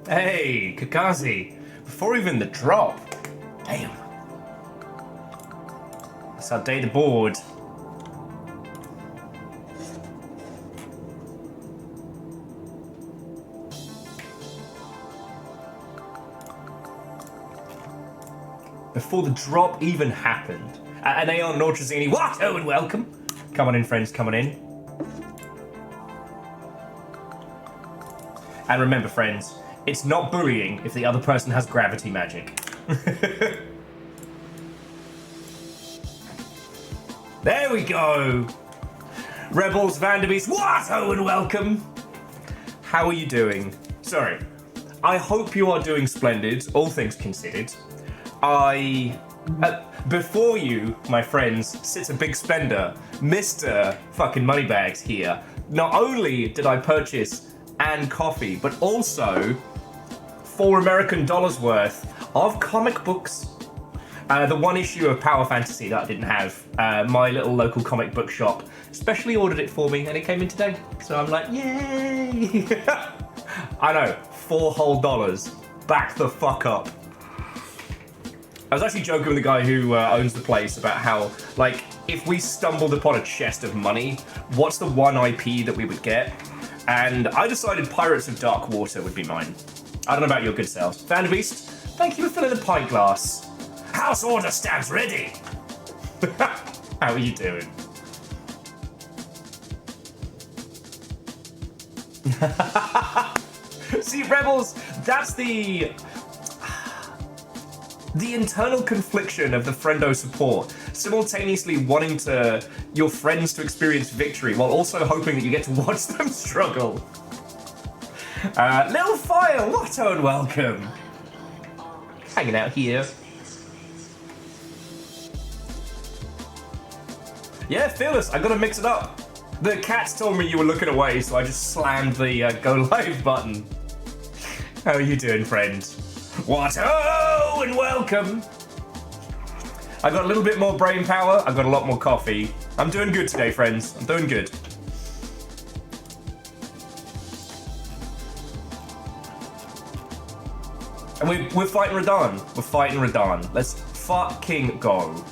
Hey, Kakazi. Before even the drop. Damn. Let's update the board. Before the drop even happened. And Aeon Nortrazini, what? Oh, and welcome. Come on in, friends, come on in. And remember, friends, it's not bullying if the other person has gravity magic. There we go. Rebels, Vanderbeest, what? Oh, and welcome. How are you doing? Sorry. I hope you are doing splendid, all things considered. Before you, my friends, sits a big spender, Mr. fucking Moneybags here. Not only did I purchase and coffee, but also $4 American worth of comic books. The one issue of Power Fantasy that I didn't have, my little local comic book shop specially ordered it for me and it came in today. So I'm like, yay! I know, $4 whole. Back the fuck up. I was actually joking with the guy who owns the place about how, like, if we stumbled upon a chest of money, what's the one IP that we would get? And I decided Pirates of Dark Water would be mine. I don't know about your good selves. Vanderbeest, thank you for filling the pint glass. House order stands ready. How are you doing? See, Rebels, that's the internal confliction of the friendo support, simultaneously wanting your friends to experience victory while also hoping that you get to watch them struggle. Little Fire, what and welcome. Hanging out here. Yeah, Fearless, I gotta mix it up. The cats told me you were looking away, so I just slammed the go live button. How are you doing, friend? What? Oh, and welcome. I got a little bit more brain power. I got a lot more coffee. I'm doing good today, friends. I'm doing good. And we're fighting RaDandadan. We're fighting RaDandadan. Let's fucking go.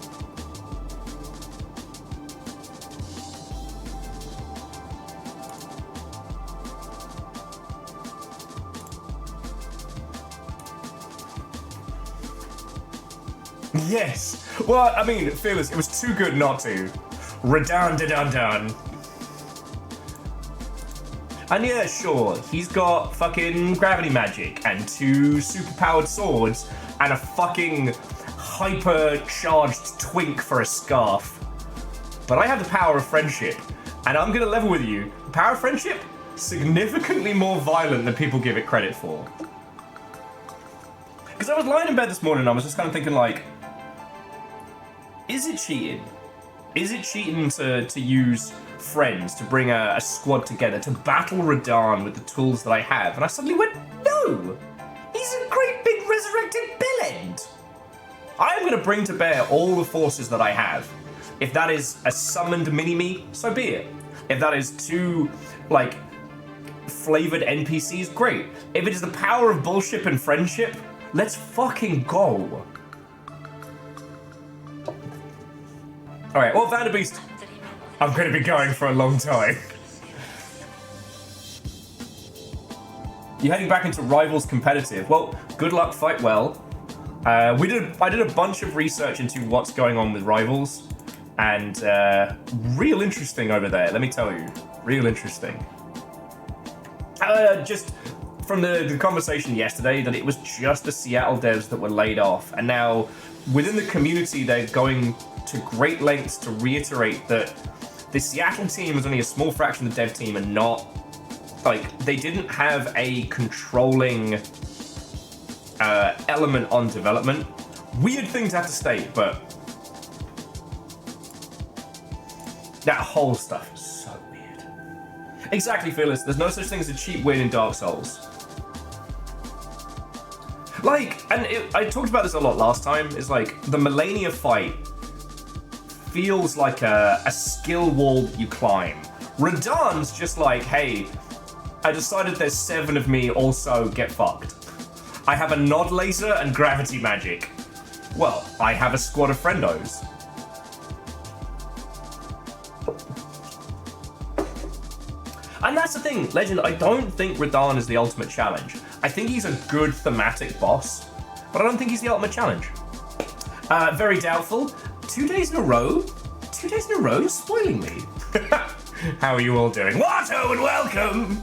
Yes. Well, I mean, Fearless, it was too good not to. RaDandadan. And yeah, sure, he's got fucking gravity magic and 2 superpowered swords and a fucking hyper-charged twink for a scarf. But I have the power of friendship, and I'm gonna level with you. The power of friendship, significantly more violent than people give it credit for. Because I was lying in bed this morning and I was just kind of thinking, like, is it cheating? Is it cheating to use friends to bring a squad together to battle RaDandadan with the tools that I have? And I suddenly went, no! He's a great big resurrected bellend! I am going to bring to bear all the forces that I have. If that is a summoned mini-me, so be it. If that is 2, like, flavored NPCs, great. If it is the power of bullshit and friendship, let's fucking go. Alright, well, Vanderbeest, I'm going to be going for a long time. You're heading back into Rivals Competitive. Well, good luck, fight well. I did a bunch of research into what's going on with Rivals, and real interesting over there, let me tell you. Real interesting. Just from the conversation yesterday, that it was just the Seattle devs that were laid off, and now within the community they're going to great lengths to reiterate that the Seattle team is only a small fraction of the dev team and not, like, they didn't have a controlling element on development. Weird thing to have to state, but that whole stuff is so weird. Exactly, Fearless. There's no such thing as a cheap win in Dark Souls. Like, and I talked about this a lot last time, is like, the Melania fight feels like a skill wall that you climb. RaDandadan's just like, hey, I decided there's 7 of me also get fucked. I have a nod laser and gravity magic. Well, I have a squad of friendos. And that's the thing, Legend, I don't think RaDandadan is the ultimate challenge. I think he's a good thematic boss, but I don't think he's the ultimate challenge. Very doubtful. 2 days in a row? 2 days in a row? You're spoiling me. How are you all doing? Watto and welcome!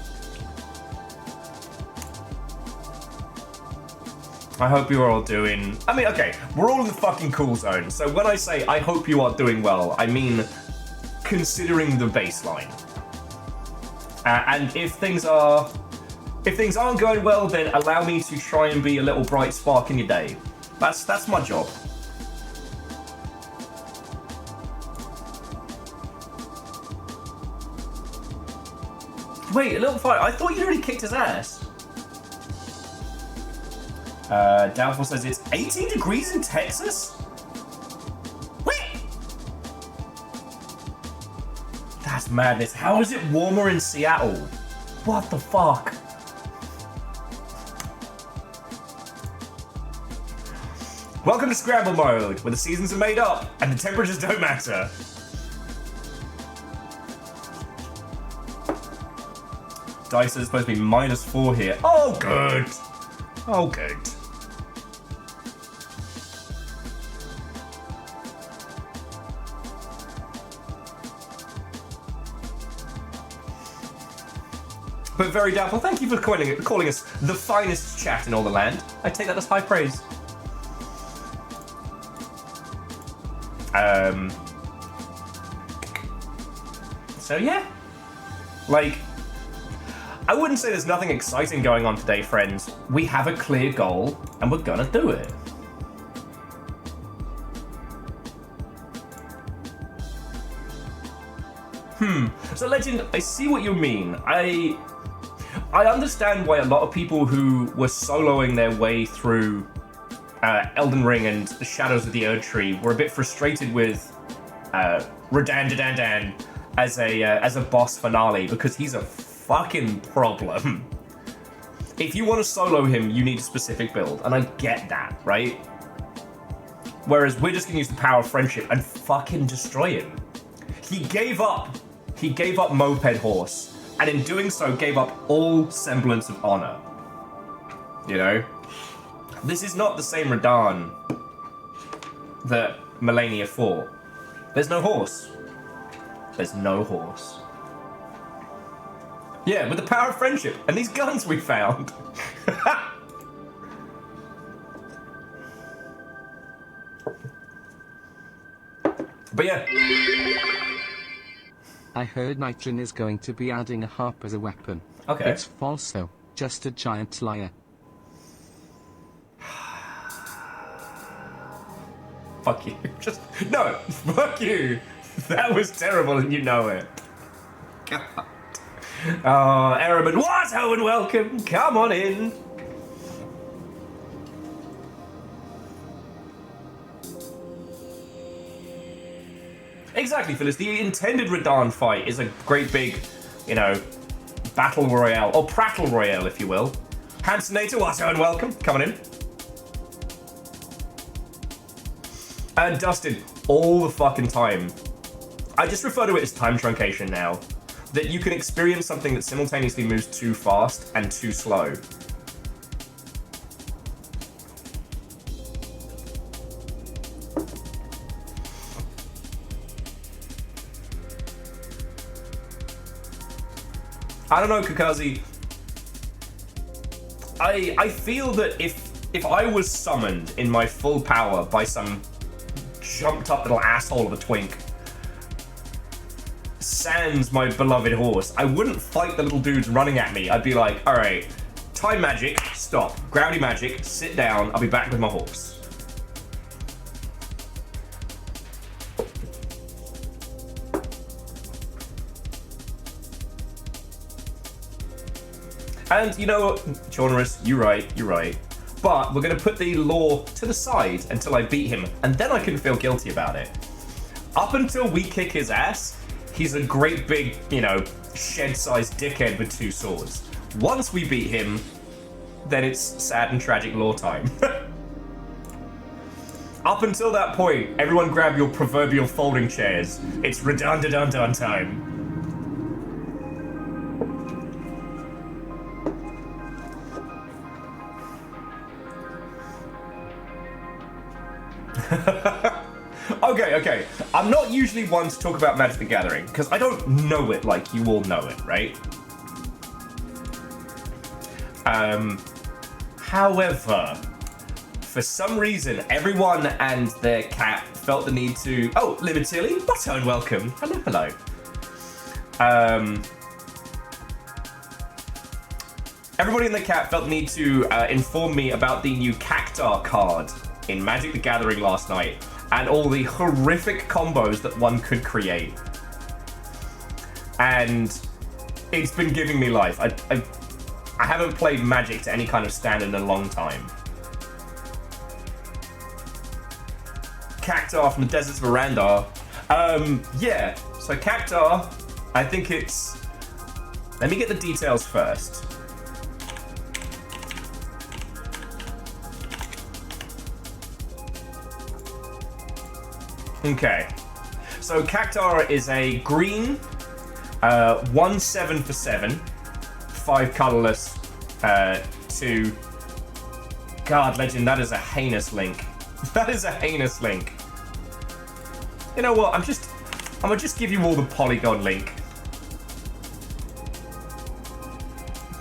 I hope you are all doing... I mean, okay, we're all in the fucking cool zone, so when I say I hope you are doing well, I mean considering the baseline. And if things aren't going well, then allow me to try and be a little bright spark in your day. That's my job. Wait, a little fight. I thought you'd already kicked his ass. Doubtful says it's 18 degrees in Texas? Wait! That's madness. How is it warmer in Seattle? What the fuck? Welcome to Scramble Mode, where the seasons are made up and the temperatures don't matter. Dice is supposed to be -4 here. Oh, good. Oh, good. But very doubtful. Thank you for calling us the finest chat in all the land. I take that as high praise. So yeah. Like, I wouldn't say there's nothing exciting going on today, friends. We have a clear goal, and we're gonna do it. So Legend, I see what you mean. I understand why a lot of people who were soloing their way through Elden Ring and the Shadows of the Erdtree were a bit frustrated with RaDandadan as a boss finale, because he's a fucking problem. If you want to solo him, you need a specific build, and I get that, right? Whereas we're just gonna use the power of friendship and fucking destroy him. He gave up Moped Horse, and in doing so gave up all semblance of honor. You know? This is not the same RaDandadan that Melania fought. There's no horse. There's no horse. Yeah, with the power of friendship and these guns we found. But yeah. I heard Nitron is going to be adding a harp as a weapon. Okay. It's false though, just a giant liar. Fuck you. Just no, fuck you. That was terrible and you know it. God. Oh, Araman, Watto and welcome. Come on in. Exactly, Phyllis. The intended RaDandadan fight is a great big, you know, battle royale, or prattle royale, if you will. Hansonator, Watto and welcome. Come on in. And Dustin, all the fucking time. I just refer to it as time truncation now. That you can experience something that simultaneously moves too fast and too slow. I don't know, Kakazi. I feel that if I was summoned in my full power by some jumped up little asshole of a twink, sans my beloved horse, I wouldn't fight the little dudes running at me. I'd be like, all right, time magic, stop. Gravity magic, sit down. I'll be back with my horse. And you know what, Chaunerus, you're right. But we're going to put the law to the side until I beat him, and then I can feel guilty about it. Up until we kick his ass, he's a great big, you know, shed-sized dickhead with 2 swords. Once we beat him, then it's sad and tragic lore time. Up until that point, everyone grab your proverbial folding chairs. It's RaDandadan time. Okay. I'm not usually one to talk about Magic the Gathering, because I don't know it like you all know it, right? However, for some reason, everyone and their cat felt the need to... Oh, Limitili, butter and welcome. Hello. Everybody and their cat felt the need to inform me about the new Cactar card in Magic the Gathering last night, and all the horrific combos that one could create. And it's been giving me life. I haven't played Magic to any kind of standard in a long time. Cactar from the Deserts of Arandar. Yeah, so Cactar, I think it's... Let me get the details first. Okay, so Cactar is a green, 1/7 for 7, 5 colorless, 2. God, Legend, that is a heinous link. That is a heinous link. You know what? I'm gonna just give you all the polygon link.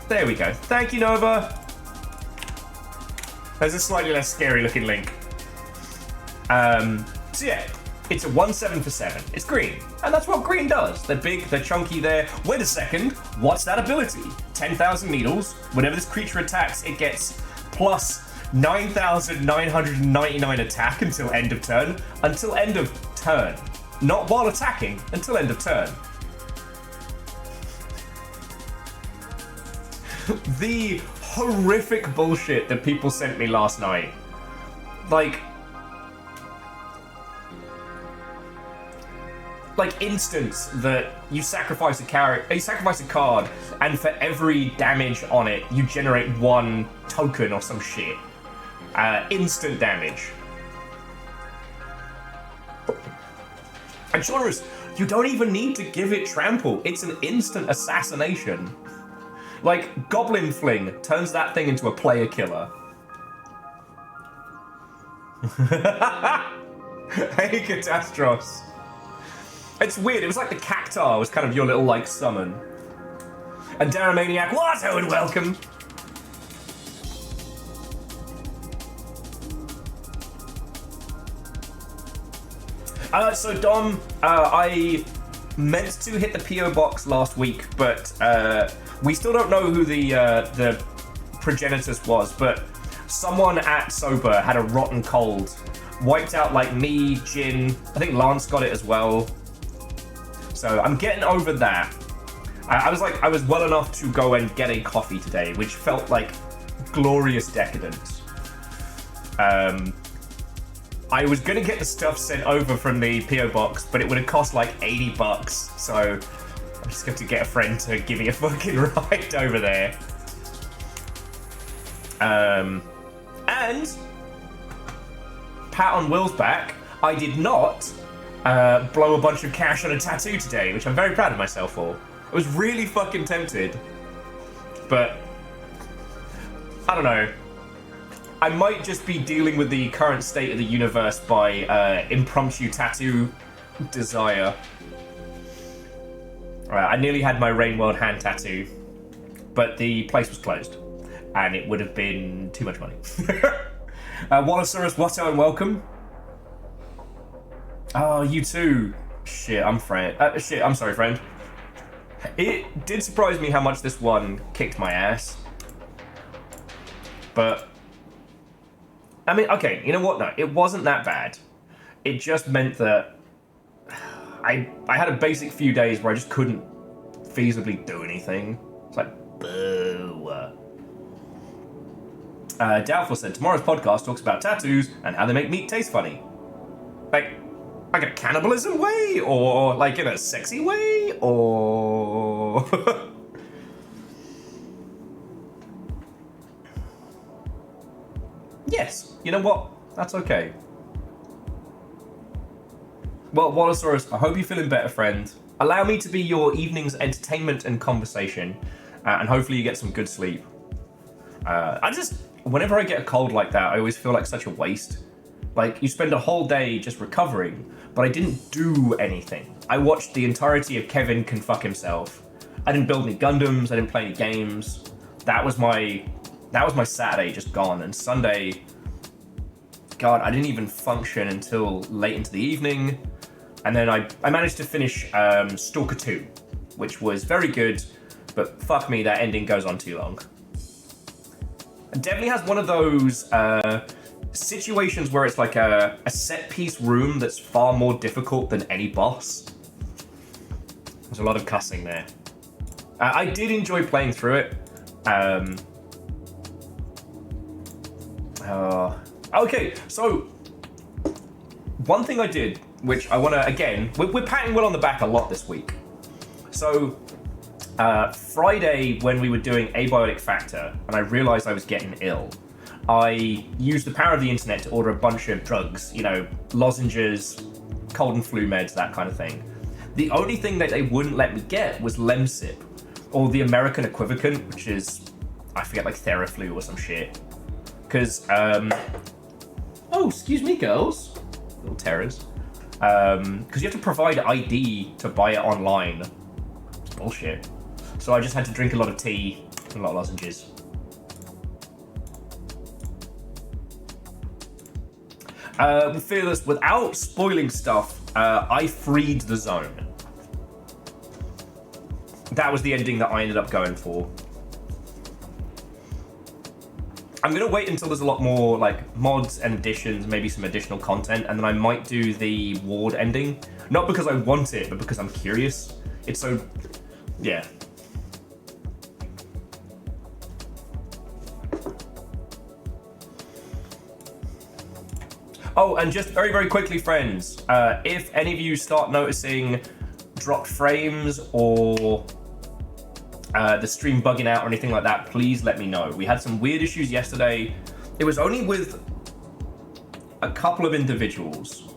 There we go. Thank you, Nova. There's a slightly less scary looking link. So yeah. It's a 1/7 for 7. It's green. And that's what green does. They're big, they're chunky there. Wait a second. What's that ability? 10,000 needles. Whenever this creature attacks, it gets plus 9,999 attack until end of turn. Until end of turn. Not while attacking, until end of turn. The horrific bullshit that people sent me last night. Like instance that you sacrifice a card, and for every damage on it, you generate 1 token or some shit. Instant damage. And Genres, you don't even need to give it trample. It's an instant assassination. Like, Goblin Fling turns that thing into a player killer. Hey, Catastros. It's weird, it was like the Cactar was kind of your little, like, summon. And Daramaniac, Watto and welcome! So Dom, I meant to hit the PO box last week, but we still don't know who the progenitus was, but someone at Sober had a rotten cold. Wiped out, like, me, Jin, I think Lance got it as well. So I'm getting over that. I was well enough to go and get a coffee today, which felt like glorious decadence. I was gonna get the stuff sent over from the PO box, but it would have cost like $80. So I'm just going to get a friend to give me a fucking ride over there. And pat on Will's back, I did not blow a bunch of cash on a tattoo today, which I'm very proud of myself for. I was really fucking tempted, but I don't know. I might just be dealing with the current state of the universe by impromptu tattoo desire. I nearly had my Rain World hand tattoo, but the place was closed, and it would have been too much money. Wallasaurus Watto and welcome. Oh, you too. Shit, I'm sorry, friend. It did surprise me how much this one kicked my ass. But, I mean, okay, you know what? No, it wasn't that bad. It just meant that I had a basic few days where I just couldn't feasibly do anything. It's like, boo. Doubtful said, tomorrow's podcast talks about tattoos and how they make meat taste funny. Like a cannibalism way? Or like in a sexy way? Or... sure. Yes, you know what? That's okay. Well, Wallosaurus, I hope you're feeling better, friend. Allow me to be your evening's entertainment and conversation, and hopefully you get some good sleep. Whenever I get a cold like that, I always feel like such a waste. Like, you spend a whole day just recovering, but I didn't do anything. I watched the entirety of Kevin Can Fuck Himself. I didn't build any Gundams, I didn't play any games. That was my Saturday just gone, and Sunday, God, I didn't even function until late into the evening. And then I managed to finish Stalker 2, which was very good, but fuck me, that ending goes on too long. It definitely has one of those situations where it's like a set-piece room that's far more difficult than any boss. There's a lot of cussing there. I did enjoy playing through it. Okay, so one thing I did, which I want to, again, we're patting Will on the back a lot this week. So Friday, when we were doing Abiotic Factor, and I realized I was getting ill, I used the power of the internet to order a bunch of drugs, you know, lozenges, cold and flu meds, that kind of thing. The only thing that they wouldn't let me get was Lemsip, or the American equivalent, which is, I forget, like Theraflu or some shit. Because, oh, excuse me, girls. Little terrors. Because you have to provide ID to buy it online. It's bullshit. So I just had to drink a lot of tea and a lot of lozenges. Fearless, without spoiling stuff, I freed the zone. That was the ending that I ended up going for. I'm gonna wait until there's a lot more like mods and additions, maybe some additional content, and then I might do the ward ending. Not because I want it, but because I'm curious. It's so, yeah. Oh, and just very, very quickly, friends, if any of you start noticing dropped frames or the stream bugging out or anything like that, please let me know. We had some weird issues yesterday. It was only with a couple of individuals,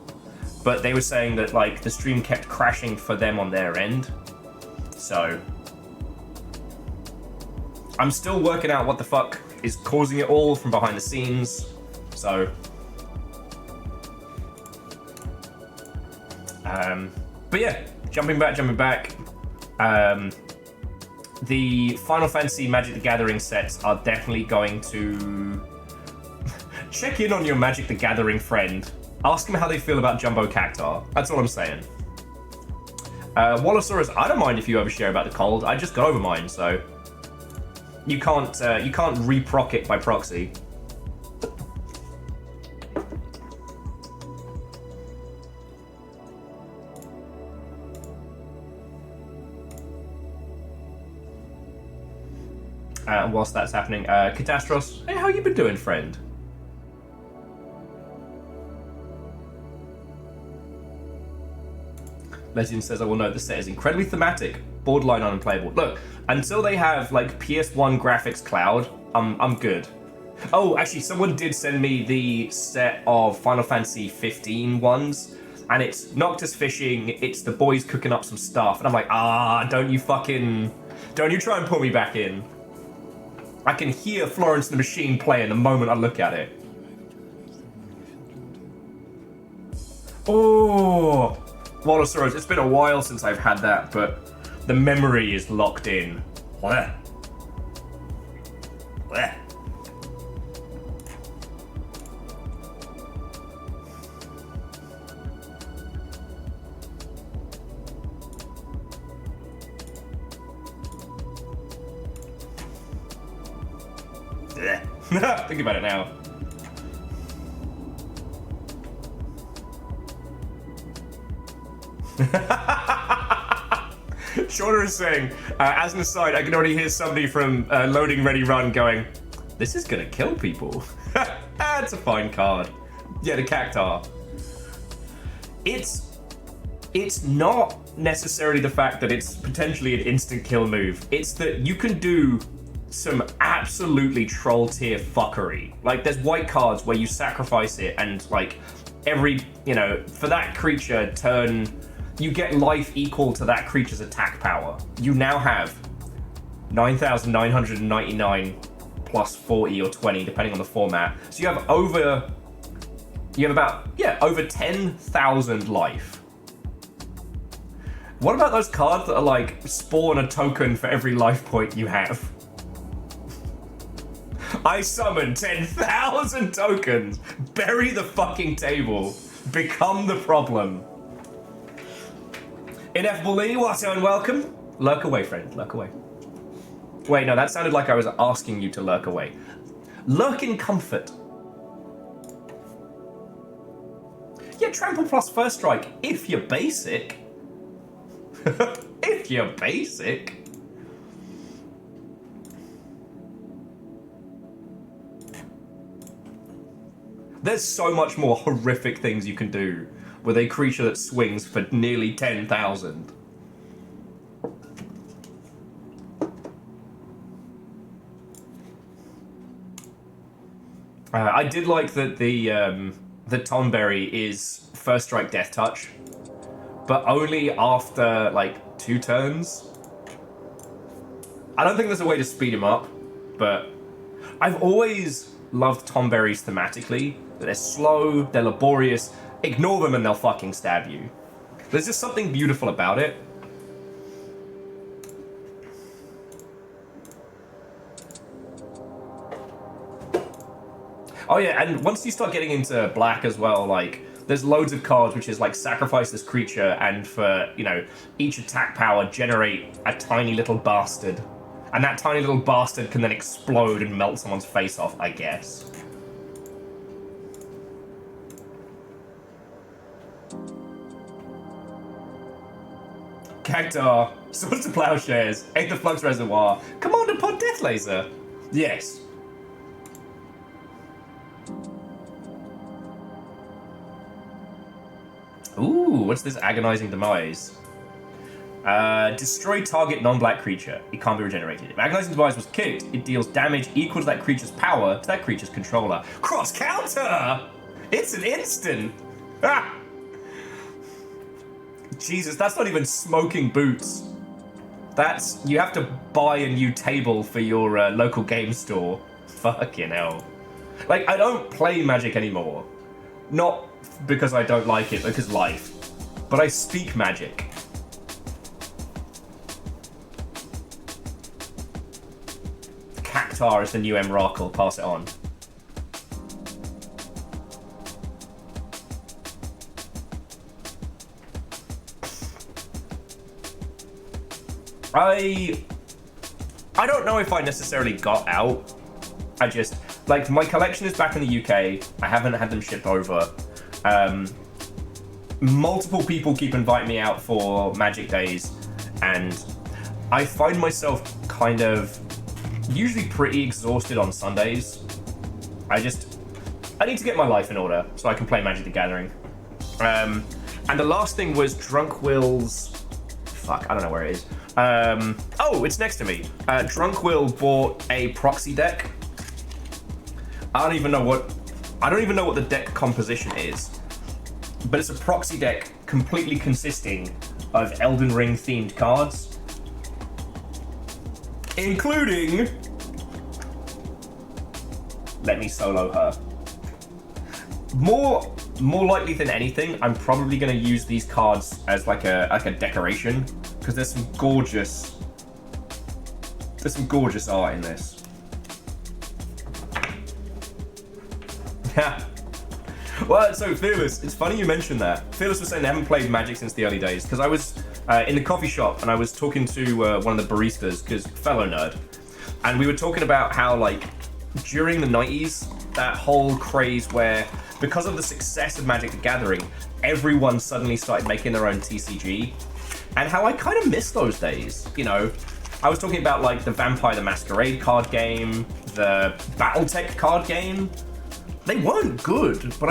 but they were saying that like the stream kept crashing for them on their end. So I'm still working out what the fuck is causing it all from behind the scenes. So but yeah, jumping back. The Final Fantasy Magic the Gathering sets are definitely going to check in on your Magic the Gathering friend. Ask them how they feel about Jumbo Cactar. That's all I'm saying. Wallosaurus, I don't mind if you overshare about the cold. I just got over mine, so you can't re-proc it by proxy. Whilst that's happening, Catastros, hey, how you been doing, friend? Legend says, I will note the set is incredibly thematic, borderline unplayable. Look, until they have like PS1 graphics cloud, I'm good. Oh, actually, someone did send me the set of Final Fantasy 15 ones, and it's Noctis fishing, it's the boys cooking up some stuff, and I'm like, don't you try and pull me back in. I can hear Florence and the Machine playing the moment I look at it. Oh, Wallosaurus, it's been a while since I've had that, but the memory is locked in. Blech. Blech. Think about it now. Shorter is saying, as an aside, I can already hear somebody from Loading Ready Run going, this is gonna kill people. It's a fine card. Yeah, the Cactar. It's It's not necessarily the fact that it's potentially an instant kill move. It's that you can do some absolutely troll tier fuckery. Like, there's white cards where you sacrifice it and, like, every, you know, for that creature turn, you get life equal to that creature's attack power. You now have 9,999 plus 40 or 20, depending on the format. So you have about, over 10,000 life. What about those cards that are like, spawn a token for every life point you have? I summon 10,000 tokens, bury the fucking table, become the problem. Ineffable Lee, what's and welcome? Lurk away, friend, lurk away. Wait, no, that sounded like I was asking you to lurk away. Lurk in comfort. Yeah, trample plus first strike, if you're basic. If you're basic. There's so much more horrific things you can do with a creature that swings for nearly 10,000. I did like that the Tonberry is first strike death touch, but only after like 2 turns. I don't think there's a way to speed him up, but I've always loved Tonberries thematically. They're slow, they're laborious. Ignore them and they'll fucking stab you. There's just something beautiful about it. Oh yeah, and once you start getting into black as well, like, there's loads of cards which is like sacrifice this creature and for, you know, each attack power generate a tiny little bastard. And that tiny little bastard can then explode and melt someone's face off, I guess. Cactar, Swords to Plowshares, Aether Flux Reservoir, Commander Pod Death Laser. Yes. Ooh, what's this Agonizing Demise? Destroy target non-black creature. It can't be regenerated. If Agonizing Demise was kicked, it deals damage equal to that creature's power to that creature's controller. Cross counter! It's an instant! Ah! Jesus, that's not even smoking boots. That's, you have to buy a new table for your local game store. Fucking hell. Like, I don't play Magic anymore. Not because I don't like it, because life. But I speak Magic. Cactar is the new Emrakul, pass it on. I don't know if I necessarily got out. I just, like, my collection is back in the UK. I haven't had them shipped over. Multiple people keep inviting me out for Magic Days, and I find myself kind of usually pretty exhausted on Sundays. I need to get my life in order so I can play Magic the Gathering. And the last thing was Drunk Will's... Fuck, I don't know where it is. Oh, it's next to me. Drunk Will bought a proxy deck. I don't even know what the deck composition is, but it's a proxy deck completely consisting of Elden Ring themed cards, including Let Me Solo Her. More likely than anything, I'm probably going to use these cards as like a decoration, because there's some gorgeous art in this. Yeah. Well, so Fearless, it's funny you mentioned that. Fearless was saying they haven't played Magic since the early days, because I was in the coffee shop and I was talking to one of the baristas, because fellow nerd, and we were talking about how, like, during the 90s, that whole craze where, because of the success of Magic the Gathering, everyone suddenly started making their own TCG, and how I kind of miss those days, you know. I was talking about, like, the Vampire the Masquerade card game, the Battletech card game. They weren't good, but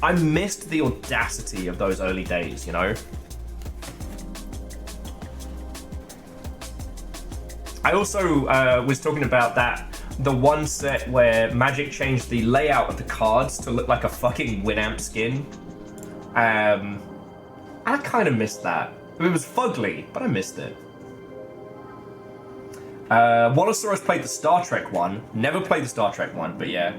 I missed the audacity of those early days, you know? I also was talking about the one set where Magic changed the layout of the cards to look like a fucking Winamp skin. I kind of missed that. It was fugly, but I missed it. Wallosaurus played the Star Trek one. Never played the Star Trek one, but yeah.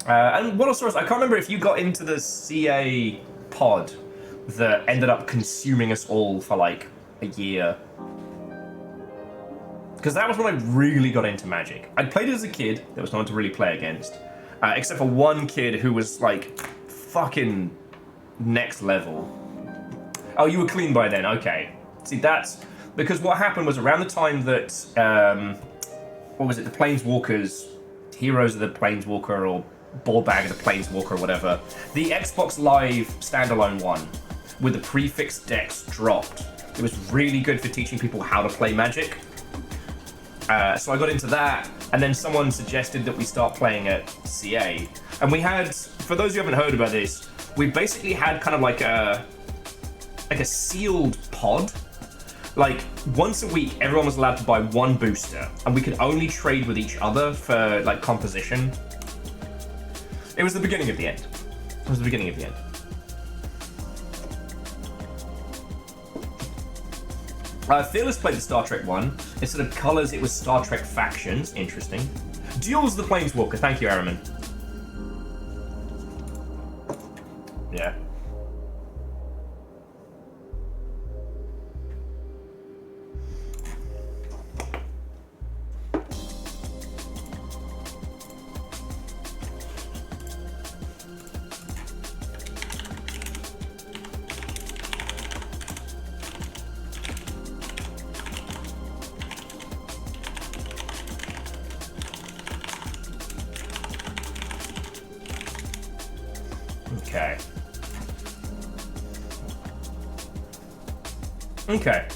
And Wallosaurus, I can't remember if you got into the CA pod that ended up consuming us all for like a year. Because that was when I really got into Magic. I'd played it as a kid. There was no one to really play against. Except for one kid who was like fucking next level. Oh, you were clean by then. Okay. See, that's... Because what happened was around the time that... what was it? The Planeswalkers... Heroes of the Planeswalker or Ball Bag of the Planeswalker or whatever. The Xbox Live standalone one with the prefix decks dropped. It was really good for teaching people how to play Magic. So I got into that, and then someone suggested that we start playing at CA. And we had, for those who haven't heard about this, we basically had kind of like a sealed pod. Like, once a week, everyone was allowed to buy one booster, and we could only trade with each other for, like, composition. It was the beginning of the end. It was the beginning of the end. Fearless played the Star Trek one. Instead of colors, it was Star Trek factions. Interesting. Duels the Planeswalker. Thank you, Araman. Yeah. Okay. Okay.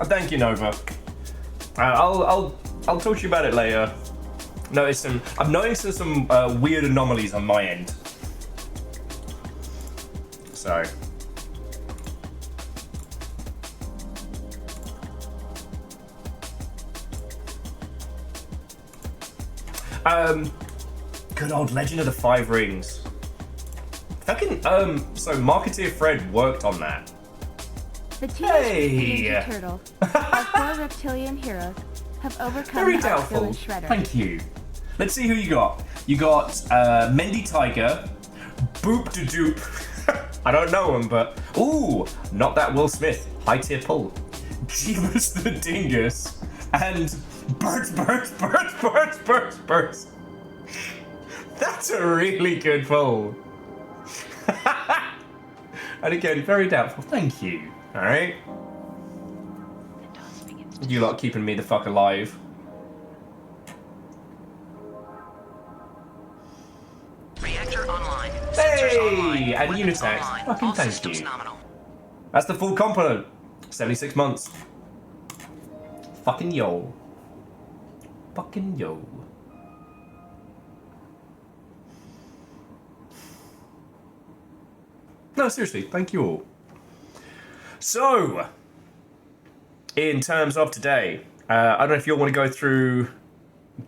Thank you, Nova. I'll talk to you about it later. I'm noticing some weird anomalies on my end. So. Good old Legend of the Five Rings. Fucking, so Marketeer Fred worked on that. The Teenage Ninja Turtle, our 4 reptilian heroes, have overcome Very the doubtful. Villain Shredder. Thank you. Let's see who you got. You got Mendy Tiger, Boop de Doop. I don't know him, but ooh, not that Will Smith. High tier pull. Jeebus the Dingus and Birds. That's a really good pull. And again, very doubtful. Thank you. All right. You lot keeping me the fuck alive. Reactor online. Hey, and Unitax. Fucking thank you. Nominal. That's the full complement. 76 months. Fucking yo. Fucking yo. No, seriously, thank you all. So, in terms of today, I don't know if you all want to go through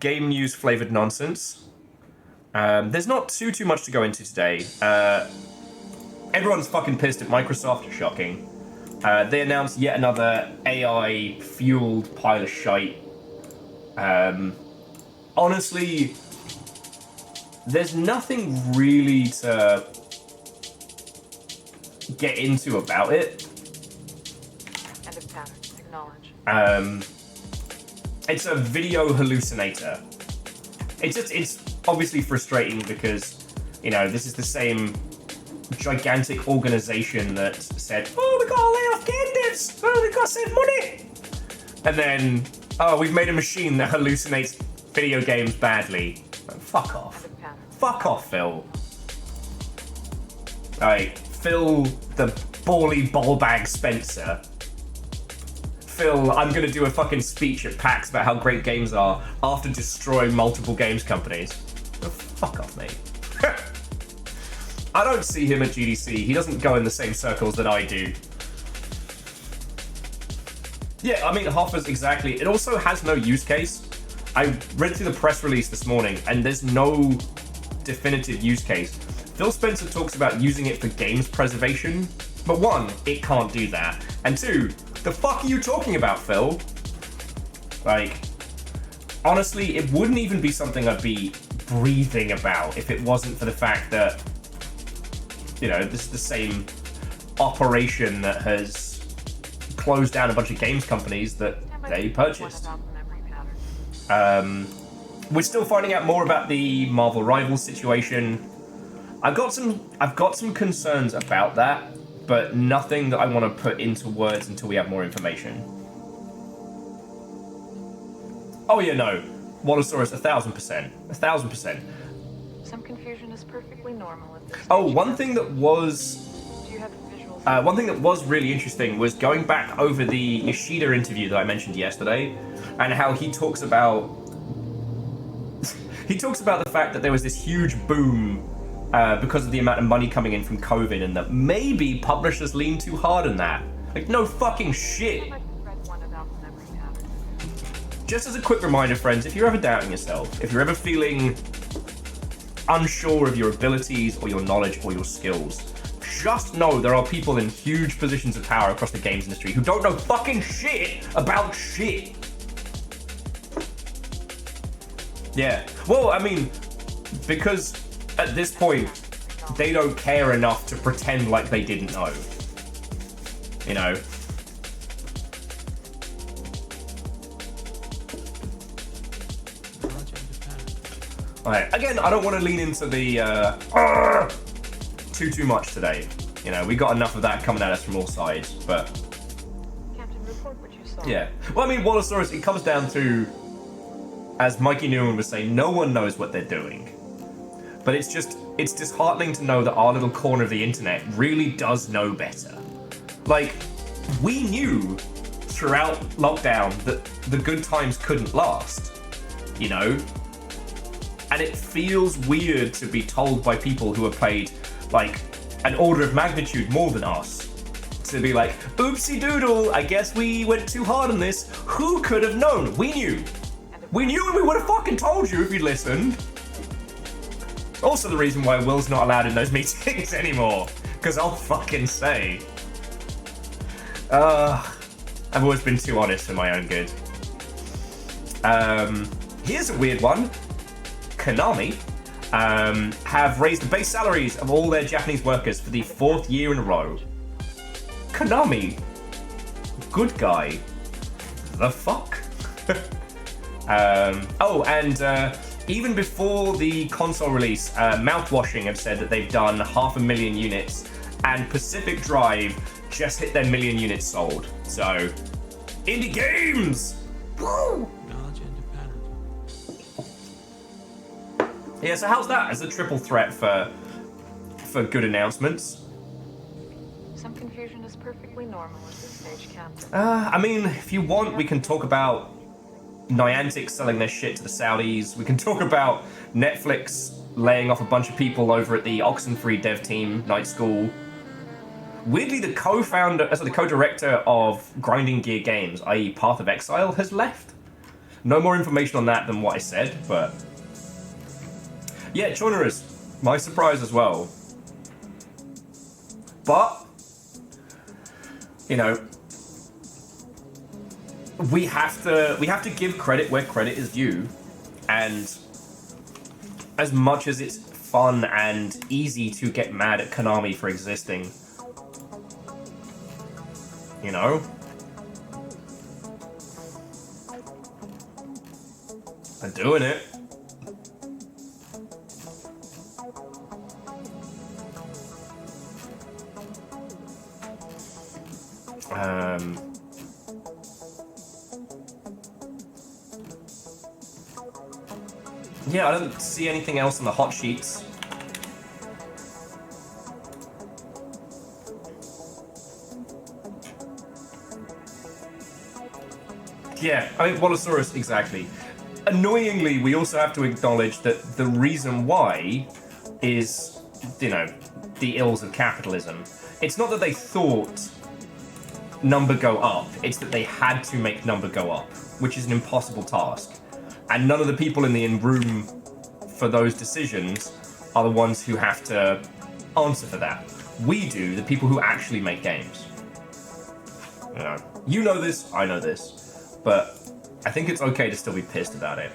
game news flavored nonsense. There's not too much to go into today. Everyone's fucking pissed at Microsoft, shocking. They announced yet another AI-fueled pile of shite. Honestly, there's nothing really to get into about it. End of pattern. Acknowledge. It's a video hallucinator. It's obviously frustrating because, you know, this is the same gigantic organization that said, oh, we gotta lay off game devs, oh, we gotta save money. And then, oh, we've made a machine that hallucinates video games badly. Fuck off. Fuck off, Phil. Alright, Phil the bally ball bag Spencer. Phil, I'm gonna do a fucking speech at PAX about how great games are after destroying multiple games companies. Oh, fuck off, mate. I don't see him at GDC. He doesn't go in the same circles that I do. Yeah, I mean, Hoffa's exactly. It also has no use case. I read through the press release this morning, and there's no definitive use case. Phil Spencer talks about using it for games preservation, but one, it can't do that. And two, the fuck are you talking about, Phil? Like, honestly, it wouldn't even be something I'd be breathing about if it wasn't for the fact that, you know, this is the same operation that has closed down a bunch of games companies that they purchased. We're still finding out more about the Marvel Rivals situation. I've got some concerns about that, but nothing that I want to put into words until we have more information. Oh yeah, no, Wallosaurus, 1,000%, 1,000%. Some confusion is perfectly normal at this stage. Oh, one thing that was Do you have visuals? one thing that was really interesting was going back over the Yoshida interview that I mentioned yesterday, and how he talks about the fact that there was this huge boom because of the amount of money coming in from COVID, and that maybe publishers lean too hard on that. Like, no fucking shit. Just as a quick reminder, friends, if you're ever doubting yourself, if you're ever feeling unsure of your abilities or your knowledge or your skills, just know there are people in huge positions of power across the games industry who don't know fucking shit about shit. Yeah. Well, I mean, because at this point, they don't care enough to pretend like they didn't know. You know? Alright, again, I don't want to lean into the too much today. You know, we got enough of that coming at us from all sides, but Captain, report what you saw. yeah. Well, I mean, Wallosaurus, it comes down to, as Mikey Newman was saying, no one knows what they're doing. But it's disheartening to know that our little corner of the internet really does know better. Like, we knew throughout lockdown that the good times couldn't last, you know? And it feels weird to be told by people who have played, like, an order of magnitude more than us, to be like, oopsie doodle, I guess we went too hard on this. Who could have known? We knew. We knew, and we would have fucking told you if you'd listened. Also the reason why Will's not allowed in those meetings anymore. Because I'll fucking say. I've always been too honest for my own good. Here's a weird one. Konami have raised the base salaries of all their Japanese workers for the 4th year in a row. Konami. Good guy. The fuck? Even before the console release, Mouthwashing have said that they've done 500,000 units, and Pacific Drive just hit their 1 million units sold. So, indie games! Woo! Yeah, so how's that as a triple threat for good announcements? Some confusion is perfectly normal at this stage, Captain. I mean, if you want, we can talk about Niantic selling their shit to the Saudis. We can talk about Netflix laying off a bunch of people over at the Oxenfree dev team, Night School. Weirdly, the co-director of Grinding Gear Games, i.e. Path of Exile, has left. No more information on that than what I said, but yeah, Chornerers, my surprise as well. But, you know, we have to give credit where credit is due, and as much as it's fun and easy to get mad at Konami for existing, you know, they're doing it. Yeah, I don't see anything else on the hot sheets. Yeah, I mean, Wallosaurus, exactly. Annoyingly, we also have to acknowledge that the reason why is, you know, the ills of capitalism. It's not that they thought number go up, it's that they had to make number go up, which is an impossible task. And none of the people in the room for those decisions are the ones who have to answer for that. We do, the people who actually make games. You know this, I know this, but I think it's okay to still be pissed about it.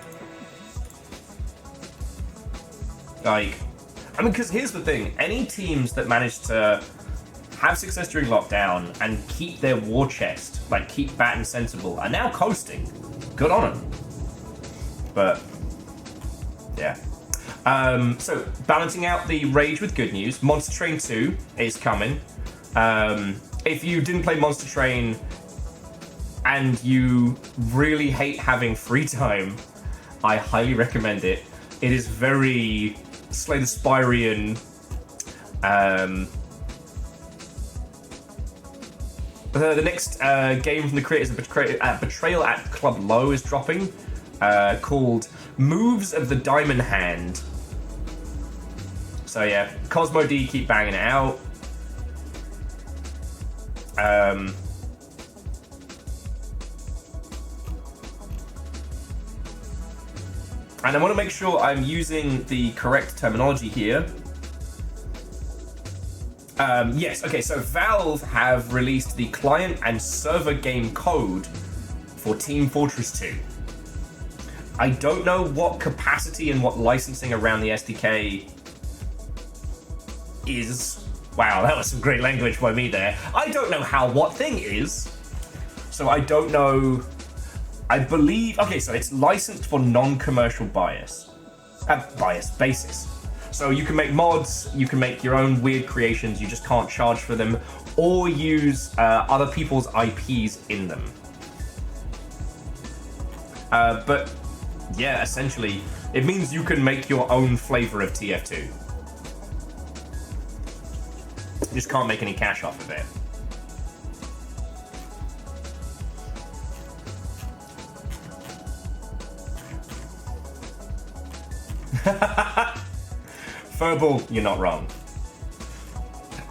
Like, I mean, because here's the thing, any teams that manage to have success during lockdown and keep their war chest, like keep bat and sensible, are now coasting. Good on them. But, yeah. So, balancing out the rage with good news, Monster Train 2 is coming. If you didn't play Monster Train and you really hate having free time, I highly recommend it. It is very Slay the Spyrian. The next game from the creators of Betrayal at Club Low is dropping, called Moves of the Diamond Hand. So yeah, Cosmo D keep banging it out. And I want to make sure I'm using the correct terminology here. Yes, okay, so Valve have released the client and server game code for Team Fortress 2. I don't know what capacity and what licensing around the SDK is. Wow, that was some great language by me there. I don't know how what thing is. So I don't know. I believe, okay, so it's licensed for non-commercial basis. So you can make mods, you can make your own weird creations, you just can't charge for them, or use other people's IPs in them. But yeah, essentially, it means you can make your own flavor of TF2. You just can't make any cash off of it. Furball, you're not wrong.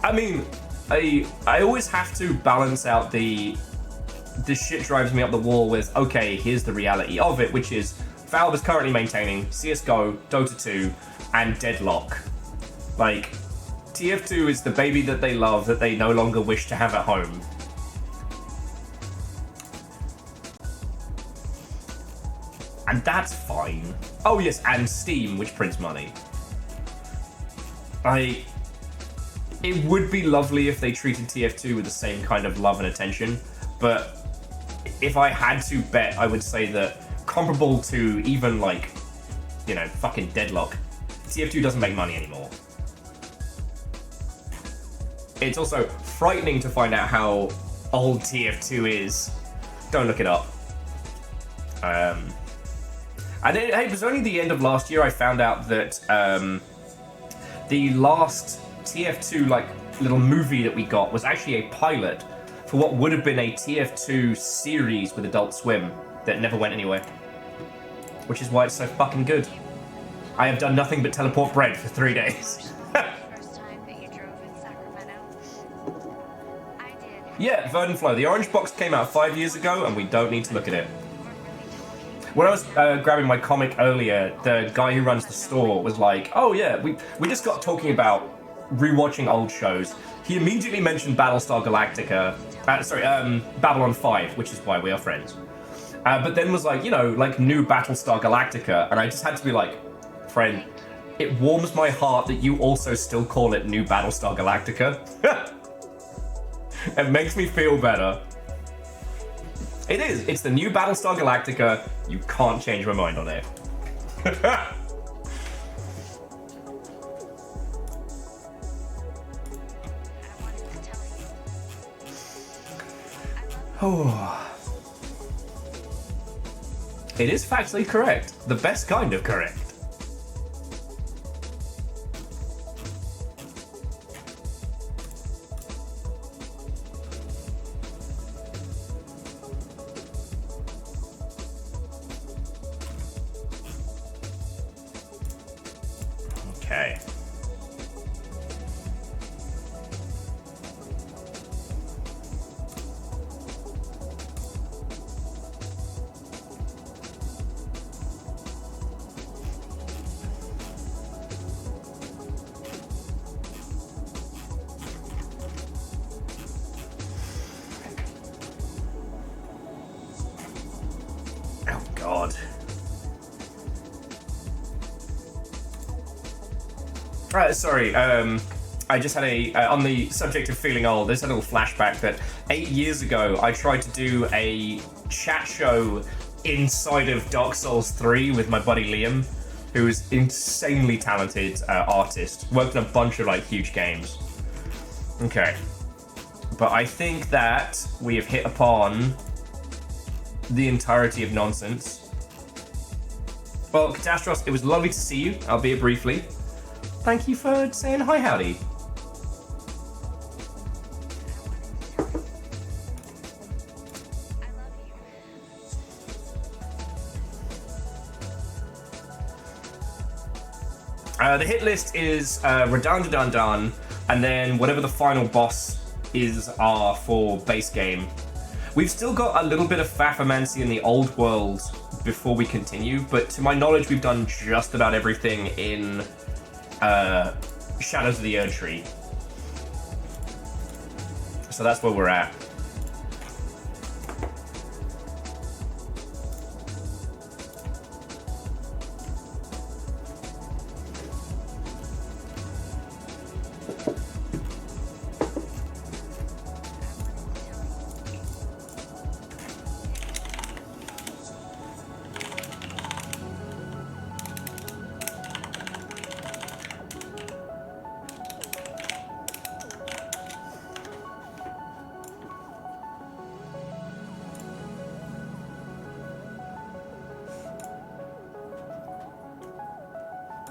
I mean, I always have to balance out the shit drives me up the wall with, okay, here's the reality of it, which is Valve is currently maintaining CSGO, Dota 2, and Deadlock. Like, TF2 is the baby that they love that they no longer wish to have at home. And that's fine. Oh yes, and Steam, which prints money. It would be lovely if they treated TF2 with the same kind of love and attention, but if I had to bet, I would say that comparable to even, like, you know, fucking Deadlock, TF2 doesn't make money anymore. It's also frightening to find out how old TF2 is. Don't look it up. And it was only the end of last year I found out that the last TF2 like little movie that we got was actually a pilot for what would have been a TF2 series with Adult Swim that never went anywhere. Which is why it's so fucking good. I have done nothing but teleport bread for 3 days. Yeah, Verdanflow. The orange box came out 5 years ago and we don't need to look at it. When I was grabbing my comic earlier, the guy who runs the store was like, oh yeah, we just got talking about rewatching old shows. He immediately mentioned Battlestar Galactica, Babylon 5, which is why we are friends. But then was like, you know, like new Battlestar Galactica, and I just had to be like, friend, it warms my heart that you also still call it new Battlestar Galactica. It makes me feel better. It is. It's the new Battlestar Galactica. You can't change my mind on it. Oh. It is factually correct. The best kind of correct. Okay. Oh God. Sorry, I just had on the subject of feeling old, there's a little flashback that 8 years ago, I tried to do a chat show inside of Dark Souls 3 with my buddy Liam, who is insanely talented artist, worked on a bunch of like huge games. Okay. But I think that we have hit upon the entirety of nonsense. Well, Catastros, it was lovely to see you, albeit briefly. Thank you for saying hi, howdy. The hit list is RaDandadan, and then whatever the final boss are for base game. We've still got a little bit of Fafamancy in the old world before we continue, but to my knowledge, we've done just about everything in Shadows of the Erdtree. So that's where we're at.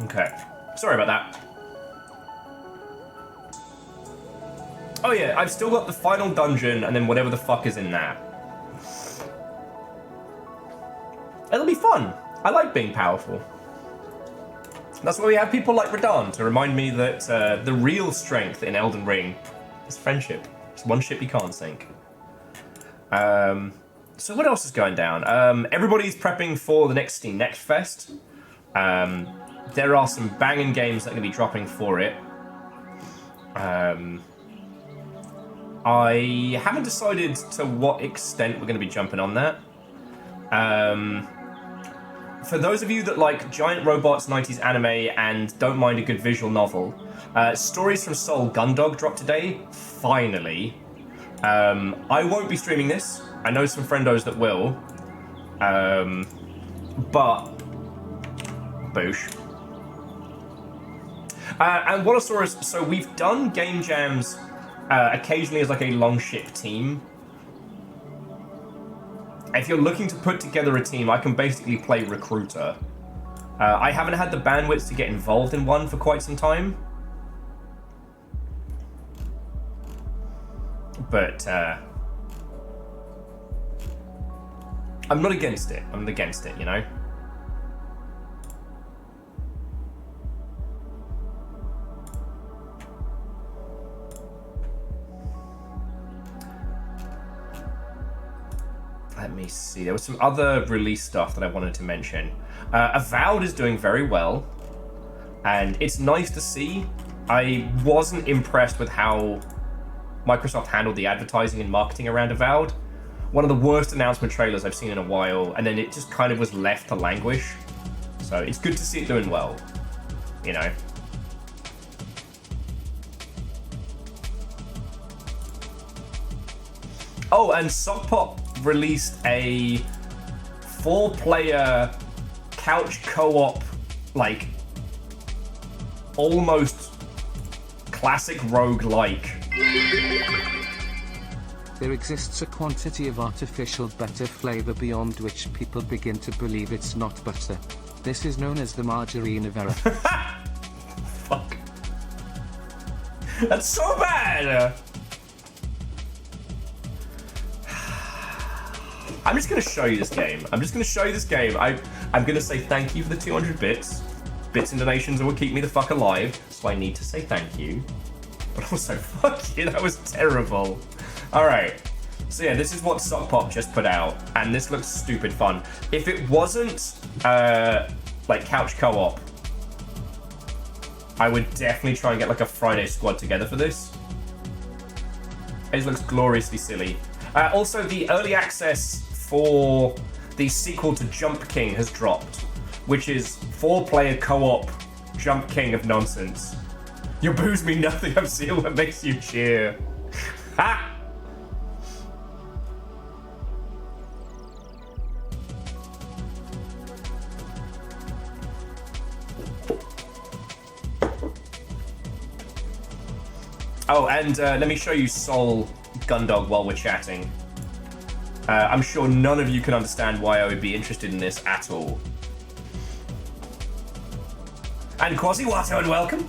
Okay. Sorry about that. Oh yeah, I've still got the final dungeon and then whatever the fuck is in that. It'll be fun. I like being powerful. That's why we have people like RaDandadan to remind me that the real strength in Elden Ring is friendship. It's one ship you can't sink. So what else is going down? Everybody's prepping for the next Steam Next Fest. There are some banging games that are going to be dropping for it. I haven't decided to what extent we're going to be jumping on that. For those of you that like giant robots, 90s anime, and don't mind a good visual novel, Stories from Seoul Gundog dropped today, finally. I won't be streaming this. I know some friendos that will. But... boosh. And what I saw is, so we've done game jams occasionally as like a Longship team. If you're looking to put together a team, I can basically play recruiter. I haven't had the bandwidth to get involved in one for quite some time. But I'm not against it. I'm not against it, you know? Let me see. There was some other release stuff that I wanted to mention. Avowed is doing very well, and it's nice to see. I wasn't impressed with how Microsoft handled the advertising and marketing around Avowed. One of the worst announcement trailers I've seen in a while, and then it just kind of was left to languish. So it's good to see it doing well, you know. Oh, and Sockpop released a 4-player couch co-op, like, almost classic roguelike. There exists a quantity of artificial butter flavor beyond which people begin to believe it's not butter. This is known as the margarine of error. Fuck. That's so bad! I'm just going to show you this game. I'm just going to show you this game. I'm going to say thank you for the 200 bits. bits and donations are what keep me the fuck alive, so I need to say thank you. But also, fuck you, that was terrible. Alright, so yeah, this is what Sockpop just put out, and this looks stupid fun. If it wasn't, like, couch co-op, I would definitely try and get, like, a Friday squad together for this. It looks gloriously silly. Also, the early access for the sequel to Jump King has dropped, which is 4-player co-op Jump King of nonsense. You booze me nothing, I've seen what makes you cheer. Ha! Oh, and let me show you Soul Gundog while we're chatting. I'm sure none of you can understand why I would be interested in this at all. And Quasiwato, and welcome.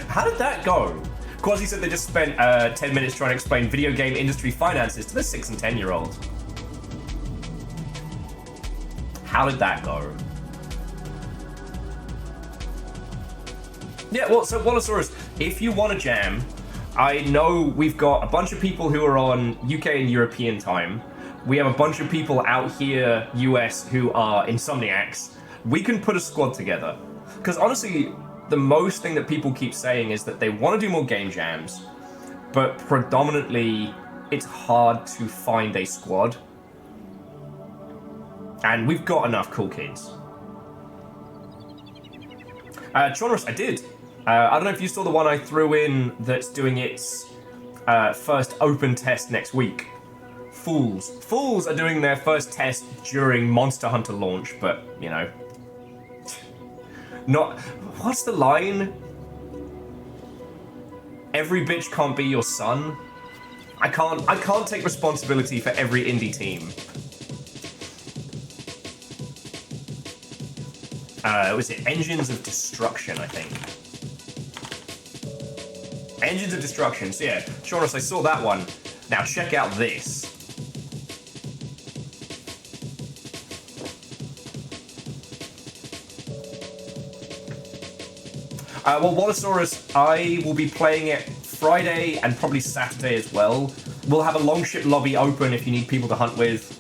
How did that go? Quasi said they just spent 10 minutes trying to explain video game industry finances to the 6 and 10-year-olds. How did that go? Yeah, well, so Wallosaurus, if you want to jam, I know we've got a bunch of people who are on UK and European time. We have a bunch of people out here, US, who are insomniacs. We can put a squad together. Because honestly, the most thing that people keep saying is that they want to do more game jams, but predominantly it's hard to find a squad. And we've got enough cool kids. Chonrus, I did. I don't know if you saw the one I threw in that's doing its first open test next week. Fools. Fools are doing their first test during Monster Hunter launch, but, you know. Not... What's the line? Every bitch can't be your son? I can't take responsibility for every indie team. Was it Engines of Destruction, I think? Engines of Destruction. So yeah, Chonrus, I saw that one. Now check out this. Well, Wallosaurus, I will be playing it Friday and probably Saturday as well. We'll have a Longship lobby open if you need people to hunt with.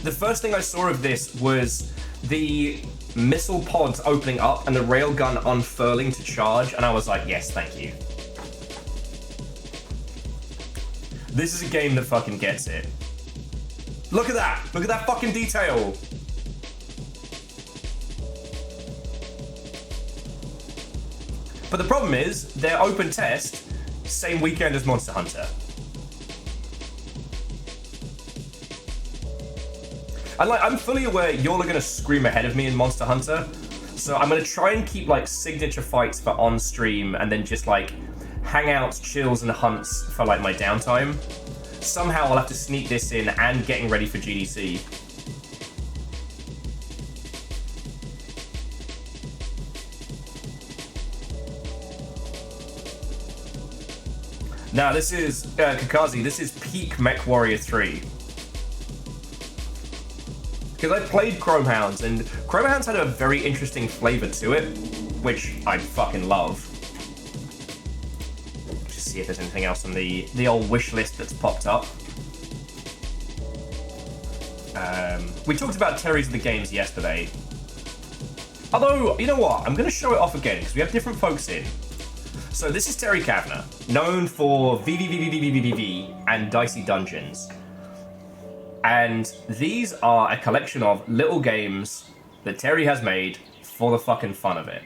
The first thing I saw of this was the missile pods opening up and the railgun unfurling to charge, and I was like, yes, thank you. This is a game that fucking gets it. Look at that! Look at that fucking detail! But the problem is, their open test, same weekend as Monster Hunter. And like, I'm fully aware y'all are gonna scream ahead of me in Monster Hunter, so I'm gonna try and keep like signature fights for on stream and then just like hangouts, chills, and hunts for like my downtime. Somehow I'll have to sneak this in and getting ready for GDC. Now this is, Kakazi, this is peak Mech Warrior 3. Because I played Chromehounds, and Chromehounds had a very interesting flavor to it, which I fucking love. Just see if there's anything else on the old wish list that's popped up. We talked about Terry's of the Games yesterday. Although, you know what? I'm going to show it off again, because we have different folks in. So this is Terry Kavanagh, known for VVVVVVVV and Dicey Dungeons. And these are a collection of little games that Terry has made for the fucking fun of it.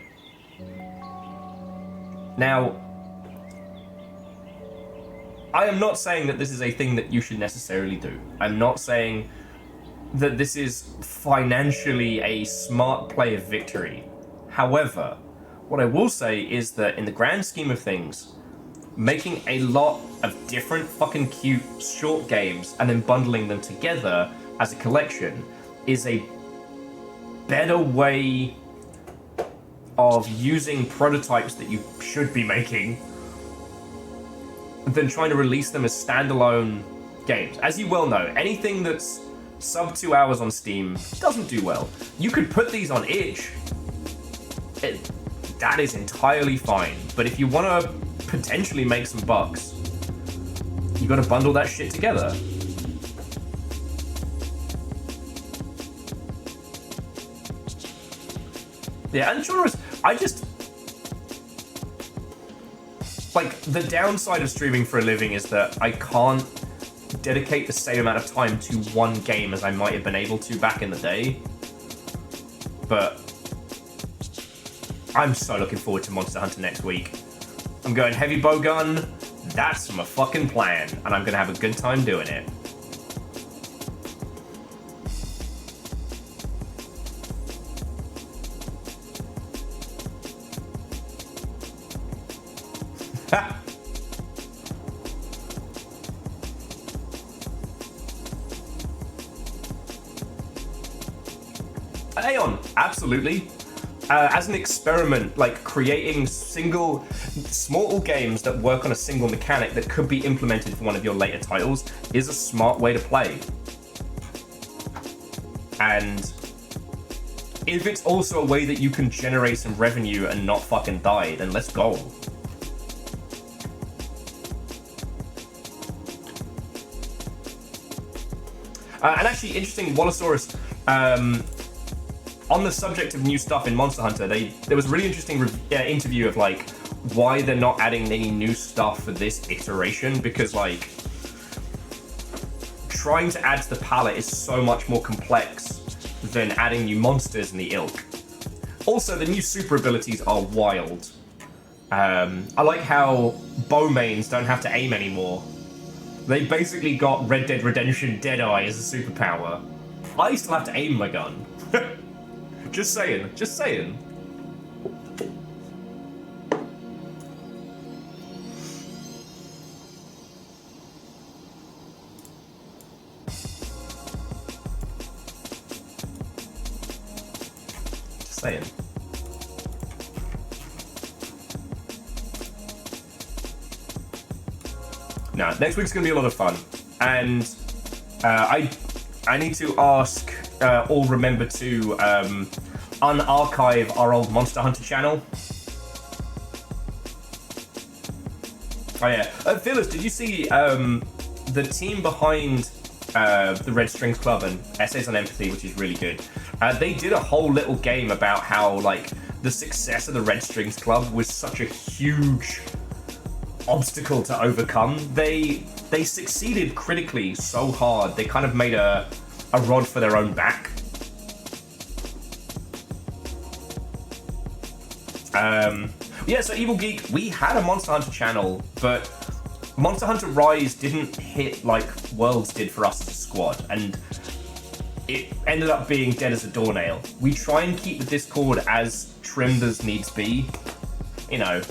Now, I am not saying that this is a thing that you should necessarily do. I'm not saying that this is financially a smart play of victory. However, what I will say is that in the grand scheme of things, making a lot of different fucking cute short games and then bundling them together as a collection is a better way of using prototypes that you should be making than trying to release them as standalone games. As you well know, anything that's sub 2 hours on Steam doesn't do well. You could put these on itch. That is entirely fine. But if you want to potentially make some bucks, you got to bundle that shit together. Yeah, and genres, I just... Like, the downside of streaming for a living is that I can't dedicate the same amount of time to one game as I might have been able to back in the day. But I'm so looking forward to Monster Hunter next week. I'm going heavy bowgun. That's my fucking plan, and I'm gonna have a good time doing it. Aeon, absolutely. As an experiment, like creating small games that work on a single mechanic that could be implemented for one of your later titles is a smart way to play. And if it's also a way that you can generate some revenue and not fucking die, then let's go. And actually, interesting, Wallosaurus, on the subject of new stuff in Monster Hunter, there was a really interesting interview of like why they're not adding any new stuff for this iteration, because like trying to add to the palette is so much more complex than adding new monsters in the ilk. Also, the new super abilities are wild. I like how bow mains don't have to aim anymore. They basically got Red Dead Redemption Deadeye as a superpower. I still have to aim my gun. Just saying, just saying. Just saying. Now, next week's gonna be a lot of fun, and I need to ask all remember to unarchive our old Monster Hunter channel. Oh yeah, Phyllis, did you see the team behind the Red Strings Club and Essays on Empathy, which is really good? They did a whole little game about how like the success of the Red Strings Club was such a huge obstacle to overcome. They succeeded critically so hard, they kind of made a rod for their own back. Yeah, so Evil Geek, we had a Monster Hunter channel, but Monster Hunter Rise didn't hit like Worlds did for us as a squad, and it ended up being dead as a doornail. We try and keep the Discord as trimmed as needs be. You know,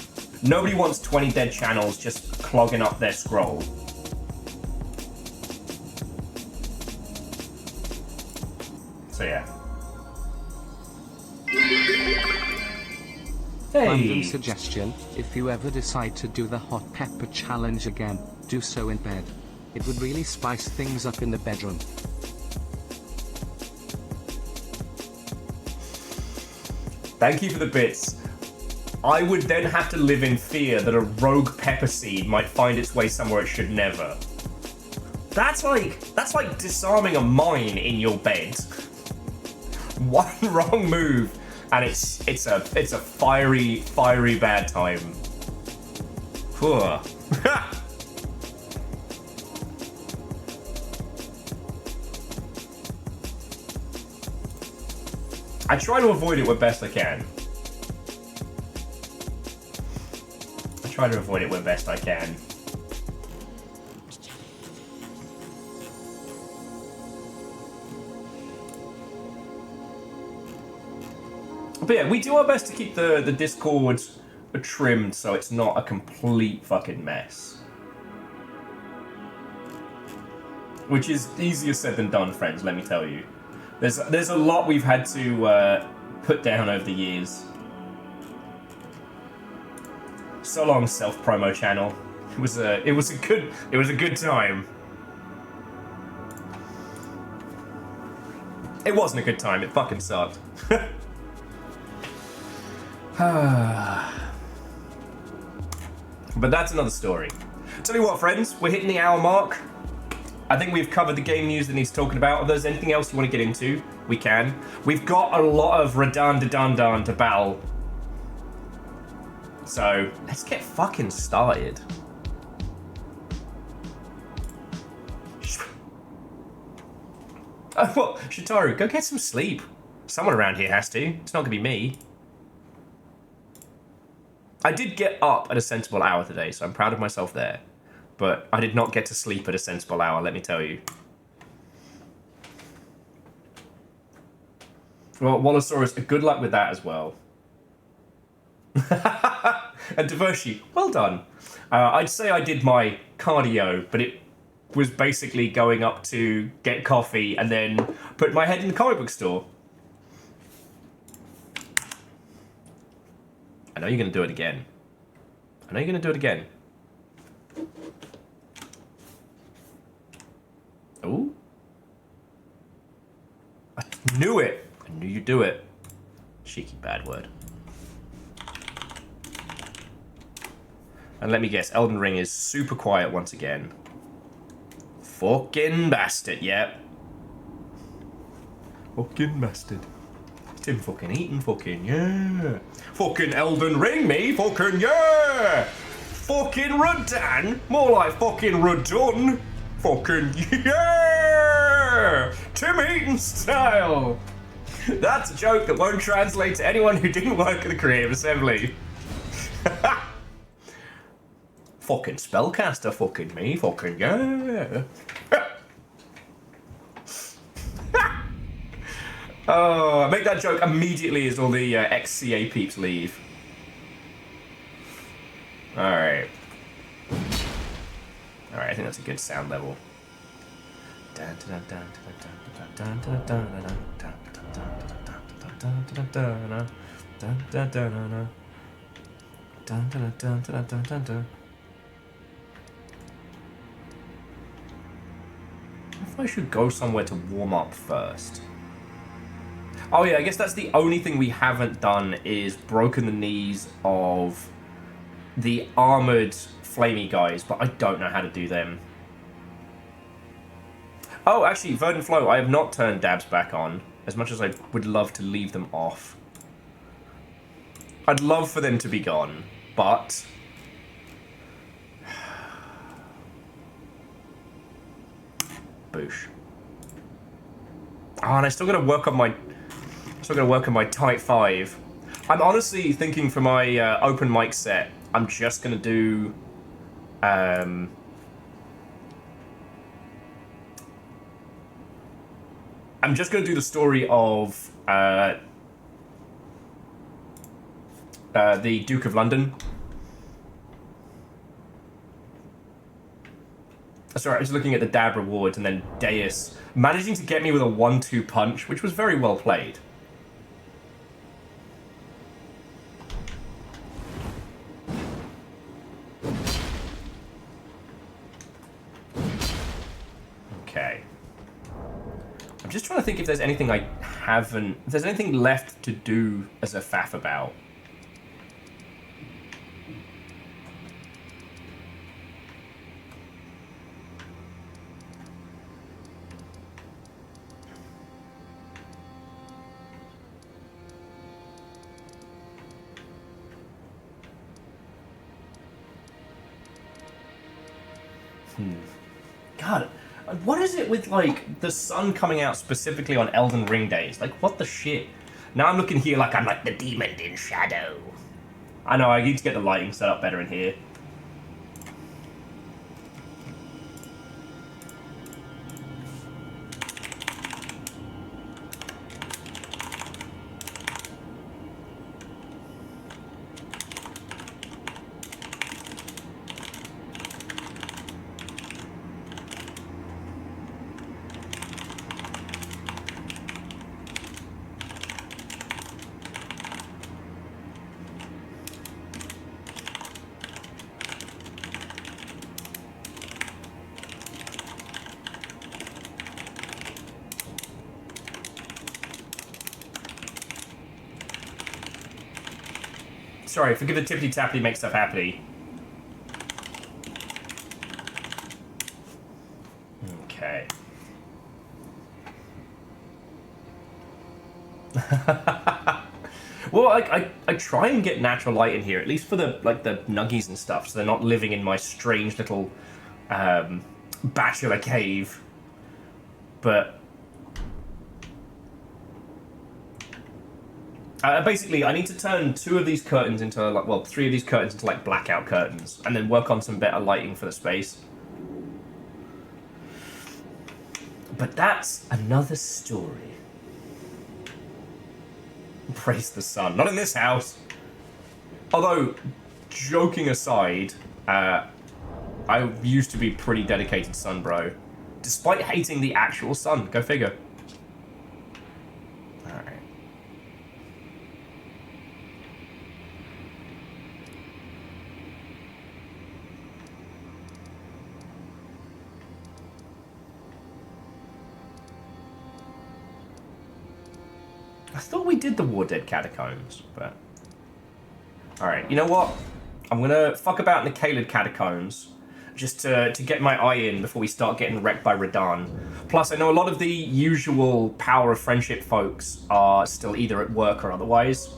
nobody wants 20 dead channels just clogging up their scroll. So yeah. Random suggestion, if you ever decide to do the hot pepper challenge again, do so in bed. It would really spice things up in the bedroom. Thank you for the bits. I would then have to live in fear that a rogue pepper seed might find its way somewhere it should never. That's like disarming a mine in your bed. One wrong move and it's a fiery bad time. I try to avoid it where best I can. But yeah, we do our best to keep the Discord trimmed so it's not a complete fucking mess. Which is easier said than done, friends, let me tell you. There's a lot we've had to put down over the years. So long, self-promo channel. It was a good time. It wasn't a good time. It fucking sucked. But that's another story. Tell you what, friends, we're hitting the hour mark. I think we've covered the game news that needs talking about. If there's anything else you want to get into, we can. We've got a lot of RaDandadan to battle. So, let's get fucking started. Oh, well, Shitaru, go get some sleep. Someone around here has to. It's not gonna be me. I did get up at a sensible hour today, so I'm proud of myself there. But I did not get to sleep at a sensible hour, let me tell you. Well, Wallosaurus, good luck with that as well. And Devershi, well done. I'd say I did my cardio, but it was basically going up to get coffee and then put my head in the comic book store. I know you're going to do it again. I know you're going to do it again. Ooh. I knew it. I knew you'd do it. Cheeky bad word. And let me guess, Elden Ring is super quiet once again. Fucking bastard, yep. Fucking bastard. It's him fucking eating, fucking yeah. Fucking Elden Ring me, fucking yeah. Fucking Radan, more like fucking Radun. Fucking yeah. Tim Eaton style. That's a joke that won't translate to anyone who didn't work at the Creative Assembly. Fucking spellcaster, fucking me, fucking yeah. Oh, I make that joke immediately as all the ex-CA peeps leave. Alright. Alright, I think that's a good sound level. I should go somewhere to warm up first. Oh yeah, I guess that's the only thing we haven't done is broken the knees of the armored flamey guys, but I don't know how to do them. Oh, actually, Verdant Flow, I have not turned dabs back on, as much as I would love to leave them off. I'd love for them to be gone, but... Boosh. Oh, and I still gotta work on my Type 5. I'm honestly thinking for my open mic set, I'm just gonna do I'm just gonna do the story of the Duke of London. Sorry, I was looking at the dab rewards and then Deus managing to get me with a 1-2 punch, which was very well played. Okay. I'm just trying to think if there's anything I haven't... If there's anything left to do as a faff about. God, what is it with, like, the sun coming out specifically on Elden Ring days? Like, what the shit? Now I'm looking here like I'm like the demon in shadow. I know, I need to get the lighting set up better in here. Sorry, forgive the tippity tappity make stuff happy. Okay. Well, I try and get natural light in here, at least for the the nuggies and stuff, so they're not living in my strange little bachelor cave. But basically, I need to turn 2 of these curtains into well, 3 of these curtains into blackout curtains, and then work on some better lighting for the space. But that's another story. Praise the sun. Not in this house. Although, joking aside, I used to be pretty dedicated sun bro. Despite hating the actual sun. Go figure. Alright. I thought we did the War Dead Catacombs, but... Alright, you know what? I'm gonna fuck about in the Kaled Catacombs, just to get my eye in before we start getting wrecked by RaDandadan. Plus, I know a lot of the usual Power of Friendship folks are still either at work or otherwise.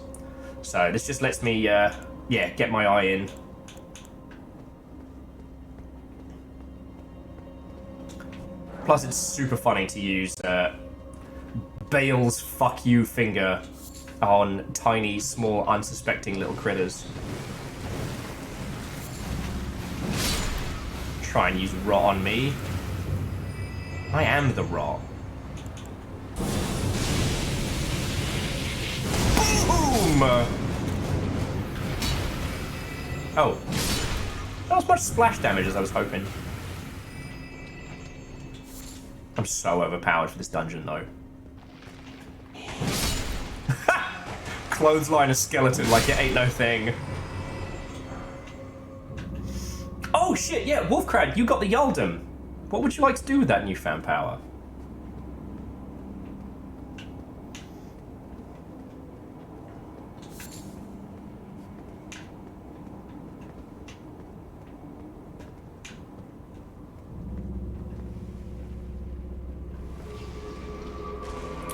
So this just lets me, yeah, get my eye in. Plus, it's super funny to use Bale's fuck you finger on tiny, small, unsuspecting little critters. Try and use rot on me. I am the rot. Boom! Oh. Not as much splash damage as I was hoping. I'm so overpowered for this dungeon, though. Clothesline a skeleton like it ain't no thing. Oh shit, yeah, Wolfcrad, you got the Yaldum. What would you like to do with that newfound power?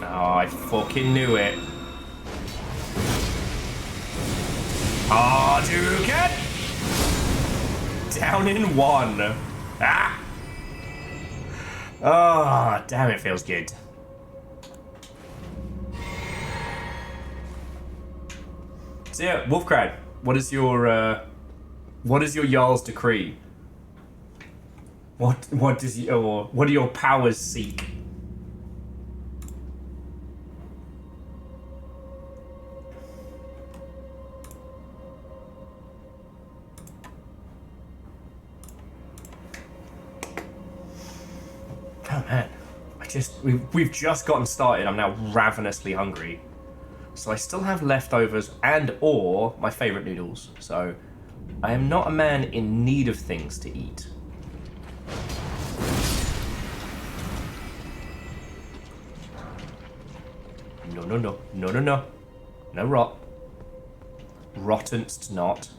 Oh, I fucking knew it. Hadouken! Down in 1. Ah! Oh, damn, it feels good. So yeah, Wolfcrad, what is your Jarl's decree? What do your powers seek? Oh man, we've just gotten started. I'm now ravenously hungry. So I still have leftovers and or my favorite noodles. So I am not a man in need of things to eat. No. No rot. Rottenst not.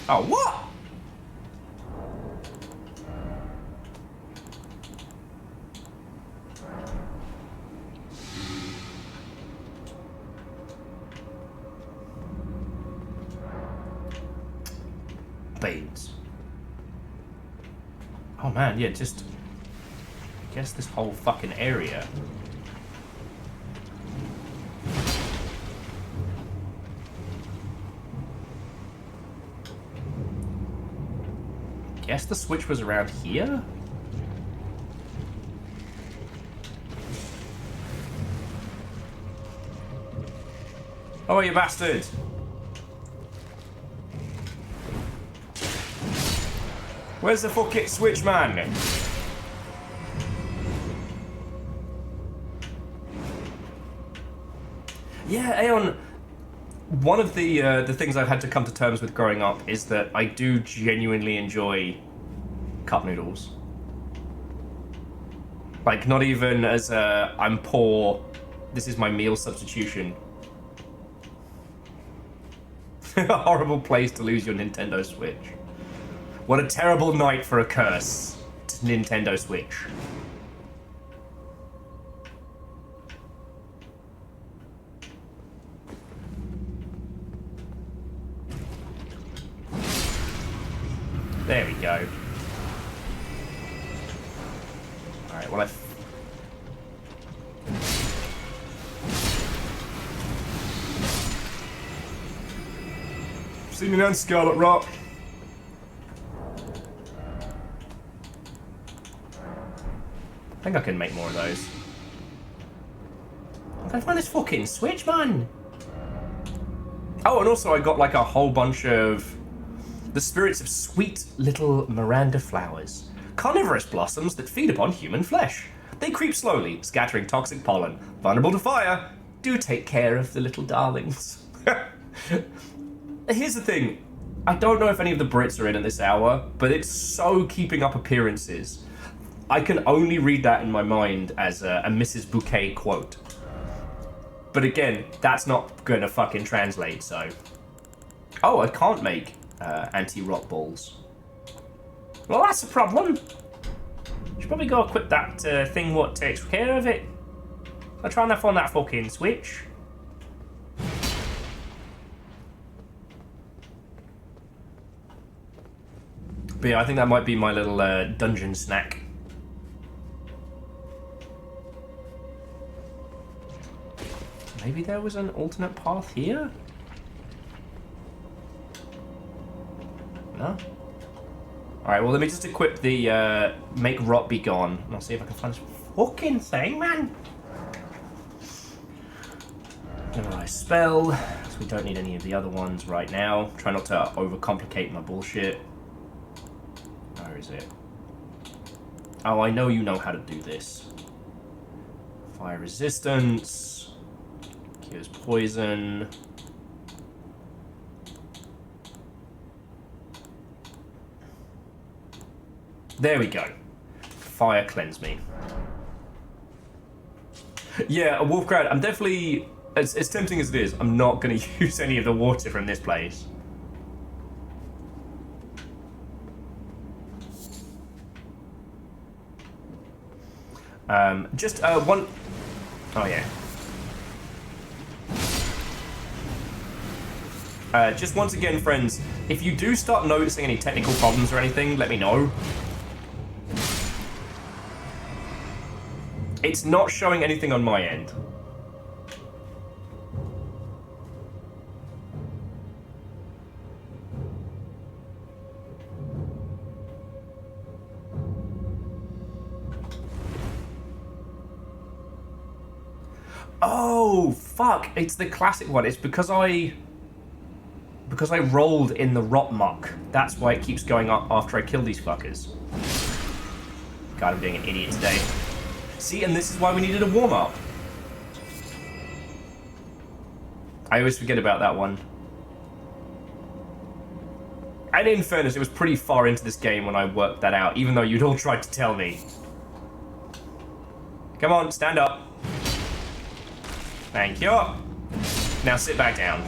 Oh, what? Beans. Oh man, yeah, just... I guess this whole fucking area. Guess the switch was around here? Oh, you bastard! Where's the fucking switch, man? Yeah, Aeon, one of the things I've had to come to terms with growing up is that I do genuinely enjoy cup noodles. Like, not even as a, I'm poor, this is my meal substitution. A horrible place to lose your Nintendo Switch. What a terrible night for a curse. Nintendo Switch. There we go. Alright, well seen me down Scarlet Rock. I think I can make more of those. I'm gonna find this fucking switch, man. Oh, and also I got like a whole bunch of the spirits of sweet little Miranda flowers. Carnivorous blossoms that feed upon human flesh. They creep slowly, scattering toxic pollen. Vulnerable to fire. Do take care of the little darlings. Here's the thing. I don't know if any of the Brits are in at this hour, but it's so keeping up appearances. I can only read that in my mind as a Mrs. Bouquet quote. But again, that's not gonna fucking translate, so... Oh, I can't make anti-rock balls. Well, that's a problem. Should probably go equip that thing what takes care of it. I'll try and find that fucking switch. But yeah, I think that might be my little dungeon snack. Maybe there was an alternate path here? No? Alright, well let me just equip the make rot be gone. And I'll see if I can find this fucking thing, man. Memorize spell, so we don't need any of the other ones right now. Try not to overcomplicate my bullshit. Where is it? Oh, I know you know how to do this. Fire resistance. Cures poison. There we go. Fire cleanse me. Yeah, a wolf crowd. I'm definitely, as tempting as it is, I'm not going to use any of the water from this place. Just one... Oh, yeah. Just once again, friends, if you do start noticing any technical problems or anything, let me know. It's not showing anything on my end. Oh, fuck. It's the classic one. It's because I rolled in the rot muck. That's why it keeps going up after I kill these fuckers. God, I'm being an idiot today. See, and this is why we needed a warm-up. I always forget about that one. And in fairness, it was pretty far into this game when I worked that out, even though you'd all tried to tell me. Come on, stand up. Thank you. Now sit back down.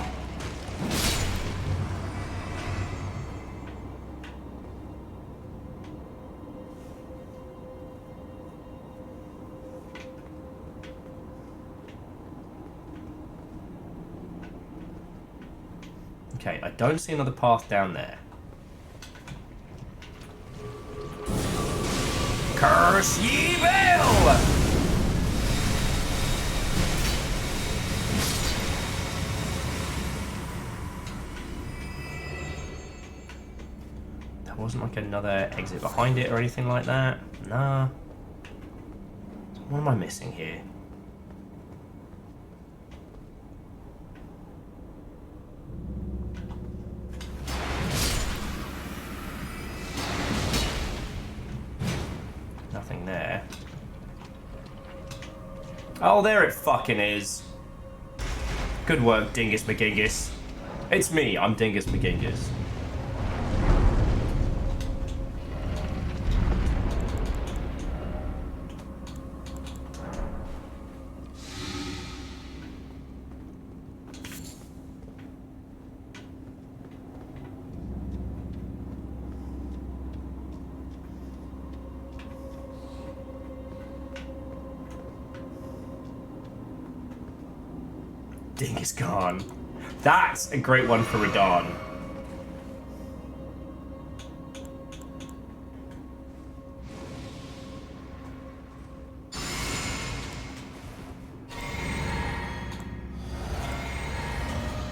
Okay, I don't see another path down there. Curse ye Bell! There wasn't like another exit behind it or anything like that. Nah. What am I missing here? Nothing there. Oh, there it fucking is. Good work, Dingus McGingus. It's me, I'm Dingus McGingus. Dingus Khan. That's a great one for Radan.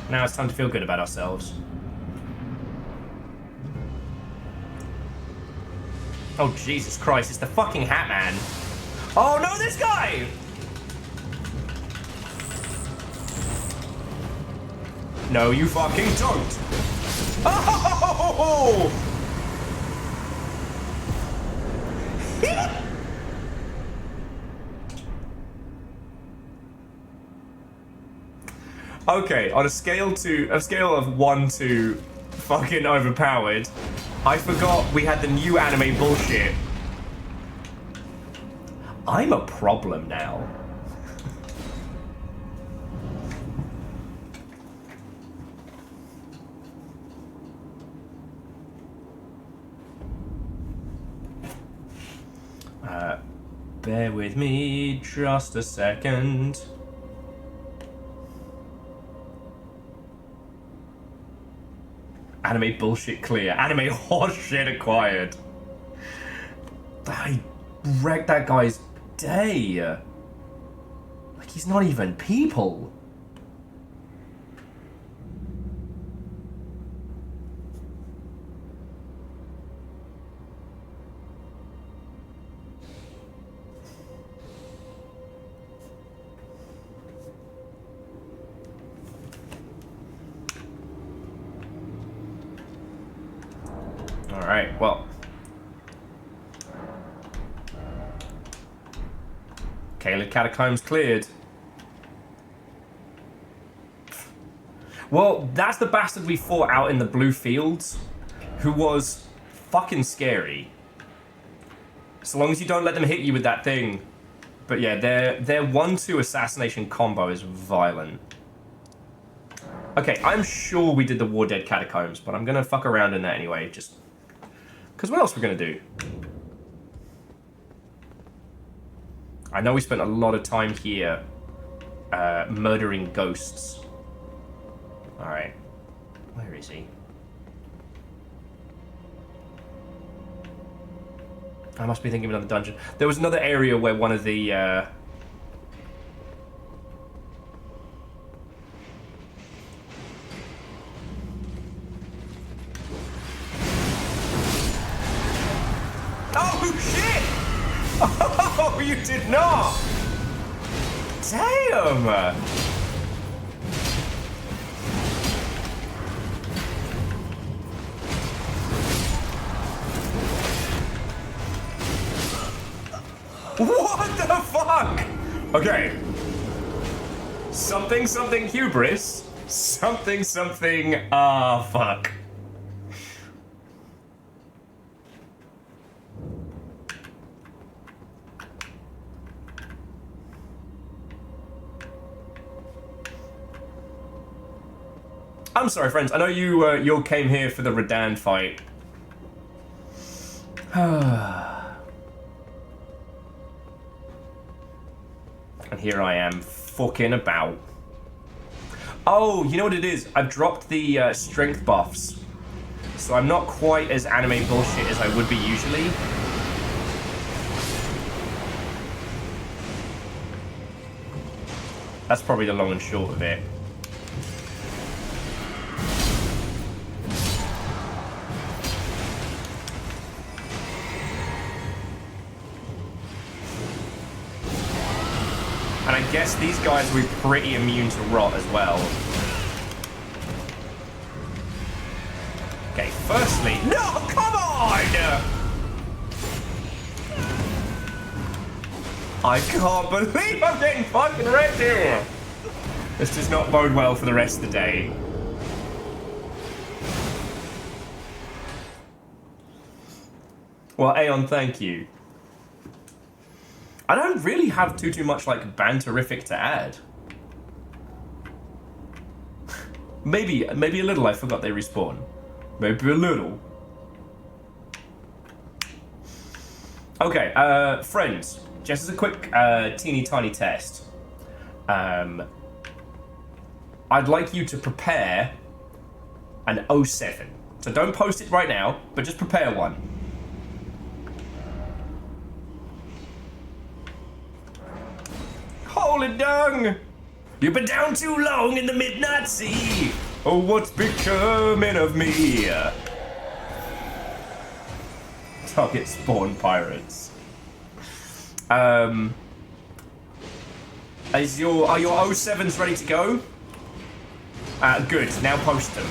Now it's time to feel good about ourselves. Oh, Jesus Christ, it's the fucking Hat Man. Oh, no, this guy! No, you fucking don't. Oh! Okay, on a scale of 1 to fucking overpowered, I forgot we had the new anime bullshit. I'm a problem now. Bear with me just a second. Anime bullshit clear. Anime horseshit acquired. I wrecked that guy's day. Like, he's not even people. Alright, well. Caled Catacombs cleared. Well, that's the bastard we fought out in the blue fields, who was fucking scary. So long as you don't let them hit you with that thing. But yeah, their 1-2 assassination combo is violent. Okay, I'm sure we did the War Dead Catacombs, but I'm gonna fuck around in that anyway, just... because what else we're gonna do? I know we spent a lot of time here murdering ghosts. Alright. Where is he? I must be thinking of another dungeon. There was another area where one of the... Oh, shit! Oh, you did not! Damn! What the fuck? Okay. Something hubris. Something fuck. I'm sorry, friends. I know you all came here for the RaDandadan fight. And here I am, fucking about. Oh, you know what it is? I've dropped the strength buffs. So I'm not quite as anime bullshit as I would be usually. That's probably the long and short of it. And I guess these guys will be pretty immune to rot as well. Okay, firstly... No, come on! I can't believe I'm getting fucking wrecked here! This does not bode well for the rest of the day. Well, Aeon, thank you. I don't really have too much, like, banterific to add. Maybe a little. I forgot they respawn. Maybe a little. Okay, friends. Just as a quick, teeny tiny test. I'd like you to prepare an 07. So don't post it right now, but just prepare one. Holy dung! You've been down too long in the midnight sea. Oh, what's becoming of me? Target spawn pirates. Are your 07s ready to go? Good. Now post them.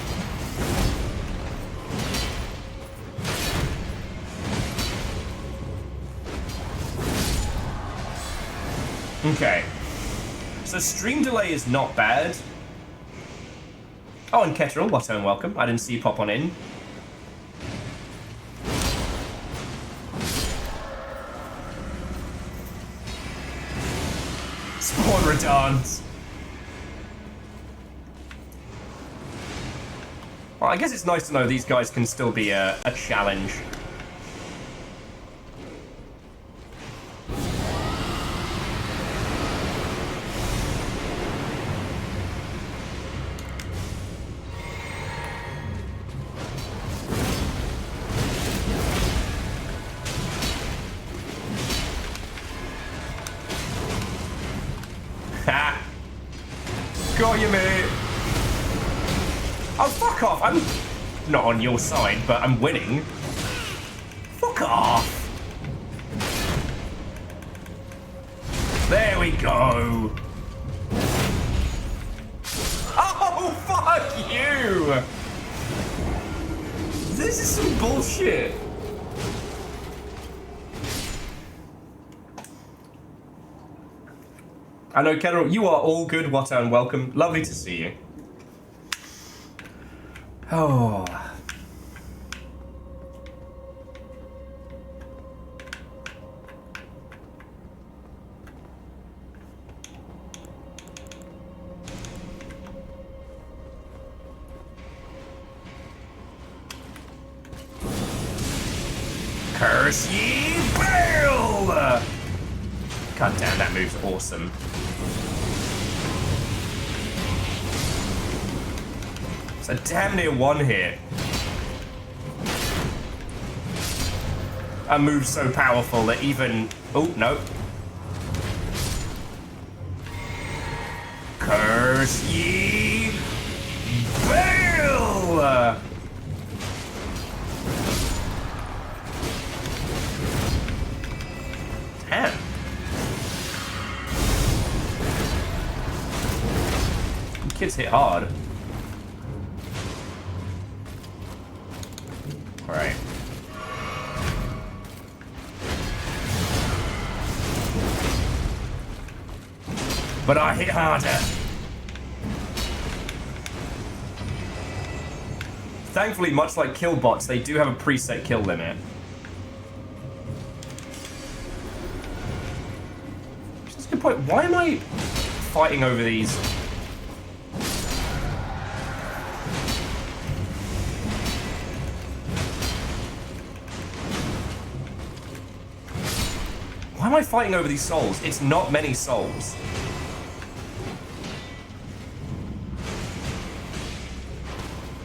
Okay. So stream delay is not bad. Oh, and Ketterel, what and welcome. I didn't see you pop on in. Spawn RaDandadan. Well, I guess it's nice to know these guys can still be a challenge. Ha! Got you, mate! Oh, fuck off! I'm not on your side, but I'm winning. Fuck off! There we go! Oh, fuck you! This is some bullshit! I know, Kettle, you are all good, Wata, and welcome. Lovely to see you. Oh. Curse ye Baal! God damn, that move's awesome. It's a damn near one hit. A move so powerful that even... Oh, no. Curse ye Baal! Damn. Kids hit hard. Alright. But I hit harder. Thankfully, much like kill bots, they do have a preset kill limit. That's a good point. Why am I fighting over these? Why am I fighting over these souls? It's not many souls.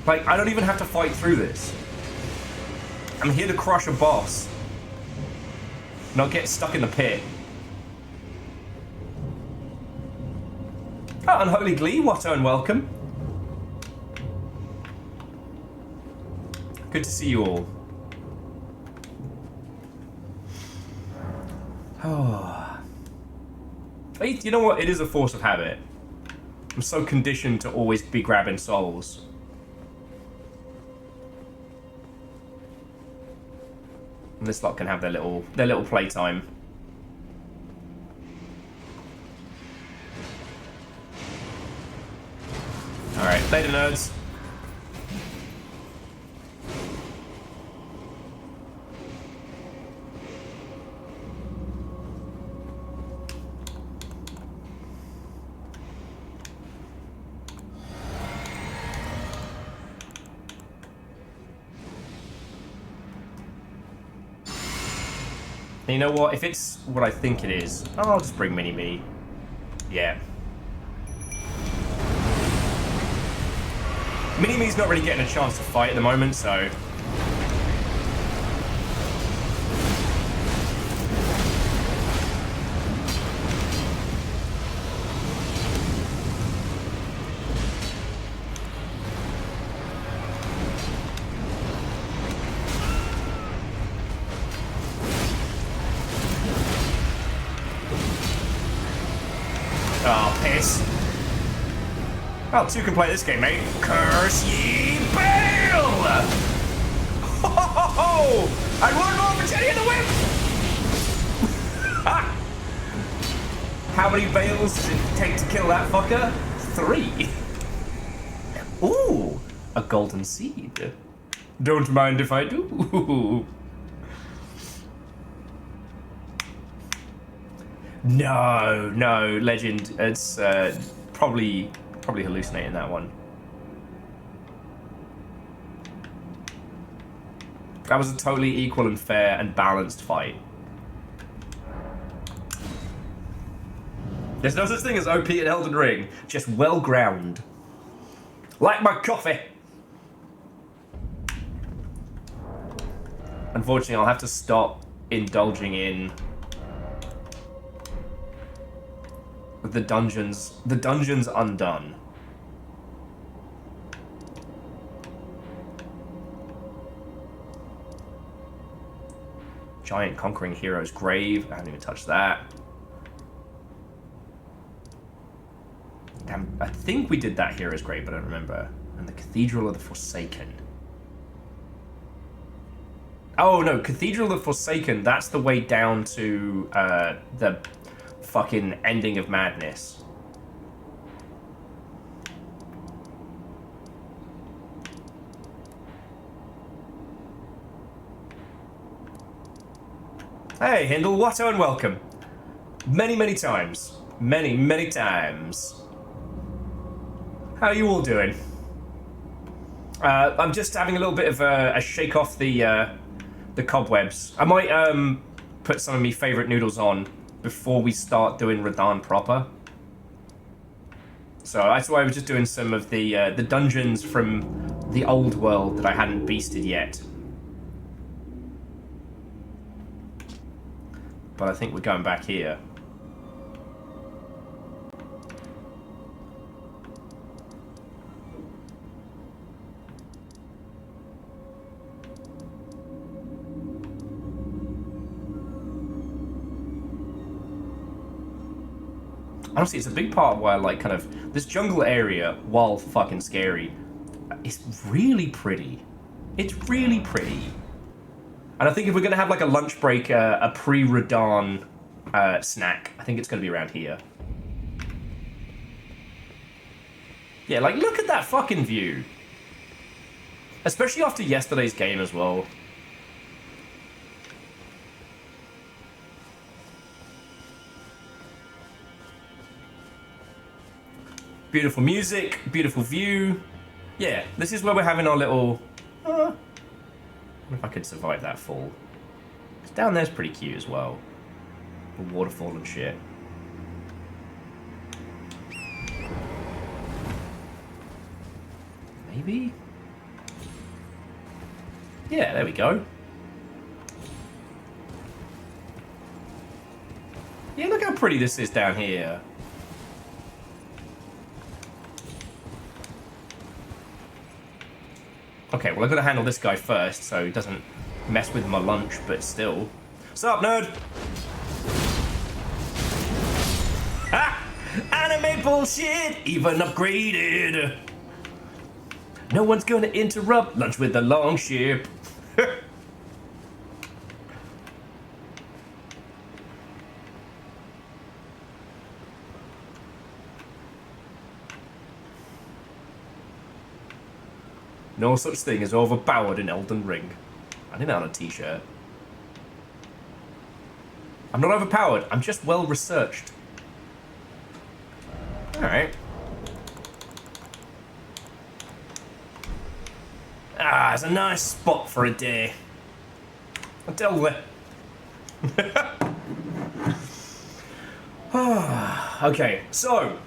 Like, I don't even have to fight through this. I'm here to crush a boss. Not get stuck in the pit. Oh, Unholy Glee, what and welcome. Good to see you all. Oh. You know what? It is a force of habit. I'm so conditioned to always be grabbing souls. And this lot can have their little playtime. Alright, later nerds. You know what? If it's what I think it is, I'll just bring Mini-Me. Yeah. Mini-Me's not really getting a chance to fight at the moment, so... Oh, piss. Well, two can play this game, mate. Curse ye Bale! Ho ho ho ho! And one more for Jenny in the whip! How many Bales does it take to kill that fucker? 3. Ooh, a golden seed. Don't mind if I do. No, Legend. It's probably hallucinating that one. That was a totally equal and fair and balanced fight. There's no such thing as OP in Elden Ring, just well ground. Like my coffee. Unfortunately, I'll have to stop indulging in the dungeons undone. Giant conquering hero's grave. I haven't even touched that. Damn, I think we did that hero's grave, but I don't remember. And the Cathedral of the Forsaken. Oh no, Cathedral of the Forsaken. That's the way down to the fucking ending of madness. Hey, Hindle, Watto, and welcome. Many times. Many times. How are you all doing? I'm just having a little bit of a shake off the cobwebs. I might put some of my favourite noodles on before we start doing RaDandadan proper. So that's why I was just doing some of the dungeons from the old world that I hadn't beasted yet. But I think we're going back here. Honestly, it's a big part of why I like kind of this jungle area, while fucking scary, is really pretty. It's really pretty. And I think if we're going to have like a lunch break, a pre-RaDandadan snack, I think it's going to be around here. Yeah, like look at that fucking view. Especially after yesterday's game as well. Beautiful music, beautiful view. Yeah, this is where we're having our little... I wonder if I could survive that fall. 'Cause down there's pretty cute as well. A waterfall and shit. Maybe? Yeah, there we go. Yeah, look how pretty this is down here. Okay, well I've got to handle this guy first so he doesn't mess with my lunch, but still. Sup, nerd? Ha! Anime bullshit! Even upgraded! No one's gonna interrupt lunch with the Longship. No such thing as overpowered in Elden Ring. I didn't have a t-shirt. I'm not overpowered, I'm just well researched. Alright. Ah, it's a nice spot for a day. I'll tell you. Okay, so,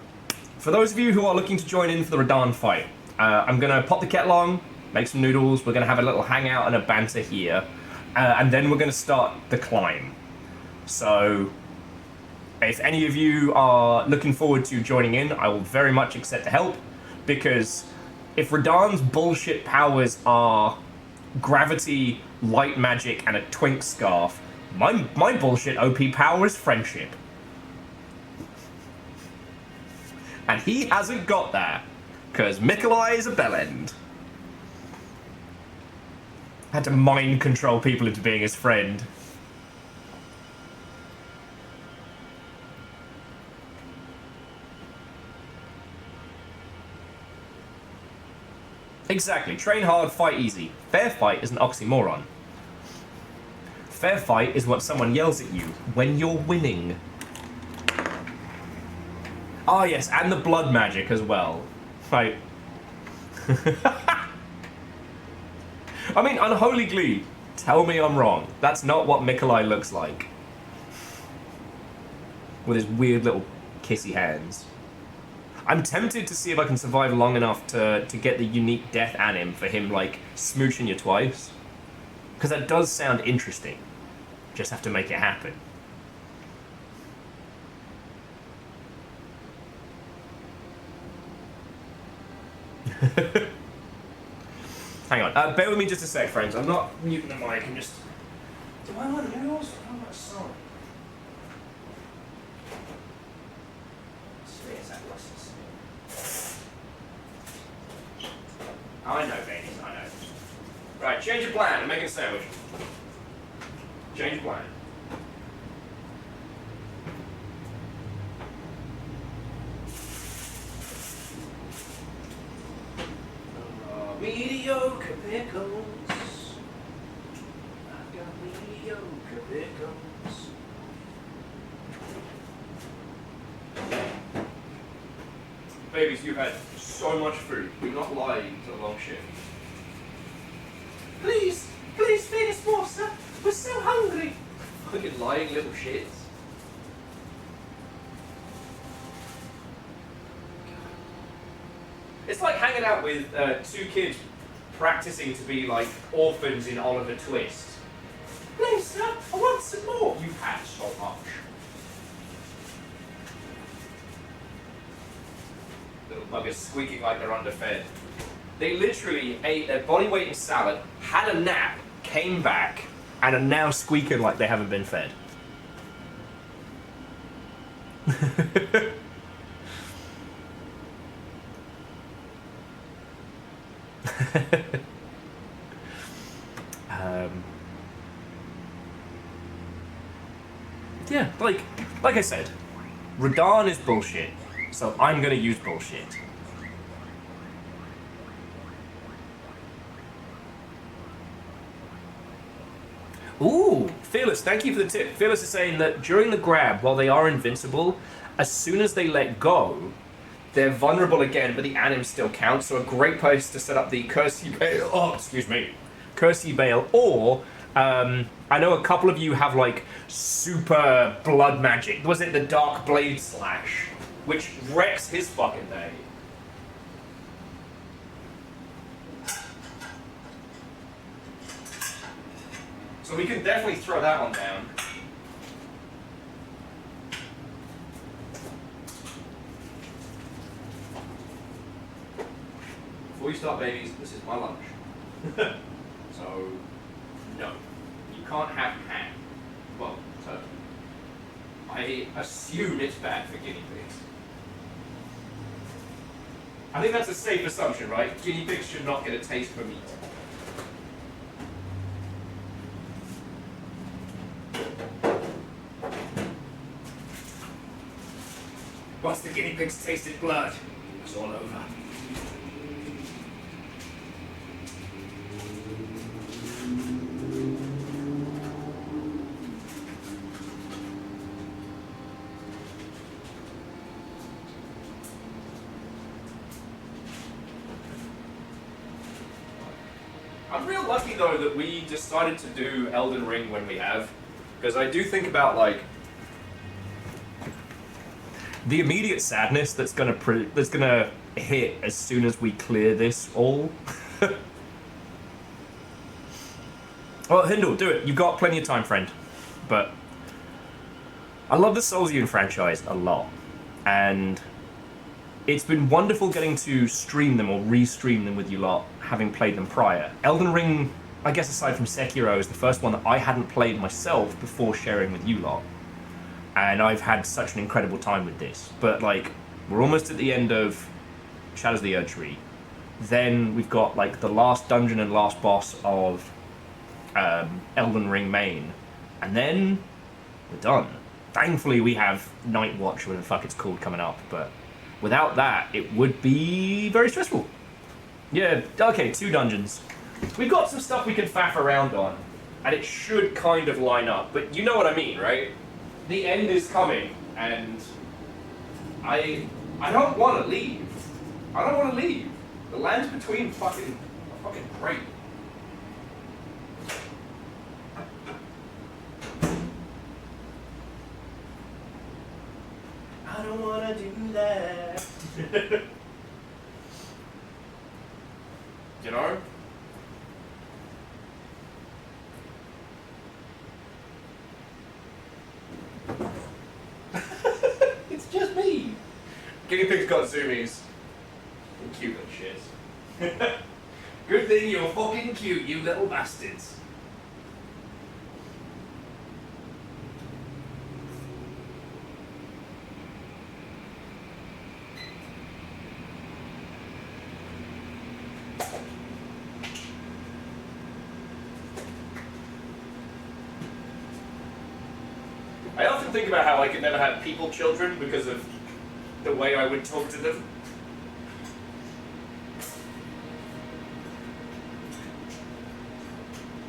for those of you who are looking to join in for the RaDandadan fight, I'm gonna pop the kettle on, make some noodles. We're gonna have a little hangout and a banter here, and then we're gonna start the climb. So, if any of you are looking forward to joining in, I will very much accept the help, because if RaDan's bullshit powers are gravity, light magic, and a twink scarf, my bullshit OP power is friendship. And he hasn't got that, because Mikolai is a bellend. Had to mind control people into being his friend. Exactly. Train hard, fight easy. Fair fight is an oxymoron. Fair fight is what someone yells at you when you're winning. Ah, yes, and the blood magic as well. Like... I mean, Unholy Glee, tell me I'm wrong. That's not what Mikolai looks like. With his weird little kissy hands. I'm tempted to see if I can survive long enough to get the unique death anim for him, like, smooching you twice. Because that does sound interesting. Just have to make it happen. Hang on, bear with me just a sec, friends. I'm not muting the mic, I'm just... Do I want noodles or how much salt? I know, babies, I know. Right, change your plan. I'm making a sandwich. Change your plan. Mediocre pickles. I've got mediocre pickles. Babies, you've had so much food. We're not lying to Longship. Please, please feed us more, sir. We're so hungry. Fucking lying little shits. It's like hanging out with two kids practicing to be like orphans in Oliver Twist. Please, sir, I want some more. You've had so much. Little buggers squeaking like they're underfed. They literally ate their body weight in salad, had a nap, came back, and are now squeaking like they haven't been fed. Yeah, like I said, RaDan is bullshit, so I'm gonna use bullshit. Ooh, Fearless, thank you for the tip. Fearless is saying that during the grab, while they are invincible, as soon as they let go, they're vulnerable again, but the anim still counts, so a great place to set up the Cursey Bale, Cursey Bale, or, I know a couple of you have, like, super blood magic. Was it the Dark Blade Slash, which wrecks his fucking day? So we can definitely throw that one down. Before you start, babies, this is my lunch. So, no. You can't have ham. Well, turkey. I assume it's bad for guinea pigs. I think that's a safe assumption, right? Guinea pigs should not get a taste for meat. Once the guinea pigs tasted blood, it was all over. I'm real lucky though that we decided to do Elden Ring when we have, because I do think about like the immediate sadness that's gonna hit as soon as we clear this all. Well, Hindle, do it. You've got plenty of time, friend. But I love the Soulsune franchise a lot. And it's been wonderful getting to stream them or re-stream them with you lot, having played them prior. Elden Ring, I guess aside from Sekiro, is the first one that I hadn't played myself before sharing with you lot. And I've had such an incredible time with this. But, like, we're almost at the end of Shadows of the Erdtree. Then we've got, like, the last dungeon and last boss of Elden Ring main. And then we're done. Thankfully, we have Night Watch, whatever the fuck it's called, coming up. But without that, it would be very stressful. Yeah, okay, 2 dungeons. We've got some stuff we can faff around on. And it should kind of line up. But you know what I mean, right? The end is coming, and I don't want to leave. I don't want to leave. The lands between are fucking great. I don't want to do that. You know? It's just me. Guinea pig's got zoomies. They're cute little shit. Good thing you're fucking cute, you little bastards. I often think about how I could never have people children because of the way I would talk to them.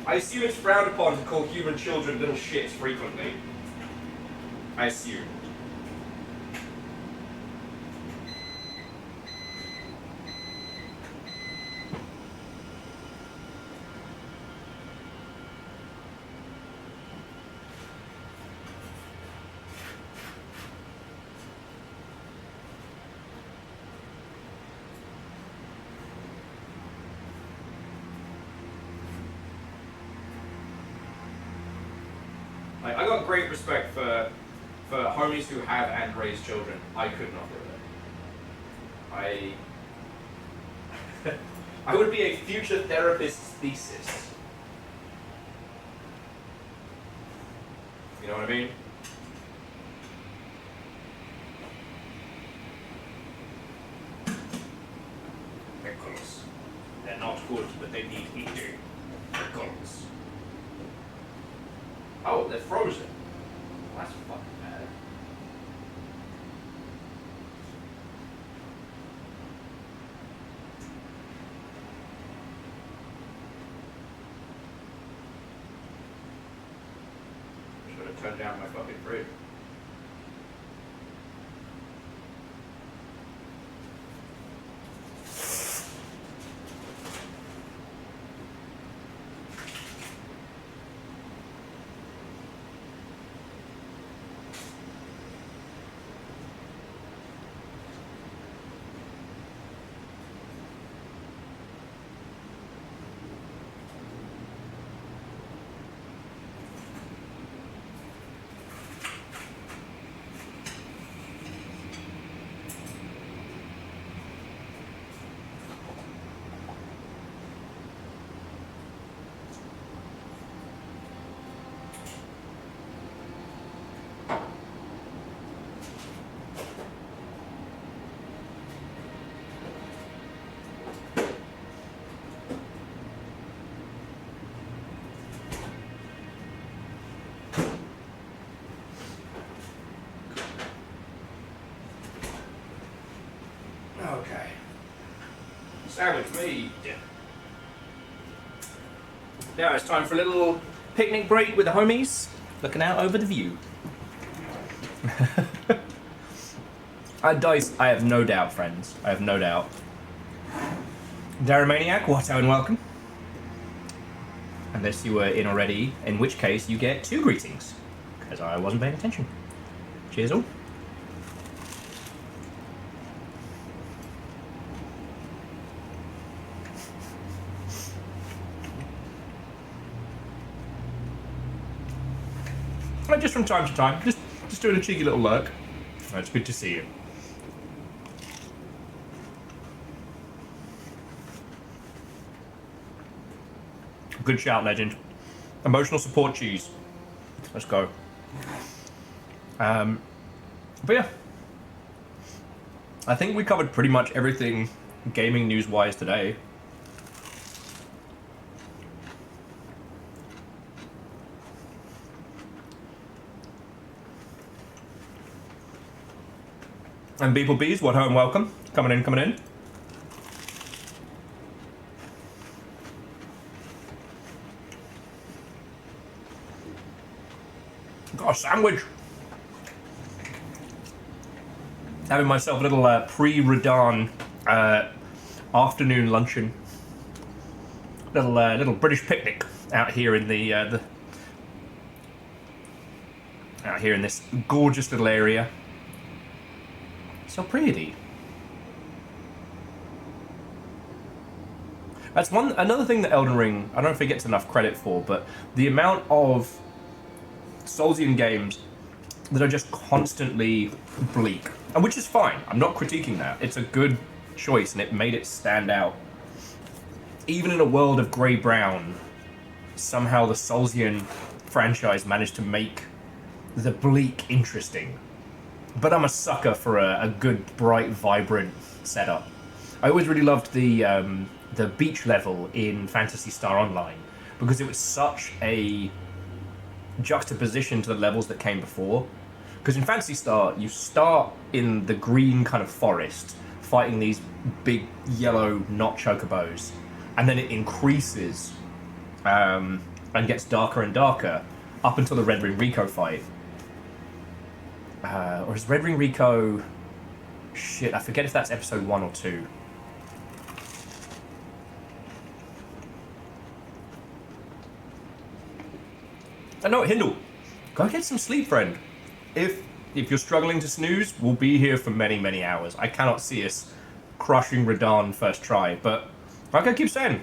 I assume it's frowned upon to call human children little shits frequently. I assume. Like, I got great respect for homies who have and raise children. I could not do it. I would be a future therapist's thesis. You know what I mean? Pickles. They're not good, but they need eating. Pickles. Oh, they're frozen. That's fucking bad. Should have turned down my fucking fridge. Okay. Sandwich me. Yeah. Now it's time for a little picnic break with the homies, looking out over the view. Dice, I have no doubt, friends. I have no doubt. Daramaniac, Watto and welcome. Unless you were in already, in which case you get 2 greetings, because I wasn't paying attention. Cheers all. Just from time to time, just doing a cheeky little lurk. It's good to see you. Good shout, legend. Emotional support cheese. Let's go. But yeah, I think we covered pretty much everything gaming news-wise today. And Beeple Bees, what home welcome. Coming in, coming in. Got a sandwich. Having myself a little pre-RaDandadan afternoon luncheon. Little British picnic out here in the out here in this gorgeous little area. So pretty. That's another thing that Elden Ring, I don't know if it gets enough credit for, but the amount of Soulsian games that are just constantly bleak, and which is fine. I'm not critiquing that. It's a good choice, and it made it stand out. Even in a world of grey-brown, somehow the Soulsian franchise managed to make the bleak interesting. But I'm a sucker for a good, bright, vibrant setup. I always really loved the beach level in Phantasy Star Online, because it was such a juxtaposition to the levels that came before. Because in Phantasy Star, you start in the green kind of forest, fighting these big yellow not chocobos, and then it increases and gets darker and darker up until the Red Ring Rico fight. Or is Red Ring Rico... Shit, I forget if that's episode 1 or 2. I know, Hindle, go get some sleep, friend. If you're struggling to snooze, we'll be here for many, many hours. I cannot see us crushing Radahn first try, but like I keep saying,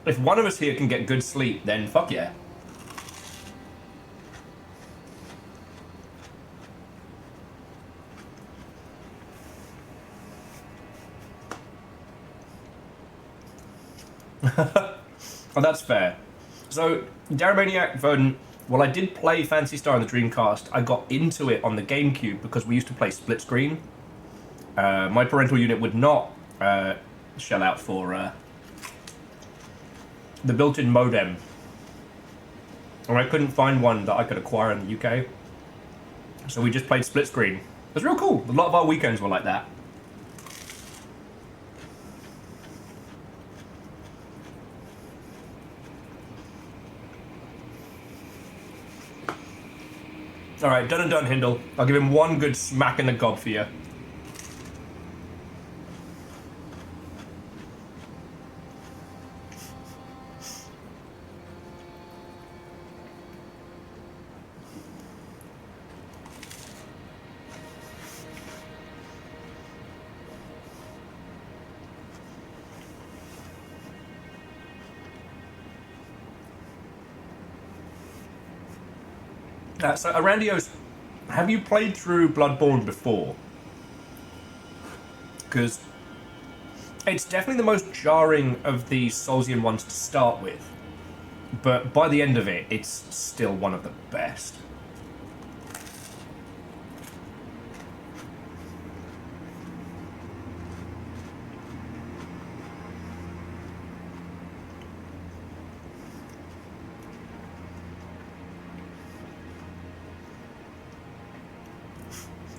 if one of us here can get good sleep, then fuck yeah. Oh, that's fair. So, Daramaniac Verdant, well, I did play Phantasy Star on the Dreamcast. I got into it on the GameCube because we used to play split screen. My parental unit would not shell out for the built-in modem. Or I couldn't find one that I could acquire in the UK. So we just played split screen. It was real cool. A lot of our weekends were like that. Alright, done and done, Hindle. I'll give him one good smack in the gob for you. So, Arandios, have you played through Bloodborne before? Because it's definitely the most jarring of the Soulsian ones to start with. But by the end of it, it's still one of the best.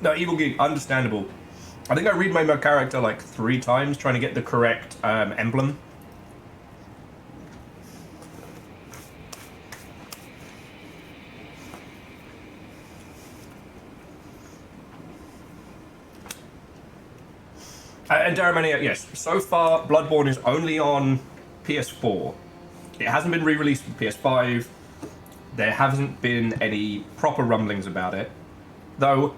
No, Evil Geek, understandable. I think I read my character like 3 times trying to get the correct emblem. And Daramania, yes, so far Bloodborne is only on PS4. It hasn't been re-released for PS5. There hasn't been any proper rumblings about it. Though,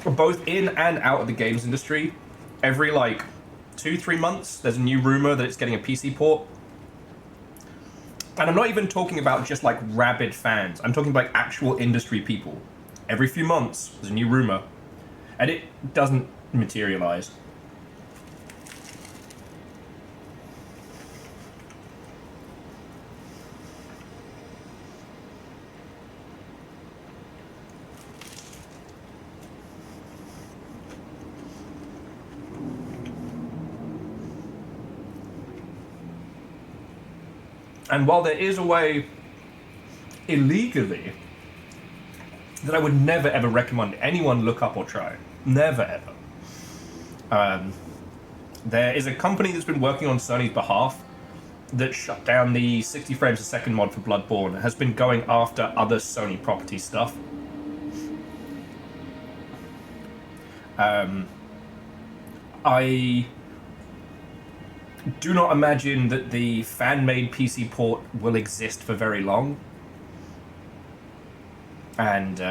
both in and out of the games industry, every like 2-3 months there's a new rumor that it's getting a PC port. And I'm not even talking about just like rabid fans. I'm talking about actual industry people Every few months, there's a new rumor, and it doesn't materialize. And while there is a way illegally that I would never ever recommend anyone look up or try, never ever, there is a company that's been working on Sony's behalf that shut down the 60 frames a second mod for Bloodborne, has been going after other Sony property stuff. I do not imagine that the fan-made PC port will exist for very long. And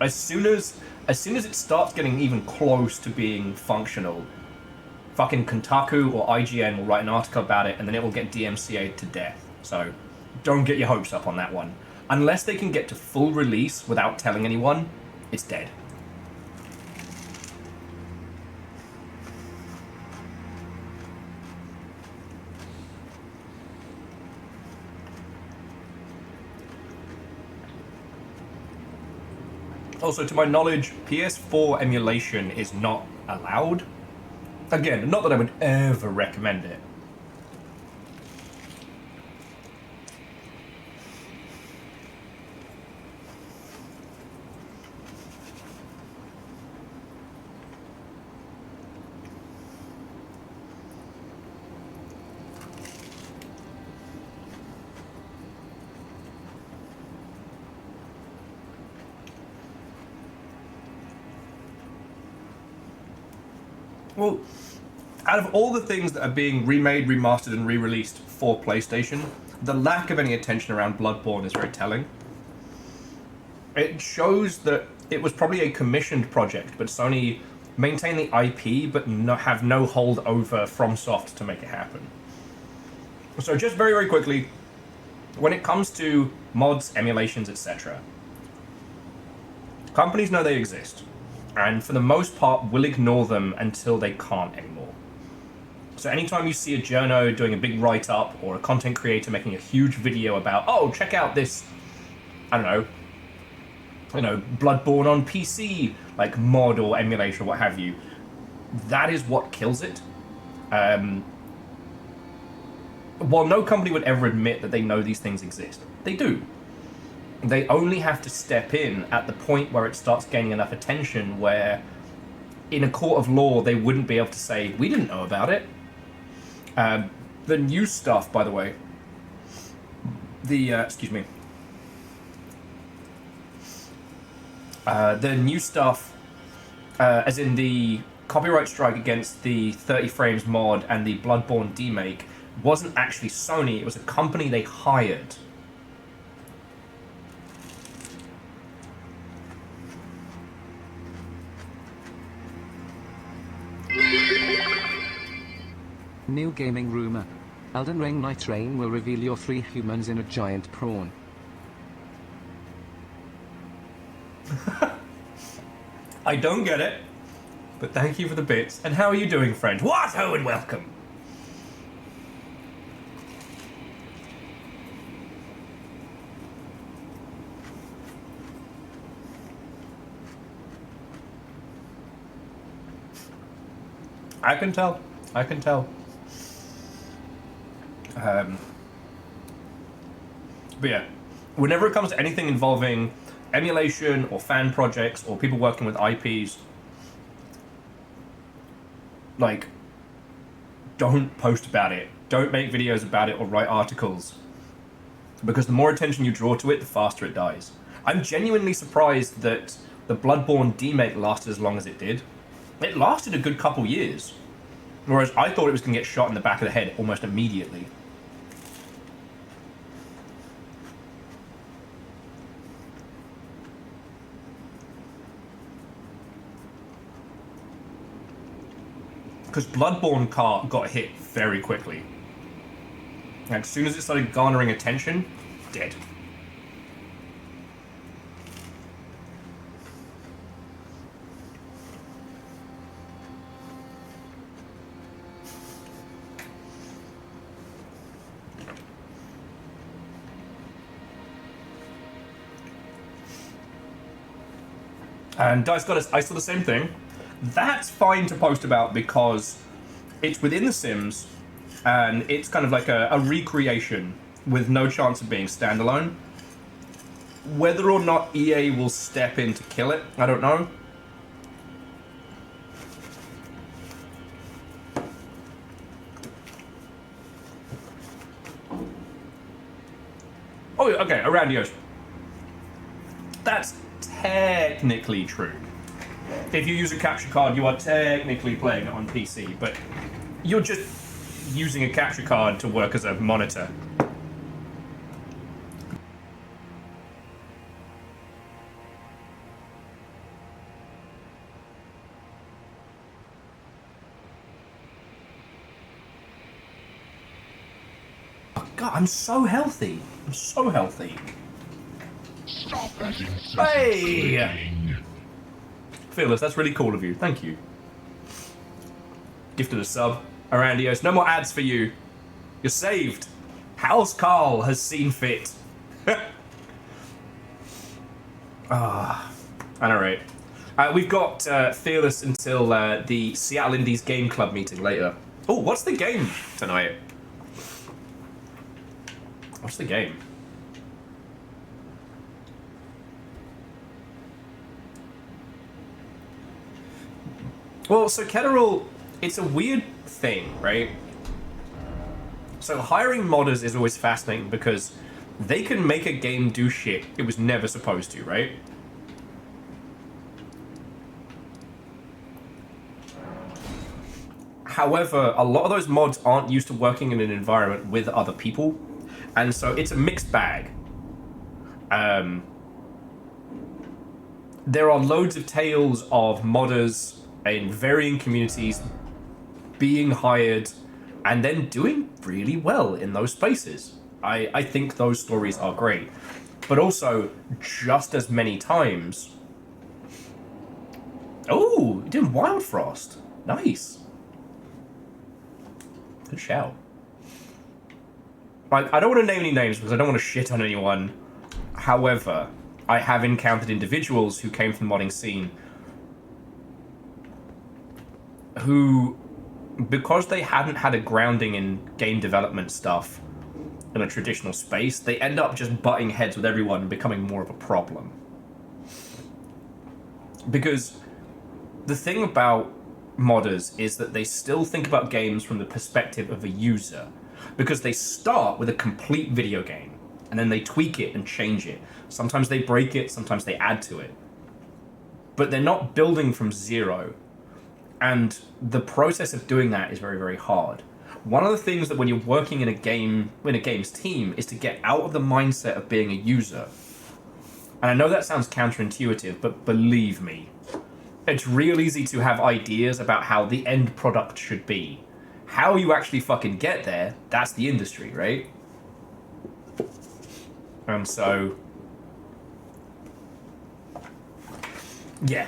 as soon as it starts getting even close to being functional, fucking Kotaku or IGN will write an article about it, and then it will get DMCA'd to death. So don't get your hopes up on that one. Unless they can get to full release without telling anyone, it's dead. Also, to my knowledge, PS4 emulation is not allowed. Again, not that I would ever recommend it. Well, out of all the things that are being remade, remastered, and re-released for PlayStation, the lack of any attention around Bloodborne is very telling. It shows that it was probably a commissioned project, but Sony maintain the IP, but have no hold over FromSoft to make it happen. So just very, very quickly, when it comes to mods, emulations, etc., companies know they exist, and for the most part will ignore them until they can't anymore. So anytime you see a journo doing a big write-up, or a content creator making a huge video about, oh, check out this, I don't know, Bloodborne on PC, like mod or emulation or what have you, that is what kills it. While no company would ever admit that they know these things exist, they do. They only have to step in at the point where it starts gaining enough attention where, in a court of law, they wouldn't be able to say, we didn't know about it. The new stuff, by the way, the new stuff, as in the copyright strike against the 30 frames mod and the Bloodborne demake, wasn't actually Sony, it was a company they hired. New gaming rumor. Elden Ring Night Rain will reveal your 3 humans in a giant prawn. I don't get it, but thank you for the bits. And how are you doing, friend? What? Oh, and welcome. I can tell. I can tell. But yeah, whenever it comes to anything involving emulation or fan projects or people working with IPs, like, don't post about it. Don't make videos about it or write articles. Because the more attention you draw to it, the faster it dies. I'm genuinely surprised that the Bloodborne demake lasted as long as it did. It lasted a good couple years. Whereas I thought it was going to get shot in the back of the head almost immediately. Because Bloodborne got hit very quickly. And as soon as it started garnering attention, dead. And Dice Goddess, I saw the same thing. That's fine to post about because it's within The Sims, and it's kind of like a recreation with no chance of being standalone. Whether or not EA will step in to kill it, I don't know. Oh, okay, around the ocean. That's technically true. If you use a capture card, you are technically playing it on PC, but you're just using a capture card to work as a monitor. Oh, God, I'm so healthy. I'm so healthy. Stop that incessant Hey! screaming. Fearless, that's really cool of you. Thank you. Gifted a sub. Arandios, no more ads for you. You're saved. House Carl has seen fit. Alright. We've got Fearless until the Seattle Indies Game Club meeting later. Oh, what's the game tonight? What's the game? Well, so Ketterall, it's a weird thing, right? So hiring modders is always fascinating because they can make a game do shit it was never supposed to, right? However, a lot of those mods aren't used to working in an environment with other people, and so it's a mixed bag. There are loads of tales of modders in varying communities being hired and then doing really well in those spaces. I think those stories are great. But also, just as many times... Oh, you're doing Wild Frost. Nice. Good shout. I don't want to name any names because I don't want to shit on anyone. However, I have encountered individuals who came from the modding scene who, because they hadn't had a grounding in game development stuff in a traditional space, they end up just butting heads with everyone and becoming more of a problem. Because the thing about modders is that they still think about games from the perspective of a user, because they start with a complete video game and then they tweak it and change it. Sometimes they break it, sometimes they add to it. But they're not building from zero. And the process of doing that is very, very hard. One of the things that when you're working in a game's team is to get out of the mindset of being a user. And I know that sounds counterintuitive, but believe me, it's real easy to have ideas about how the end product should be. How you actually fucking get there, that's the industry, right? And so... yeah.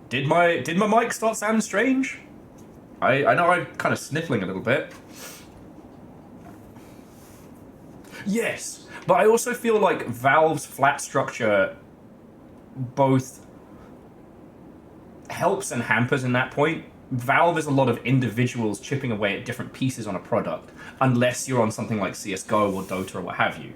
Did my mic start sounding strange? I know I'm kind of sniffling a little bit. Yes, but I also feel like Valve's flat structure both helps and hampers in that point. Valve is a lot of individuals chipping away at different pieces on a product, unless you're on something like CSGO or Dota or what have you.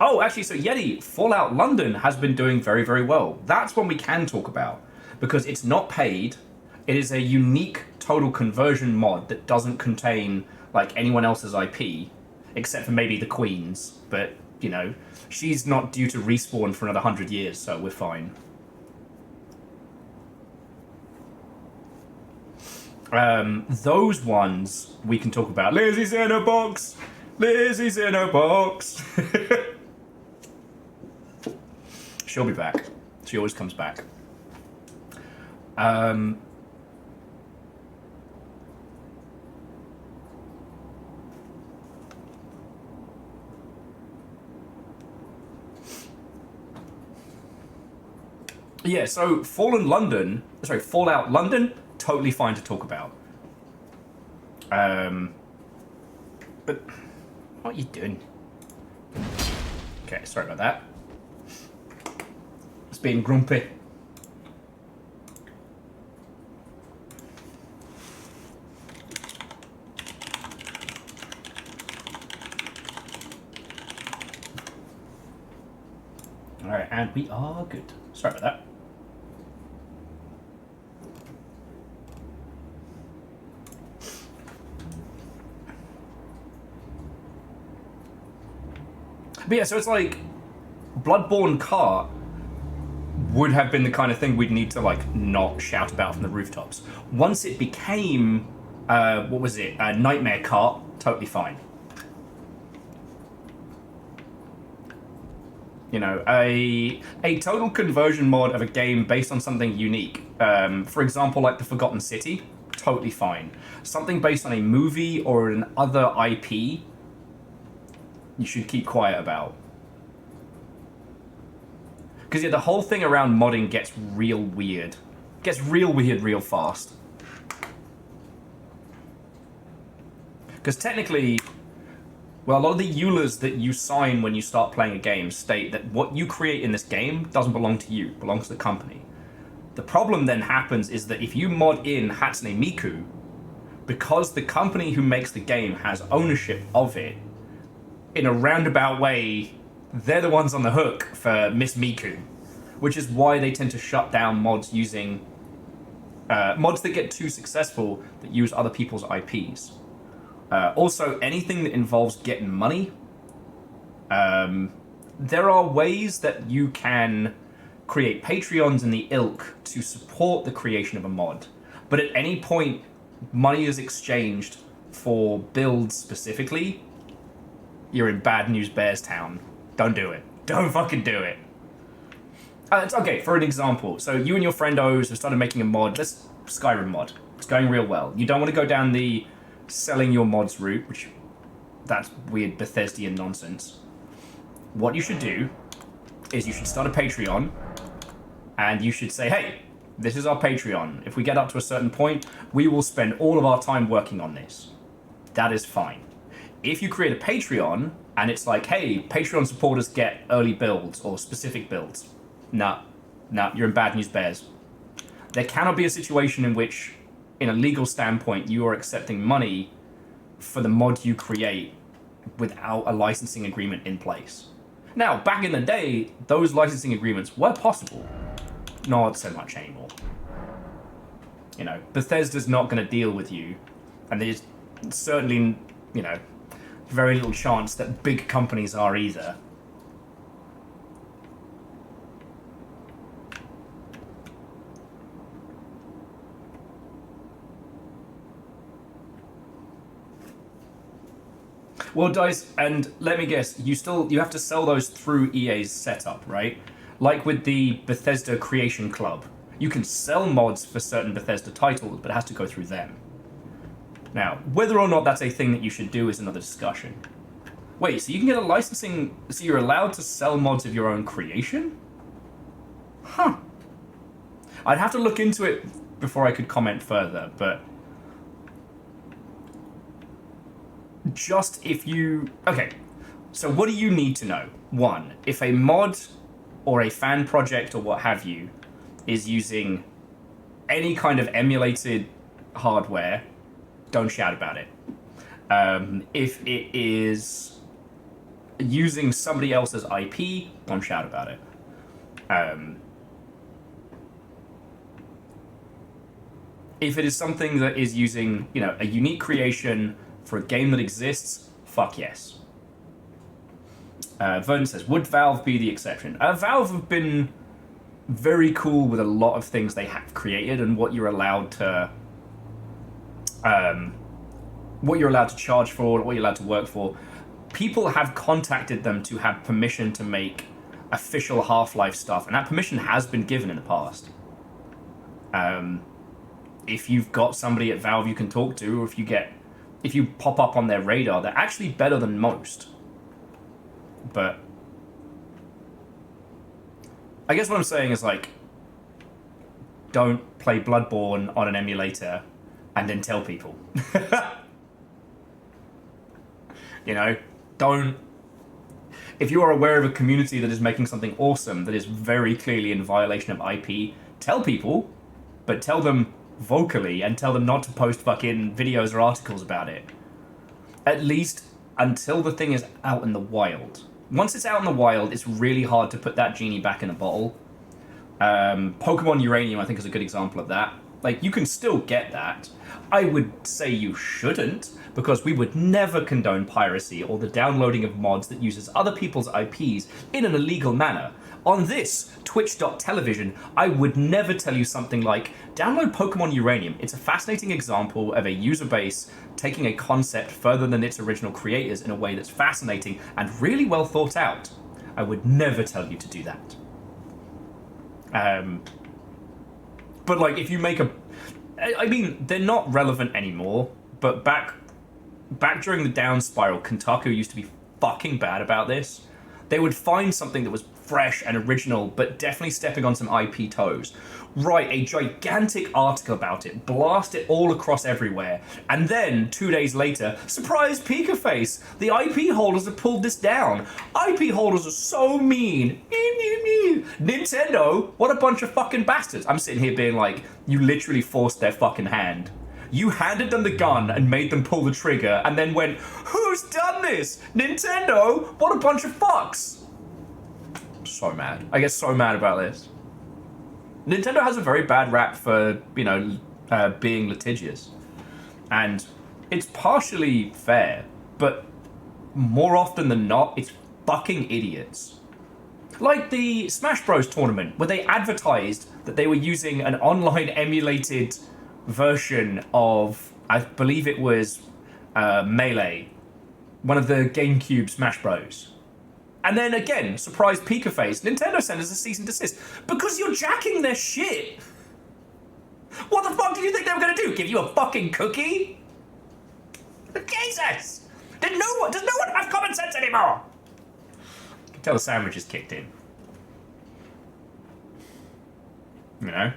Oh, actually, so Yeti, Fallout London has been doing very, very well. That's one we can talk about, because it's not paid. It is a unique total conversion mod that doesn't contain, like, anyone else's IP, except for maybe the Queen's. But, you know, she's not due to respawn for another 100 years, so we're fine. Those ones we can talk about. Lizzie's in a box! Lizzie's in a box! She'll be back. She always comes back. Yeah, so Fallout London, totally fine to talk about. But what are you doing? Okay, sorry about that. It's being grumpy. Alright, and we are good. Sorry about that. But yeah, so it's like Bloodborne Kart would have been the kind of thing we'd need to like not shout about from the rooftops. Once it became what was it? Nightmare Kart, totally fine. You know, a total conversion mod of a game based on something unique. For example, like the Forgotten City, totally fine. Something based on a movie or an other IP, you should keep quiet about. Because yeah, the whole thing around modding gets real weird. Gets real weird real fast. Because technically, well, a lot of the EULAs that you sign when you start playing a game state that what you create in this game doesn't belong to you, it belongs to the company. The problem then happens is that if you mod in Hatsune Miku, because the company who makes the game has ownership of it, in a roundabout way, they're the ones on the hook for Miss Miku, which is why they tend to shut down mods using mods that get too successful that use other people's IPs. Also, anything that involves getting money, there are ways that you can create Patreons in the ilk to support the creation of a mod, but at any point, money is exchanged for builds specifically, you're in Bad News Bears Town. Don't do it. Don't fucking do it. It's okay, for an example. So you and your friendos have started making a mod. Let's Skyrim mod. It's going real well. You don't want to go down the selling your mods route, which that's weird Bethesdian nonsense. What you should do is you should start a Patreon and you should say, hey, this is our Patreon. If we get up to a certain point, we will spend all of our time working on this. That is fine. If you create a Patreon and it's like, hey, Patreon supporters get early builds or specific builds, nah, you're in Bad News Bears. There cannot be a situation in which, in a legal standpoint, you are accepting money for the mod you create without a licensing agreement in place. Now, back in the day, those licensing agreements were possible. Not so much anymore. You know, Bethesda's not going to deal with you, and there's certainly, you know, very little chance that big companies are either. Well, Dice, and let me guess, you have to sell those through EA's setup, right? Like with the Bethesda Creation Club. You can sell mods for certain Bethesda titles, but it has to go through them. Now, whether or not that's a thing that you should do is another discussion. Wait, so you can get a licensing... So you're allowed to sell mods of your own creation? Huh. I'd have to look into it before I could comment further, but... Just if you... Okay, so what do you need to know? One, if a mod or a fan project or what have you is using any kind of emulated hardware, don't shout about it. If it is using somebody else's IP, don't shout about it. If it is something that is using, you know, a unique creation for a game that exists, fuck yes. Vernon says, would Valve be the exception? Valve have been very cool with a lot of things they have created and what you're allowed to charge for, what you're allowed to work for. People have contacted them to have permission to make official Half-Life stuff, and that permission has been given in the past. If you've got somebody at Valve you can talk to, or if you pop up on their radar, they're actually better than most. But I guess what I'm saying is, like, don't play Bloodborne on an emulator and then tell people. You know, don't... If you are aware of a community that is making something awesome that is very clearly in violation of IP, tell people, but tell them vocally and tell them not to post fucking videos or articles about it. At least until the thing is out in the wild. Once it's out in the wild, it's really hard to put that genie back in a bottle. Pokemon Uranium, I think, is a good example of that. Like, you can still get that. I would say you shouldn't, because we would never condone piracy or the downloading of mods that uses other people's IPs in an illegal manner. On this, Twitch.television, I would never tell you something like, download Pokemon Uranium. It's a fascinating example of a user base taking a concept further than its original creators in a way that's fascinating and really well thought out. I would never tell you to do that. But like, if you make a... I mean, they're not relevant anymore, but back during the down spiral, Kotaku used to be fucking bad about this. They would find something that was fresh and original, but definitely stepping on some IP toes. Write a gigantic article about it, blast it all across everywhere, and then 2 days later, surprise Pika face! The IP holders have pulled this down. IP holders are so mean. Nintendo, what a bunch of fucking bastards. I'm sitting here being like, you literally forced their fucking hand. You handed them the gun and made them pull the trigger, and then went, who's done this? Nintendo? What a bunch of fucks! So mad. I get so mad about this. Nintendo has a very bad rap for, you know, being litigious. And it's partially fair, but more often than not, it's fucking idiots. Like the Smash Bros tournament, where they advertised that they were using an online emulated version of, I believe it was Melee, one of the GameCube Smash Bros. And then again, surprise Pika face, Nintendo sent us a cease and desist because you're jacking their shit. What the fuck did you think they were gonna do? Give you a fucking cookie? Jesus! Does no one have common sense anymore? You can tell the sandwich is kicked in. You know?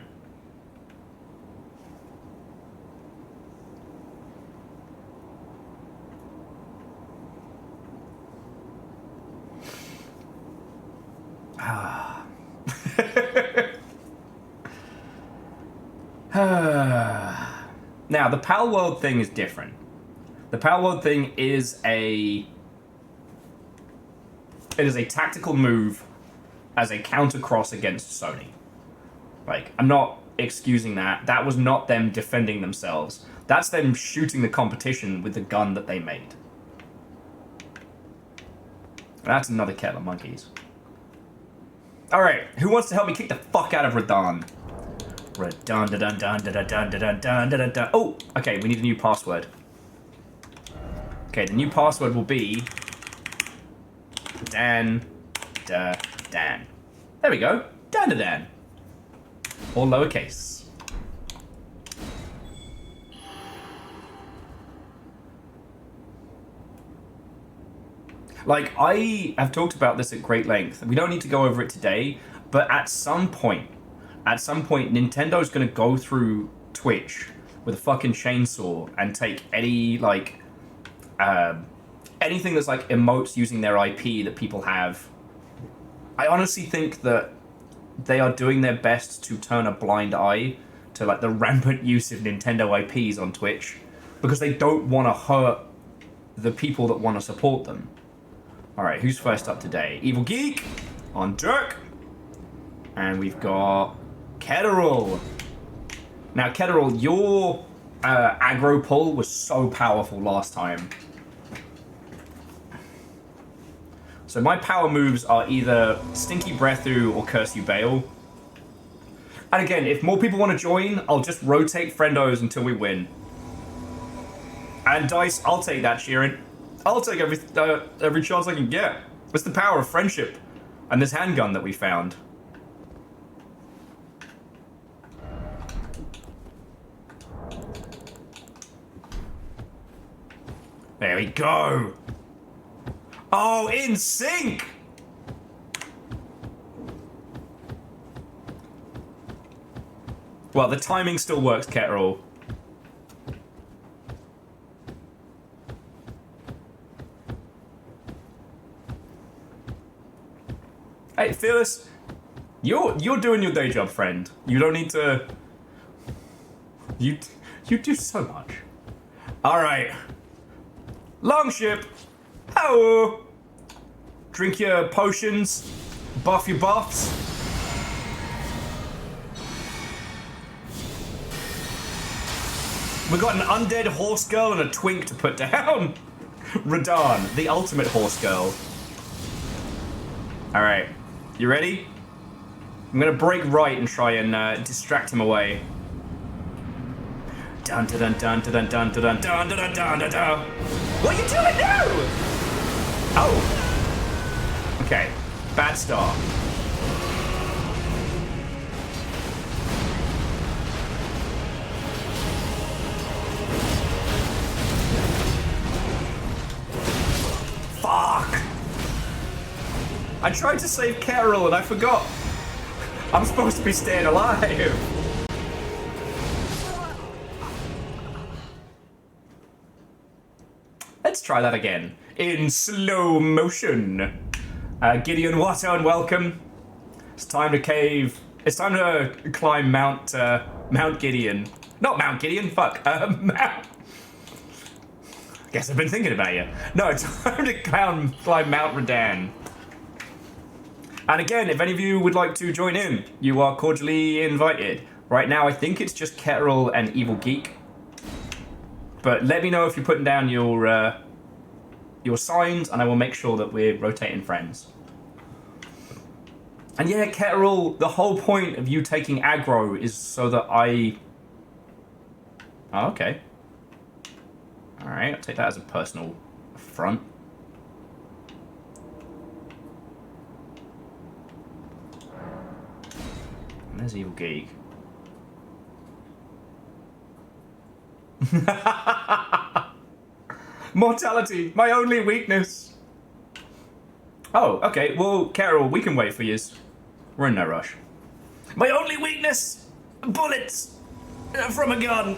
Now, the Pal World thing is different. The Pal World thing is a tactical move as a counter cross against Sony. Like, I'm not excusing that. That was not them defending themselves. That's them shooting the competition with the gun that they made. That's another kettle of monkeys. Alright, who wants to help me kick the fuck out of Radan? RaDandadan. Oh, okay, we need a new password. Okay, the new password will be Dan. There we go. Dan. All lowercase. Like, I have talked about this at great length. We don't need to go over it today, but at some point, Nintendo's gonna go through Twitch with a fucking chainsaw and take any, like, anything that's, like, emotes using their IP that people have. I honestly think that they are doing their best to turn a blind eye to, like, the rampant use of Nintendo IPs on Twitch, because they don't want to hurt the people that want to support them. Alright, who's first up today? Evil Geek on Dirk. And we've got Ketterall. Now, Ketterall, your aggro pull was so powerful last time. So my power moves are either Stinky Breathu or Curse You Bale. And again, if more people want to join, I'll just rotate friendos until we win. And Dice, I'll take that, Sheeran. I'll take every chance I can get. It's the power of friendship and this handgun that we found. There we go. Oh, in sync. Well, the timing still works, Ketterall. Hey, Phyllis, you're doing your day job, friend. You don't need to. You do so much. All right, Longship. Hello. Drink your potions, buff your buffs. We got an undead horse girl and a twink to put down. RaDandadan, the ultimate horse girl. All right. You ready? I'm gonna break right and try and distract him away. Dun dun dun dun dun dun dun dun dun dun dun dun. What are you doing now? Oh. Okay. Bad start. Fuck. I tried to save Carol and I forgot. I'm supposed to be staying alive. Let's try that again. In slow motion. Gideon Watto and welcome. It's time to cave. It's time to climb Mount Gideon. Not Mount Gideon, fuck. Mount. Guess I've been thinking about you. No, it's time to climb Mount RaDandadan. And again, if any of you would like to join in, you are cordially invited. Right now, I think it's just Ketterall and Evil Geek. But let me know if you're putting down your signs, and I will make sure that we're rotating friends. And yeah, Ketterall, the whole point of you taking aggro is so that I... Oh, okay. Alright, I'll take that as a personal affront. And there's Evil Geek. Mortality, my only weakness. Oh, okay. Well, Carol, we can wait for you. We're in no rush. My only weakness, bullets from a gun.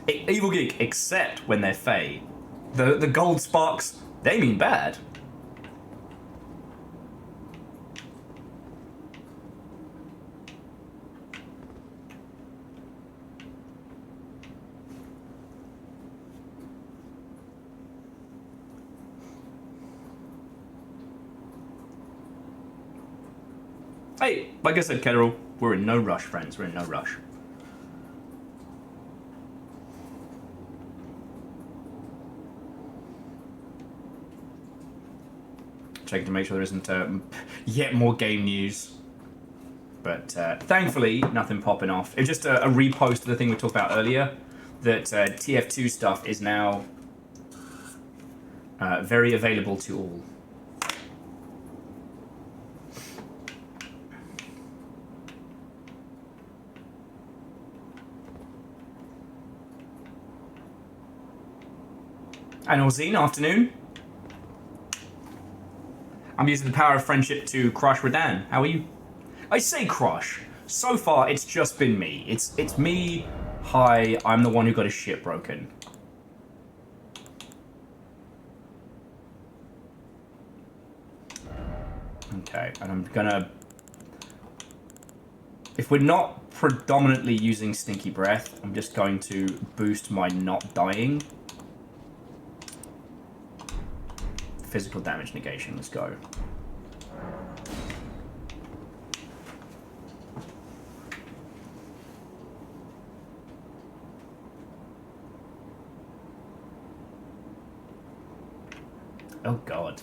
Evil Geek, except when they're Fey. The gold sparks, they mean bad. Hey, like I said, Ketterall, we're in no rush, friends. We're in no rush. Checking to make sure there isn't yet more game news. But thankfully, nothing popping off. It's just a repost of the thing we talked about earlier, that TF2 stuff is now very available to all. And Orzine, afternoon. I'm using the power of friendship to crush RaDandadan. How are you? I say crush. So far, it's just been me. It's me. Hi, I'm the one who got his shit broken. Okay, and I'm gonna... If we're not predominantly using Stinky Breath, I'm just going to boost my not dying. Physical damage negation, let's go. Oh god.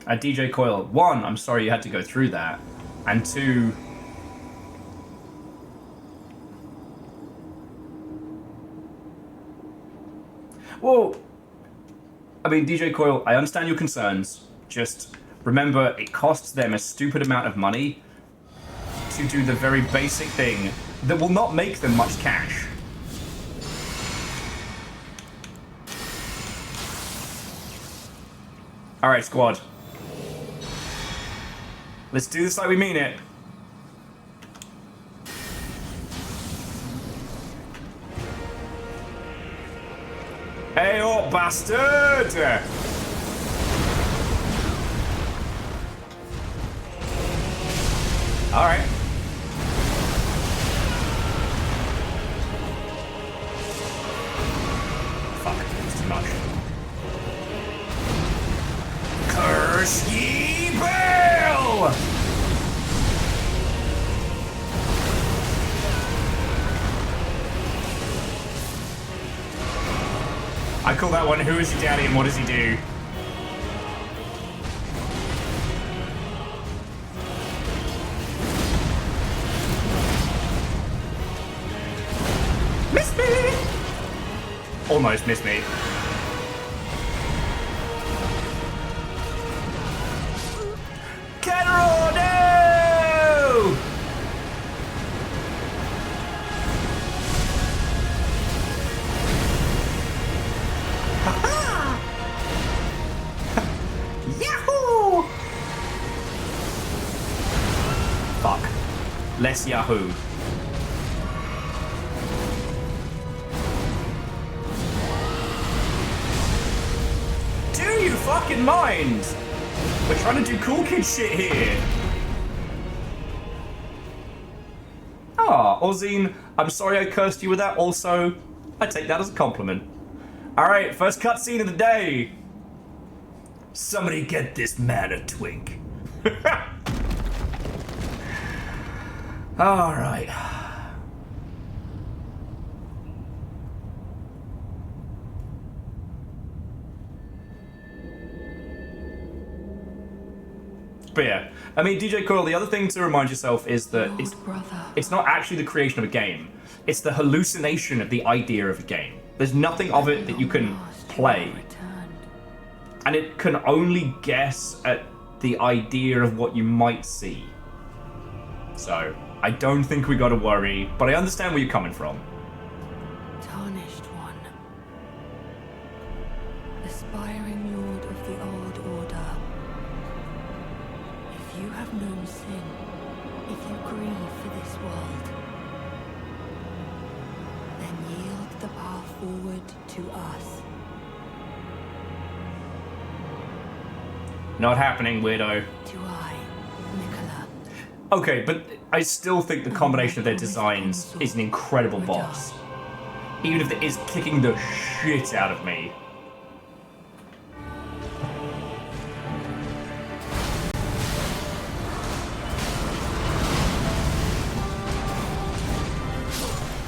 DJ Coil, 1, I'm sorry you had to go through that. And 2... Well... I mean, DJ Coil, I understand your concerns. Just remember, it costs them a stupid amount of money to do the very basic thing that will not make them much cash. Alright, squad. Let's do this like we mean it. Hey up, bastard! Alright. Fuck, it's too much. Curse ye Bell! I call that one, who is your daddy and what does he do? Miss me! Almost missed me. Kenro, no! Yahoo! Fuck. Less Yahoo. Do you fucking mind? We're trying to do cool kid shit here. Ah, Ozine, I'm sorry I cursed you with that. Also, I take that as a compliment. Alright, first cutscene of the day. Somebody get this man a twink. Alright. But yeah, I mean, DJ Coyle, the other thing to remind yourself is that it's not actually the creation of a game. It's the hallucination of the idea of a game. There's nothing of it that you can play. And it can only guess at the idea of what you might see. So, I don't think we gotta worry, but I understand where you're coming from. Tarnished one. Aspiring lord of the old order. If you have known sin, if you grieve for this world, then yield the path forward to us. Not happening, weirdo. To I, Nicola. Okay, but I still think the combination of their designs is an incredible boss. Even if it is kicking the shit out of me.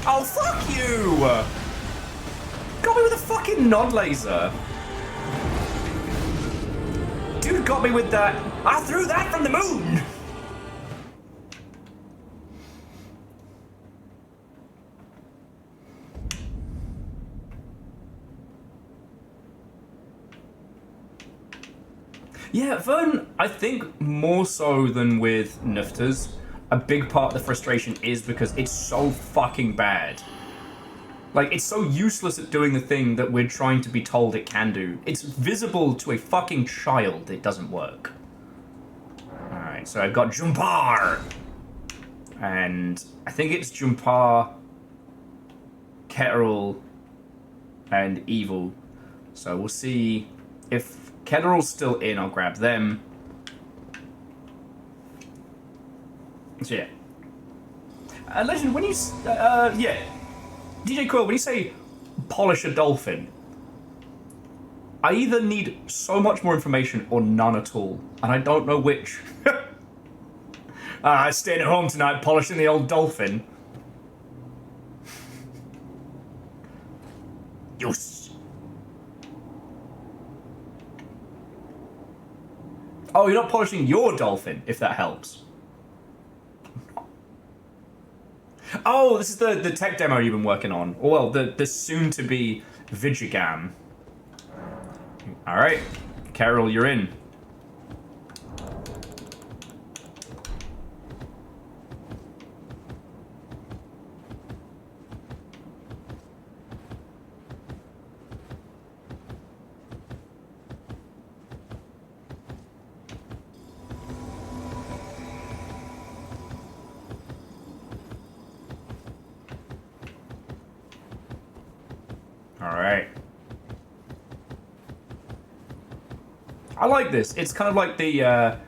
Oh, fuck you! Got me with a fucking nod laser. Dude got me with that. I threw that from the moon! Yeah, Vern, I think more so than with Nuftas, a big part of the frustration is because it's so fucking bad. Like, it's so useless at doing the thing that we're trying to be told it can do. It's visible to a fucking child it doesn't work. Alright, so I've got Jumpar! And I think it's Jumpar, Ketteril, and Evil. So we'll see if Ketteril's still in, I'll grab them. So yeah. Legend, when you... yeah. DJ Quill, when you say polish a dolphin, I either need so much more information or none at all, and I don't know which. I stayed at home tonight polishing the old dolphin. Yes. Oh, you're not polishing your dolphin, if that helps. Oh, this is the tech demo you've been working on. Well, the soon-to-be Vigigam. Alright, Carol, you're in. I like this. It's kind of like the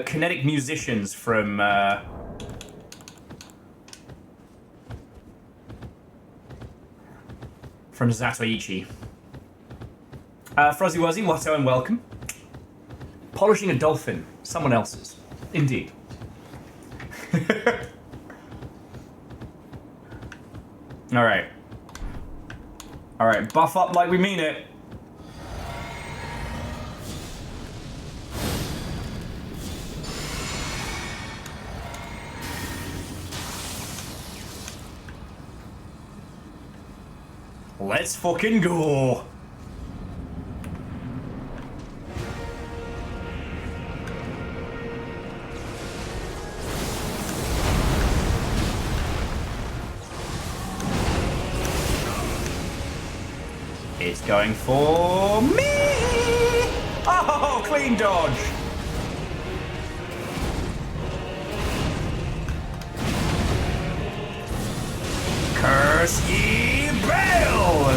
kinetic musicians from Zatoichi. Fruzzy Wuzzy, Watto and welcome. Polishing a dolphin. Someone else's. Indeed. Alright. Alright, buff up like we mean it. Let's fucking go. It's going for me! Oh, clean dodge! Curse ye Bale!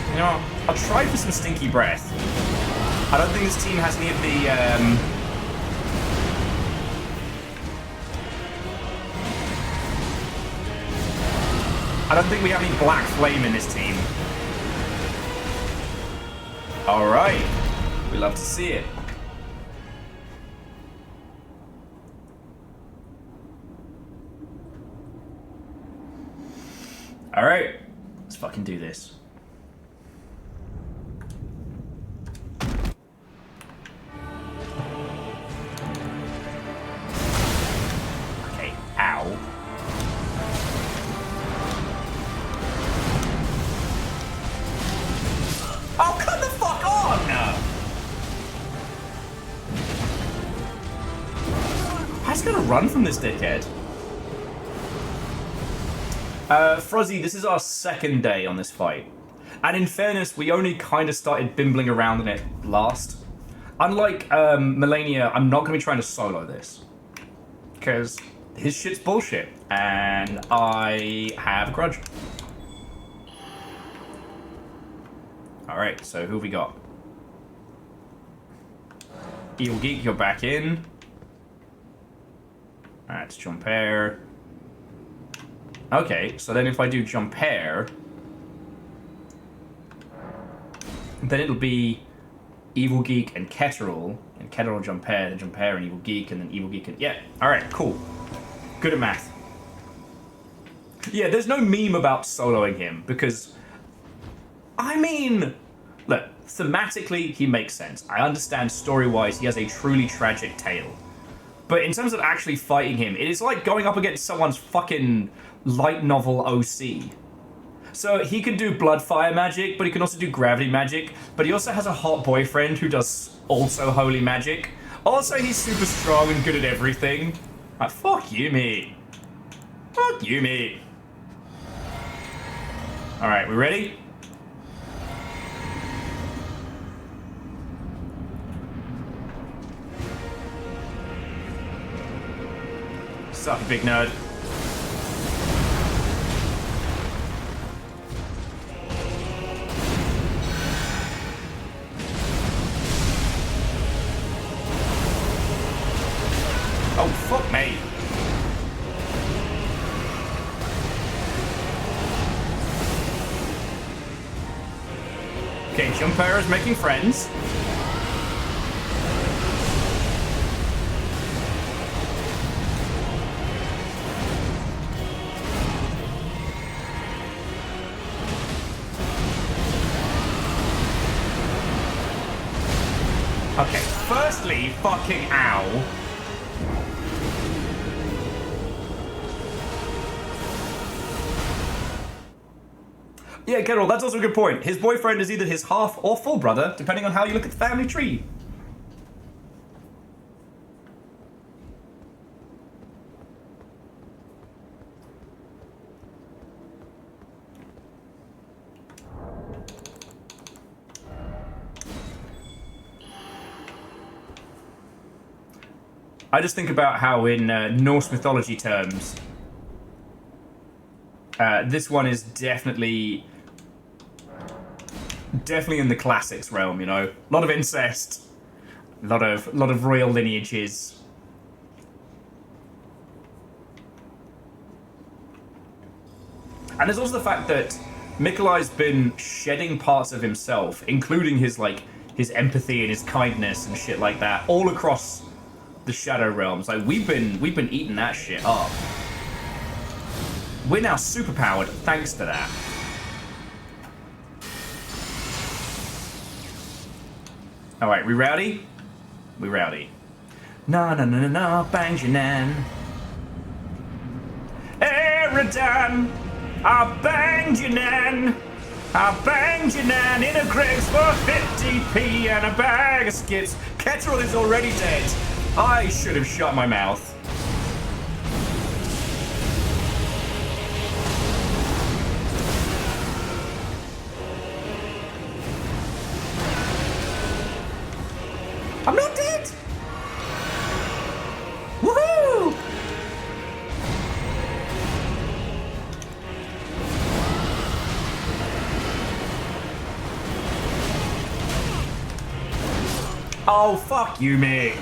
You know, I'll try for some stinky breath. I don't think this team has any of the, I don't think we have any black flame in this team. Alright. We love to see it. Alright. Let's fucking do this. Okay, ow. Oh, come the fuck on! I just gotta run from this dickhead. Fruzzy, this is our second day on this fight. And in fairness, we only kind of started bimbling around in it last. Unlike Melania, I'm not gonna be trying to solo this. Because his shit's bullshit. And I have a grudge. Alright, so who have we got? Evil Geek, you're back in. Alright, it's Jump Air. Okay, so then if I do Jump Air, then it'll be Evil Geek and Ketteril Jump Air, then Jump Air and Evil Geek, and then Evil Geek and... Yeah, alright, cool. Good at math. Yeah, there's no meme about soloing him, because... I mean, look, thematically, he makes sense. I understand story-wise, he has a truly tragic tale. But in terms of actually fighting him, it is like going up against someone's fucking light novel OC. So he can do blood fire magic, but he can also do gravity magic. But he also has a hot boyfriend who does also holy magic. Also, he's super strong and good at everything. Like, fuck you, mate. Fuck you, mate. Alright, we ready? Suck, big nerd. Oh, fuck me. Okay, Jumper is making friends. Okay, firstly, fucking ow. Yeah, Geralt, that's also a good point. His boyfriend is either his half or full brother, depending on how you look at the family tree. I just think about how in Norse mythology terms, This one is definitely in the classics realm, you know. A lot of incest, a lot of royal lineages. And there's also the fact that Mikolai's been shedding parts of himself, including his empathy and his kindness and shit like that, all across the Shadow Realms. Like we've been eating that shit up. We're now superpowered thanks to that. All right, we rowdy? We rowdy. Na na na na na, bang Janan. Eradan, I banged Janan. I banged Janan in a Greg's for 50p and a bag of skips. Ketteril is already dead. I should have shut my mouth. I'm not dead! Woohoo! Oh, fuck you, mate.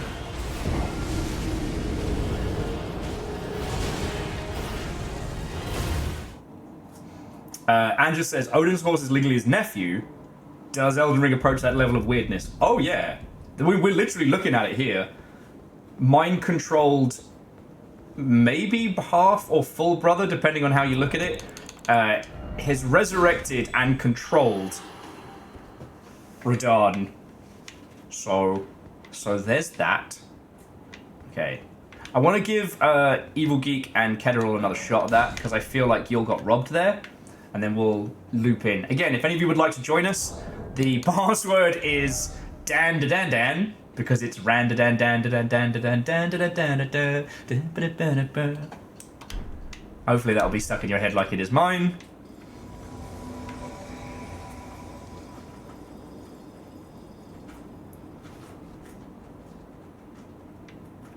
Andrew says, Odin's horse is legally his nephew. Does Elden Ring approach that level of weirdness? Oh, yeah. We're literally looking at it here. Mind-controlled, maybe half or full brother, depending on how you look at it. Has resurrected and controlled RaDandadan. So there's that. Okay. I want to give Evil Geek and Ketteril another shot at that, because I feel like you all got robbed there. And then we'll loop in. Again, if any of you would like to join us, the password is RaDandadan, because it's RaDandadan. Hopefully that'll be stuck in your head like it is mine.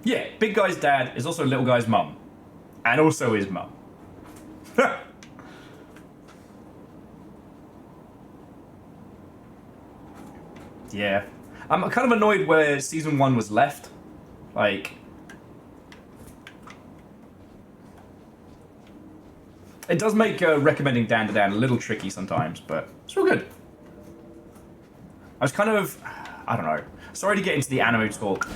Yeah, big guy's dad is also little guy's mum. And also his mum. Yeah. I'm kind of annoyed where Season 1 was left. Like... It does make recommending Dandadan a little tricky sometimes, but it's real good. I was kind of... I don't know. Sorry to get into the anime talk.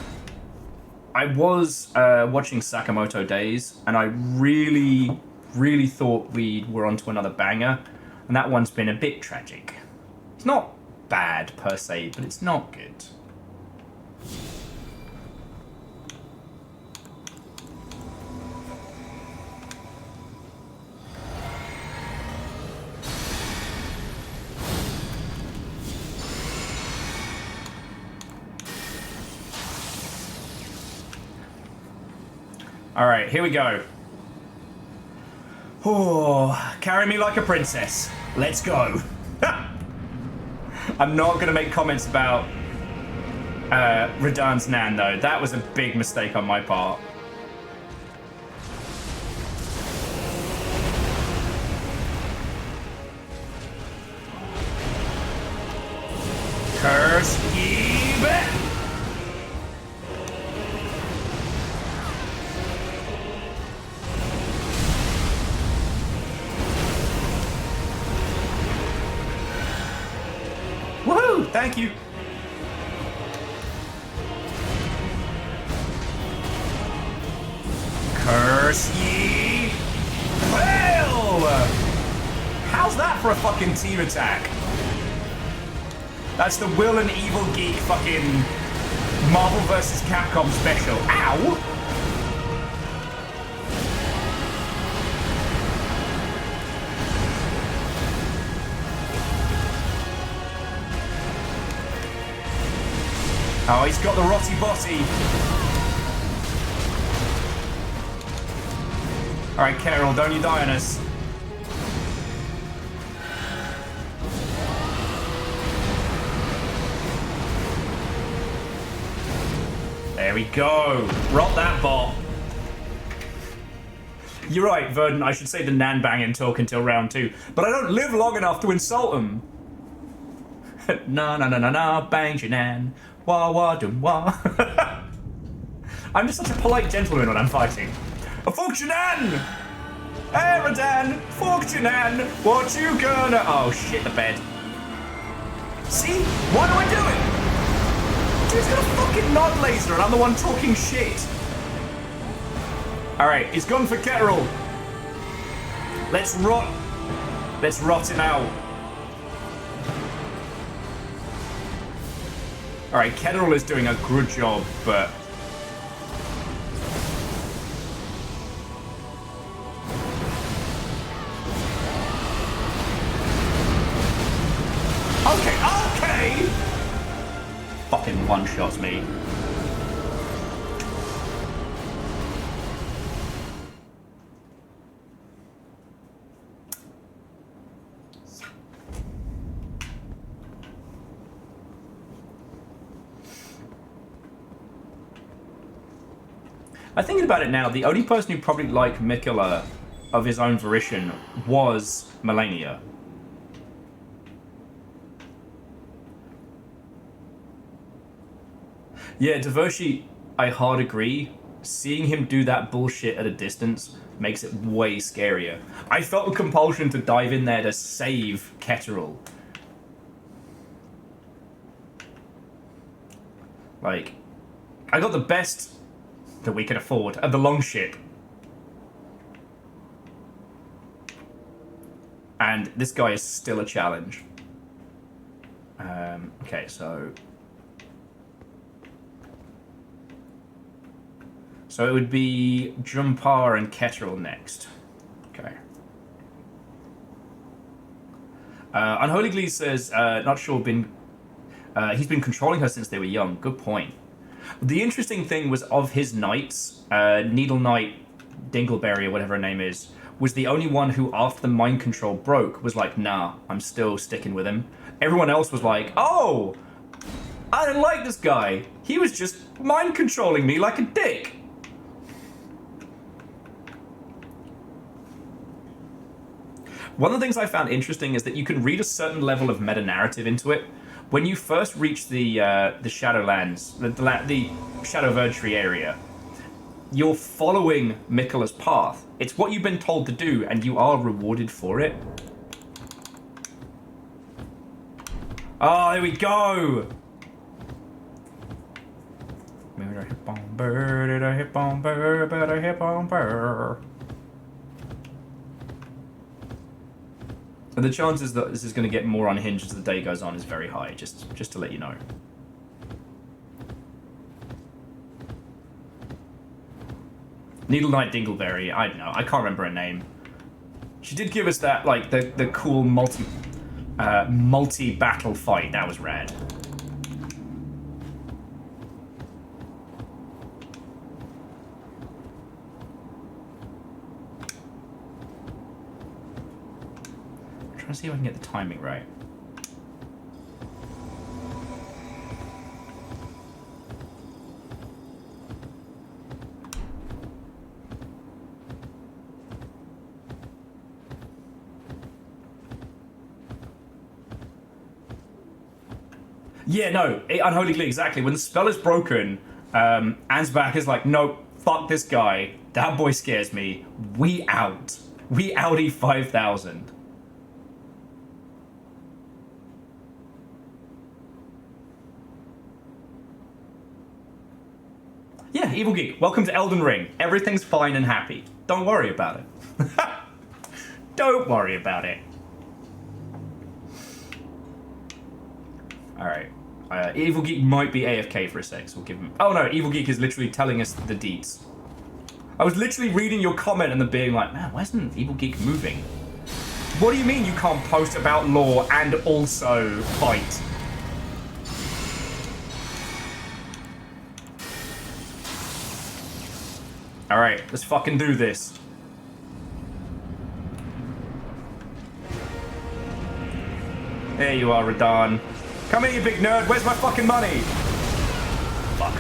I was watching Sakamoto Days, and I really, really thought we were onto another banger, and that one's been a bit tragic. It's not bad per se, but it's not good. All right, here we go. Oh, carry me like a princess. Let's go. I'm not going to make comments about Radahn's Nan, though. That was a big mistake on my part. Curse ye back! Woohoo! Thank you. Curse ye! Well! How's that for a fucking team attack? That's the Will and Evil Geek fucking Marvel vs. Capcom special. Ow! Oh, he's got the Rotty Botty. Alright, Ketteril, don't you die on us. There we go. Rot that bot. You're right, Verdon. I should say the nan banging talk until round 2. But I don't live long enough to insult him. Na, bang your nan. Wah, wah, dum, wah. I'm just such a polite gentleman when I'm fighting. A fuck your nan! Hey, RaDandadan, fuck your nan. What you gonna... Oh, shit, the bed. See? Why do I do it? Dude's got a fucking nod laser and I'm the one talking shit. Alright, he's gone for Ketterall. Let's rot him out. Alright, Ketterall is doing a good job, but... Okay! Fucking one-shots me. I'm thinking about it now, the only person who probably liked Mikola of his own volition was Melania. Yeah, Devoshi, I hard agree. Seeing him do that bullshit at a distance makes it way scarier. I felt a compulsion to dive in there to save Ketterall. Like, I got the best that we could afford at the Longship. And this guy is still a challenge. Okay, so... So it would be Jumpar and Ketterall next. Okay. Unholy Glee says, not sure, he's been controlling her since they were young. Good point. The interesting thing was of his knights, Needle Knight, Dingleberry, or whatever her name is, was the only one who, after the mind control broke, was like, nah, I'm still sticking with him. Everyone else was like, oh, I didn't like this guy. He was just mind controlling me like a dick. One of the things I found interesting is that you can read a certain level of meta-narrative into it. When you first reach the Shadowlands, the Shadow of Erdtree area, you're following Mikola's path. It's what you've been told to do, and you are rewarded for it. Oh, there we go! And the chances that this is going to get more unhinged as the day goes on is very high, just to let you know. Needle Knight Dingleberry, I don't know, I can't remember her name. She did give us that, like, the cool multi-battle fight, that was rad. I'm trying to see if I can get the timing right. Yeah, no, Unholy Glee, exactly. When the spell is broken, Ansbach is like, nope, fuck this guy. That boy scares me. We out. We outie 5,000. Yeah, Evil Geek, welcome to Elden Ring. Everything's fine and happy. Don't worry about it. Don't worry about it. Alright. Evil Geek might be AFK for a sec, so we'll give him... Oh no, Evil Geek is literally telling us the deets. I was literally reading your comment and then being like, man, why isn't Evil Geek moving? What do you mean you can't post about lore and also fight? Alright, let's fucking do this. There you are, RaDandadan. Come here, you big nerd. Where's my fucking money? Fuck.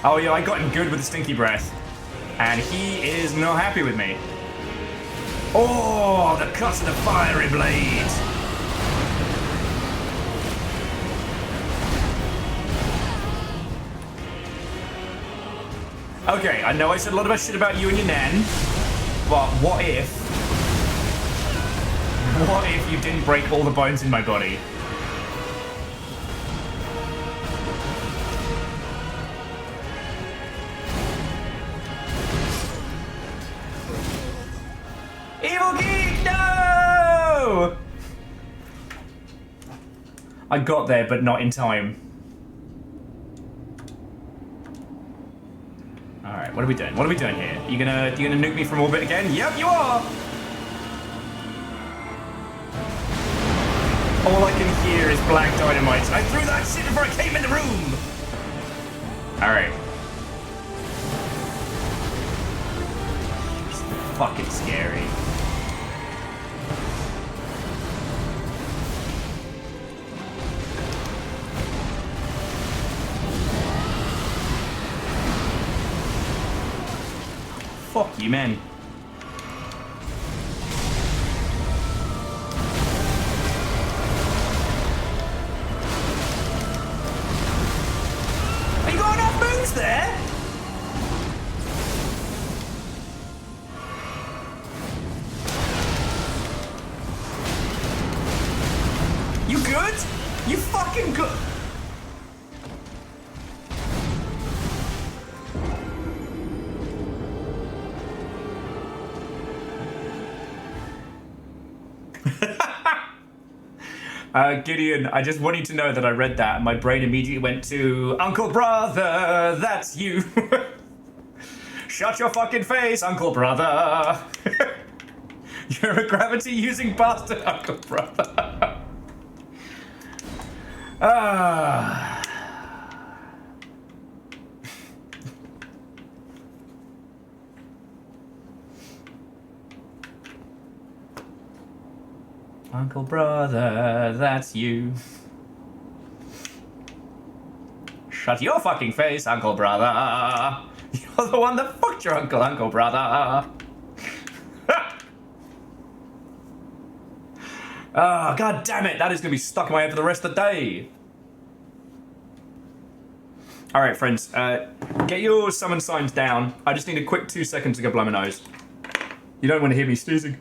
Oh yeah, I got him good with the stinky breath. And he is not happy with me. Oh, the cuts of the fiery blades. Okay, I know I said a lot of shit about you and your nan, but what if you didn't break all the bones in my body? Evil Geek, no! I got there, but not in time. Alright, what are we doing? What are we doing here? You gonna nuke me from orbit again? Yep, you are! All I can hear is black dynamite. I threw that shit before I came in the room! Alright. It's fucking scary. Fuck you, man. Are you got enough moves there? You good? You fucking good? Gideon, I just want you to know that I read that and my brain immediately went to Uncle Brother, that's you. Shut your fucking face, Uncle Brother. You're a gravity-using bastard, Uncle Brother. Ah. Uncle Brother, that's you. Shut your fucking face, Uncle Brother. You're the one that fucked your uncle, Uncle Brother. Oh, god damn it. That is going to be stuck in my head for the rest of the day. Alright, friends. Get your summon signs down. I just need a quick 2 seconds to go blow my nose. You don't want to hear me sneezing.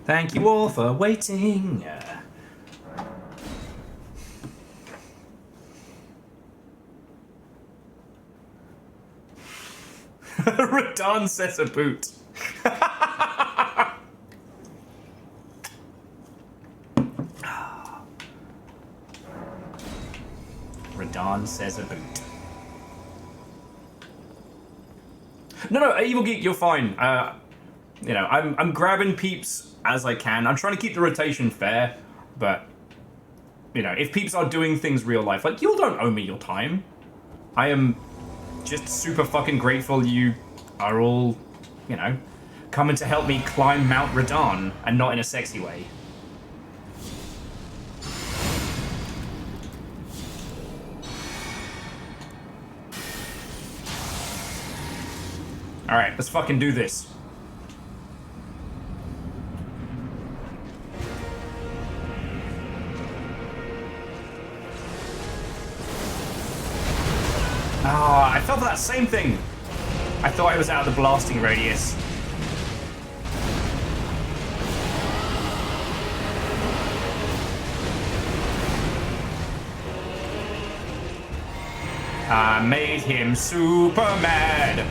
Thank you all for waiting. RaDandadan says a boot. RaDandadan says a boot. No, Evil Geek, you're fine. You know, I'm grabbing peeps as I can. I'm trying to keep the rotation fair, but, you know, if peeps are doing things real life, like, you don't owe me your time. I am just super fucking grateful you are all, you know, coming to help me climb Mount RaDandadan, and not in a sexy way. Alright, let's fucking do this. Ah, I fell for that same thing. I thought I was out of the blasting radius. I made him super mad.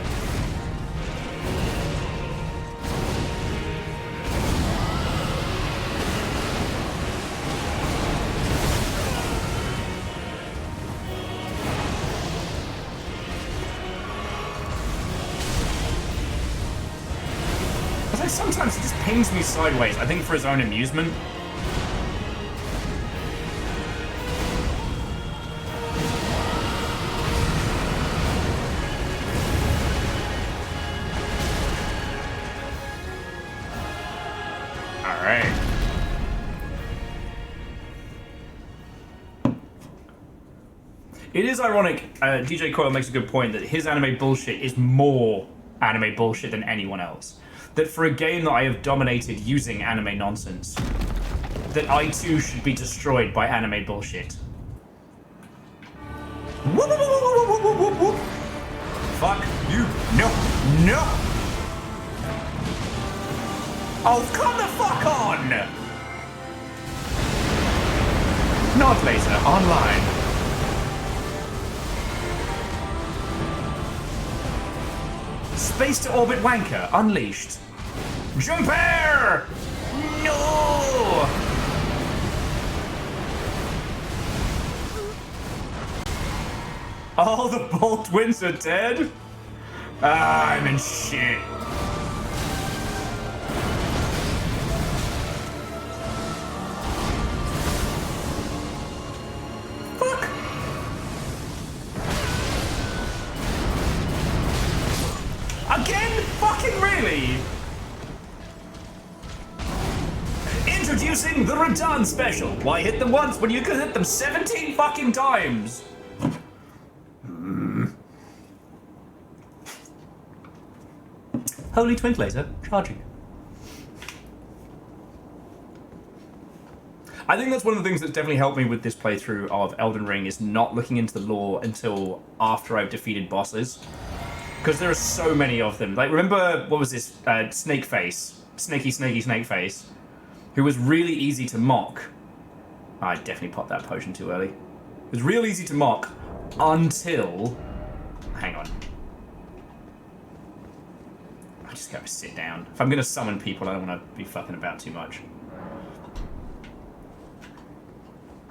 Sometimes he just pings me sideways, I think for his own amusement. Alright. It is ironic, DJ Coyle makes a good point that his anime bullshit is more anime bullshit than anyone else. That for a game that I have dominated using anime nonsense, that I too should be destroyed by anime bullshit. Fuck you. No. No. Oh, come the fuck on! Not later, online. Space to orbit wanker, unleashed. Jump air! No! All the bolt winds are dead? Ah, I'm in shit. Fuck! Again? Fucking really? Introducing the RaDandadan special. Why hit them once when you could hit them 17 fucking times? Holy twink laser, charging. I think that's one of the things that's definitely helped me with this playthrough of Elden Ring is not looking into the lore until after I've defeated bosses. Because there are so many of them. Like, remember, what was this? Snake Face. Snake Face. Who was really easy to mock. I definitely popped that potion too early. It was real easy to mock until... Hang on. I just gotta sit down. If I'm gonna summon people, I don't want to be fucking about too much.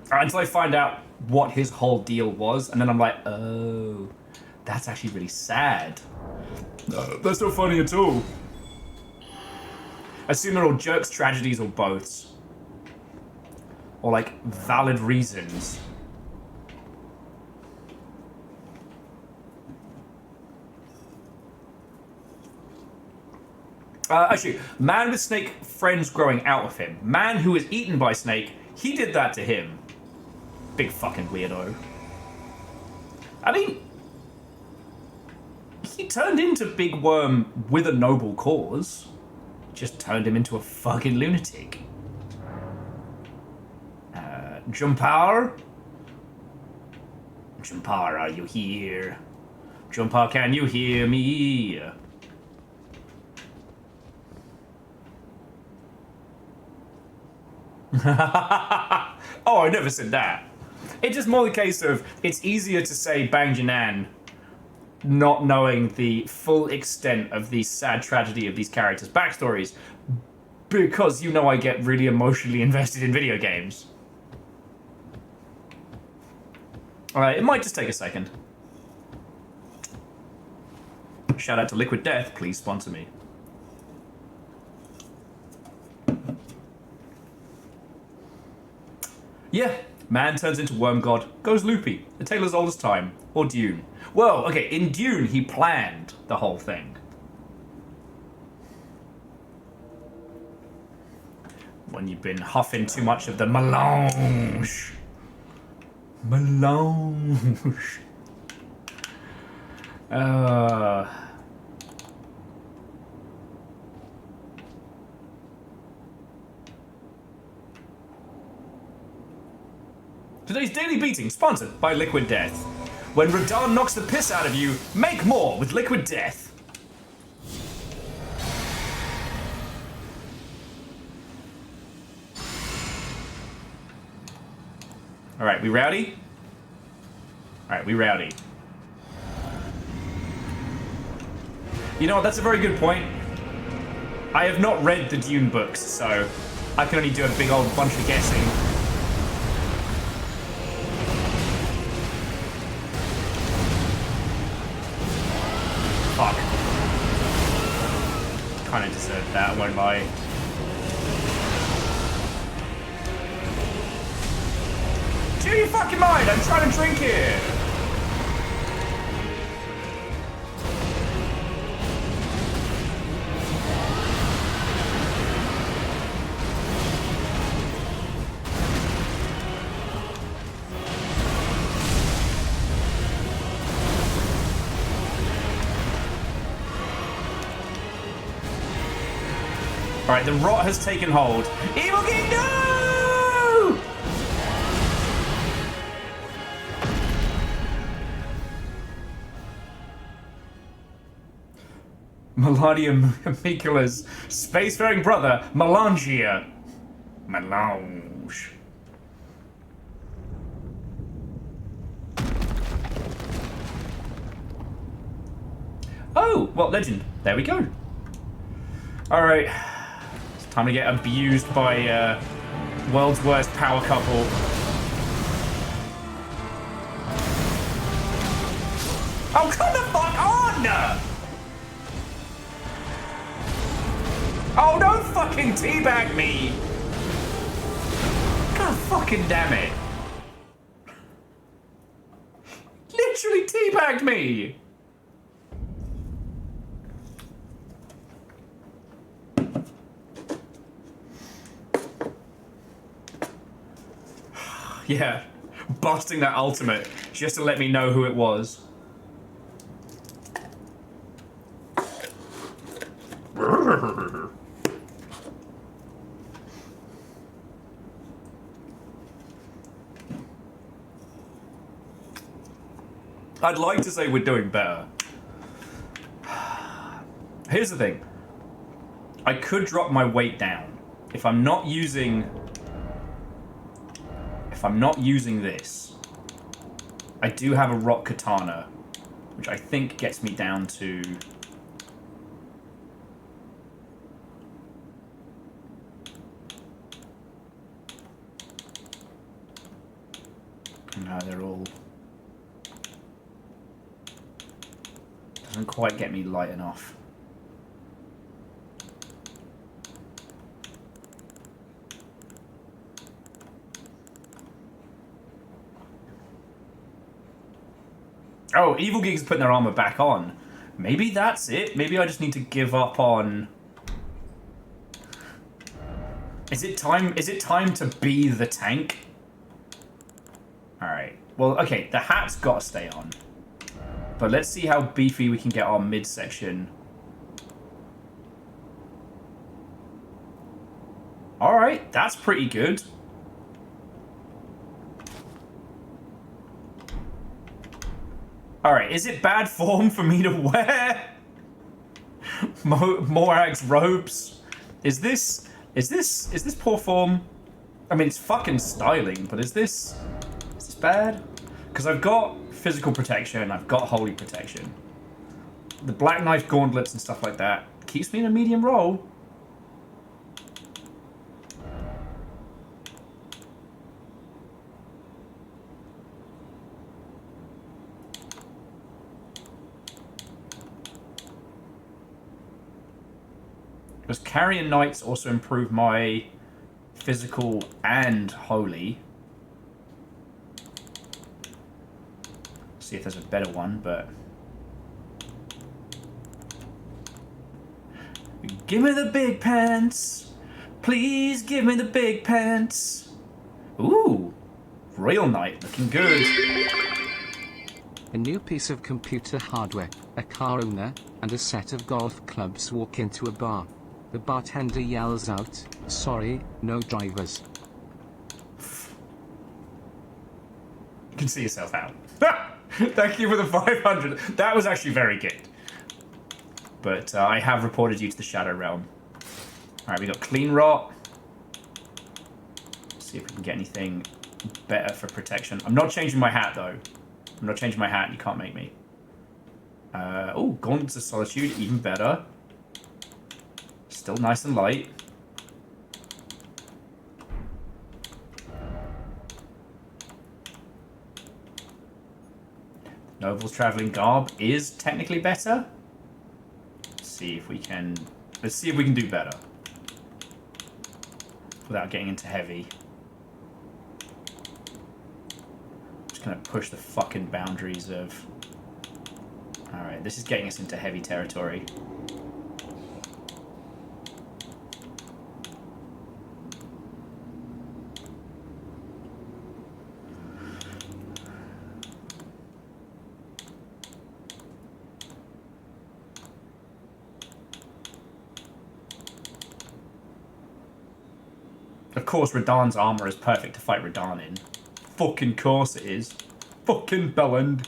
Alright, until I find out what his whole deal was, and then I'm like, oh, that's actually really sad. That's not funny at all. I assume they're all jerks, tragedies, or boths. Or, like, valid reasons. Actually, man with snake friends growing out of him. Man who was eaten by snake, he did that to him. Big fucking weirdo. I mean, he turned into Big Worm with a noble cause. Just turned him into a fucking lunatic. Jumpar? Jumpar, are you here? Jumpar, can you hear me? Oh, I never said that. It's just more the case of, it's easier to say Bang Janan not knowing the full extent of the sad tragedy of these characters' backstories, because you know I get really emotionally invested in video games. It might just take a second. Shout out to Liquid Death, please sponsor me. Yeah, man turns into worm god, goes loopy. A tale as old as time. Or Dune. Well, okay, in Dune, he planned the whole thing. When you've been huffing too much of the melange. Melange. Today's Daily Beating, sponsored by Liquid Death. When RaDandadan knocks the piss out of you, make more with Liquid Death. Alright, we rowdy? Alright, we rowdy. You know what, that's a very good point. I have not read the Dune books, so I can only do a big old bunch of guessing. Fuck. Kinda deserved that, won't lie. Do you fucking mind? I'm trying to drink here. Alright, the rot has taken hold. Evil King, no! Melania Mikula's spacefaring brother, Melangia. Melange. Oh, well, legend. There we go. Alright. It's time to get abused by world's worst power couple. Oh, come the fuck on! Oh, don't fucking teabag me! God fucking damn it. Literally teabagged me! Yeah, busting that ultimate just to let me know who it was. I'd like to say we're doing better. Here's the thing. I could drop my weight down. If I'm not using this, I do have a rock katana, which I think gets me down to... No, they're all... Doesn't quite get me light enough. Oh, Evil Geeks putting their armor back on. Maybe that's it. Maybe I just need to give up on... Is it time to be the tank? Alright. Well, okay, the hat's gotta stay on. But let's see how beefy we can get our midsection. Alright, that's pretty good. Alright, is it bad form for me to wear Morag's robes? Is this poor form? I mean, it's fucking styling, but is this bad? Because I've got physical protection, I've got holy protection. The black knife gauntlets and stuff like that keeps me in a medium roll. Does Carrion Knights also improve my physical and holy? See if there's a better one, but... Give me the big pants! Please give me the big pants! Ooh! Real night, looking good. A new piece of computer hardware, a car owner, and a set of golf clubs walk into a bar. The bartender yells out, "Sorry, no drivers." You can see yourself out. Thank you for the 500. That was actually very good. But I have reported you to the Shadow Realm. Alright, we got Clean Rot. Let's see if we can get anything better for protection. I'm not changing my hat, though. I'm not changing my hat. You can't make me. Oh, Gauntlets of Solitude. Even better. Still nice and light. Noble's Traveling Garb is technically better. Let's see if we can do better. Without getting into heavy. Just gonna push the fucking boundaries of... Alright, this is getting us into heavy territory. Of course, Radan's armor is perfect to fight Radan in. Fucking course it is. Fucking bellend.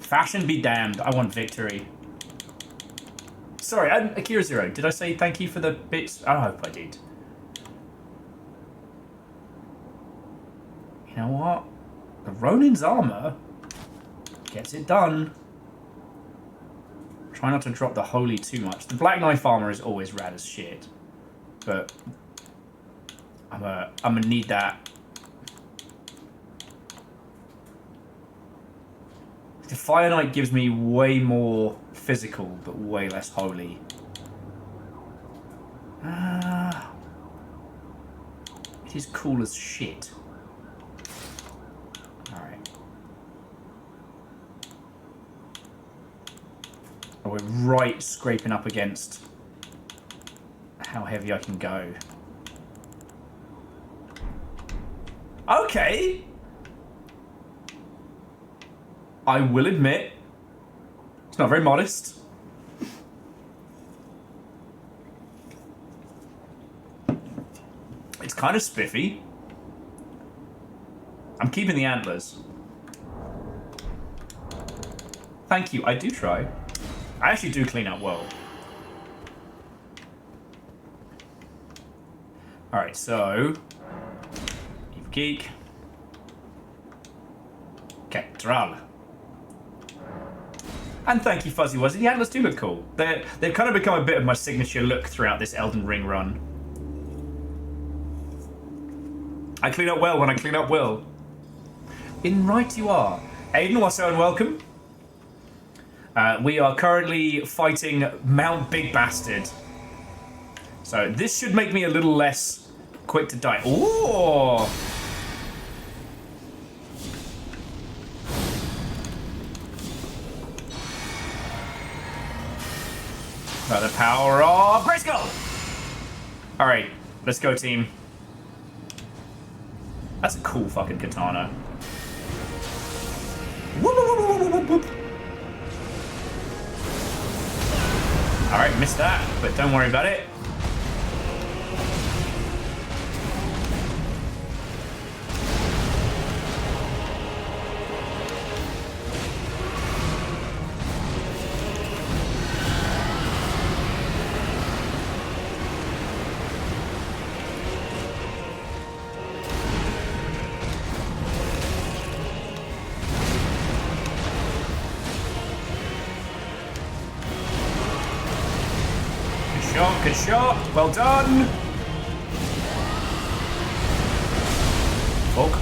Fashion be damned. I want victory. Sorry, Akira Zero, did I say thank you for the bits? I hope I did. You know what? The Ronin's armor gets it done. Try not to drop the holy too much. The Black Knife armor is always rad as shit. But I'm gonna need that. The Fire Knight gives me way more physical, but way less holy. It is cool as shit. Alright. Oh, we're right scraping up against how heavy I can go. Okay! I will admit, it's not very modest. It's kind of spiffy. I'm keeping the antlers. Thank you, I do try. I actually do clean up well. Alright, so... Evil Geek. Okay, Tral. And thank you, Fuzzy Wuzzy. The antlers do look cool. They've kind of become a bit of my signature look throughout this Elden Ring run. I clean up well when I clean up well. In right you are. Aiden, also and welcome. We are currently fighting Mount Big Bastard. So this should make me a little less quick to die. Ooh! By the power of Grayskull! Alright, let's go, team. That's a cool fucking katana. Alright, missed that, but don't worry about it. shot, good shot. Well done. Fuck.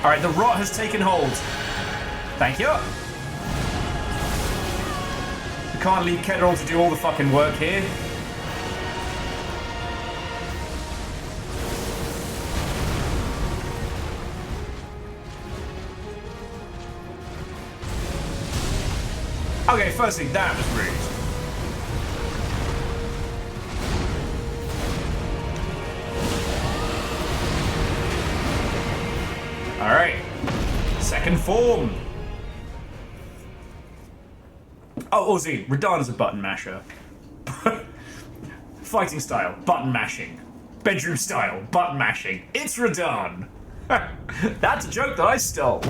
Alright, the rot has taken hold. Thank you. We can't leave Ketterall to do all the fucking work here. Okay, firstly, that was rude. Alright. Second form. Oh, Ozzy, RaDandadan's a button masher. Fighting style, button mashing. Bedroom style, button mashing. It's RaDandadan. That's a joke that I stole.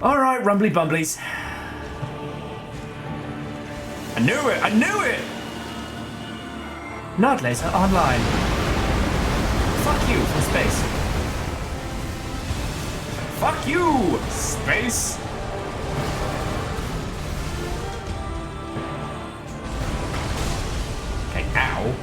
Alright, rumbly bumblies. I knew it! I knew it! Nod laser online. Fuck you from space. Fuck you, space! Okay, ow.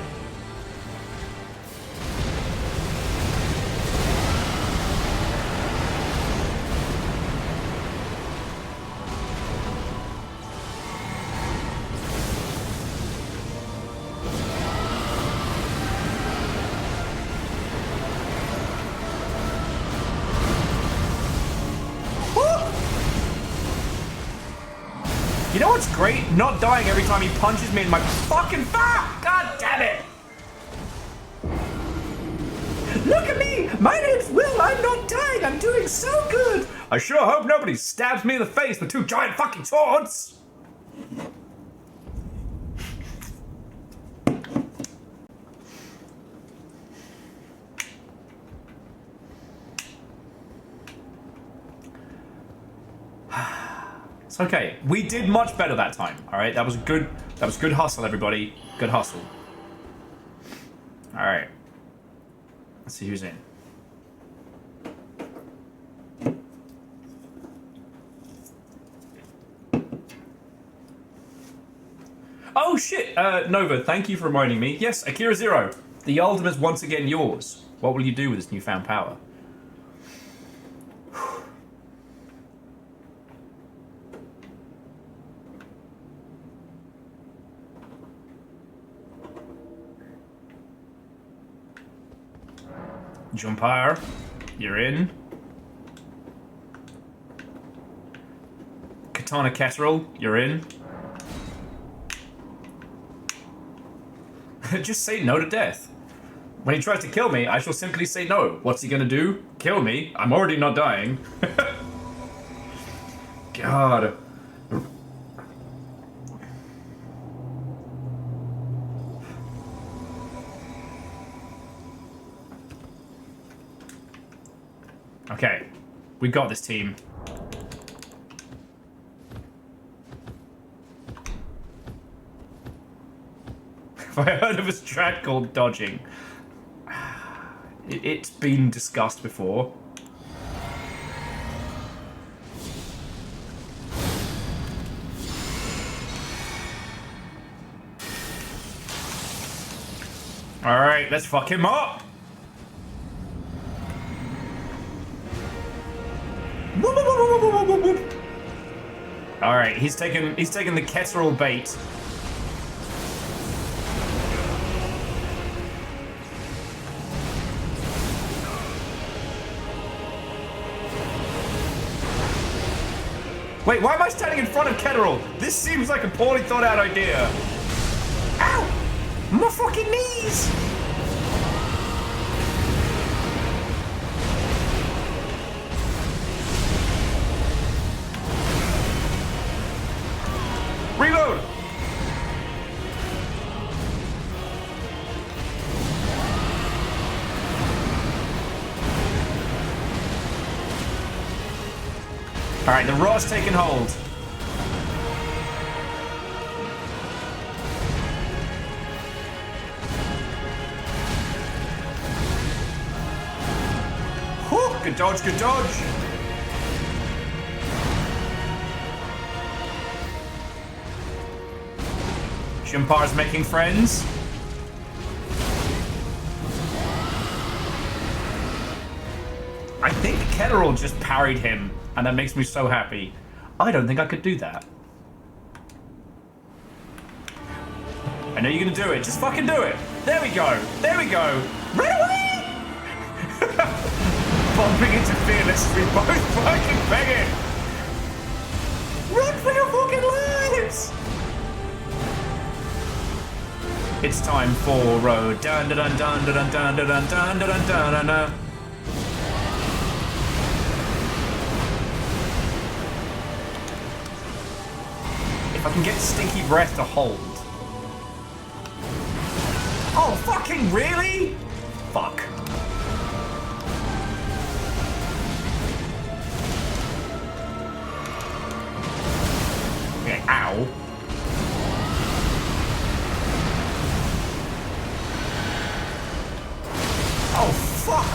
You know what's great? Not dying every time he punches me in my fucking back! God damn it! Look at me! My name's Will, I'm not dying, I'm doing so good! I sure hope nobody stabs me in the face with two giant fucking swords! It's okay. We did much better that time. All right, that was good hustle, everybody. Good hustle. All right. Let's see who's in. Oh shit, Nova, thank you for reminding me. Yes, Akira Zero. The Yaldum is once again yours. What will you do with this newfound power? Jumpire, you're in. Katana Ketterall, you're in. Just say no to death. When he tries to kill me, I shall simply say no. What's he gonna do? Kill me? I'm already not dying. God. Okay, we got this, team. Have I heard of a strat called dodging? It's been discussed before. Alright, let's fuck him up! Alright, he's taken the Ketterall bait. Wait, why am I standing in front of Ketterall? This seems like a poorly thought out idea. Ow! My fucking knees! Reload! Alright, the raw's taken hold. good dodge, good dodge. Shumpar's making friends. I think Ketterall just parried him, and that makes me so happy. I don't think I could do that. I know you're gonna do it. Just fucking do it. There we go. There we go. Run away! Bumping into Fearless as we both fucking beg it. Run for your fucking lives! It's time for RaDandadan. If I can get Stinky Breath to hold. Oh, fucking really? Fuck. Okay, ow. Oh, fuck.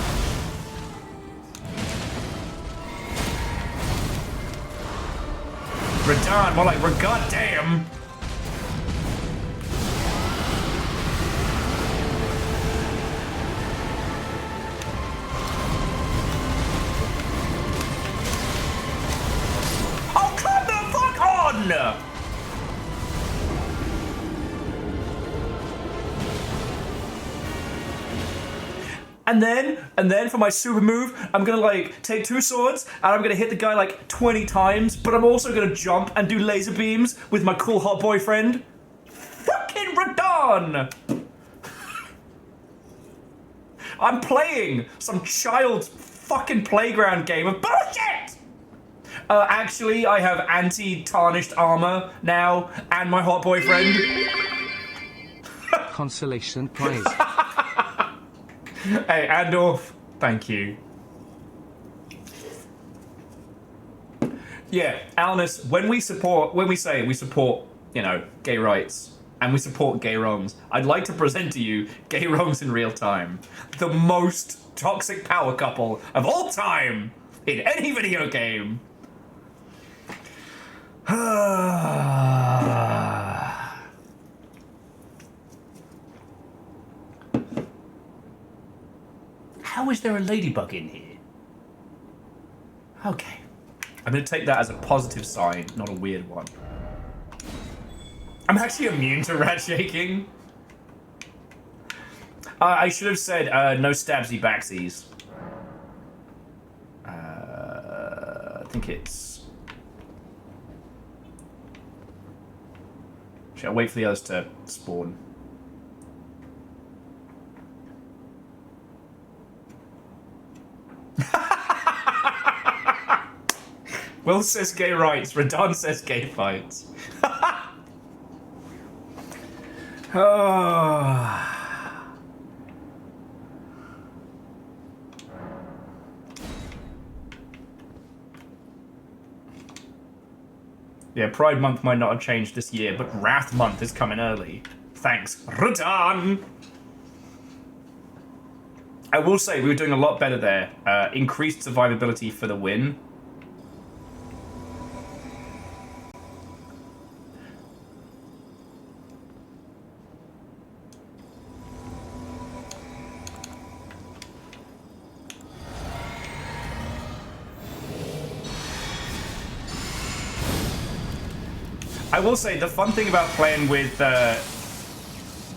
Radan, more like goddamn. Oh, come the fuck on! And then for my super move, I'm gonna like take 2 swords and I'm gonna hit the guy like 20 times, but I'm also gonna jump and do laser beams with my cool hot boyfriend. Fucking Radan! I'm playing some child's fucking playground game of bullshit! Actually, I have anti-tarnished armor now and my hot boyfriend. Consolation prize. Hey, Andorf, thank you. Yeah, Alnus, when we say we support, you know, gay rights and we support gay wrongs, I'd like to present to you Gay Wrongs in Real Time, the most toxic power couple of all time in any video game. How is there a ladybug in here? Okay. I'm going to take that as a positive sign, not a weird one. I'm actually immune to rat shaking. I should have said no stabsy backsies. I think it's... Should I wait for the others to spawn? Will says gay rights, Radan says gay fights. Oh. Yeah, Pride Month might not have changed this year, but Wrath Month is coming early. Thanks, Radan! I will say, we were doing a lot better there. Increased survivability for the win. I will say, the fun thing about playing with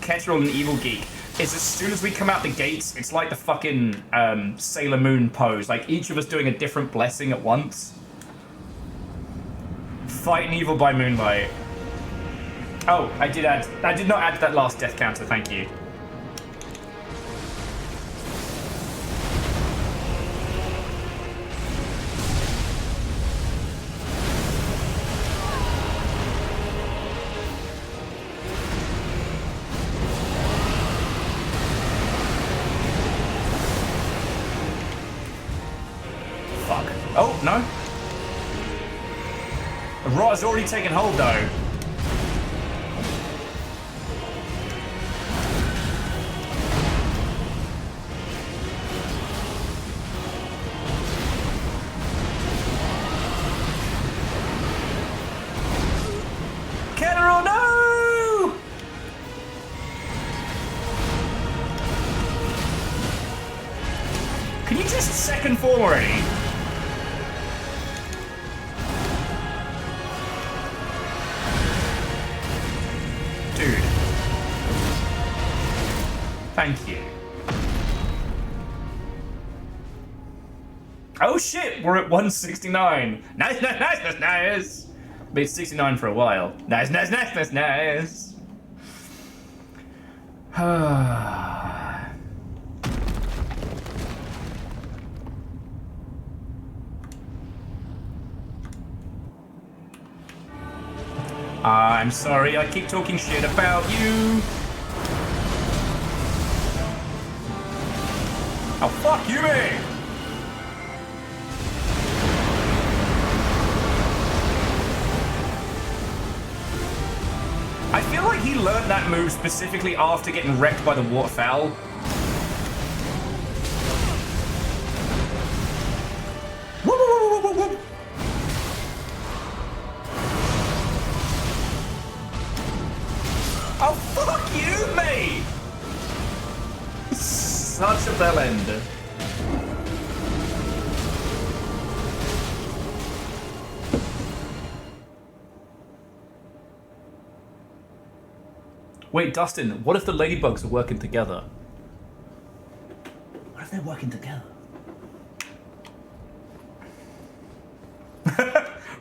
Ketterall and Evil Geek is as soon as we come out the gates, it's like the fucking Sailor Moon pose. Like, each of us doing a different blessing at once. Fighting evil by moonlight. Oh, I did not add that last death counter, thank you. Oh, no. Rot has already taken hold, though. Can you just second form already? Dude. Thank you. Oh shit, we're at 169. Nice, nice, nice, nice, nice. Been 69 for a while. Nice, nice, nice, nice, nice. I'm sorry, I keep talking shit about you. Oh, fuck you, man. I feel like he learned that move specifically after getting wrecked by the waterfowl. Whoop, whoop, whoop, whoop, whoop. Oh, fuck you, mate! Such a bell ender. Wait, Dustin, what if the ladybugs are working together? What if they're working together?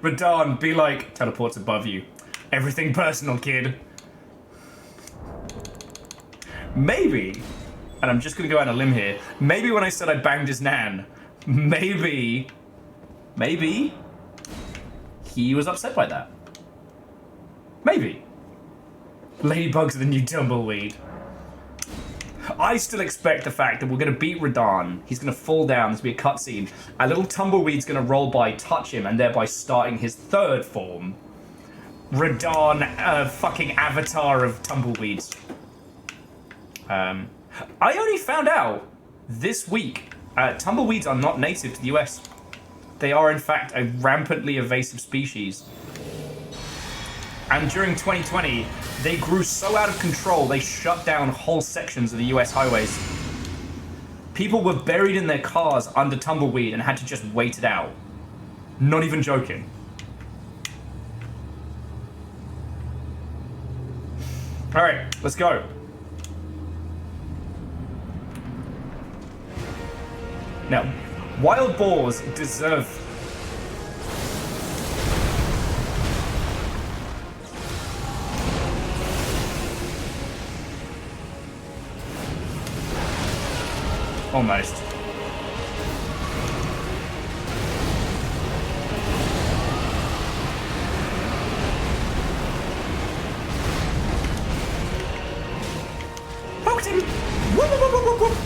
RaDandadan, be like, teleports above you. Everything personal, kid. Maybe, and I'm just gonna go out on a limb here, maybe when I said I banged his nan, maybe he was upset by that. Maybe. Ladybugs are the new tumbleweed. I still expect the fact that we're going to beat RaDandadan. He's going to fall down. There's going to be a cutscene. A little tumbleweed's going to roll by, touch him, and thereby starting his third form. RaDandadan, fucking avatar of tumbleweeds. I only found out this week tumbleweeds are not native to the US. They are, in fact, a rampantly invasive species. And during 2020, they grew so out of control, they shut down whole sections of the US highways. People were buried in their cars under tumbleweed and had to just wait it out. Not even joking. All right, let's go. Now, wild boars deserve... Almost. Poked him! Whoop, whoop, whoop, whoop, whoop.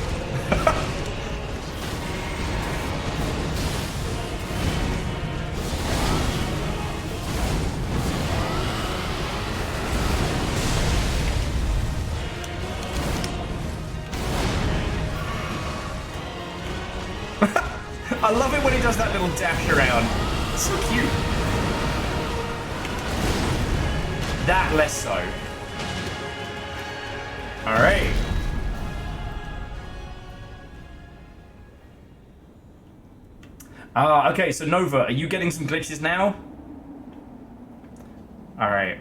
I love it when he does that little dash around. It's so cute. That less so. Alright. Okay, so Nova, are you getting some glitches now? Alright.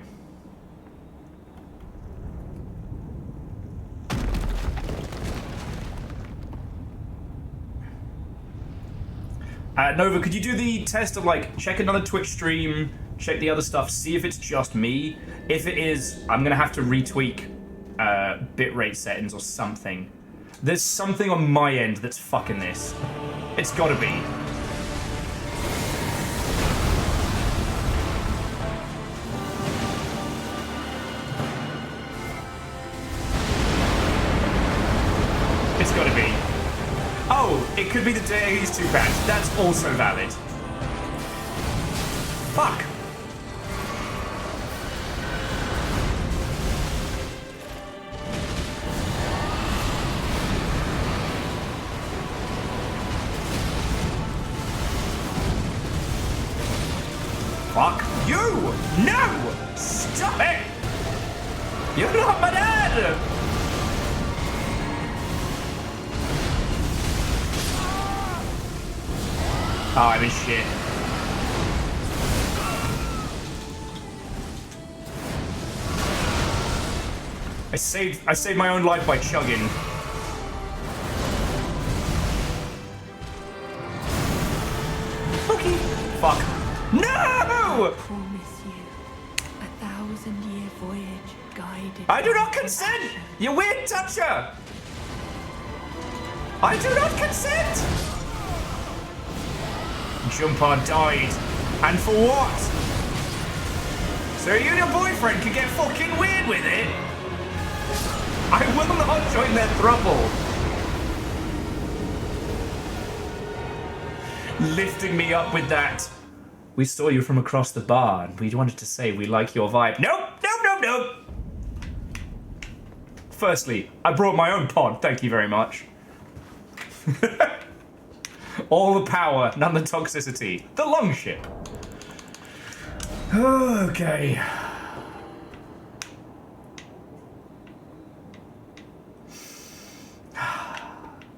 Nova, could you do the test of, like, check another Twitch stream, check the other stuff, see if it's just me? If it is, I'm gonna have to retweak bitrate settings or something. There's something on my end that's fucking this. It's gotta be. It's gotta be. Oh, it could be the Days 2 patch. That's also valid. Fuck. Fuck you! No! Stop it! You're not my dad! Oh, I'm in shit. I saved my own life by chugging. Okay. Fuck. No! I promise you, 1,000-year voyage guided. I do not consent! You weird toucher! I do not consent! Jumper died. And for what? So you and your boyfriend can get fucking weird with it? I will not join their throuple. Lifting me up with that. We saw you from across the bar and we wanted to say we like your vibe. Nope, nope, nope, nope. Firstly, I brought my own pod, thank you very much. All the power, none the toxicity. The Longship. Okay.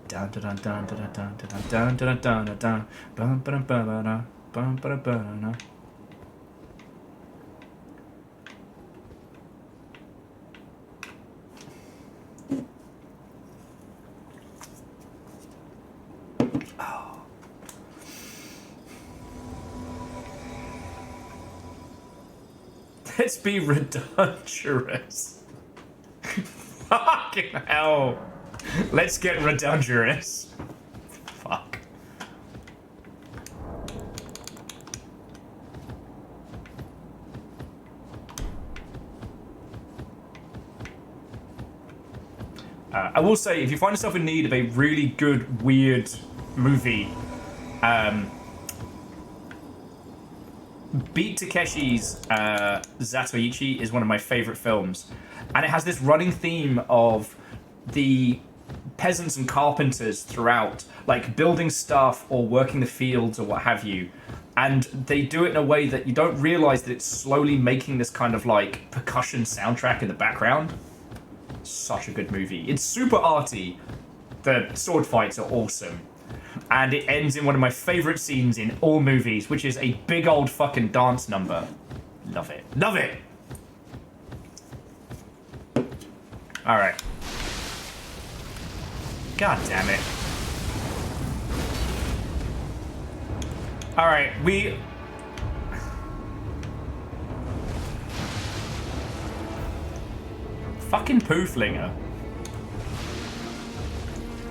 Dun dun dun dun dun dun dun dun dun dun dun dun bum ba ba ba bum ba ba. Let's be redundant. Fucking hell. Let's get redundant. Fuck. I will say, if you find yourself in need of a really good, weird movie, Beat Takeshi's Zatoichi is one of my favorite films. And it has this running theme of the peasants and carpenters throughout, like building stuff or working the fields or what have you. And they do it in a way that you don't realize that it's slowly making this kind of like percussion soundtrack in the background. Such a good movie. It's super arty. The sword fights are awesome. And it ends in one of my favorite scenes in all movies, which is a big old fucking dance number. Love it. Love it! Alright. God damn it. Alright, we... Fucking Pooflinger.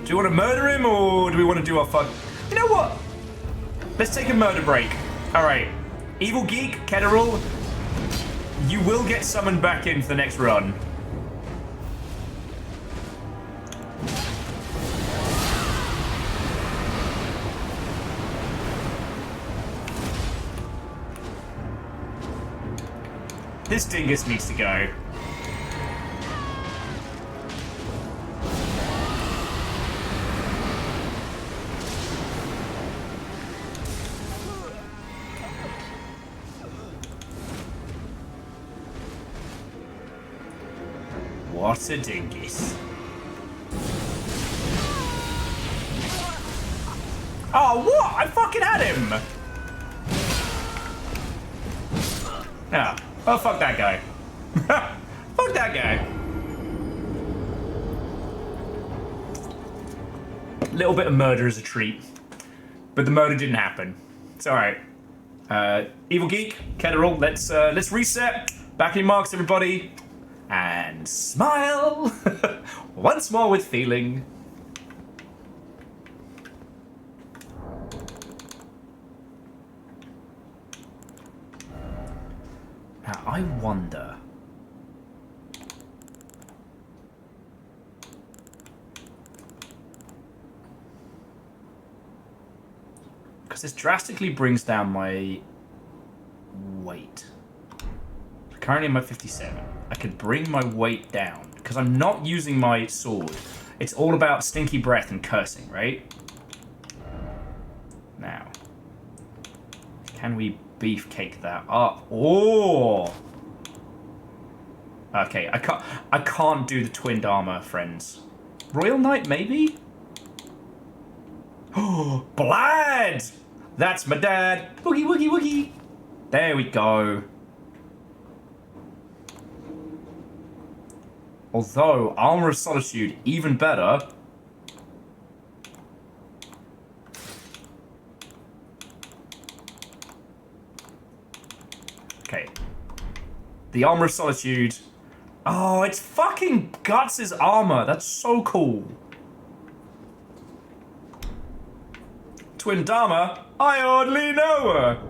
Do you want to murder him, or do we want to do our fuck... You know what? Let's take a murder break. Alright. Evil Geek, Ketterall, you will get summoned back in for the next run. This dingus needs to go. What a dingus. Oh, what? I fucking had him! Yeah. Oh, fuck that guy. Fuck that guy. Little bit of murder as a treat. But the murder didn't happen. It's alright. Evil Geek, Ketterall, let's reset. Back in marks, everybody. And smile. Once more with feeling. Now, I wonder... Because this drastically brings down my weight. Currently I'm at 57. I could bring my weight down, because I'm not using my sword. It's all about stinky breath and cursing, right? Now, can we beefcake that up? Oh! Okay, I can't do the twinned armor, friends. Royal Knight, maybe? Oh, Blad! That's my dad. Boogie, woogie, woogie. There we go. Although, Armor of Solitude, even better. Okay. The Armor of Solitude. Oh, it's fucking Guts' armor. That's so cool. Twin Dharma, I hardly know her.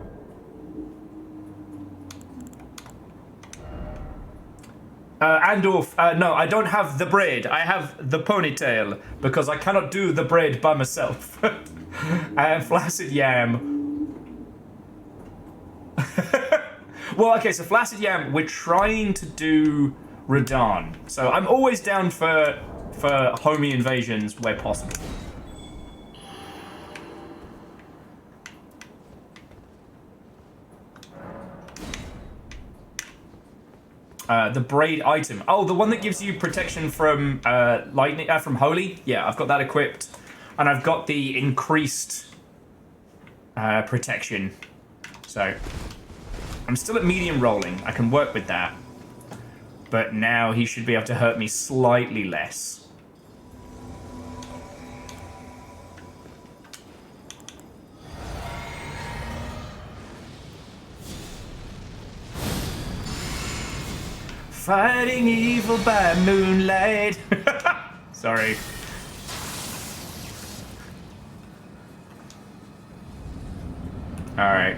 Andorf, no, I don't have the braid. I have the ponytail because I cannot do the braid by myself. And Flaccid Yam. Well, okay, so Flaccid Yam, we're trying to do RaDandadan. So I'm always down for homie invasions where possible. The braid item. Oh, the one that gives you protection from lightning, from holy. Yeah, I've got that equipped, and I've got the increased protection. So I'm still at medium rolling. I can work with that, but now he should be able to hurt me slightly less. Fighting evil by moonlight. Sorry. Alright.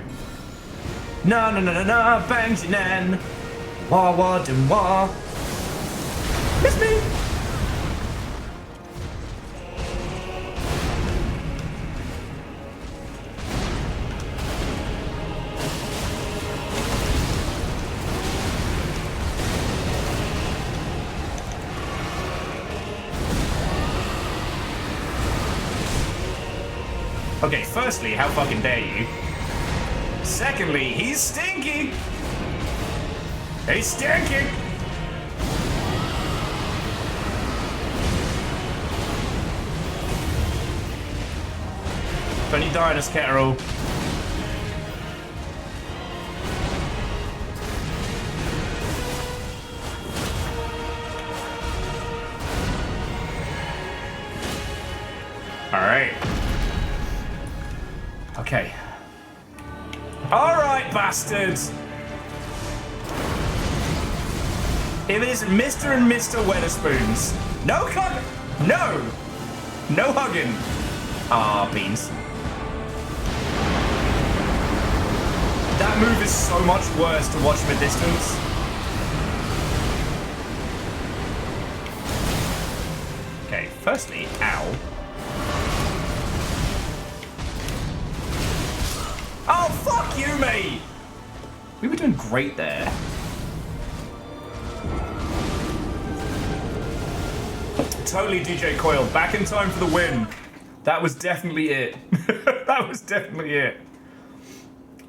No, no, no, no, no, bang, Jinan. Wah, wah, dum, wah. Miss me. Okay, firstly, how fucking dare you? Secondly, he's stinky! He's stinky! Don't you die in a Sketterall. Alright. Okay. Alright, bastards! If it isn't Mr. and Mr. Weatherspoons. No hug! No! No hugging! Ah, beans. That move is so much worse to watch from a distance. Okay, firstly, ow. Oh, fuck you, mate! We were doing great there. Totally DJ Coil, back in time for the win. That was definitely it. That was definitely it.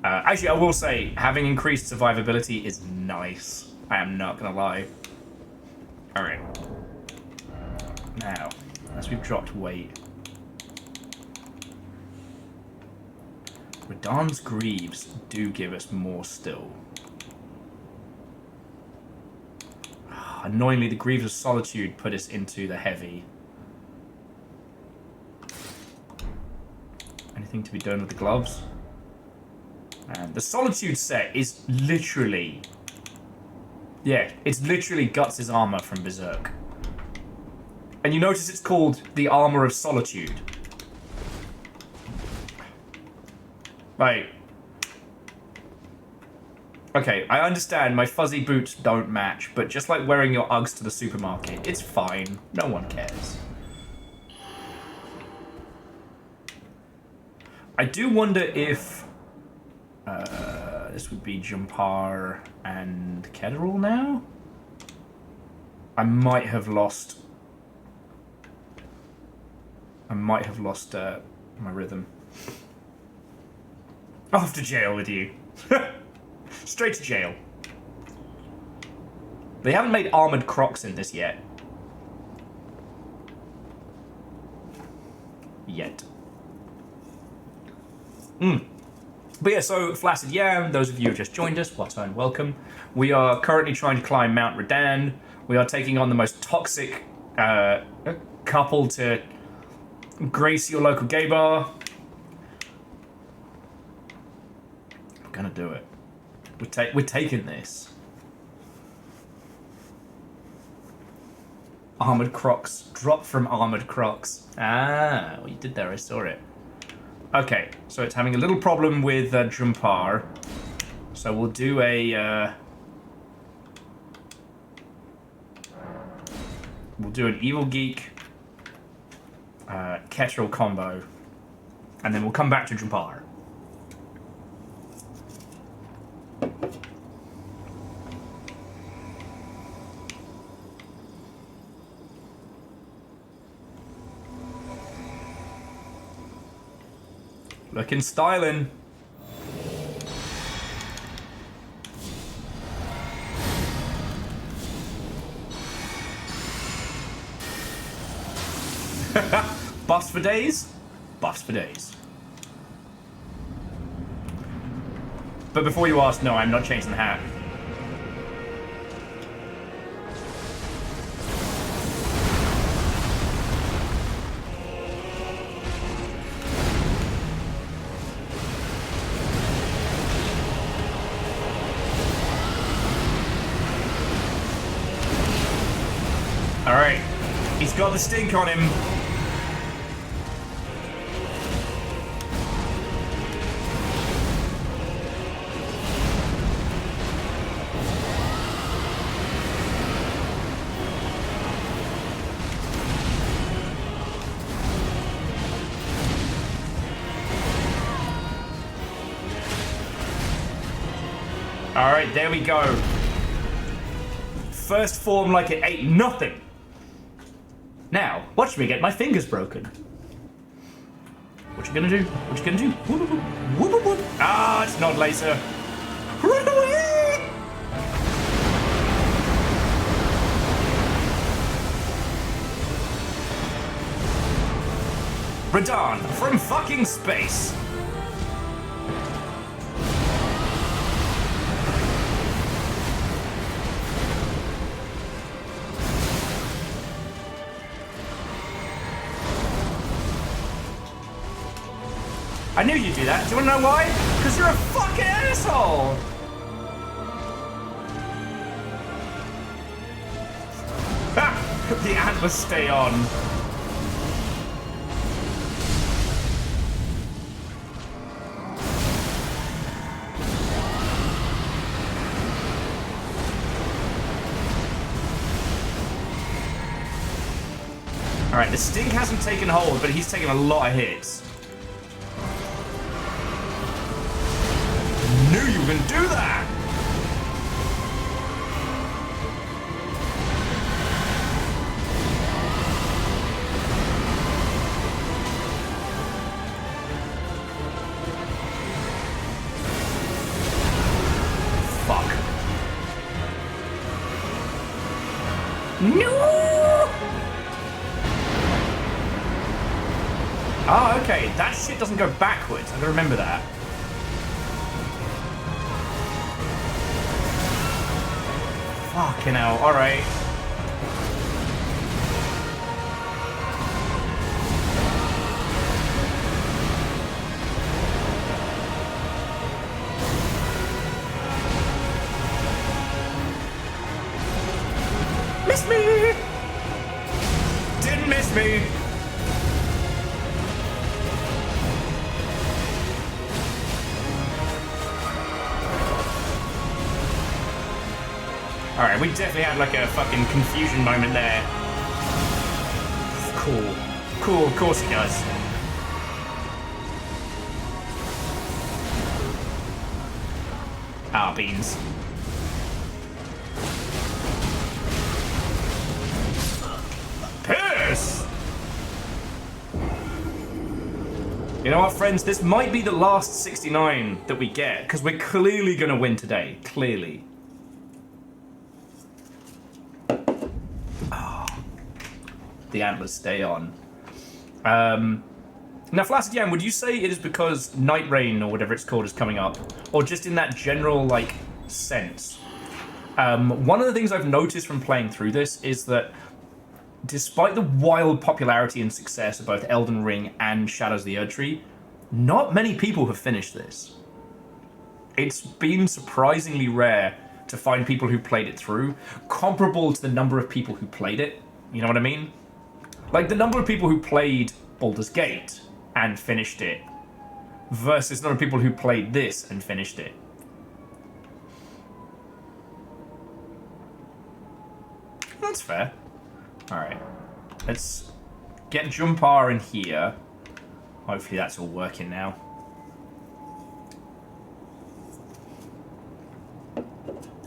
Actually, I will say, having increased survivability is nice. I am not gonna lie. Alright. Now, as we've dropped weight. RaDandadan's Greaves do give us more still. Annoyingly, the Greaves of Solitude put us into the heavy. Anything to be done with the gloves? And the Solitude set is literally... Yeah, it's literally Guts' armor from Berserk. And you notice it's called the Armor of Solitude. Like... Okay, I understand my fuzzy boots don't match, but just like wearing your Uggs to the supermarket, it's fine. No one cares. I do wonder if... this would be Jumpar and Ketterall now? I might have lost my rhythm. Off to jail with you. Straight to jail. They haven't made armored Crocs in this yet. But yeah, so Flaccid Yam, those of you who just joined us, what and welcome. We are currently trying to climb Mount RaDandadan. We are taking on the most toxic couple to grace your local gay bar. We're gonna do it. We're taking this. Armored Crocs. Drop from Armored Crocs. Ah, what you did there, I saw it. Okay, so it's having a little problem with Jumpar. So we'll do a... we'll do an Evil Geek Ketrel combo. And then we'll come back to Jumpar. Looking styling. Buffs for days? Buffs for days. But before you ask, no, I'm not changing the hat. Alright, he's got the stink on him. Alright, there we go. First form like it ain't nothing. Now, watch me get my fingers broken. What you gonna do? What you gonna do? Whoop, whoop, whoop, whoop, whoop. Ah, it's not laser. Run away! RaDandadan from fucking space. I knew you'd do that. Do you want to know why? Because you're a fucking asshole! Ha! The antlers stay on. Alright, the stink hasn't taken hold, but he's taken a lot of hits. Knew you were gonna do that! Fuck. No! Oh, okay. That shit doesn't go backwards. I gotta remember that. Fucking hell, alright. Miss me! Didn't miss me! Alright, we definitely had like a fucking confusion moment there. Cool. Cool, of course he does. Ah, beans. Piss! You know what, friends? This might be the last 69 that we get, because we're clearly going to win today. Clearly. The antlers stay on. Now, Flaccid Yam, would you say it is because Night Rain, or whatever it's called, is coming up? Or just in that general, like, sense? One of the things I've noticed from playing through this is that despite the wild popularity and success of both Elden Ring and Shadows of the Erdtree, not many people have finished this. It's been surprisingly rare to find people who played it through, comparable to the number of people who played it. You know what I mean? Like, the number of people who played Baldur's Gate and finished it versus the number of people who played this and finished it. That's fair. Alright. Let's get Jumpar in here. Hopefully that's all working now.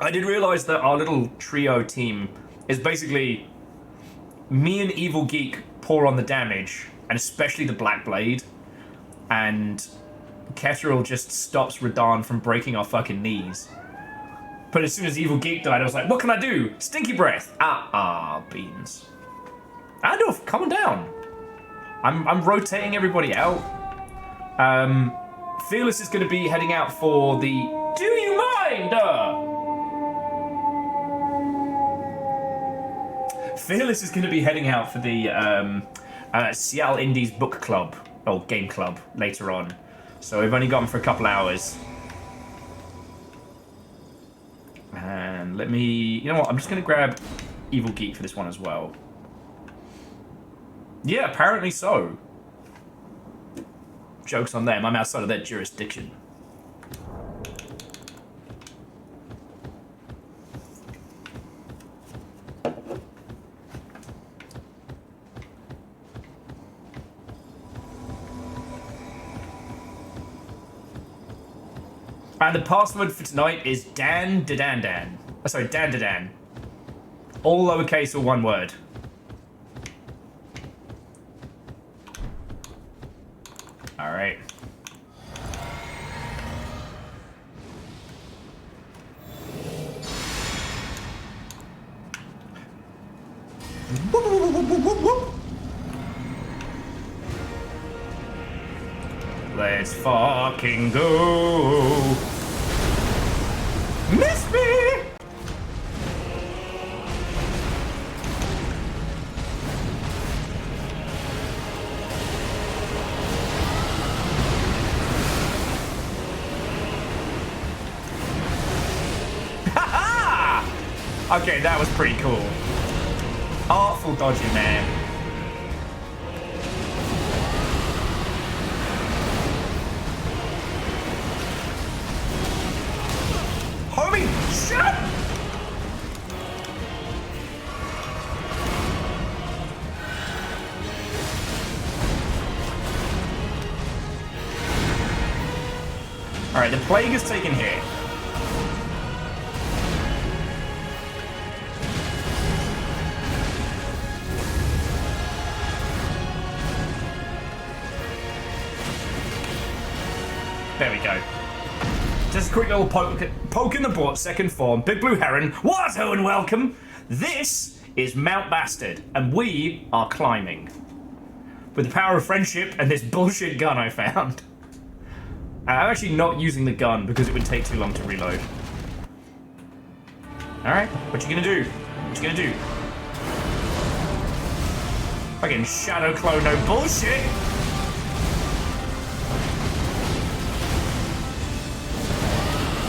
I did realise that our little trio team is basically me and Evil Geek pour on the damage, and especially the Black Blade, and Kethril just stops Radahn from breaking our fucking knees. But as soon as Evil Geek died, I was like, what can I do? Stinky Breath! Beans. Adolf, calm down. I'm rotating everybody out. Fearless is going to be heading out for the... Do you mind? Fearless is going to be heading out for the Seattle Indies Book Club, or Game Club, later on. So we've only got him for a couple hours. And let me... You know what? I'm just going to grab Evil Geek for this one as well. Yeah, apparently so. Joke's on them. I'm outside of their jurisdiction. And the password for tonight is RaDandadan. Sorry, RaDandadan. All lowercase or one word. Alright. Let's fucking go. Miss me! Okay, that was pretty cool. Artful dodging, man. Homie, shut! Alright, the plague is taken here. There we go. Just a quick little poke in the butt, second form. Big Blue Heron. What? Oh, and welcome. This is Mount Bastard, and we are climbing. With the power of friendship and this bullshit gun I found. I'm actually not using the gun because it would take too long to reload. Alright, what you gonna do? What you gonna do? Fucking shadow clone, no bullshit!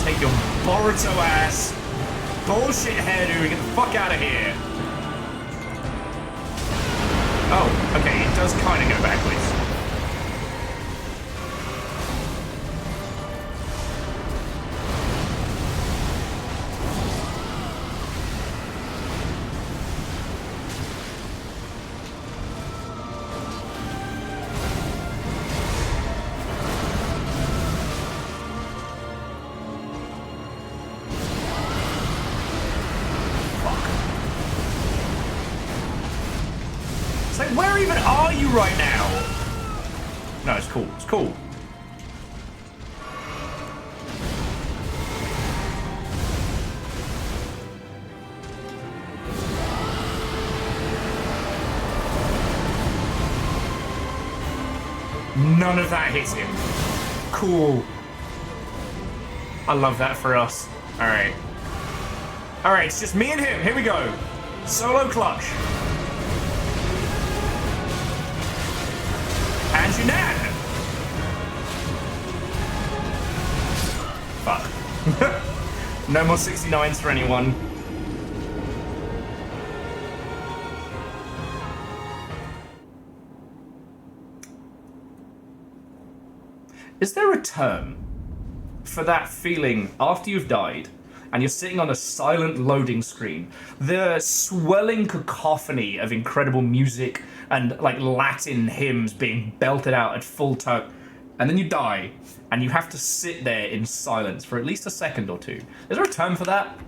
Take your Boruto ass bullshit hairdo and get the fuck out of here. Oh, okay, it does kind of go backwards. Where even are you right now? No, it's cool. It's cool. none of that hits him. Cool. I love that for us. Alright. Alright, it's just me and him. Here we go. Solo clutch. And you nan. Fuck. No more 69s for anyone. Is there a term for that feeling after you've died and you're sitting on a silent loading screen, the swelling cacophony of incredible music and like Latin hymns being belted out at full tone, and then you die and you have to sit there in silence for at least a second or two? Is there a term for that?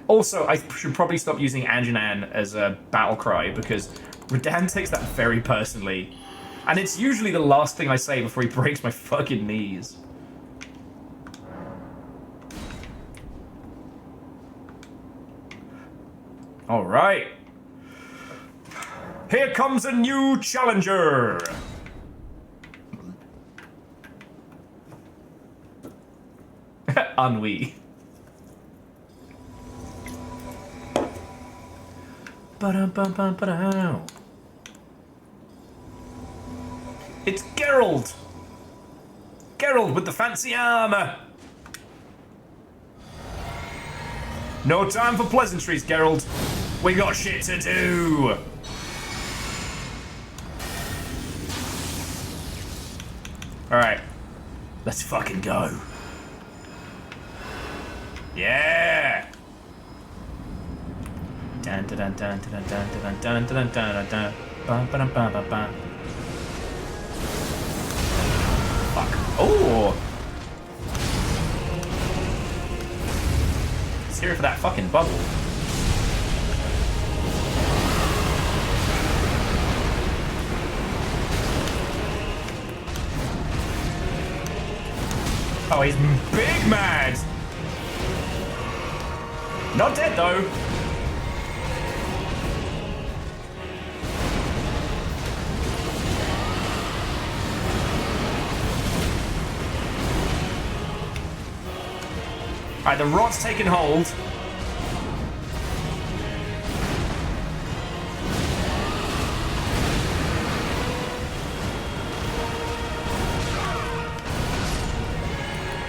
Also, I should probably stop using Anjanan as a battle cry because Radan takes that very personally. And it's usually the last thing I say before he breaks my fucking knees. Alright. Here comes a new challenger. Ennui. Ba-dum-bum-bum-ba-dum. It's Geralt! Geralt with the fancy armor! No time for pleasantries, Geralt. We got shit to do! Alright. Let's fucking go. Yeah! Dun dun dun dun dun dun dun dun dun dun dun. Ba ba ba ba ba. Fuck. Oh! Let's hear it for that fucking bubble. Oh, he's big mad! Not dead though. Alright, the rod's taken hold.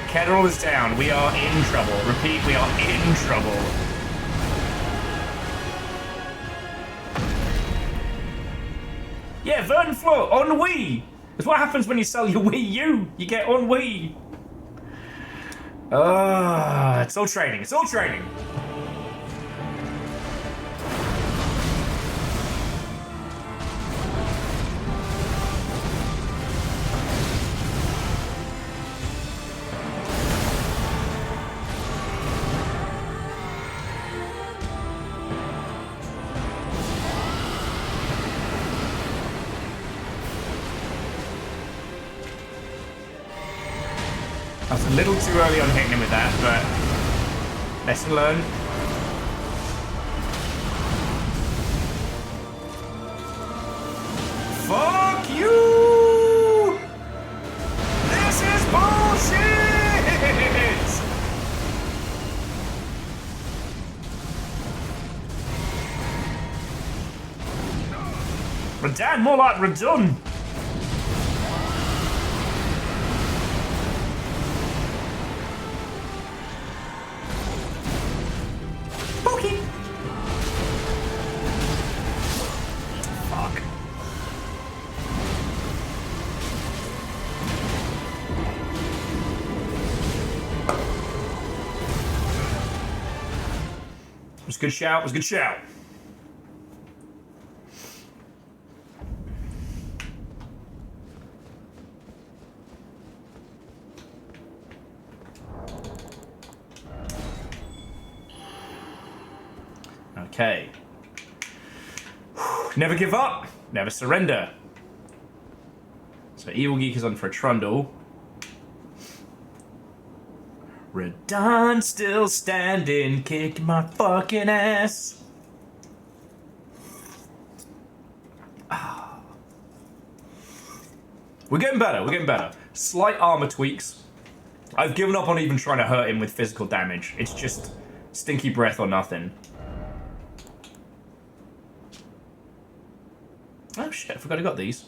Kettle is down. We are in trouble. Repeat, we are in trouble. Yeah, Vern Float, ennui. That's what happens when you sell your Wii U. You get ennui. It's all training. It's all training. I was a little too early on hitting him with that, but lesson learned. Fuck you! This is bullshit! Radan, more like Radun. Was a good shout, was a good shout. Okay. Never give up, never surrender. So Evil Geek is on for a trundle. Radan still standing, kicking my fucking ass. Oh. We're getting better, we're getting better. Slight armor tweaks. I've given up on even trying to hurt him with physical damage. It's just stinky breath or nothing. Oh shit, I forgot I got these.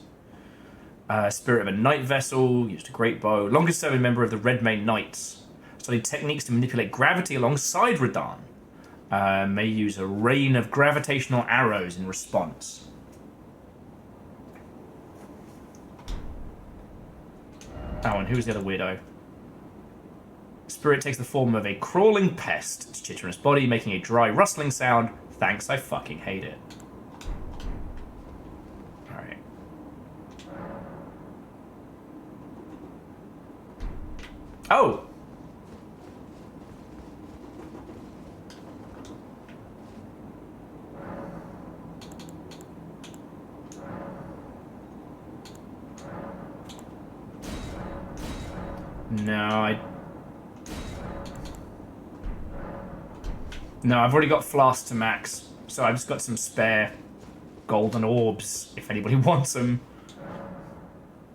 Spirit of a Night Vessel, used a great bow. Longest serving member of the Redmane Knights. Studied techniques to manipulate gravity alongside RaDandadan. May use a rain of gravitational arrows in response. Oh, and who's the other weirdo? Spirit takes the form of a crawling pest to chitter in its body, making a dry, rustling sound. Thanks, I fucking hate it. Alright. Oh! No, I've already got flask to max, so I've just got some spare golden orbs, if anybody wants them.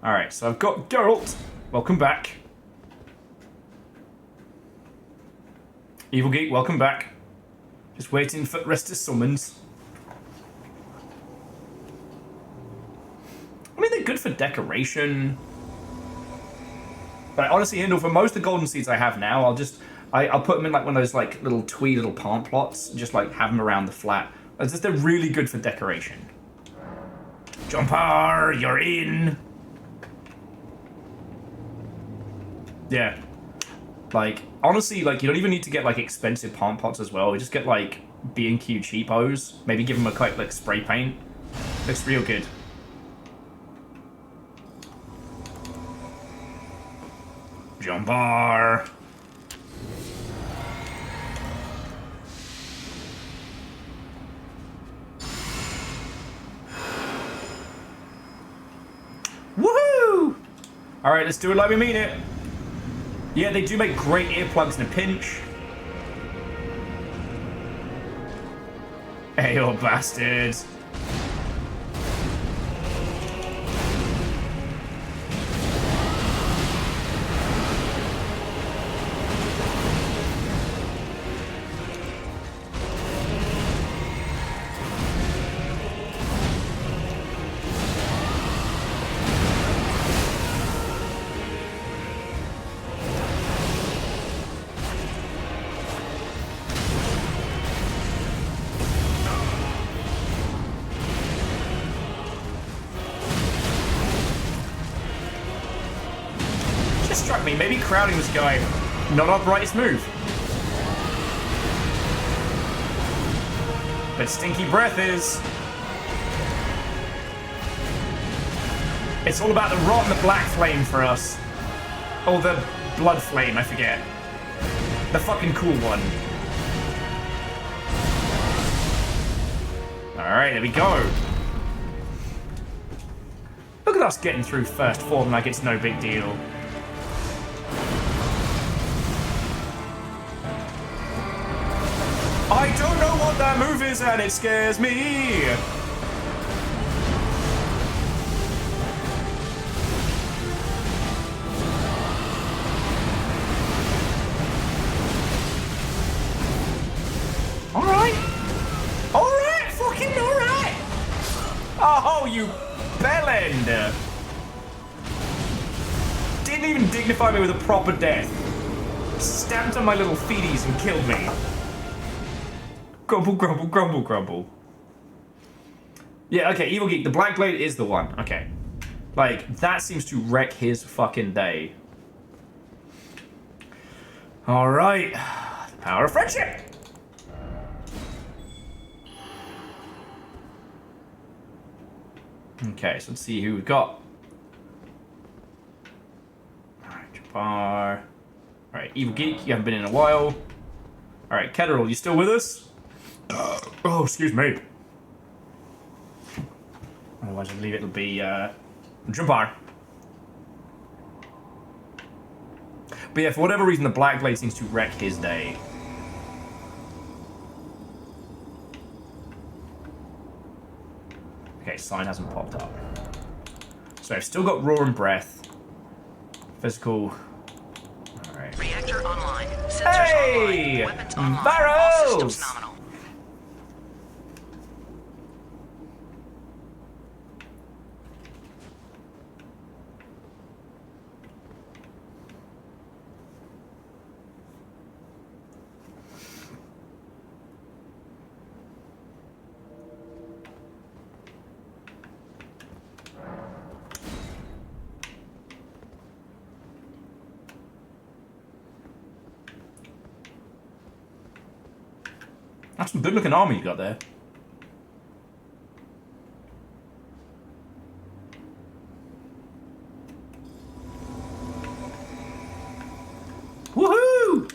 Alright, so I've got Geralt. Welcome back. Evil Geek, welcome back. Just waiting for the rest of summons. I mean, they're good for decoration. But honestly, Hindle, for most of the golden seeds I have now, I'll put them in like one of those like little twee little plant plots, just like have them around the flat. It's just they're really good for decoration. Jumper, you're in. Yeah. Like, honestly, like, you don't even need to get like expensive plant pots as well. You just get like B&Q cheapos. Maybe give them a quick like spray paint. Looks real good. Jumper. Woohoo! Alright, let's do it like we mean it. Yeah, they do make great earplugs in a pinch. Hey, you bastards. Struck me. Maybe crowding was going not our brightest move. But stinky breath is. It's all about the rot and the black flame for us. Or the blood flame, I forget. The fucking cool one. Alright, there we go. Look at us getting through first form like it's no big deal. I don't know what that move is and it scares me! Alright! Alright! Fucking alright! Oh, you bellend! Didn't even dignify me with a proper death. Stamped on my little feeties and killed me. Grumble, grumble, grumble, grumble. Yeah, okay, Evil Geek, the Black Blade is the one. Okay. Like, that seems to wreck his fucking day. Alright. Power of friendship! Okay, so let's see who we've got. Alright, Jabbar. Alright, Evil Geek, you haven't been in a while. Alright, Ketteril, you still with us? Oh, excuse me. Otherwise, I believe it'll be Jabbar. But yeah, for whatever reason, the Black Blade seems to wreck his day. Okay, sign hasn't popped up. So I've still got Roar and Breath. Physical. Alright. Reactor online. Sensors online. Weapons online. All Barrels! systems nominal. That's some good looking armor you got there. Woohoo!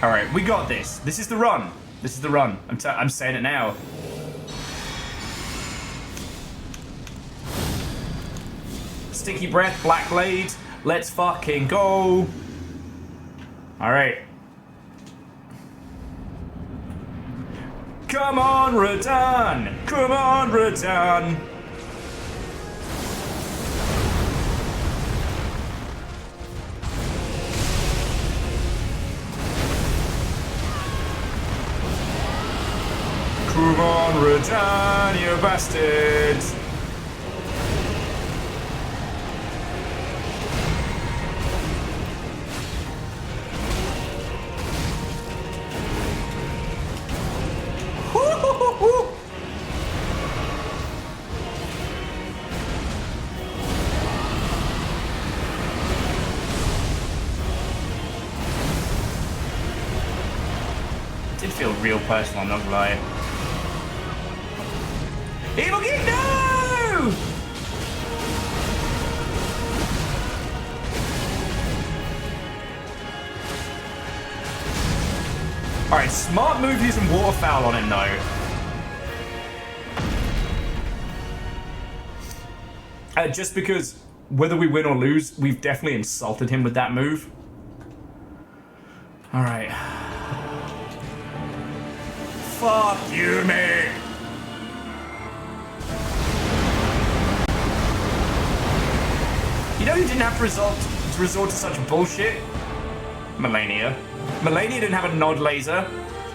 Alright, we got this. This is the run. This is the run. I'm saying it now. Stinky Breath, Black Blade. Let's fucking go. Alright. Come on, RaDandadan! Come on, RaDandadan! Come on, RaDandadan, you bastards! Did feel real personal, I'm not gonna lie. Evil Geek, no! Alright, smart move using Waterfowl on him though. Just because whether we win or lose, we've definitely insulted him with that move. Alright. Fuck you, mate! You know who didn't have to resort to such bullshit? Melania. Melania didn't have a nod laser.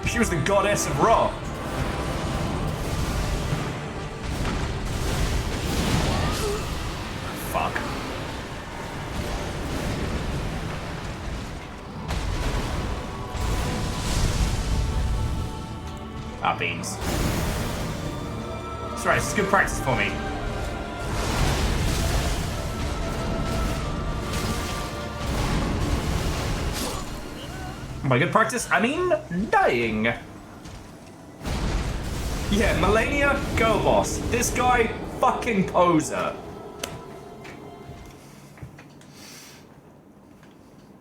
She was the goddess of Raw. Fuck. Ah, beans. That's right, this is good practice for me. By good practice, I mean dying. Yeah, Melania, go boss. This guy, fucking poser.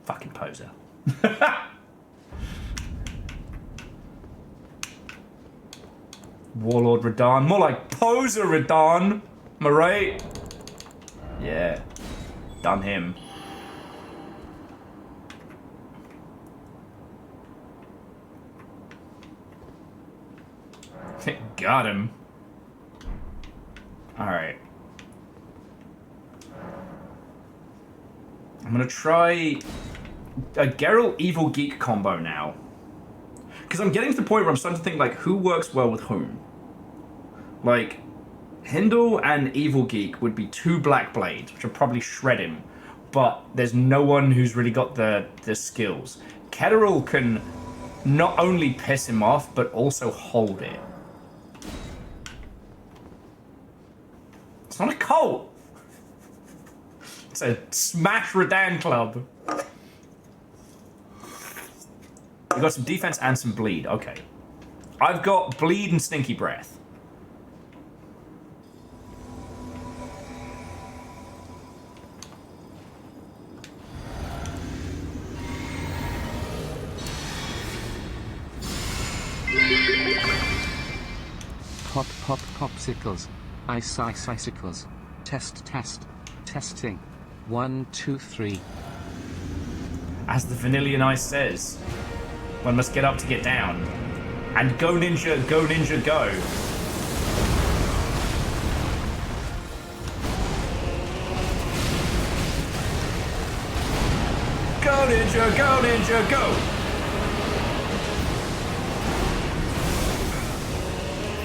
Fucking poser. Warlord RaDandadan. More like poser RaDandadan. Am I right? Yeah. Done him. Got him. Alright. I'm gonna try a Geralt Evil Geek combo now. Because I'm getting to the point where I'm starting to think, like, who works well with whom? Like, Hindle and Evil Geek would be two Black Blades, which would probably shred him. But there's no one who's really got the skills. Ketteril can not only piss him off, but also hold it. It's not a cult. It's a Smash RaDandadan club. You got some defense and some bleed. Okay. I've got bleed and stinky breath. Pop pop popsicles. Ice icicles. Test testing. 1 2 3. As the Vanillian Ice says, one must get up to get down. And go ninja, go. ninja, go, ninja, go!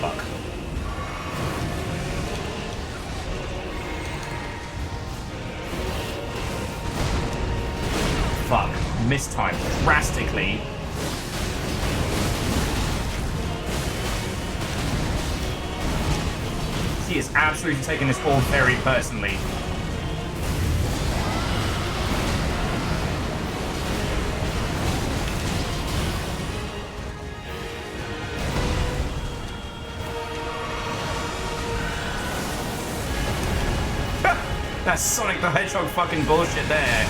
Fuck. Fuck. Mistimed drastically. He is absolutely taking this all very personally. That's Sonic the Hedgehog fucking bullshit there.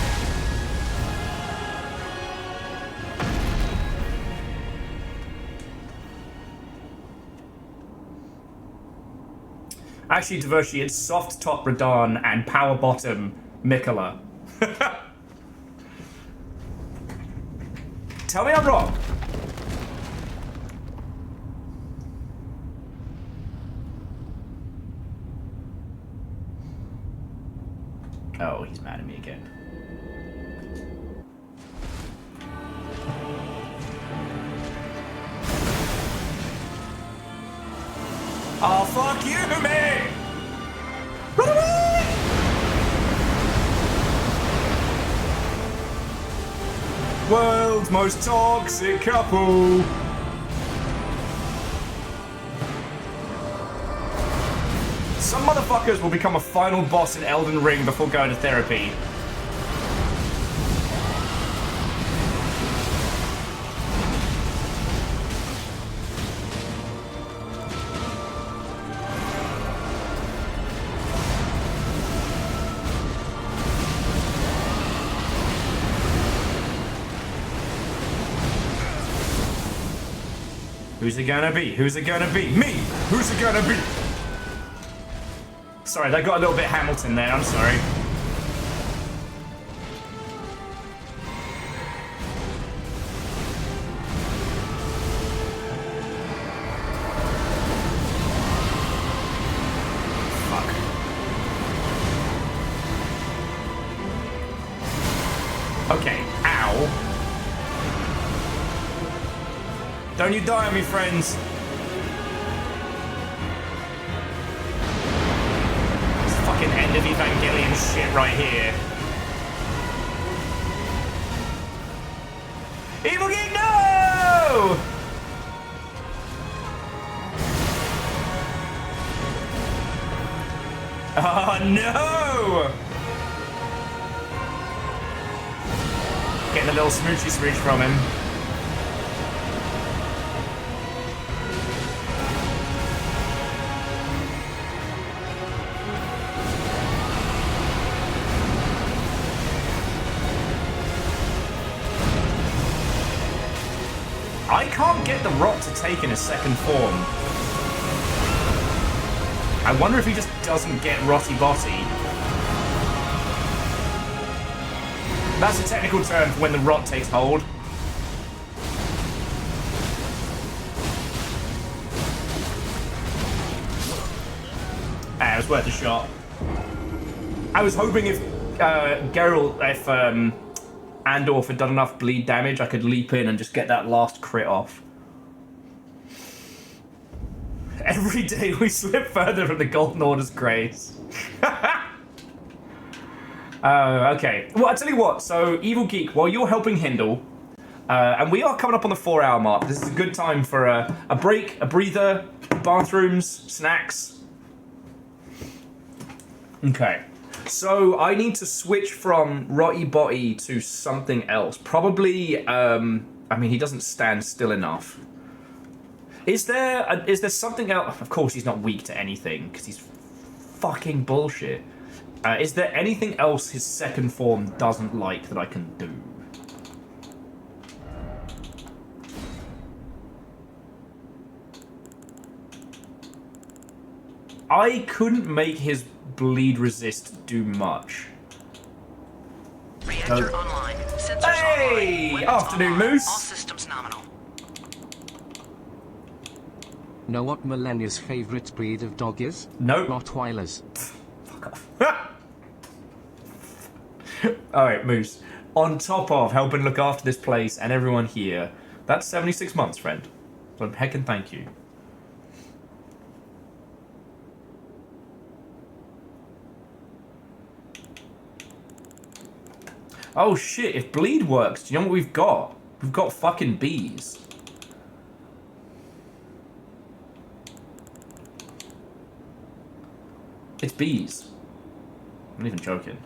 Actually, Devoshi, it's soft top Radahn and power bottom Mikola. Tell me I'm wrong. Oh, he's mad at me again. Oh, fuck you, man! Run away! World's most toxic couple. Some motherfuckers will become a final boss in Elden Ring before going to therapy. Who's it gonna be? Who's it gonna be? Me! Who's it gonna be? Sorry, that got a little bit Hamilton there, I'm sorry. Fuck. Okay, ow. Don't you die on me, friends. End of Evangelion shit right here. Evil Geek, no! Oh no! Getting a little smoochy smooch from him. I can't get the rot to take in a second form. I wonder if he just doesn't get Rotty Botty. That's a technical term for when the rot takes hold. It was worth a shot. I was hoping if Andorf had done enough bleed damage, I could leap in and just get that last crit off. Every day we slip further from the Golden Order's grace. Okay. Well, I'll tell you what. So, Evil Geek, while you're helping Hindle, and we are coming up on the 4-hour mark, this is a good time for a break, a breather, bathrooms, snacks. Okay. So I need to switch from Rotty Botty to something else. Probably, I mean, he doesn't stand still enough. Is there something else? Of course, he's not weak to anything, because he's fucking bullshit. Is there anything else his second form doesn't like that I can do? I couldn't make his bleed resist do much. Reactor online. Sensors Hey! online. Afternoon, online. Moose. All systems nominal. Know what Millennia's favorite breed of dog is? Nope. Rottweilers. Fuck off. Alright, Moose. on top of helping look after this place and everyone here. That's 76 months, friend. So heckin' thank you. Oh shit, if bleed works, do you know what we've got? We've got fucking bees. It's bees. I'm not even joking.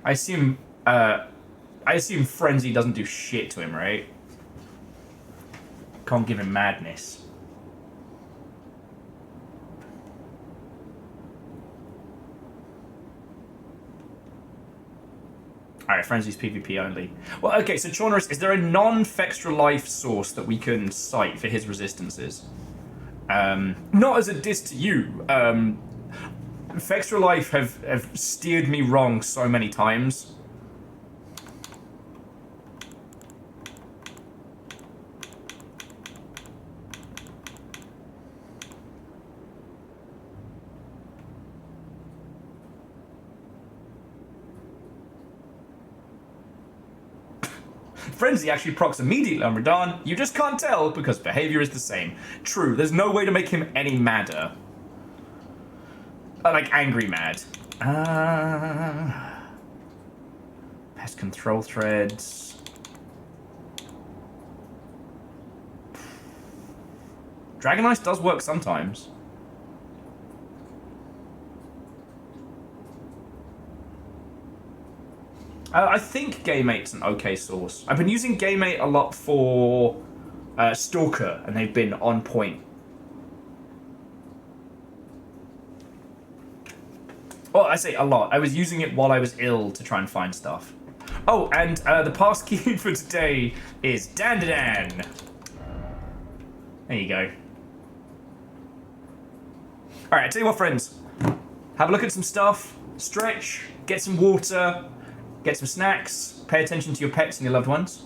I assume Frenzy doesn't do shit to him, right? Can't give him madness. Alright, Frenzy's PvP only. Well, okay, so Chaunerus, is there a non-Fextra Life source that we can cite for his resistances? Not as a diss to you. Fextra Life have steered me wrong so many times. Frenzy actually procs immediately on RaDandadan. You just can't tell because behavior is the same. True, there's no way to make him any madder. Like, angry mad. Pest control threads. Dragon Ice does work sometimes. I think Gamemate's an okay source. I've been using Gamemate a lot for Stalker, and they've been on point. Well, I say a lot. I was using it while I was ill to try and find stuff. Oh, and the pass key for today is RaDandadan. There you go. Alright, I tell you what, friends. Have a look at some stuff, stretch, get some water, get some snacks, pay attention to your pets and your loved ones.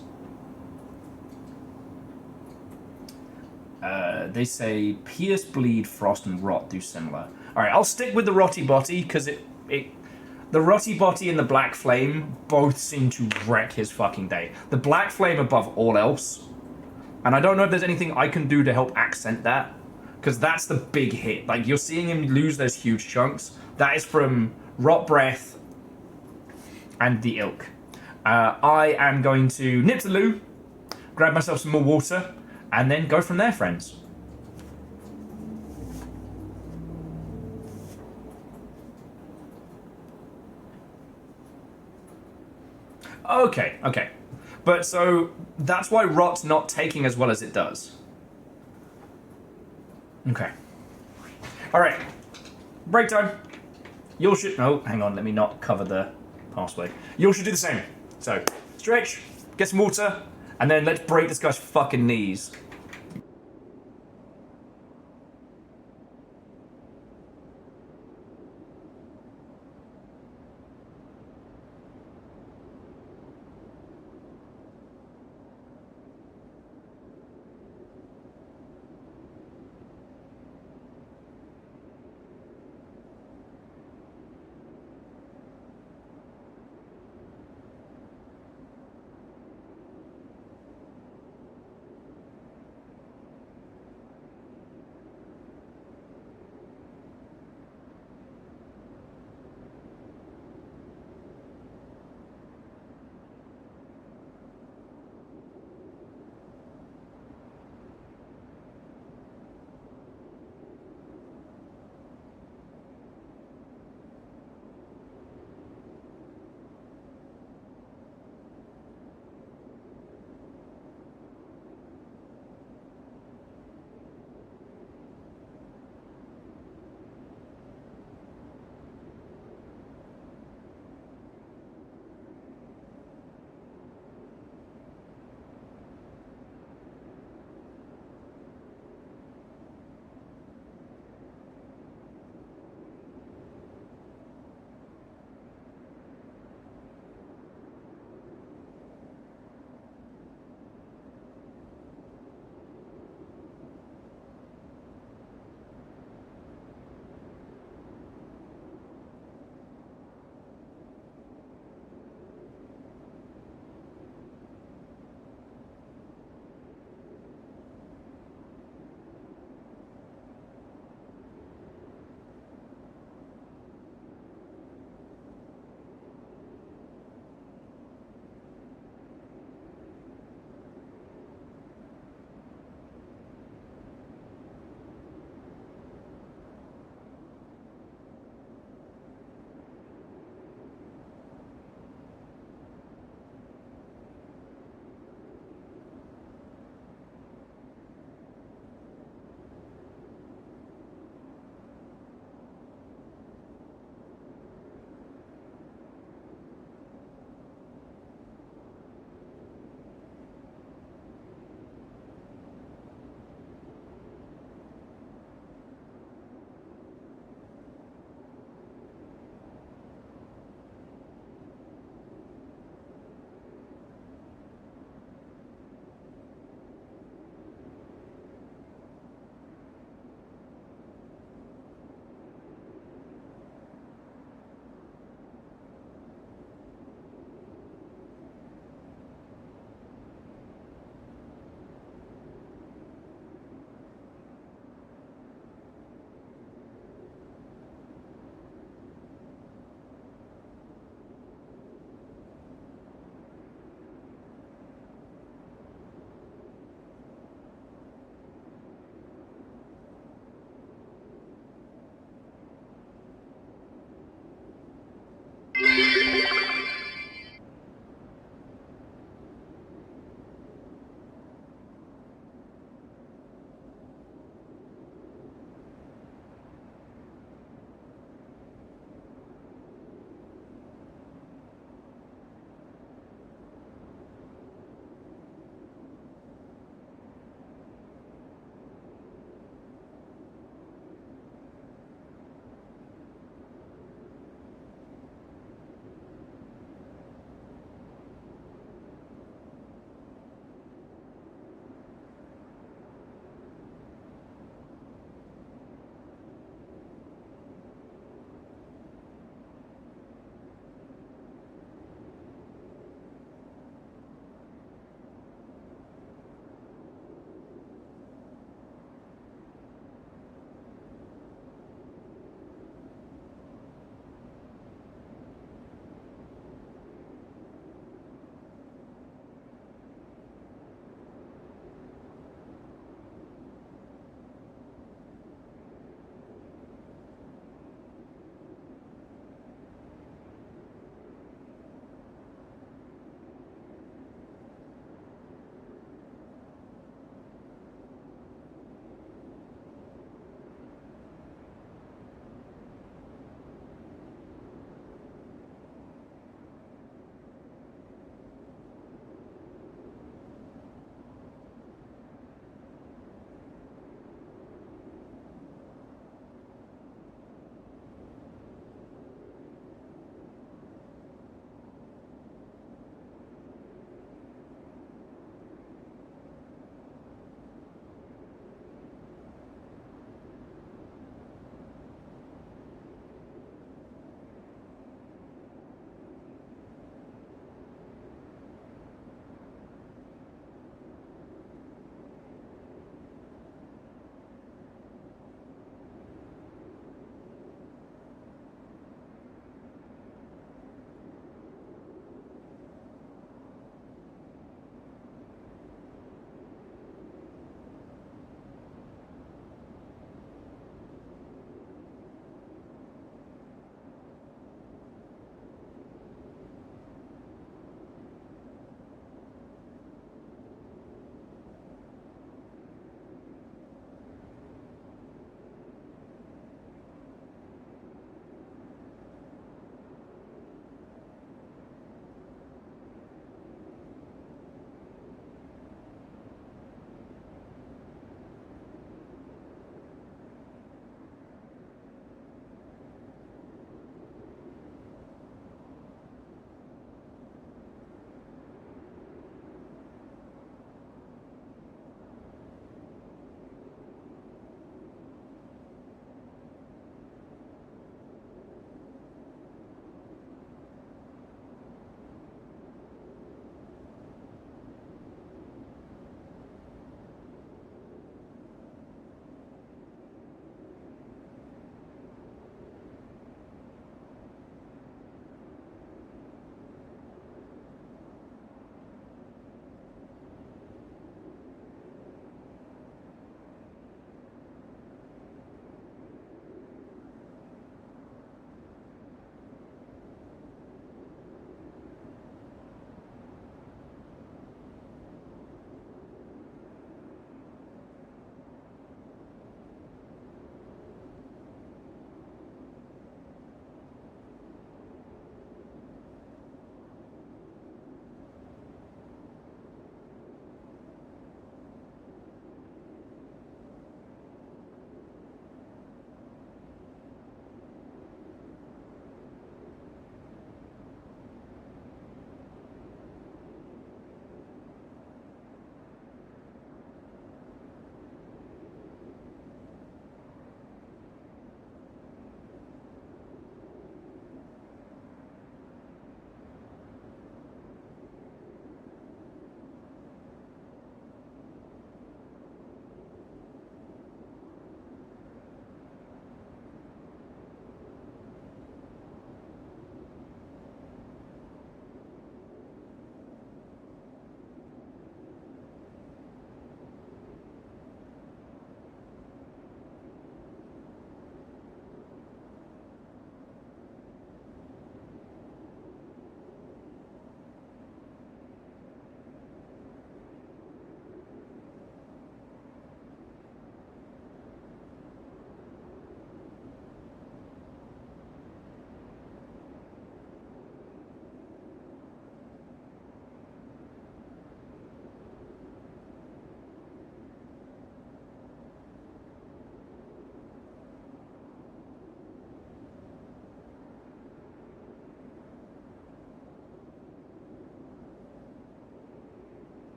They say Pierce, Bleed, Frost, and Rot do similar. Alright, I'll stick with the Rotty Botty, because the Rotty Botty and the Black Flame both seem to wreck his fucking day. The Black Flame above all else. And I don't know if there's anything I can do to help accent that, because that's the big hit. Like, you're seeing him lose those huge chunks. That is from Rot Breath and the Ilk. I am going to nip to the loo, grab myself some more water, and then go from there, friends. Okay. But so, that's why Rot's not taking as well as it does. Okay. Alright. Break time. You should... No, hang on, let me not cover the pathway. You should do the same. So, stretch, get some water, and then let's break this guy's fucking knees.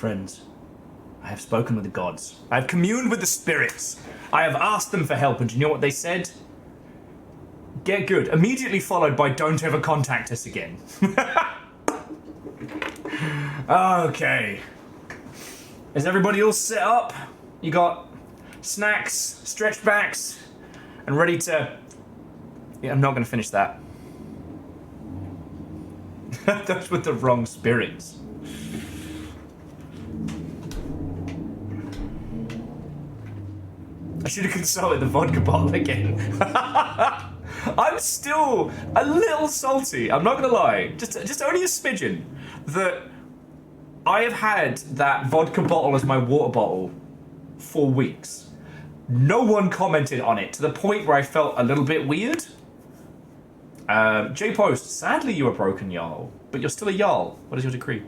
friends. I have spoken with the gods. I have communed with the spirits. I have asked them for help, and do you know what they said? Get good. Immediately followed by don't ever contact us again. Okay. Is everybody all set up? You got snacks, stretched backs, and ready to... Yeah, I'm not going to finish that. Those were the wrong spirits. I should have consulted the vodka bottle again. I'm still a little salty, I'm not gonna lie. Just only a smidgen. That I have had that vodka bottle as my water bottle for weeks. No one commented on it to the point where I felt a little bit weird. J-Post, sadly you are broken, Jarl, but you're still a Jarl. What is your decree?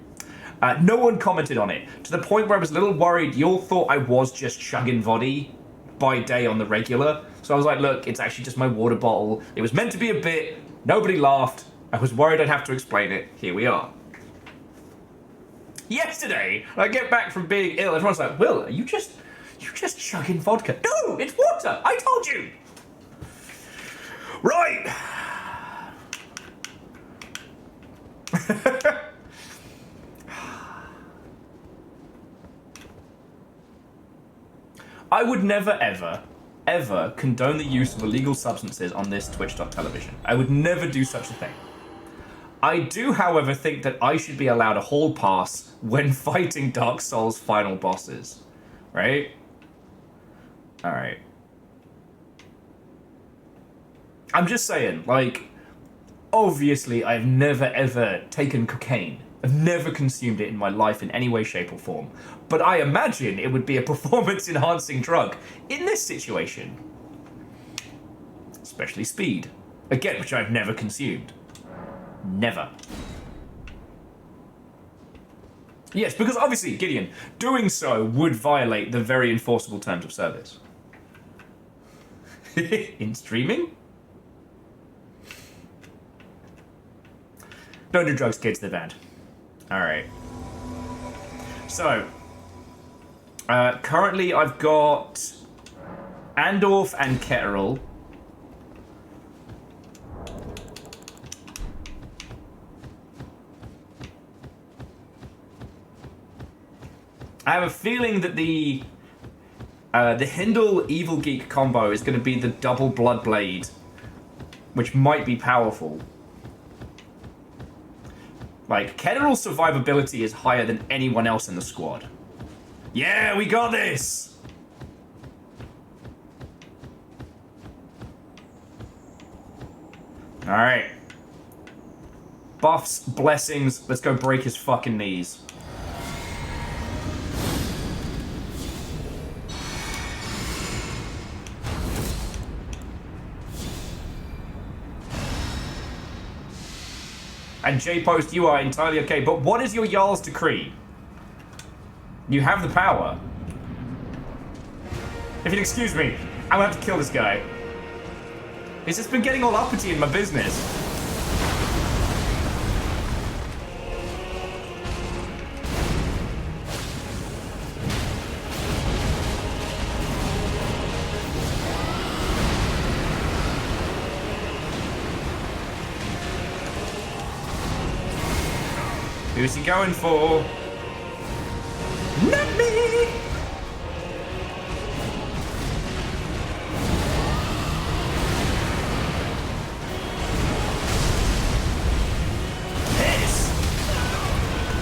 No one commented on it to the point where I was a little worried you all thought I was just chugging voddy by day on the regular. So I was like, look, it's actually just my water bottle. It was meant to be a bit. Nobody laughed. I was worried I'd have to explain it. Here we are. Yesterday, I get back from being ill. Everyone's like, Will, are you just chugging vodka? No, it's water. I told you. Right. I would never, ever condone the use of illegal substances on this Twitch.television. I would never do such a thing. I do, however, think that I should be allowed a hall pass when fighting Dark Souls final bosses. Right? Alright. I'm just saying, like, obviously I've never, ever taken cocaine. I've never consumed it in my life in any way, shape, or form. But I imagine it would be a performance-enhancing drug in this situation. Especially speed. Again, which I've never consumed. Never. Yes, because obviously, Gideon, doing so would violate the very enforceable terms of service. In streaming? Don't do drugs, kids, they're bad. Alright. So, currently I've got Andorf and Ketterl. I have a feeling that the Hindle Evil Geek combo is going to be the double Blood Blade, which might be powerful. Like, Ketterl's survivability is higher than anyone else in the squad. Yeah, we got this! Alright. Buffs, blessings, let's go break his fucking knees. And J-Post, you are entirely okay. But what is your Jarl's decree? You have the power. If you'll excuse me, I'm gonna have to kill this guy. He's just been getting all uppity in my business. Who's he going for? Not me! This!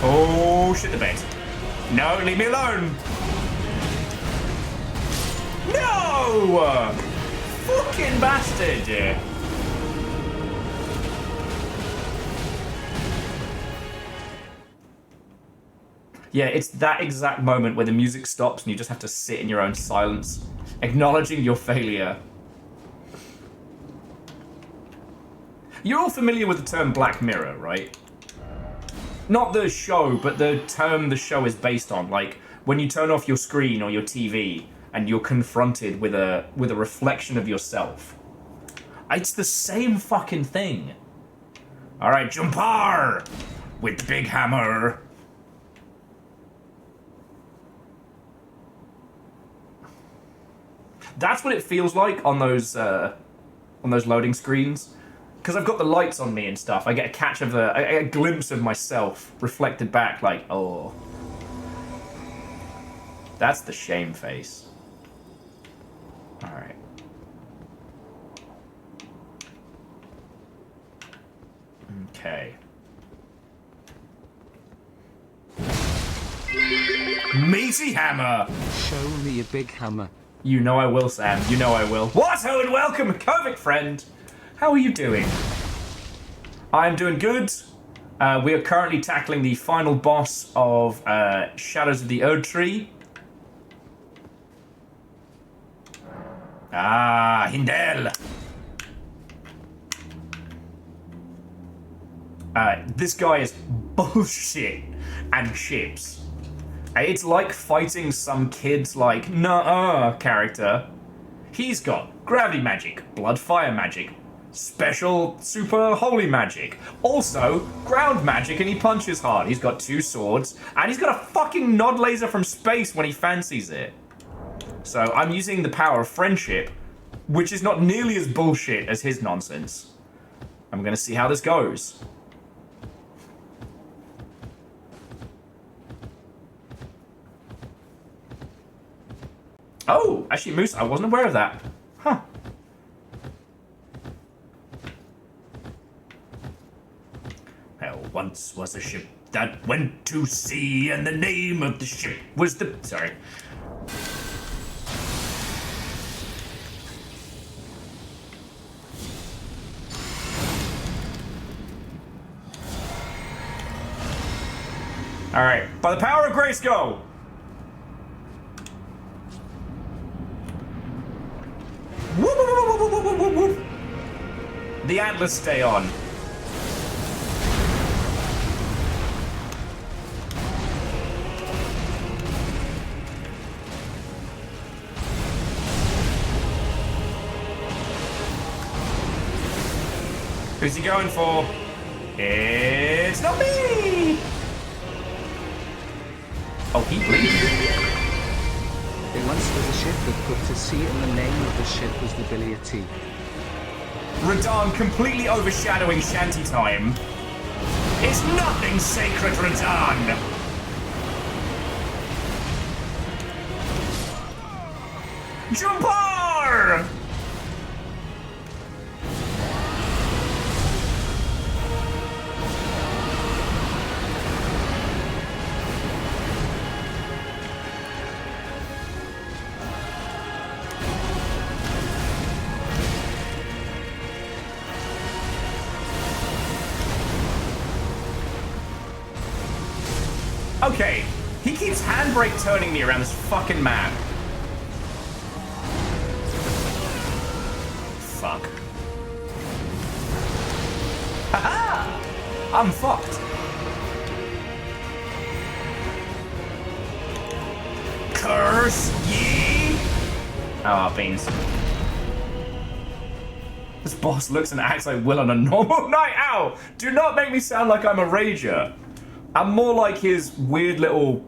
Oh, shit the bed. No, leave me alone! No! Fucking bastard! Yeah, it's that exact moment where the music stops and you just have to sit in your own silence, acknowledging your failure. You're all familiar with the term Black Mirror, right? Not the show, but the term the show is based on. Like, when you turn off your screen or your TV and you're confronted with a reflection of yourself. It's the same fucking thing. Alright, Jumpar! With the big hammer. That's what it feels like on those loading screens. Because I've got the lights on me and stuff. I get a glimpse of myself reflected back like, oh. That's the shame face. Alright. Okay. Meaty hammer! Show me a big hammer. You know I will, Sam. You know I will. What? Oh, and welcome, Kovic friend! How are you doing? I'm doing good. We are currently tackling the final boss of Shadows of the Erdtree. Ah, Hindel! This guy is bullshit and chips. It's like fighting some kid's like, nuh-uh character. He's got gravity magic, blood fire magic, special super holy magic, also ground magic, and he punches hard. He's got 2 swords, and he's got a fucking nod laser from space when he fancies it. So I'm using the power of friendship, which is not nearly as bullshit as his nonsense. I'm gonna see how this goes. Oh, actually, Moose, I wasn't aware of that. Huh. There once was a ship that went to sea, and the name of the ship was the... Sorry. Alright, by the power of Grayskull! Whoop, whoop, whoop, whoop, whoop, whoop, whoop. The antlers stay on. Who's he going for? It's not me! Oh, he bleeds. There once was a ship that put to sea, and the name of the ship was the Billy T. Radan completely overshadowing Shanty Time. It's nothing sacred, Radan! Jumpar! Okay, he keeps handbrake turning me around this fucking map. Fuck. Haha! I'm fucked. Curse ye! Oh, beans. This boss looks and acts like Will on a normal night. Ow! Do not make me sound like I'm a rager. I'm more like his weird little...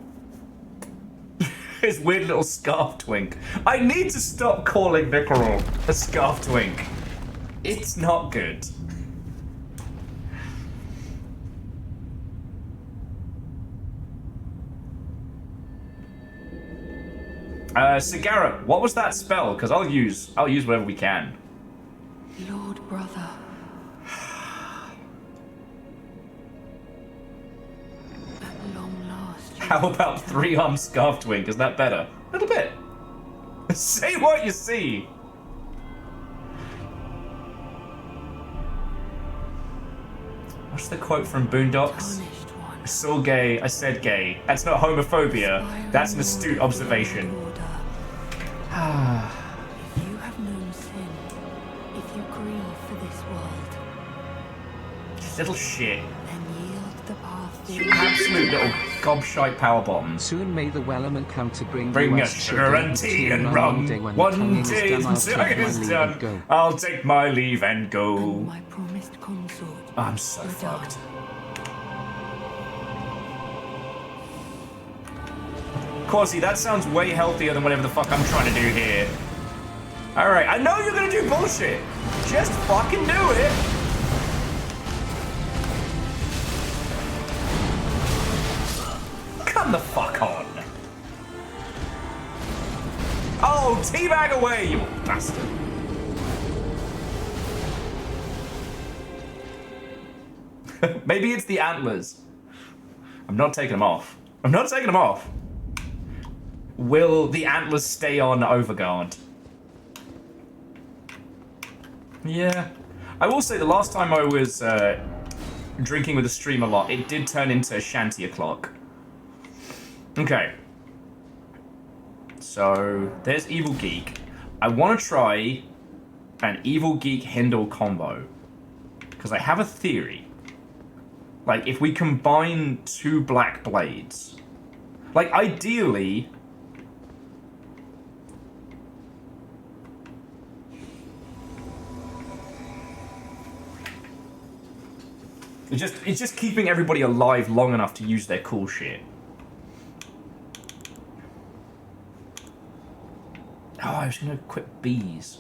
his weird little scarf twink. I need to stop calling Vicarol a scarf twink. It's not good. Sigara, what was that spell? Because I'll use whatever we can. Lord brother. At long last. How about 3-armed scarf twink? Is that better? A little bit. Say what you see. What's the quote from Boondocks? I saw gay, I said gay. That's not homophobia. That's an astute observation. If you have known sin, if you grieve for this world, Little shit. then yield the path You absolute little gobshite power bombs. Soon may the Wellham encounter bring Bring you us sugar and tea and rum. One day until it is done, I'll take my leave and go. my promised consort. I'm so Radan. fucked. Quasi, that sounds way healthier than whatever the fuck I'm trying to do here. Alright, I know you're gonna do bullshit. Just fucking do it. Come the fuck on. Oh, teabag away, you bastard. Maybe it's the antlers. I'm not taking them off. I'm not taking them off. Will the antlers stay on overguard? Yeah. I will say the last time I was drinking with the stream a lot, it did turn into a shanty o'clock. Okay. So, there's Evil Geek. I want to try an Evil Geek Hindle combo. Because I have a theory. Like, if we combine 2 black blades... Like, ideally... It's just keeping everybody alive long enough to use their cool shit. Oh, I was gonna equip bees.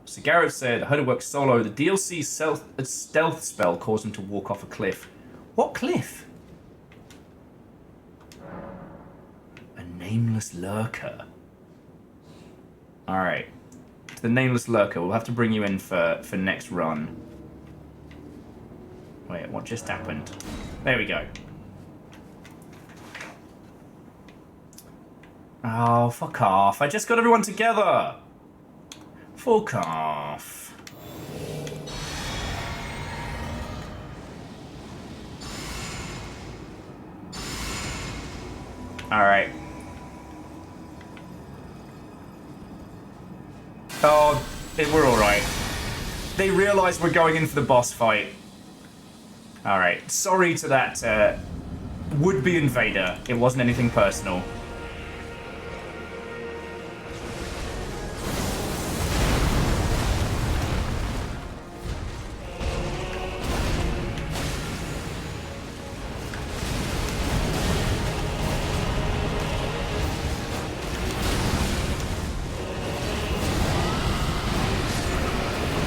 So Garrett said, I heard it works solo. The DLC stealth spell caused him to walk off a cliff. What cliff? A nameless lurker. Alright. The nameless lurker. We'll have to bring you in for next run. Wait, what just happened? There we go. Oh, fuck off. I just got everyone together. Fuck off. Alright. Oh, we're alright. They realise we're going in for the boss fight. Alright, sorry to that would-be invader. It wasn't anything personal.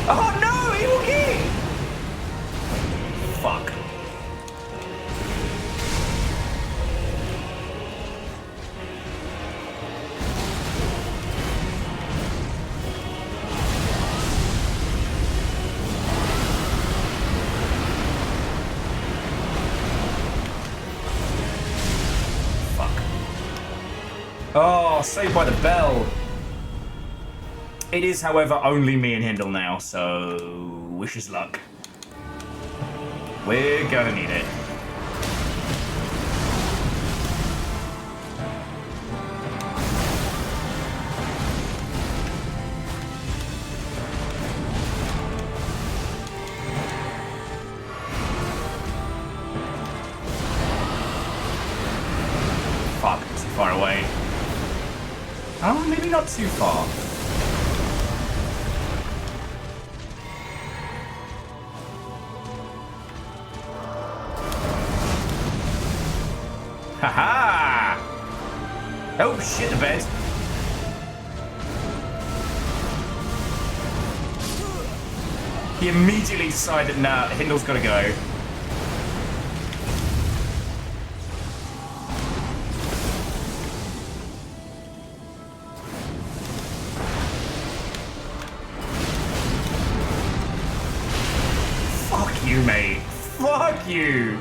Oh no, Evil King! Fuck. Fuck. Oh, Saved by the Bell. It is, however, only me and Hindle now, so wish us luck. We're gonna need it. Fuck, too far away. Oh, maybe not too far. Haha! Oh shit, the bed. He immediately decided, nah, Hindle's gotta go. Fuck you, mate. Fuck you!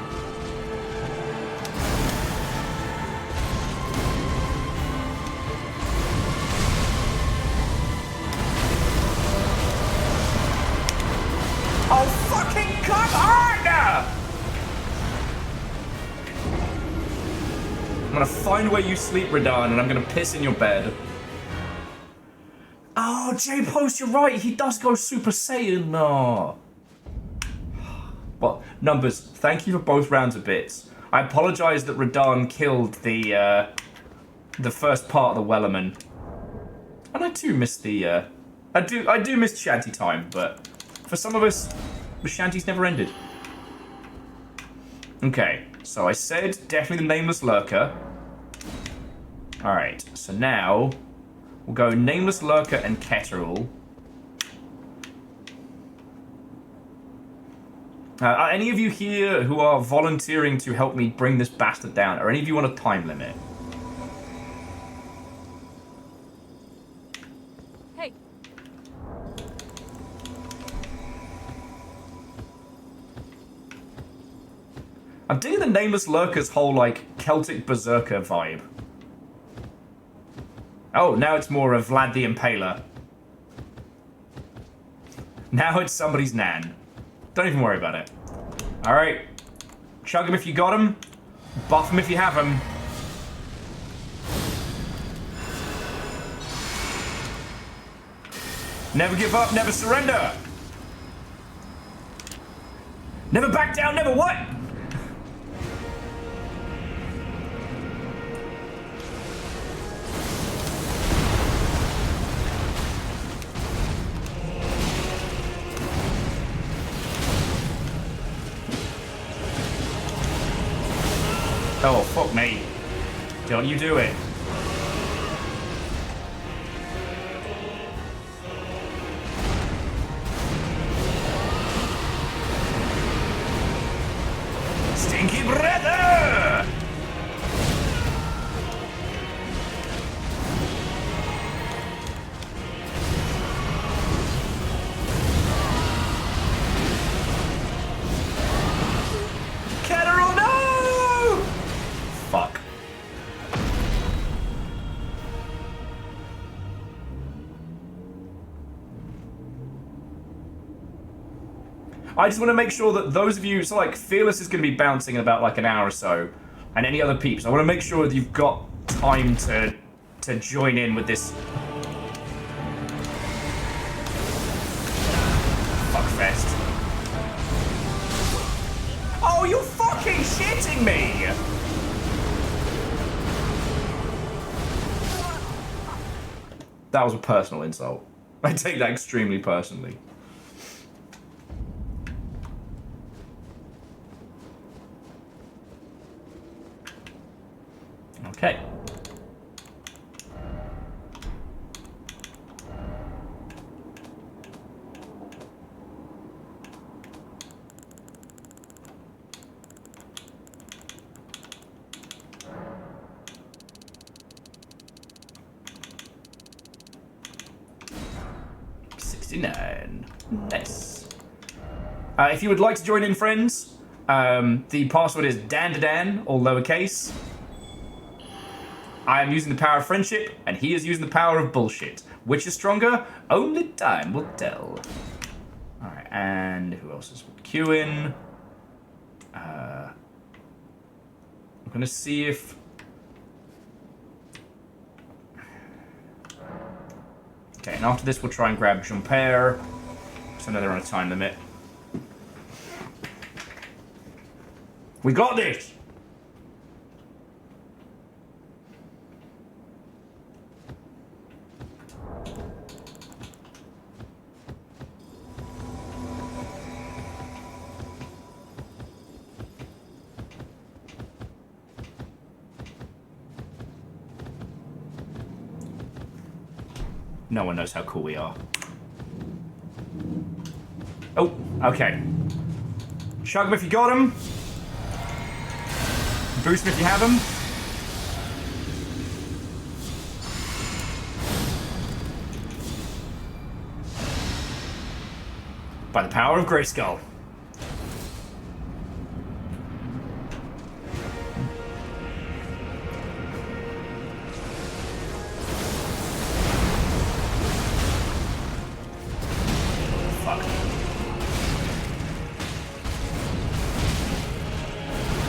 Oh, fucking come on! I'm gonna find where you sleep, RaDandadan, and I'm gonna piss in your bed. Oh, J-Post, you're right. He does go Super Saiyan. No. But, Numbers, thank you for both rounds of bits. I apologise that RaDandadan killed the first part of the Wellerman. And I too miss the, I do miss shanty time, but for some of us, the shanties never ended. Okay, so I said definitely the nameless lurker. Alright, so now we'll go Nameless Lurker and Ketteril. Any of you here who are volunteering to help me bring this bastard down, or any of you want a time limit? Hey. I'm digging the Nameless Lurker's whole, like, Celtic Berserker vibe. Oh, now it's more of Vlad the Impaler. Now it's somebody's nan. Don't even worry about it. Alright. Chug him if you got him. Buff him if you have him. Never give up, never surrender. Never back down, never what? Oh, fuck me. Don't you do it. Stinky brother! Ketteril, no! Fuck. I just want to make sure that those of you, so like Fearless is going to be bouncing in about like an hour or so, and any other peeps, I want to make sure that you've got time to join in with this fuckfest. Oh, you're fucking shitting me! That was a personal insult. I take that extremely personally. Okay. Nice. If you would like to join in, friends, the password is RaDandadan, all lowercase. I am using the power of friendship, and he is using the power of bullshit. Which is stronger? Only time will tell. Alright, and who else is queuing? I'm gonna see if... Okay, and after this we'll try and grab Jumper. So I know they're on a time limit. We got this! No one knows how cool we are. Oh, okay. Chug him if you got him. Boost him if you have him. By the power of Grayskull.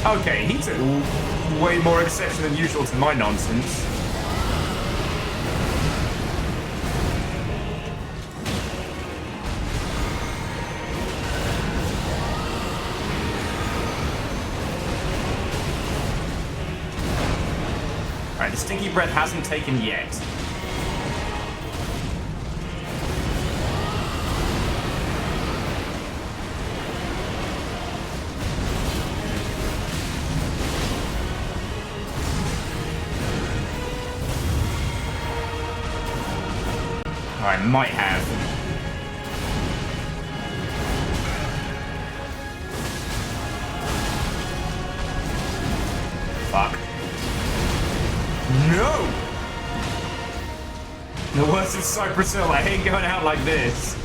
Okay, he took way more exception than usual to my nonsense. Alright, the stinky breath hasn't taken yet. I might have. Fuck. No! The worst of Cypress Hill, I hate going out like this.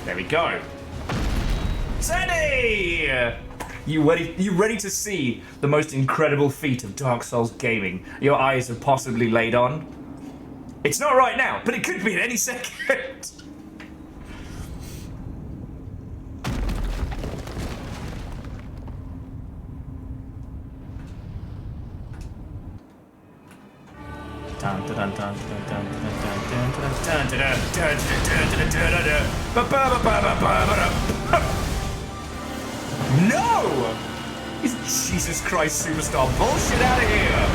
There we go. Sandy! You ready to see the most incredible feat of Dark Souls gaming your eyes have possibly laid on? It's not right now, but it could be at any second. No! Is Jesus Christ superstar bullshit out of here!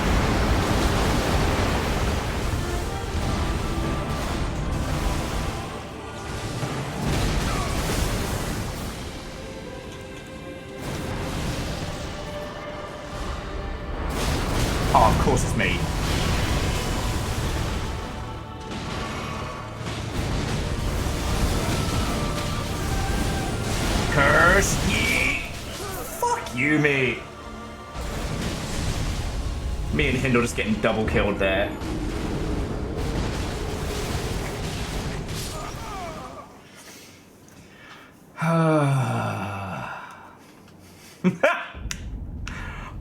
Oh, of course it's me. Curse ye! Fuck you, mate. Me and Hindle just getting double killed there.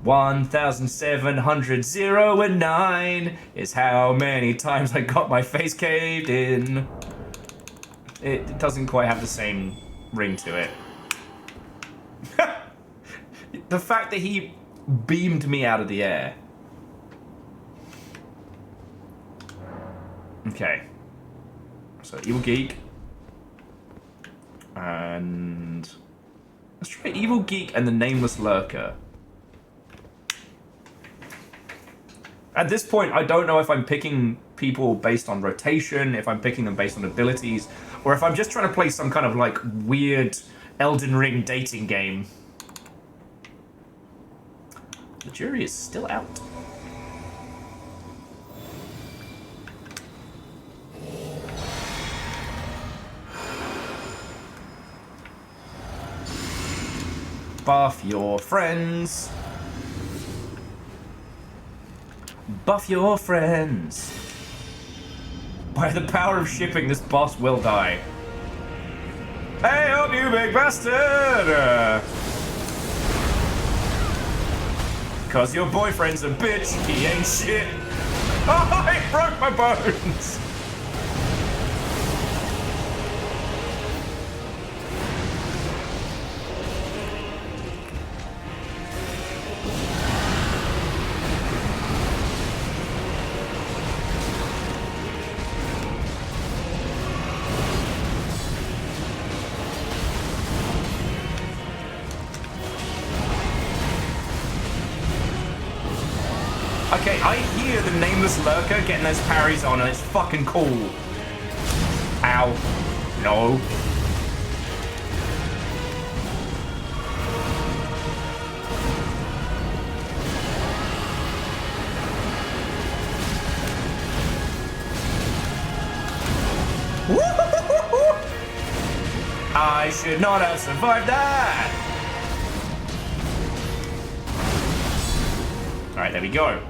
$1,709 is how many times I got my face caved in. It doesn't quite have the same ring to it. The fact that he beamed me out of the air. Okay. So, Evil Geek. And... let's try Evil Geek and the Nameless Lurker. At this point, I don't know if I'm picking people based on rotation, if I'm picking them based on abilities, or if I'm just trying to play some kind of, like, weird Elden Ring dating game. The jury is still out. Buff your friends. Buff your friends. By the power of shipping, this boss will die. Hey up, you big bastard! Cause your boyfriend's a bitch, he ain't shit. Oh, I broke my bones! Okay, I hear the Nameless Lurker getting those parries on and it's fucking cool. Ow. No. I should not have survived that. Alright, there we go.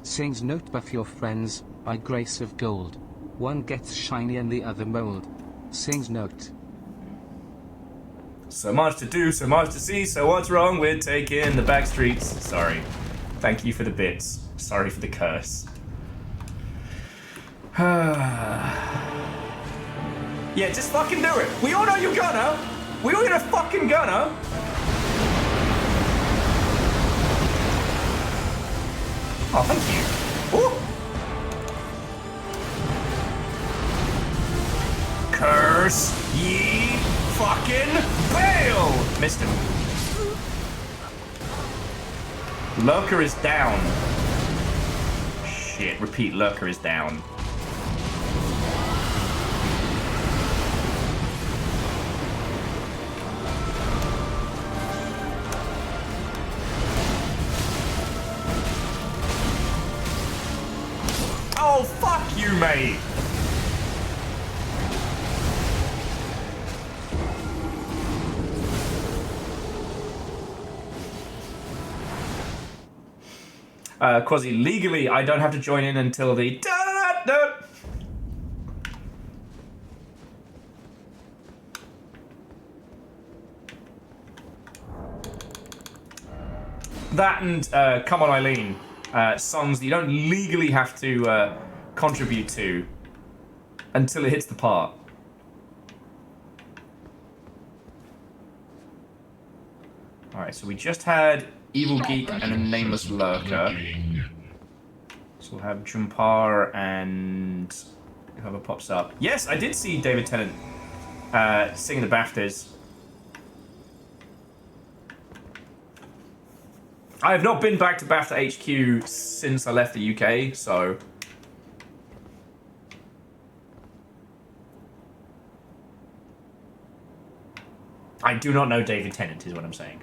Sings note buff your friends, by grace of gold. One gets shiny and the other mold. Sings note. So much to do, so much to see, so what's wrong with taking the back streets? Sorry. Thank you for the bits. Sorry for the curse. Yeah, just fucking do it. We all know you're gonna. We all gonna fucking gonna. Oh, thank you. Ooh. Curse ye fucking bail! Missed him. Lurker is down. Shit, repeat, Lurker is down. Oh, fuck you, mate. Quasi, legally, I don't have to join in until the... That and Come On Eileen, songs that you don't legally have to contribute to until it hits the part. Alright, so we just had Evil Geek and a Nameless Lurker. So we'll have Jumpar and whoever pops up. Yes, I did see David Tennant singing the BAFTAs. I have not been back to BAFTA HQ since I left the UK, so... I do not know David Tennant, is what I'm saying.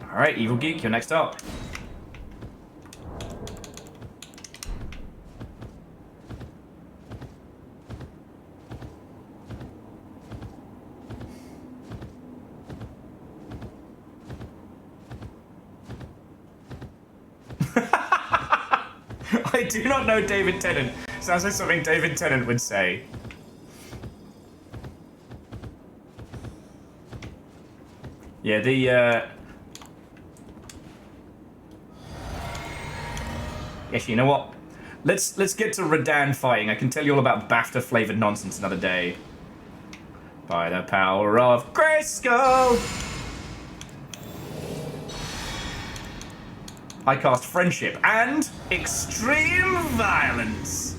Alright, Evil Geek, you're next up. I do not know David Tennant. Sounds like something David Tennant would say. Yeah, the, Actually, you know what? Let's get to RaDandadan fighting. I can tell you all about BAFTA-flavored nonsense another day. By the power of Grayskull! I cast Friendship and Extreme Violence.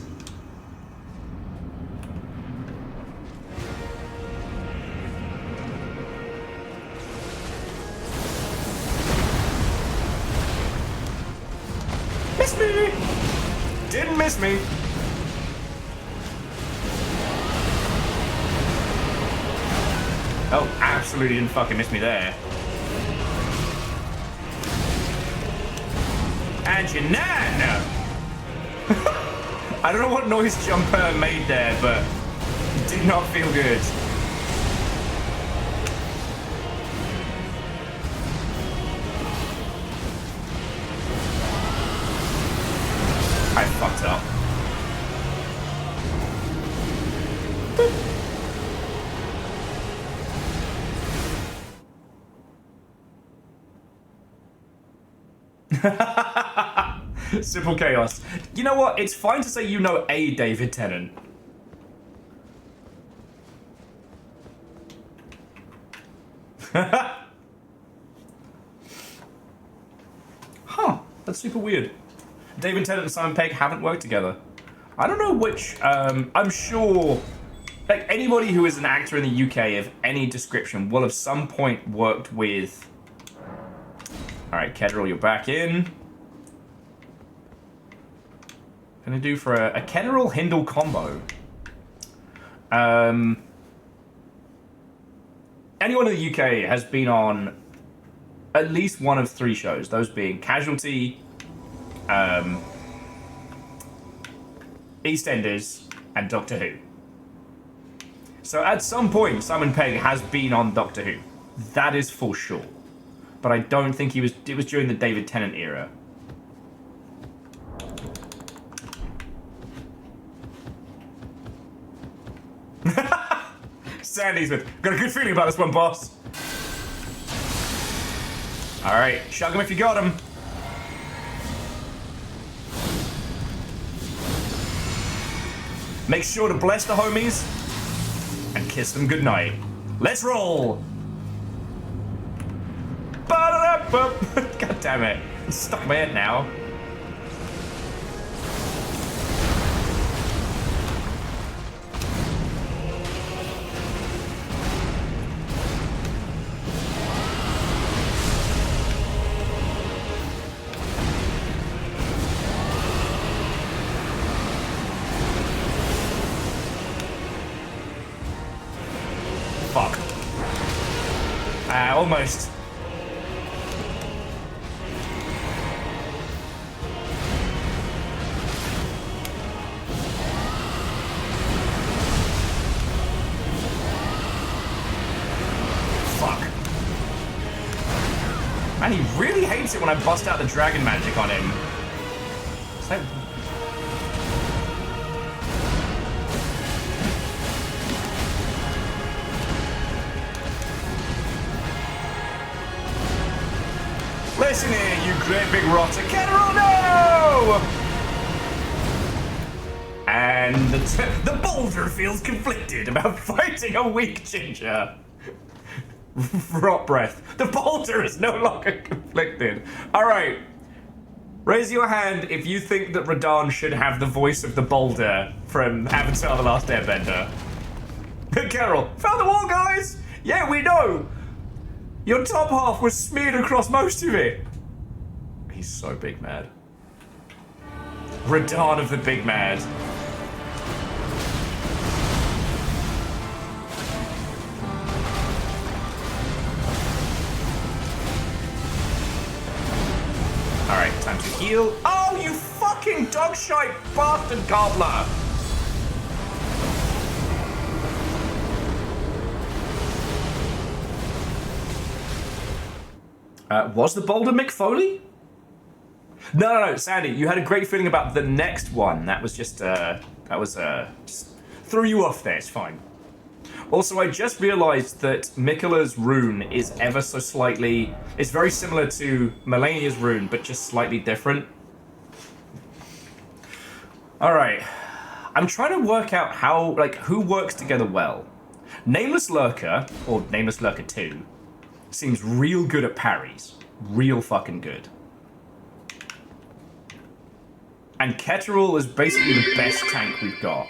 Miss me! Didn't miss me. Oh, absolutely didn't fucking miss me there. And your nan! I don't know what noise Jumper made there, but it did not feel good. I fucked up. Simple chaos. You know what? It's fine to say you know a David Tennant. Huh. That's super weird. David Tennant and Simon Pegg haven't worked together. I don't know which, I'm sure, like, anybody who is an actor in the UK of any description will at some point worked with... Alright, Kedril, you're back in. Gonna do for a Kedril Hindle combo. Anyone in the UK has been on at least one of 3 shows, those being Casualty, EastEnders, and Doctor Who. So at some point, Simon Pegg has been on Doctor Who. That is for sure. But I don't think it was during the David Tennant era. Sandy Smith, got a good feeling about this one, boss. Alright, shug him if you got him. Make sure to bless the homies and kiss them goodnight. Let's roll! God damn it. It's stuck in my head now. Fuck. Almost. Man, he really hates it when I bust out the dragon magic on him. It's like... Listen here, you great big rotter. Kettle, no! And the boulder feels conflicted about fighting a weak ginger. Rot breath. The boulder is no longer conflicted. Alright. Raise your hand if you think that RaDandadan should have the voice of the boulder from Avatar The Last Airbender. Carol, found the wall, guys! Yeah, we know! Your top half was smeared across most of it. He's so big mad. RaDandadan of the big mad. Alright, time to heal. Oh, you fucking dog-shite bastard gobbler! Was the boulder Mick Foley? No, Sandy, you had a great feeling about the next one. That was just just threw you off there, it's fine. Also, I just realized that Miquella's rune is ever so slightly... It's very similar to Melania's rune, but just slightly different. Alright. I'm trying to work out how, like, who works together well. Nameless Lurker, or Nameless Lurker 2, seems real good at parries. Real fucking good. And Ketterall is basically the best tank we've got.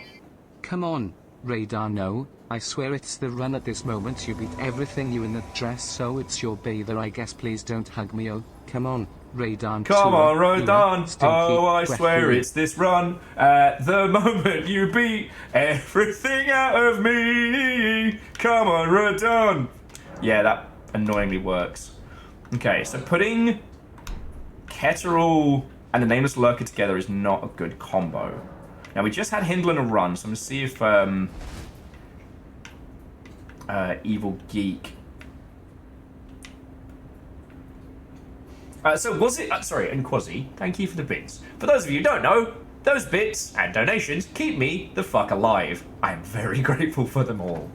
Come on, RaDandadan, no. I swear it's the run at this moment. You beat everything you in that dress, so it's your bather, I guess. Please don't hug me, oh. Come on, RaDandadan. Come on, RaDandadan. Oh, I swear it's this run. At the moment you beat everything out of me. Come on, RaDandadan. Yeah, that annoyingly works. Okay, so putting Ketterall and the Nameless Lurker together is not a good combo. Now, we just had Hindle in a run, so I'm going to see if Evil Geek... so was it... sorry, and Quasi, thank you for the bits. For those of you who don't know, those bits and donations keep me the fuck alive. I am very grateful for them all.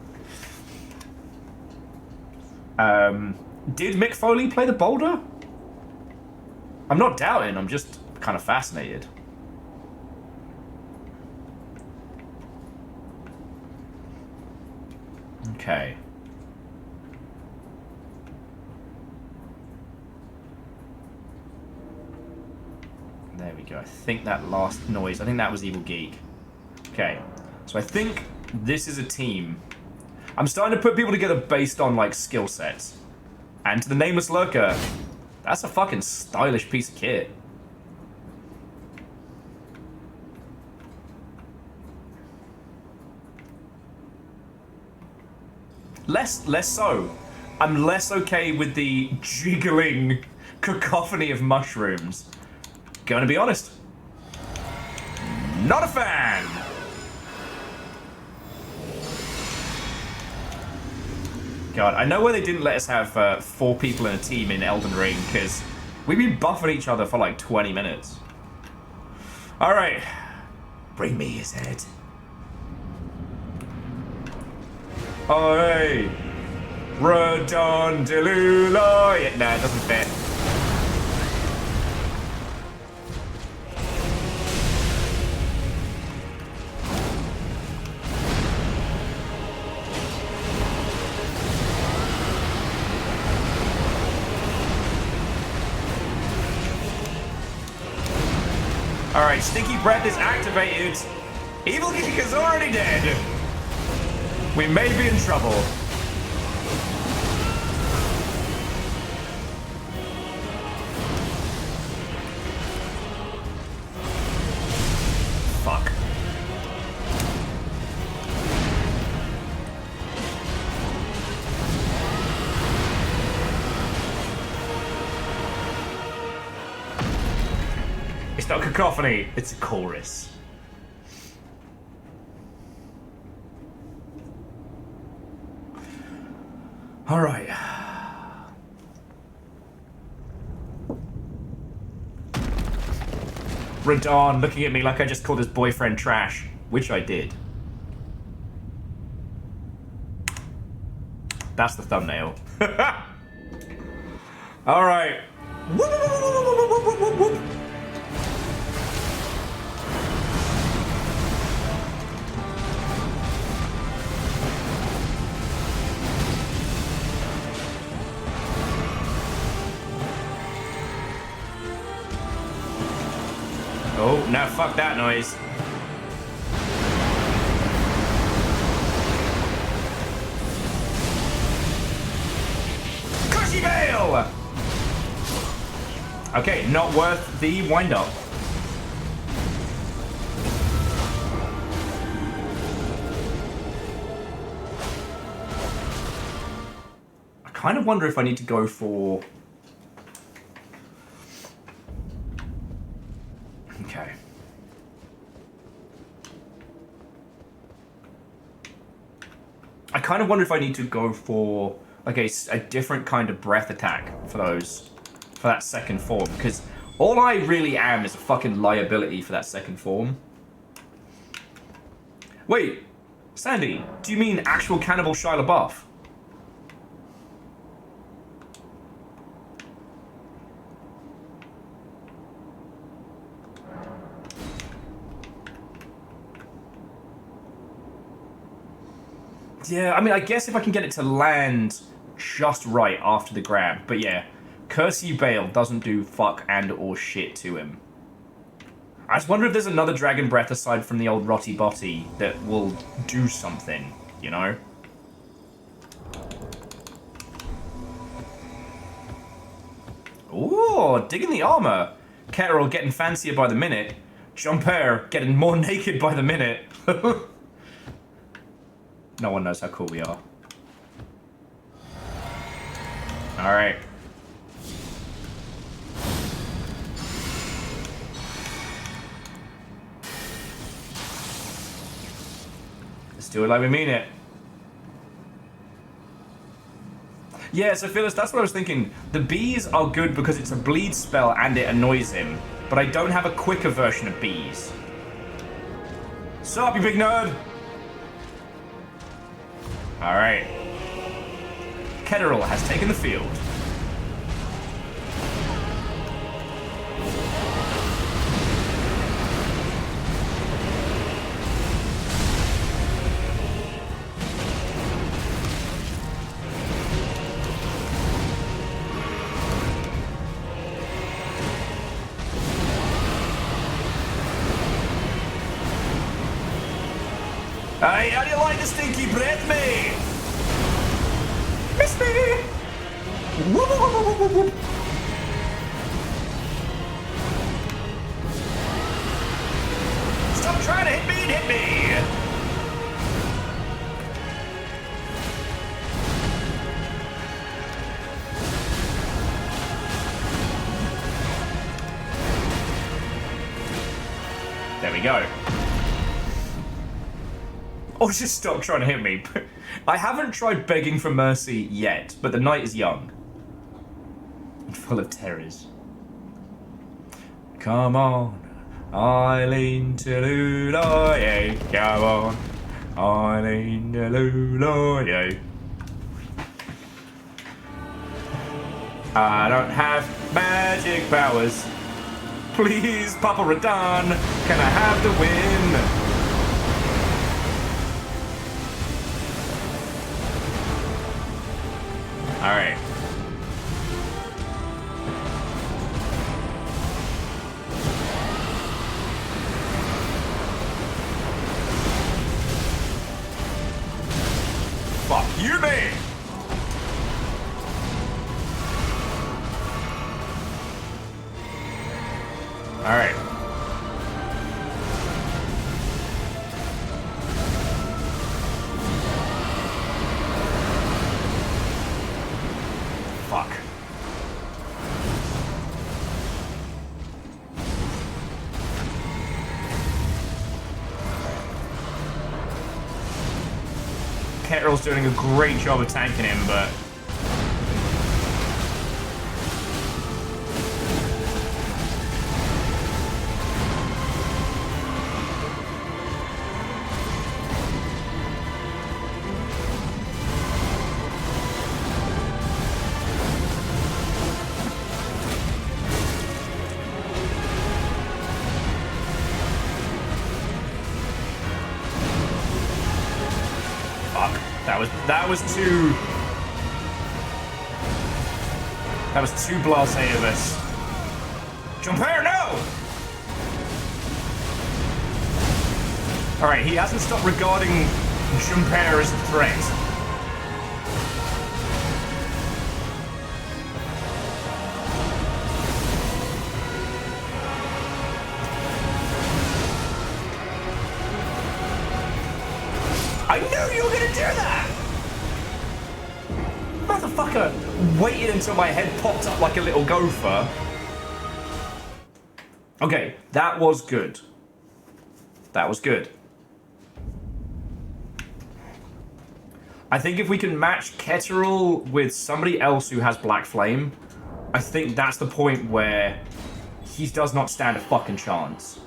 Did Mick Foley play the boulder? I'm not doubting, I'm just kind of fascinated. Okay. There we go. I think that last noise, I think that was Evil Geek. Okay. So I think this is a team. I'm starting to put people together based on, like, skill sets. And to the Nameless Lurker, that's a fucking stylish piece of kit. Less so. I'm less okay with the jiggling cacophony of mushrooms. Gonna be honest. Not a fan! God, I know why they didn't let us have 4 people in a team in Elden Ring, because we'd be buffing each other for like 20 minutes. Alright. Bring me his head. Oi! RaDandadan. Yeah, no, it doesn't fit. Alright, Stinky Breath is activated. Evil Geek is already dead. We may be in trouble. Fuck. It's not cacophony, it's a chorus. All right. RaDandadan looking at me like I just called his boyfriend trash, which I did. That's the thumbnail. All right. Oh, now fuck that noise. Cushy Bale! Okay, not worth the wind-up. I kind of wonder if I need to go for... Okay. I kind of wonder if I need to go for like a different kind of breath attack for that second form, because all I really am is a fucking liability for that second form. Wait, Sandy, do you mean actual Cannibal Shia LaBeouf? Yeah, I mean, I guess if I can get it to land just right after the grab. But yeah, Curse You Bale doesn't do fuck and or shit to him. I just wonder if there's another Dragon Breath aside from the old Rotty Botty that will do something, you know? Ooh, digging the armor. Ketterl getting fancier by the minute. Jumper getting more naked by the minute. No one knows how cool we are. Alright. Let's do it like we mean it. Yeah, so Phyllis, that's what I was thinking. The bees are good because it's a bleed spell and it annoys him. But I don't have a quicker version of bees. Sup, you big nerd? Alright. Ketterl has taken the field. Hey, how do you like the stinky breath, mate? Miss me! Whoop, whoop, whoop, whoop, whoop. Stop trying to hit me and hit me! There we go. Oh, just stop trying to hit me. I haven't tried begging for mercy yet, but the night is young. And full of terrors. Come on, Eileen Tellula, yeah. Come on, Eileen Tellula, yeah. I don't have magic powers. Please, Papa RaDandadan, can I have the win? Alright. Fuck you, man! Alright. Fuck. Ketterl's doing a great job of tanking him, but... That was too... That was too blasé of us. Jumper, no! Alright, he hasn't stopped regarding Jumper as a threat. I knew you were gonna do that! Motherfucker waited until my head popped up like a little gopher. Okay, that was good. That was good. I think if we can match Ketteril with somebody else who has Black Flame, I think that's the point where he does not stand a fucking chance.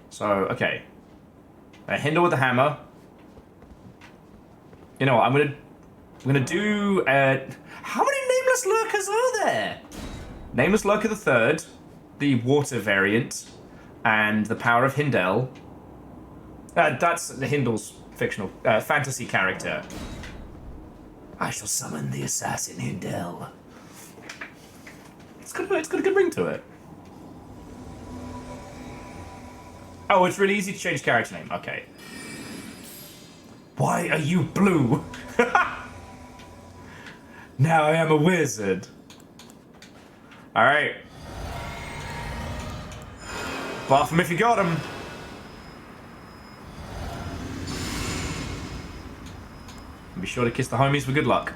So, okay. Hindle with the hammer. You know what, I'm gonna do, how many Nameless Lurkers are there? Nameless Lurker the Third, the water variant, and the power of Hindel. That's the Hindel's fictional, fantasy character. I shall summon the assassin Hindel. It's got a good ring to it. Oh, it's really easy to change character name. Okay. Why are you blue? Now I am a wizard. Alright. Buff him if you got him. And be sure to kiss the homies for good luck.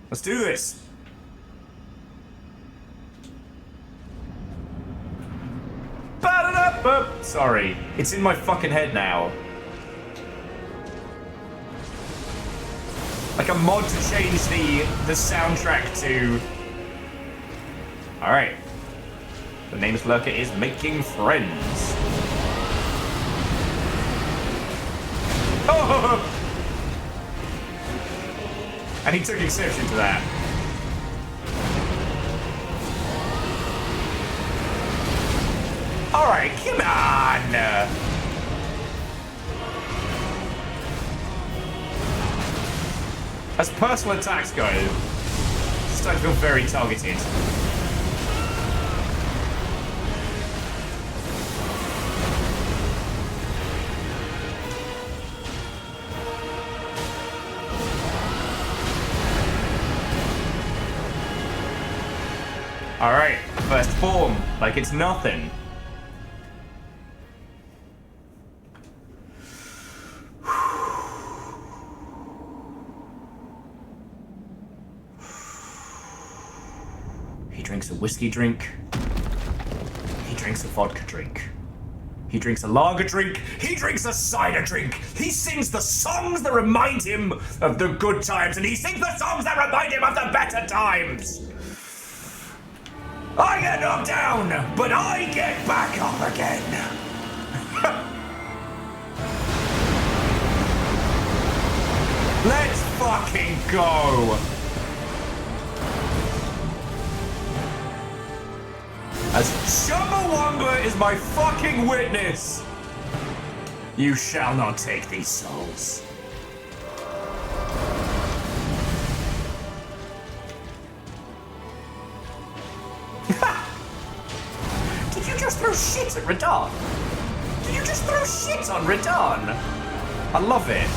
Let's do this. Sorry, it's in my fucking head now. Like a mod to change the soundtrack to... Alright. The Nameless Lurker is making friends. Oh! And he took exception to that. Alright, come on! As personal attacks go, it's starting to feel very targeted. Alright, first form, like it's nothing. He drinks a whiskey drink. He drinks a vodka drink. He drinks a lager drink. He drinks a cider drink. He sings the songs that remind him of the good times, and he sings the songs that remind him of the better times. I get knocked down, but I get back up again. Let's fucking go. As Chumbawamba is my fucking witness, you shall not take these souls. Did you just throw shit at RaDandadan? Did you just throw shit on RaDandadan? I love it.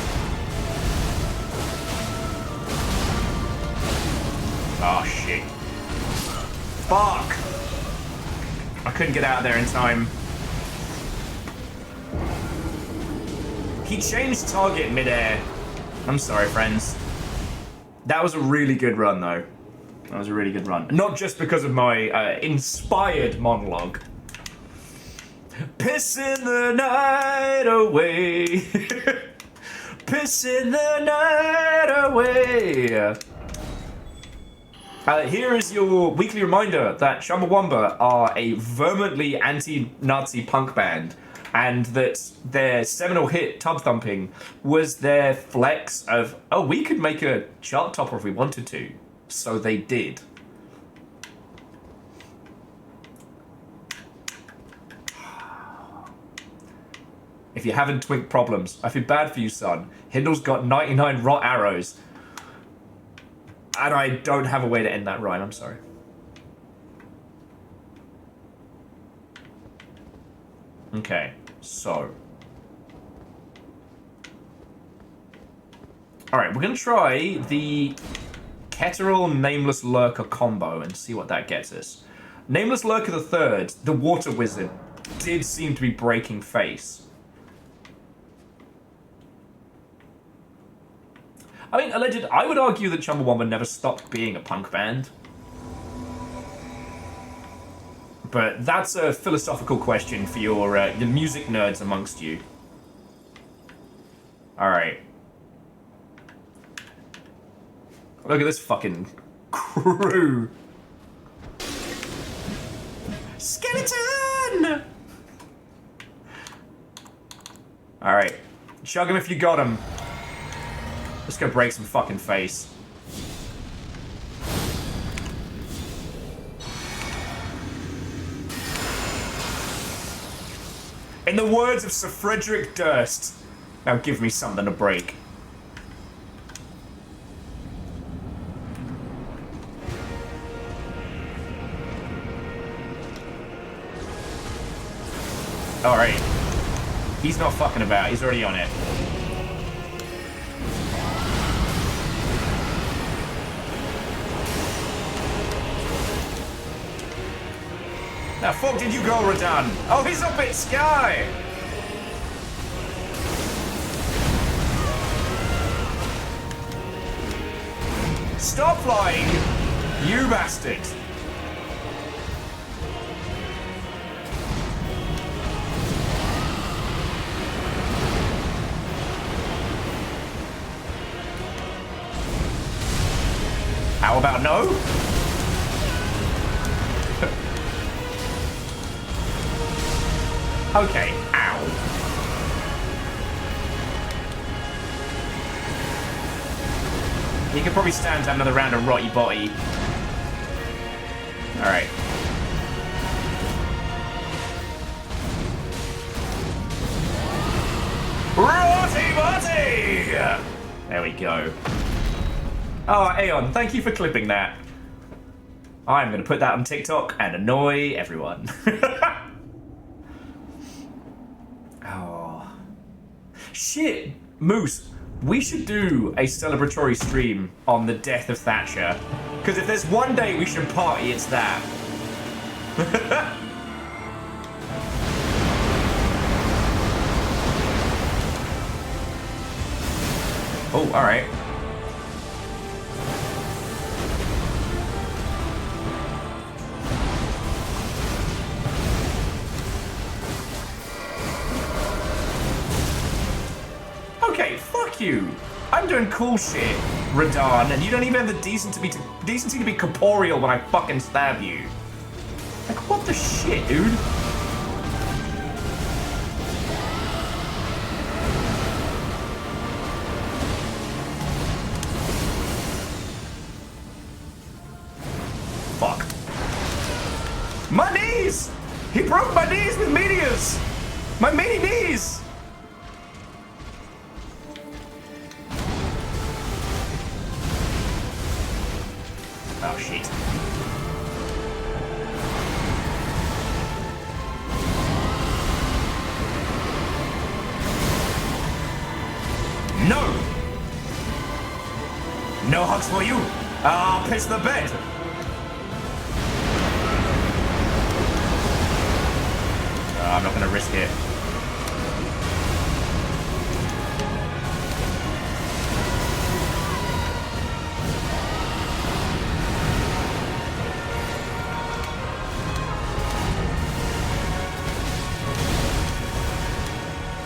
Oh shit. Fuck. I couldn't get out of there in time. He changed target midair. I'm sorry, friends. That was a really good run, though. That was a really good run. Not just because of my inspired monologue. Pissing the night away. Pissing the night away. Here is your weekly reminder that Chumbawamba are a vehemently anti-Nazi punk band, and that their seminal hit, Tub Thumping, was their flex of, oh, we could make a chart topper if we wanted to. So they did. if you're having twink problems. I feel bad for you, son. Hindle's got 99 rot arrows. And I don't have a way to end that rhyme, I'm sorry. Okay, so. Alright, we're gonna try the Ketteral Nameless Lurker combo and see what that gets us. Nameless Lurker the Third, the Water Wizard, did seem to be breaking face. I mean, alleged, I would argue that Chumbawamba never stopped being a punk band. But that's a philosophical question for your the music nerds amongst you. Alright. Look at this fucking crew. Skeleton! Alright. Chug him if you got him. Let's go break some fucking face. In the words of Sir Frederick Durst, now give me something to break. Alright. He's not fucking about, he's already on it. Now, fuck did you go, Radan? Oh, he's up in sky! Stop flying, you bastard! How about no? Okay, ow. You could probably stand to have another round of Rotty Botty. Alright. Rotty Botty! There we go. Oh, Aeon, thank you for clipping that. I'm going to put that on TikTok and annoy everyone. Oh. Shit, Moose, we should do a celebratory stream on the death of Thatcher. Because if there's one day we should party, it's that. Oh, alright. Okay, fuck you. I'm doing cool shit, Radan, and you don't even have the decency to be corporeal when I fucking stab you. Like, what the shit, dude? Fuck. My knees! He broke my knees with meteors! My mini knees! Oh, shit. No! No hugs for you! I'll piss the bed! I'm not gonna risk it.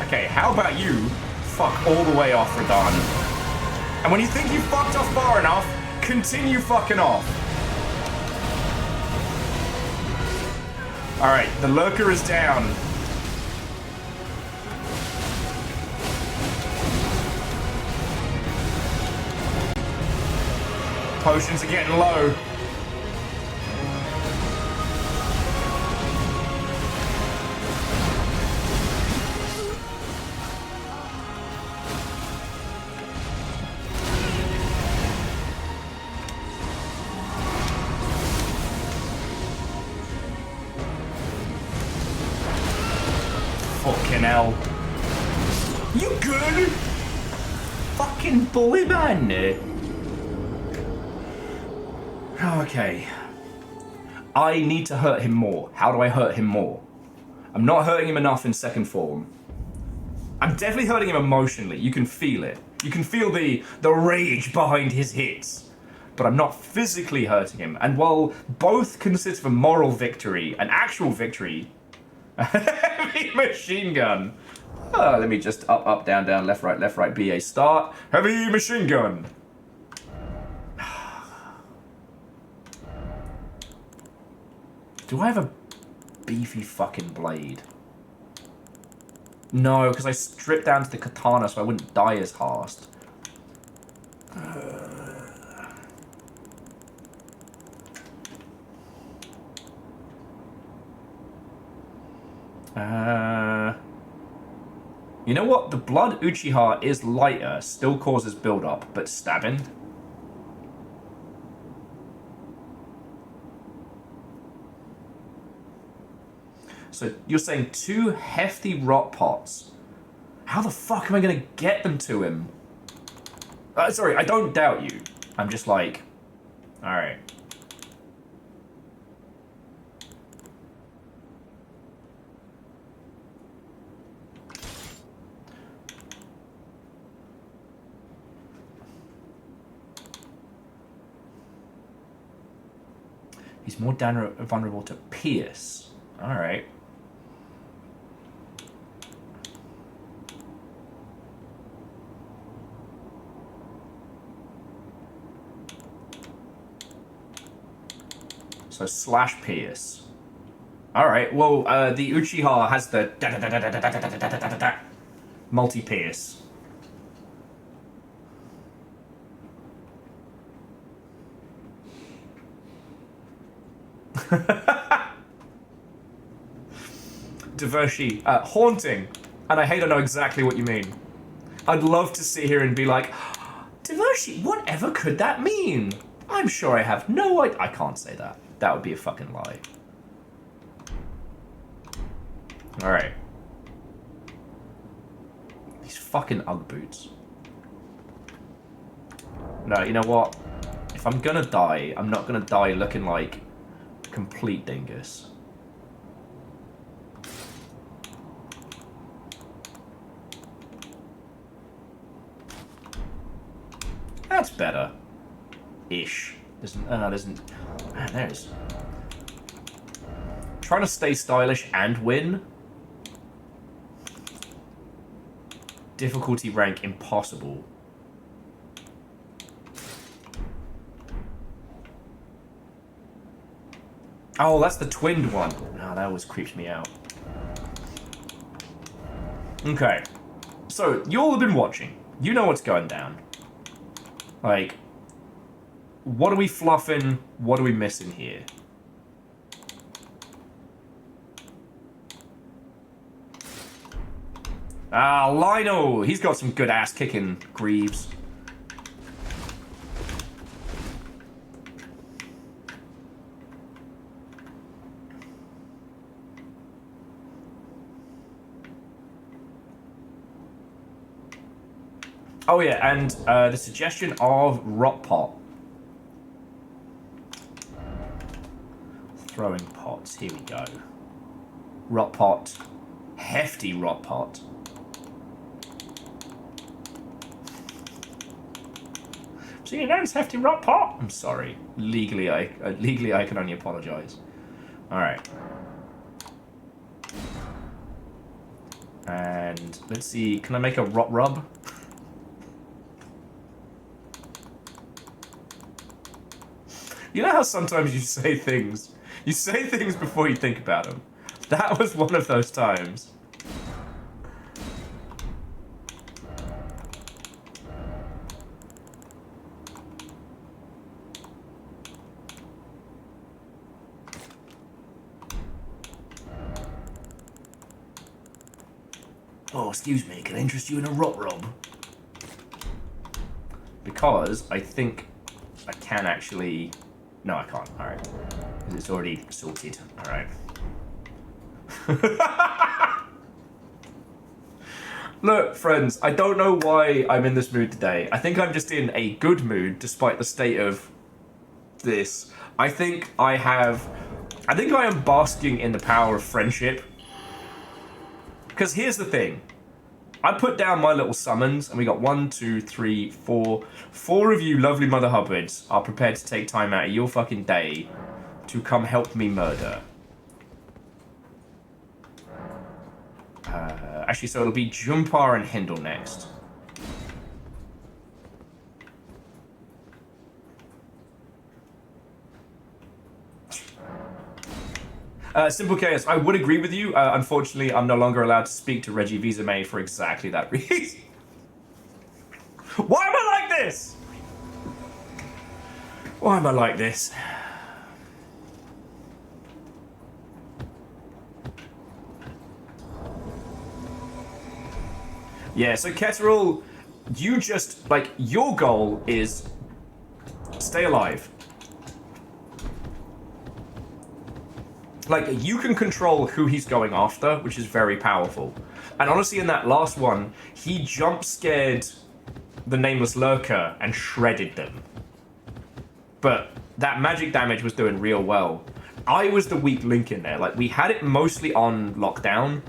Okay, how about you fuck all the way off, Radan? And when you think you fucked off far enough, continue fucking off. Alright, the lurker is down. Potions are getting low. hell. You good? Fucking bully man. Okay. I need to hurt him more. How do I hurt him more? I'm not hurting him enough in second form. I'm definitely hurting him emotionally. You can feel it. You can feel the rage behind his hits. But I'm not physically hurting him. And while both consist of a moral victory, an actual victory, a heavy machine gun. Let me just up, down, left, right, BA, start. Heavy machine gun. Do I have a beefy fucking blade? No, because I stripped down to the katana so I wouldn't die as fast. You know what? The blood Uchiha is lighter, still causes build-up, but stabbing? So you're saying 2 hefty rot pots. How the fuck am I gonna get them to him? Sorry, I don't doubt you. I'm just like, alright. He's more vulnerable to pierce. Alright. So slash pierce. Alright, well, the Uchiha has the multi-pierce. Divershi, haunting. And I hate to know exactly what you mean. I'd love to sit here and be like, Divershi, whatever could that mean? I'm sure I have no idea. I can't say that. That would be a fucking lie. Alright. These fucking Ugg boots. No, you know what? If I'm gonna die, I'm not gonna die looking like a complete dingus. That's better. Ish. Man, there's... Trying to stay stylish and win? Difficulty rank impossible. Oh, that's the twinned one. No, that always creeps me out. Okay. So, you all have been watching. You know what's going down. Like... What are we fluffing? What are we missing here? Ah, Lionel! He's got some good ass kicking, Greaves. Oh yeah, and the suggestion of Rot Pot. Throwing pots, here we go. Rot pot. Hefty rot pot. So you know it's hefty rot pot? I'm sorry. Legally I can only apologize. Alright. And let's see, can I make a rot rub? You know how sometimes you say things before you think about them? That was one of those times. Oh, excuse me, can I interest you in a rot rub? Because I think I can actually... No, I can't. Alright. Because it's already sorted. Alright. Look, friends, I don't know why I'm in this mood today. I think I'm just in a good mood despite the state of this. I think I am basking in the power of friendship. Because here's the thing. I put down my little summons, and we got 1, 2, 3, 4. 4 of you lovely mother hubbards are prepared to take time out of your fucking day to come help me murder. Actually, so it'll be Jumpar and Hindle next. Simple Chaos, I would agree with you. Unfortunately, I'm no longer allowed to speak to Reggie Visa-May for exactly that reason. Why am I like this? Why am I like this? Yeah, so Ketterall, you just, like, your goal is stay alive. Like, you can control who he's going after, which is very powerful. And honestly, in that last one, he jump-scared the Nameless Lurker and shredded them. But that magic damage was doing real well. I was the weak link in there. Like, we had it mostly on lockdown.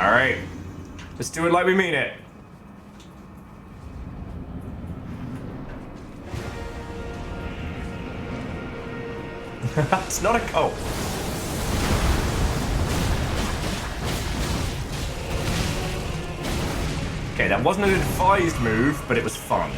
Alright. Let's do it like we mean it. It's not a cult. Okay, that wasn't an advised move, but it was fun.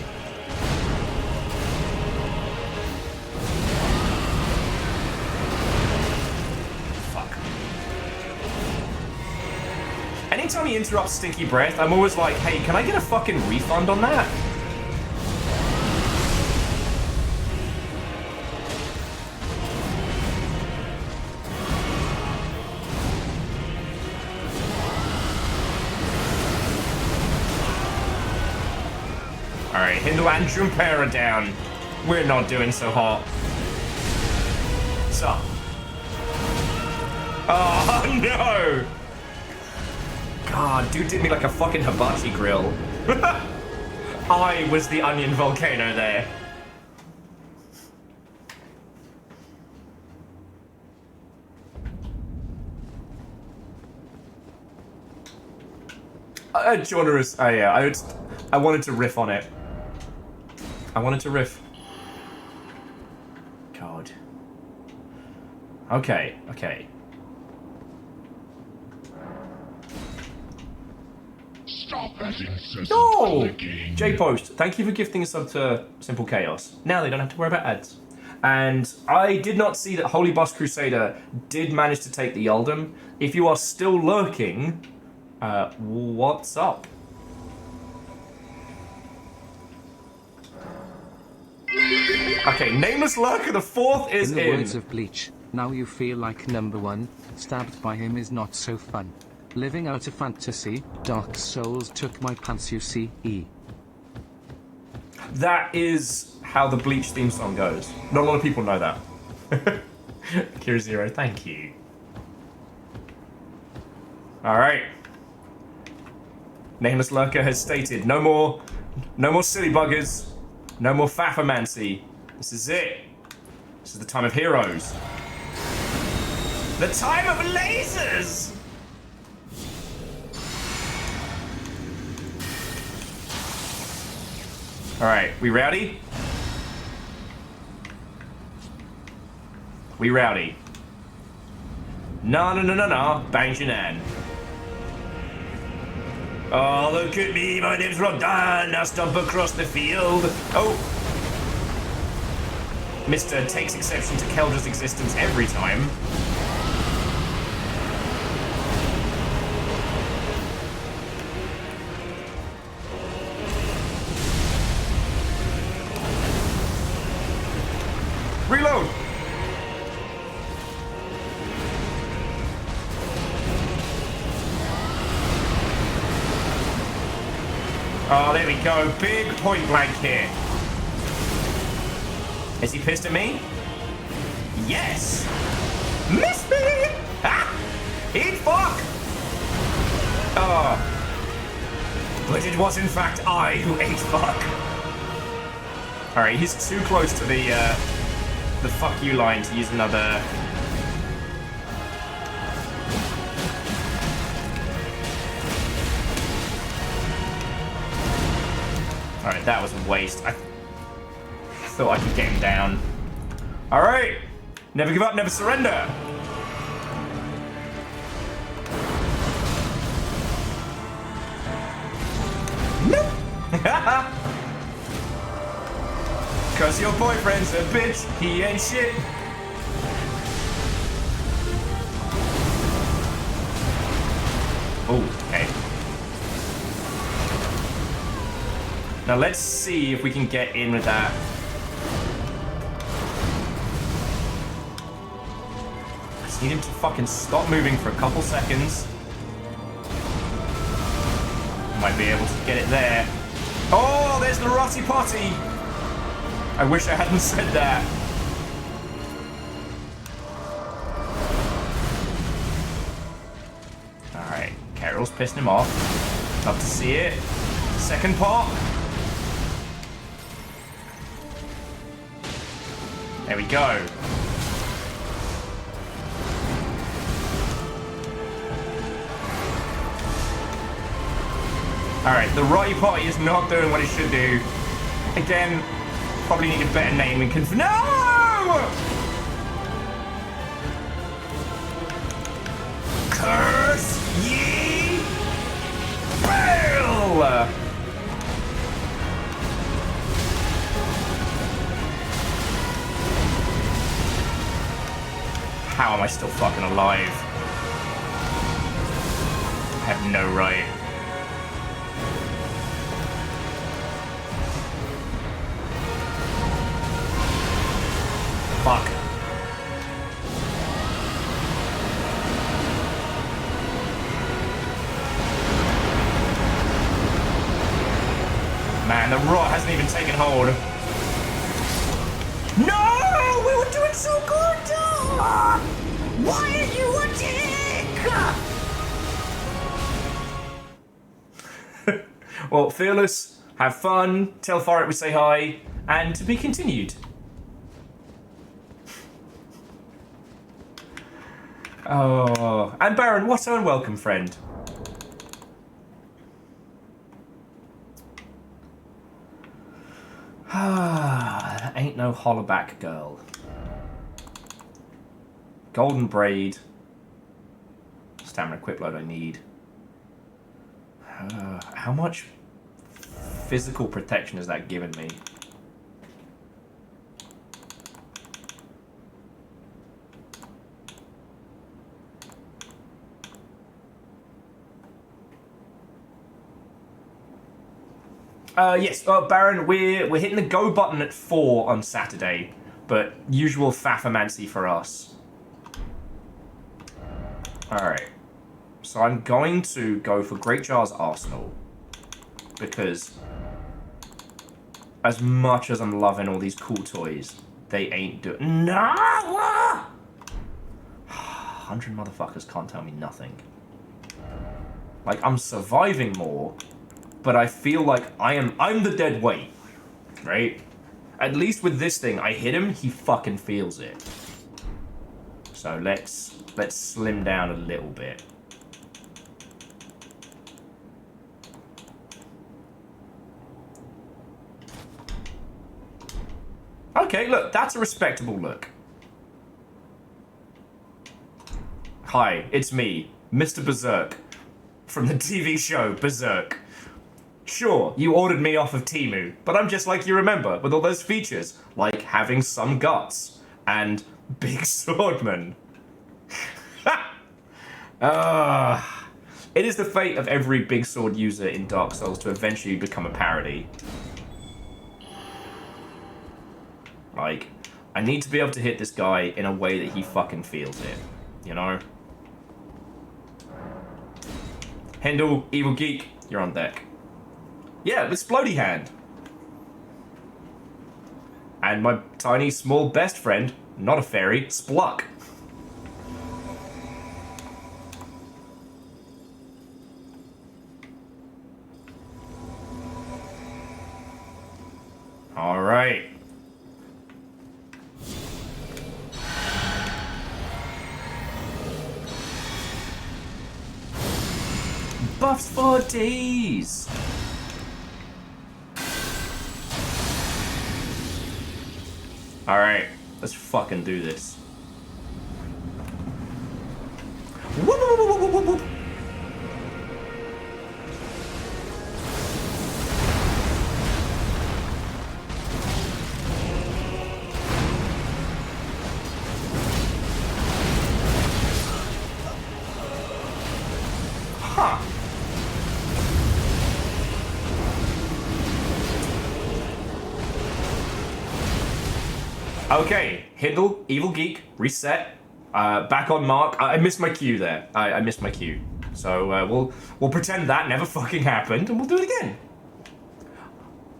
Anytime he interrupts Stinky Breath, I'm always like, hey, can I get a fucking refund on that? Alright, Hindle and Jumpera down. We're not doing so hot. What's up? Oh, no! God, dude did me like a fucking hibachi grill. I was the onion volcano there. Jonerous, yeah, I wanted to riff on it. I wanted to riff. God. Okay, okay. Stop that incessant No! clicking. J-Post, thank you for gifting a sub to Simple Chaos. Now they don't have to worry about ads. And I did not see that Holy Boss Crusader did manage to take the Eldom. If you are still lurking, what's up? Okay, Nameless Lurker the 4th is in. In the words of Bleach, now you feel like number 1, stabbed by him is not so fun. Living out a fantasy, Dark Souls took my pants you see. That is how the Bleach theme song goes. Not a lot of people know that. Kira Zero, thank you. Alright. Nameless Lurker has stated, no more silly buggers, no more faffermancy. This is it. This is the time of heroes. The time of lasers! Alright, we rowdy? We rowdy. No, bang Janan. Oh, look at me, my name's RaDandadan, I stomp across the field. Oh! Mr. takes exception to Keldra's existence every time. Reload! Oh, there we go. Big point blank here. Is he pissed at me? Yes! Missed me! Ah! Eat fuck! Oh. But it was in fact I who ate fuck. Alright, he's too close to the fuck you line to use another... Alright, that was a waste. I thought I could get him down. Alright! Never give up, never surrender! Nope! Cause your boyfriend's a bitch, he ain't shit. Oh, okay. Now let's see if we can get in with that. I just need him to fucking stop moving for a couple seconds. Might be able to get it there. Oh, there's the Rotty Potty! I wish I hadn't said that. Alright, Carol's pissing him off. Love to see it. Second pot. There we go. Alright, the Rotty Potty is not doing what it should do. Again, probably need a better name and no! Curse ye! Fail! How am I still fucking alive? I have no right. Fuck. Man, the rot hasn't even taken hold. No! We were doing so good! Why are you a dick? Well, Fearless, have fun, tell Forrest we say hi, and to be continued. Oh, and Baron, what a welcome, friend. Ah, ain't no hollaback girl. Golden braid. Stamina equip load I need. How much physical protection has that given me? Yes, Baron, we're hitting the go button at 4 on Saturday, but usual faffamancy for us. Alright, so I'm going to go for Great Jar's Arsenal, because as much as I'm loving all these cool toys, they ain't doing... No! 100 motherfuckers can't tell me nothing. Like, I'm surviving more, but I feel like I'm the dead weight, right? At least with this thing, I hit him, he fucking feels it. So let's slim down a little bit. Okay, look, that's a respectable look. Hi, it's me, Mr. Berserk, from the TV show Berserk. Sure, you ordered me off of Temu, but I'm just like you remember, with all those features, like having some guts, and big swordman. It is the fate of every big sword user in Dark Souls to eventually become a parody. Like, I need to be able to hit this guy in a way that he fucking feels it, you know? Hendel, Evil Geek, you're on deck. Yeah, with Splody Hand. And my tiny, small best friend, not a fairy, Spluck. All right. Buffs for days. All right, let's fucking do this. Whoop, whoop, whoop, whoop, whoop, whoop. Huh. Okay, Hindle, Evil Geek, reset. Back on mark. I missed my cue there. I missed my cue. So we'll pretend that never fucking happened, and we'll do it again.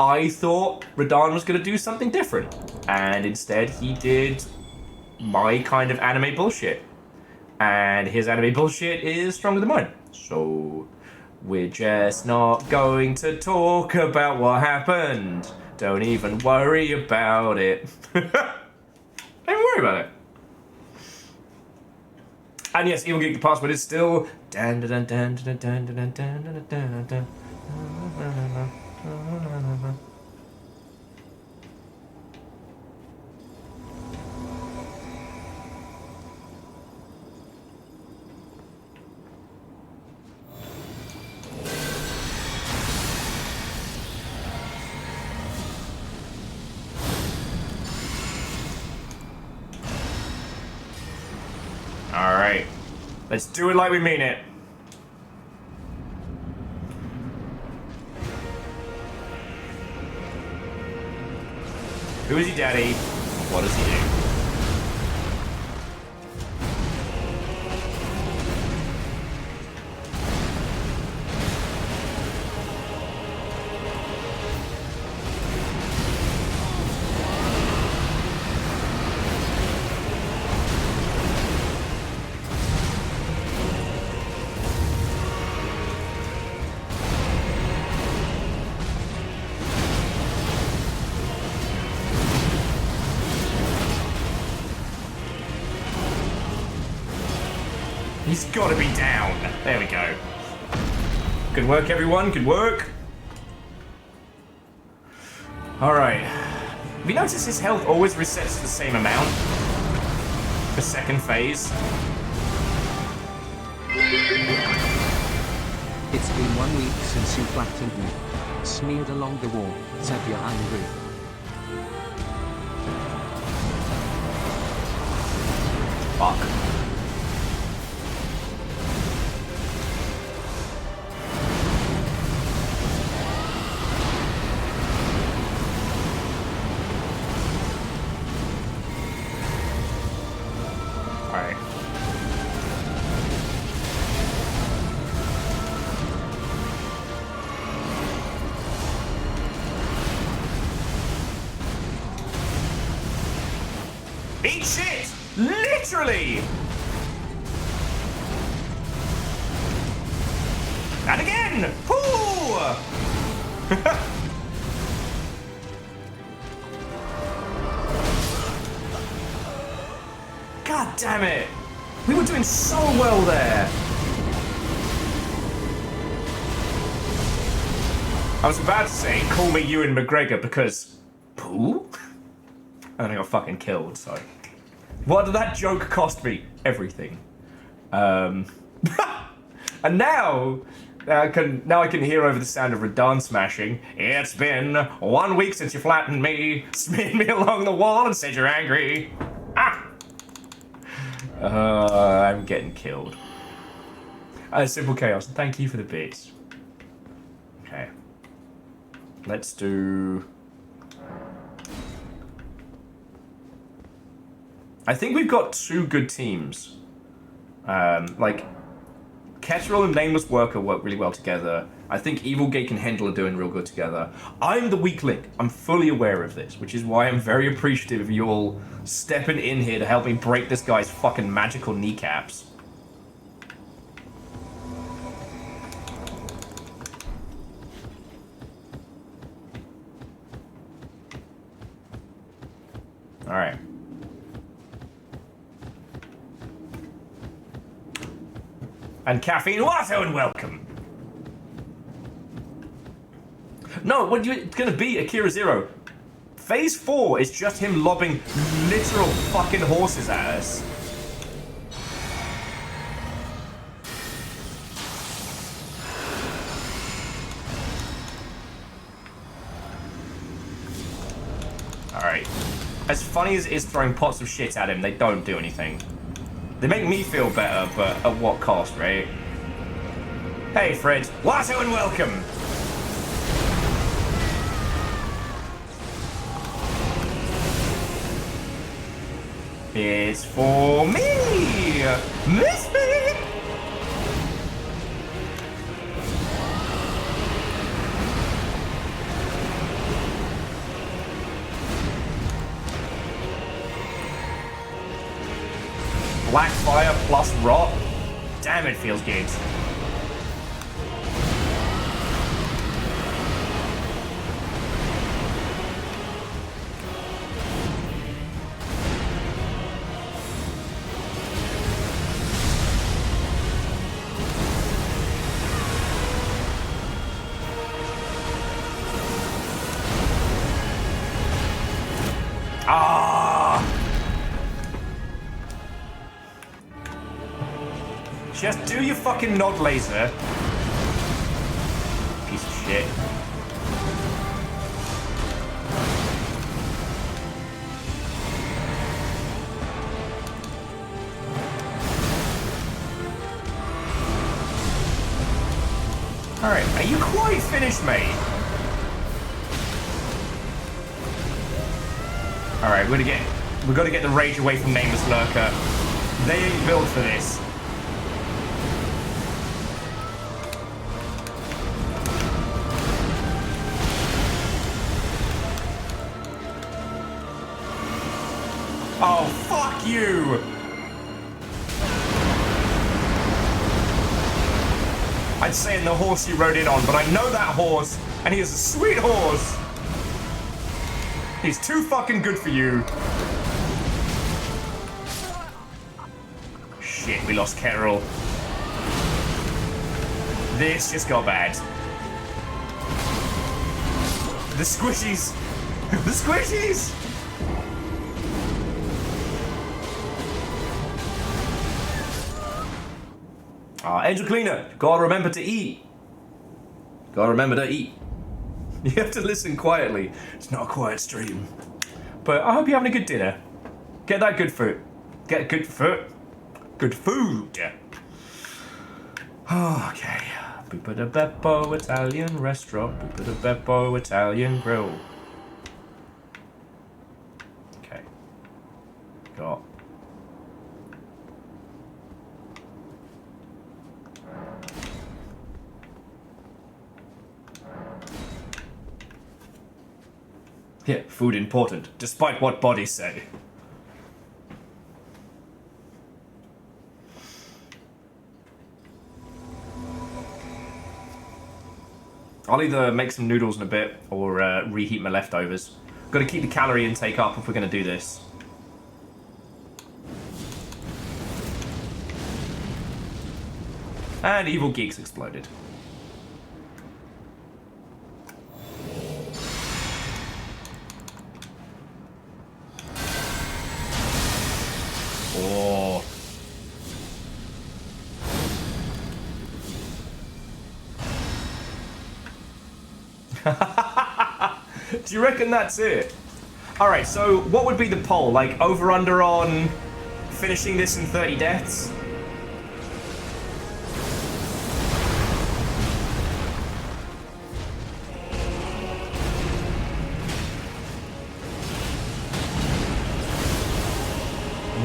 I thought RaDandadan was gonna do something different, and instead he did my kind of anime bullshit. And his anime bullshit is stronger than mine. So we're just not going to talk about what happened. Don't even worry about it. Don't even worry about it. And yes, Evil Geek, the password is still Alright. Let's do it like we mean it. Who is he, Daddy? What does he do? He's gotta be down. There we go. Good work, everyone. Good work. Alright. Have you noticed his health always resets the same amount? The second phase. It's been 1 week since you flattened me. Smeared along the wall, said you're angry. Fuck. Alright. Eat shit! Literally! And again! Whoo! God damn it! We were doing so well there! I was about to say, call me Ewan McGregor because... Pooh? And then I got fucking killed, so... What did that joke cost me? Everything. And now... I can hear over the sound of RaDandadan smashing. It's been 1 week since you flattened me, smeared me along the wall and said you're angry. Ah! I'm getting killed. Simple Chaos, thank you for the bits. Okay. Let's do... I think we've got two good teams. Like, Ketteril and Nameless Worker work really well together. I think Evil Gate and Hendel are doing real good together. I'm the weak link. I'm fully aware of this, which is why I'm very appreciative of you all stepping in here to help me break this guy's fucking magical kneecaps. Alright. And caffeine water and welcome. No, it's gonna be Akira Zero. Phase 4 is just him lobbing literal fucking horses at us. Alright. As funny as it is throwing pots of shit at him, they don't do anything. They make me feel better, but at what cost, right? Hey, Fred. Water and welcome! It's for me! Miss me! Black fire plus rot. Damn, it feels good. Just do your fucking nod laser. Piece of shit. Alright, are you quite finished, mate? Alright, we've got to get the rage away from Nameless Lurker. They ain't built for this. Oh, fuck you! I'd say in the horse you rode in on, but I know that horse, and he is a sweet horse. He's too fucking good for you. Shit, we lost Ketteril. This just got bad. The squishies! The squishies! Angel Cleaner, gotta remember to eat. Gotta remember to eat. You have to listen quietly. It's not a quiet stream. But I hope you're having a good dinner. Get that good food. Get good food. Good food. Okay. Bupa da Beppo Italian restaurant. Bupa da Beppo Italian grill. Okay. Got. Yeah, food important, despite what bodies say. I'll either make some noodles in a bit or reheat my leftovers. Got to keep the calorie intake up if we're going to do this. And Evil Geeks exploded. Oh. Do you reckon that's it? Alright, so what would be the poll? Like, over-under on finishing this in 30 deaths?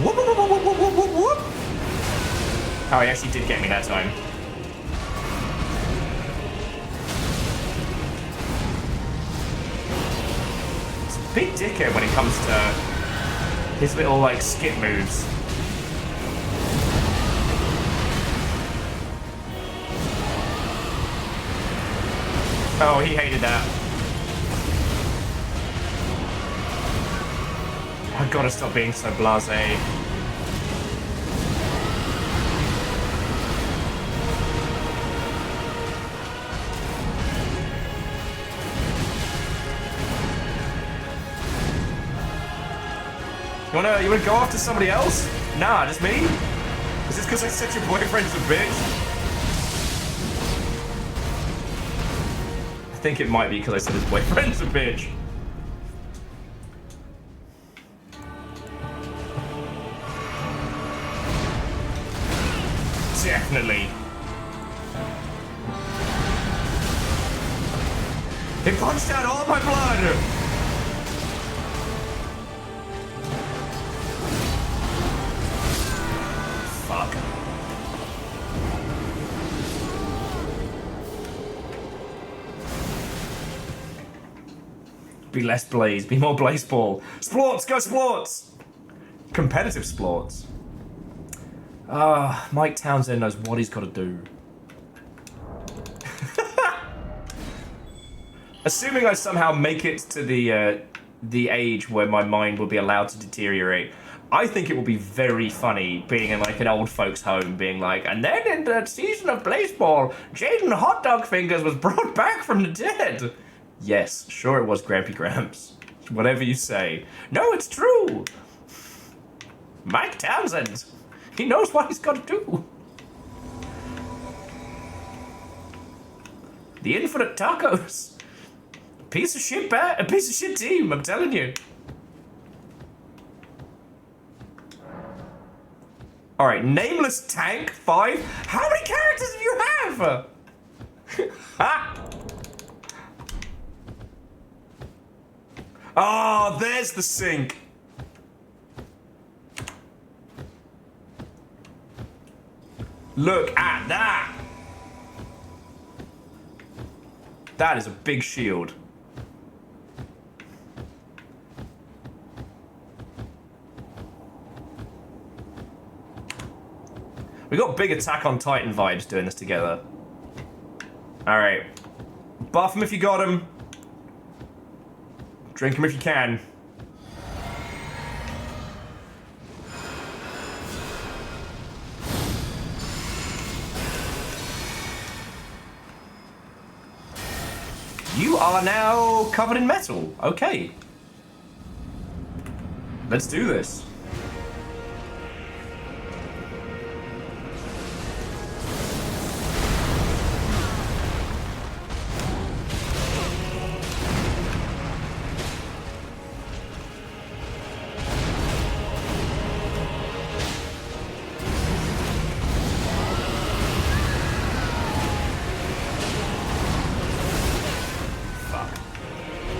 Whoop, whoop, whoop, whoop, whoop, whoop, whoop. Oh, he actually did get me that time. big dickhead when it comes to his little, like, skip moves. Oh, he hated that. I gotta stop being so blasé. You wanna go after somebody else? Nah, just me? Is this because I said your boyfriend's a bitch? I think it might be because I said his boyfriend's a bitch. Definitely. It punched out all my blood! Fuck. Be less Blaze, be more Blaze Ball. Splorts, go Splorts! Competitive Splorts. Mike Townsend knows what he's got to do. Assuming I somehow make it to the age where my mind will be allowed to deteriorate, I think it will be very funny being in like an old folks' home, being like, and then in the season of Baseball, Jaden Hot Dog Fingers was brought back from the dead. Yes, sure it was, Grampy Gramps. Whatever you say. No, it's true. Mike Townsend. He knows what he's got to do. The infinite tacos. Piece of shit a piece of shit team, I'm telling you. Alright, Nameless Tank 5. How many characters do you have? Ha! Oh, there's the sink. Look at that! That is a big shield. We got big Attack on Titan vibes doing this together. Alright. Buff him if you got him. Drink him if you can. You are now covered in metal. Okay. Let's do this.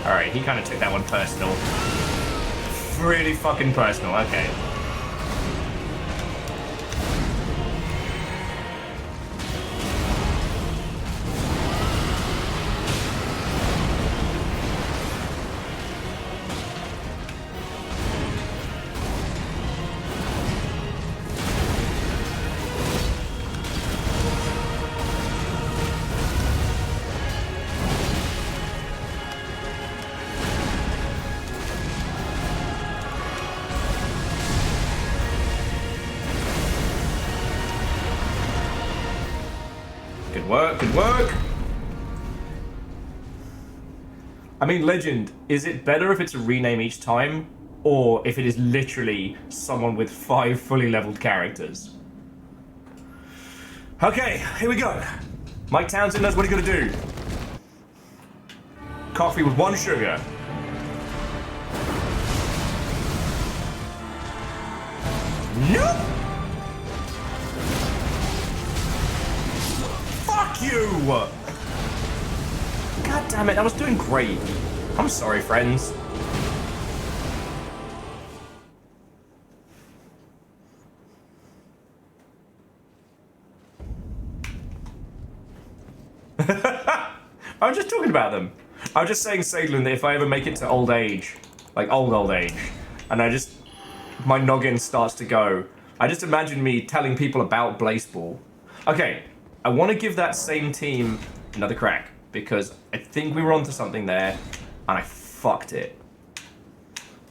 Alright, he kind of took that one personal. Really fucking personal, okay. Good work, good work! I mean, Legend, is it better if it's a rename each time, or if it is literally someone with 5 fully leveled characters? Okay, here we go. Mike Townsend knows what he's gonna do. Coffee with 1 sugar. Nope! Fuck you! God damn it, I was doing great. I'm sorry, friends. I'm just talking about them. I'm just saying, Saglin, that if I ever make it to old age, like old age, and my noggin starts to go. I just imagine me telling people about Blaseball. Okay, I want to give that same team another crack, because I think we were onto something there, and I fucked it.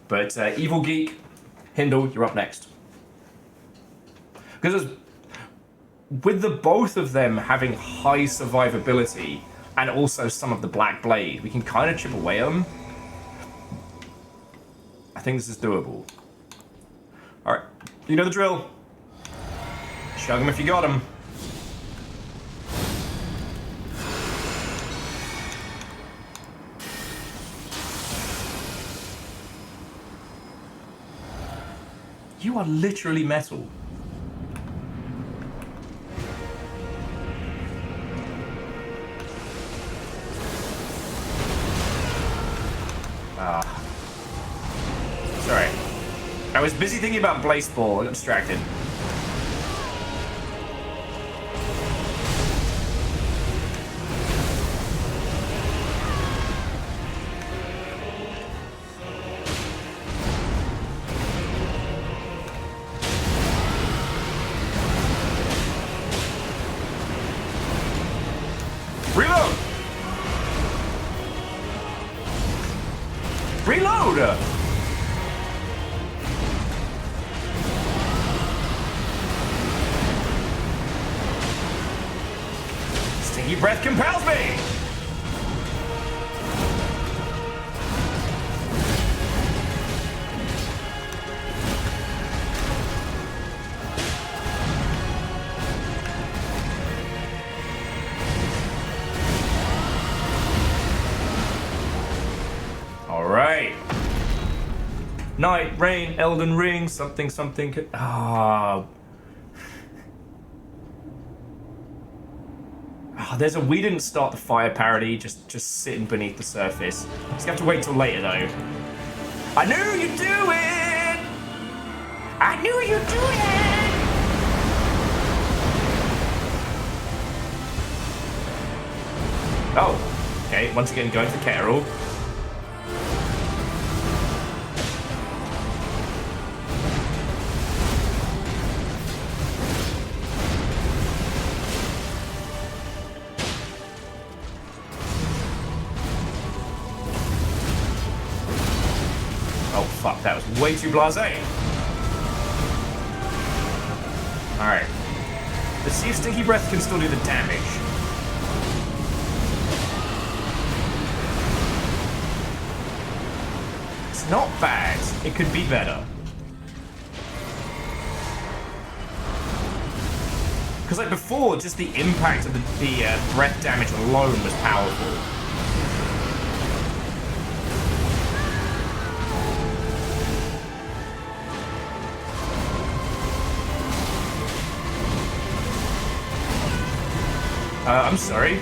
But Evil Geek, Hindle, you're up next. Because with the both of them having high survivability, and also some of the Black Blade, we can kind of chip away at them. I think this is doable. Alright, you know the drill. Chug them if you got them. You are literally metal. Sorry. I was busy thinking about Blaseball. I got distracted. Reload! Reload! Stinky breath compels me! Alright. Night, rain, Elden Ring, something. There's a we didn't start the fire parody, just sitting beneath the surface. Just have to wait till later though. I knew you'd do it! I knew you'd do it! Oh, okay, once again going for Carol. Fuck, that was way too blasé. Alright. Let's see if Stinky Breath can still do the damage. It's not bad. It could be better. Because like before, just the impact of the breath damage alone was powerful. I'm sorry.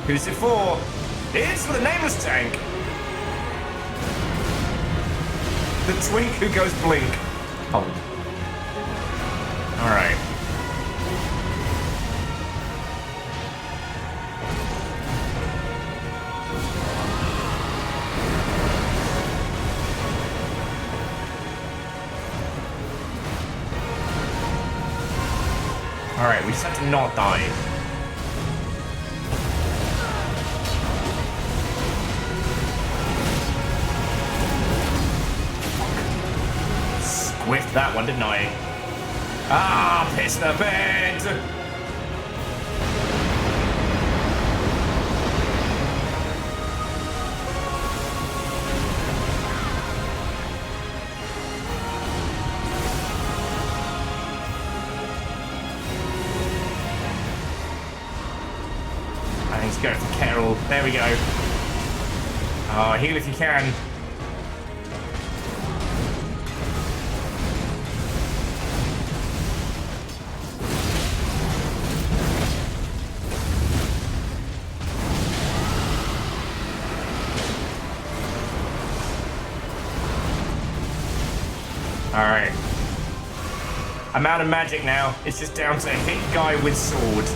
Who's it for? It's for the nameless tank. The twink who goes blink. Oh. Alright. Alright, we just have to not die. Squiffed that one, didn't I? Ah, piss the bed! Go for Carol. There we go. Oh, heal if you can. Alright. I'm out of magic now. It's just down to hit guy with sword.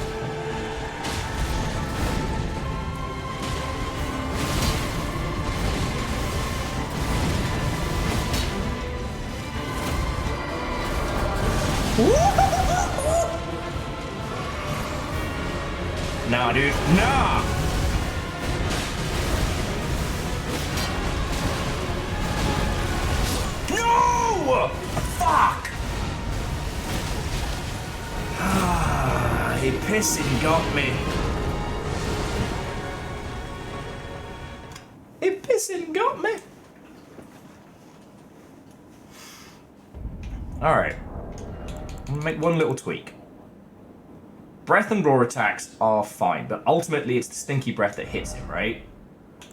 Nah, dude. Nah! No! Fuck! He pissing got me. He pissing got me. Alright. I'm gonna make one little tweak. Breath and raw attacks are fine, but ultimately it's the stinky breath that hits him, right?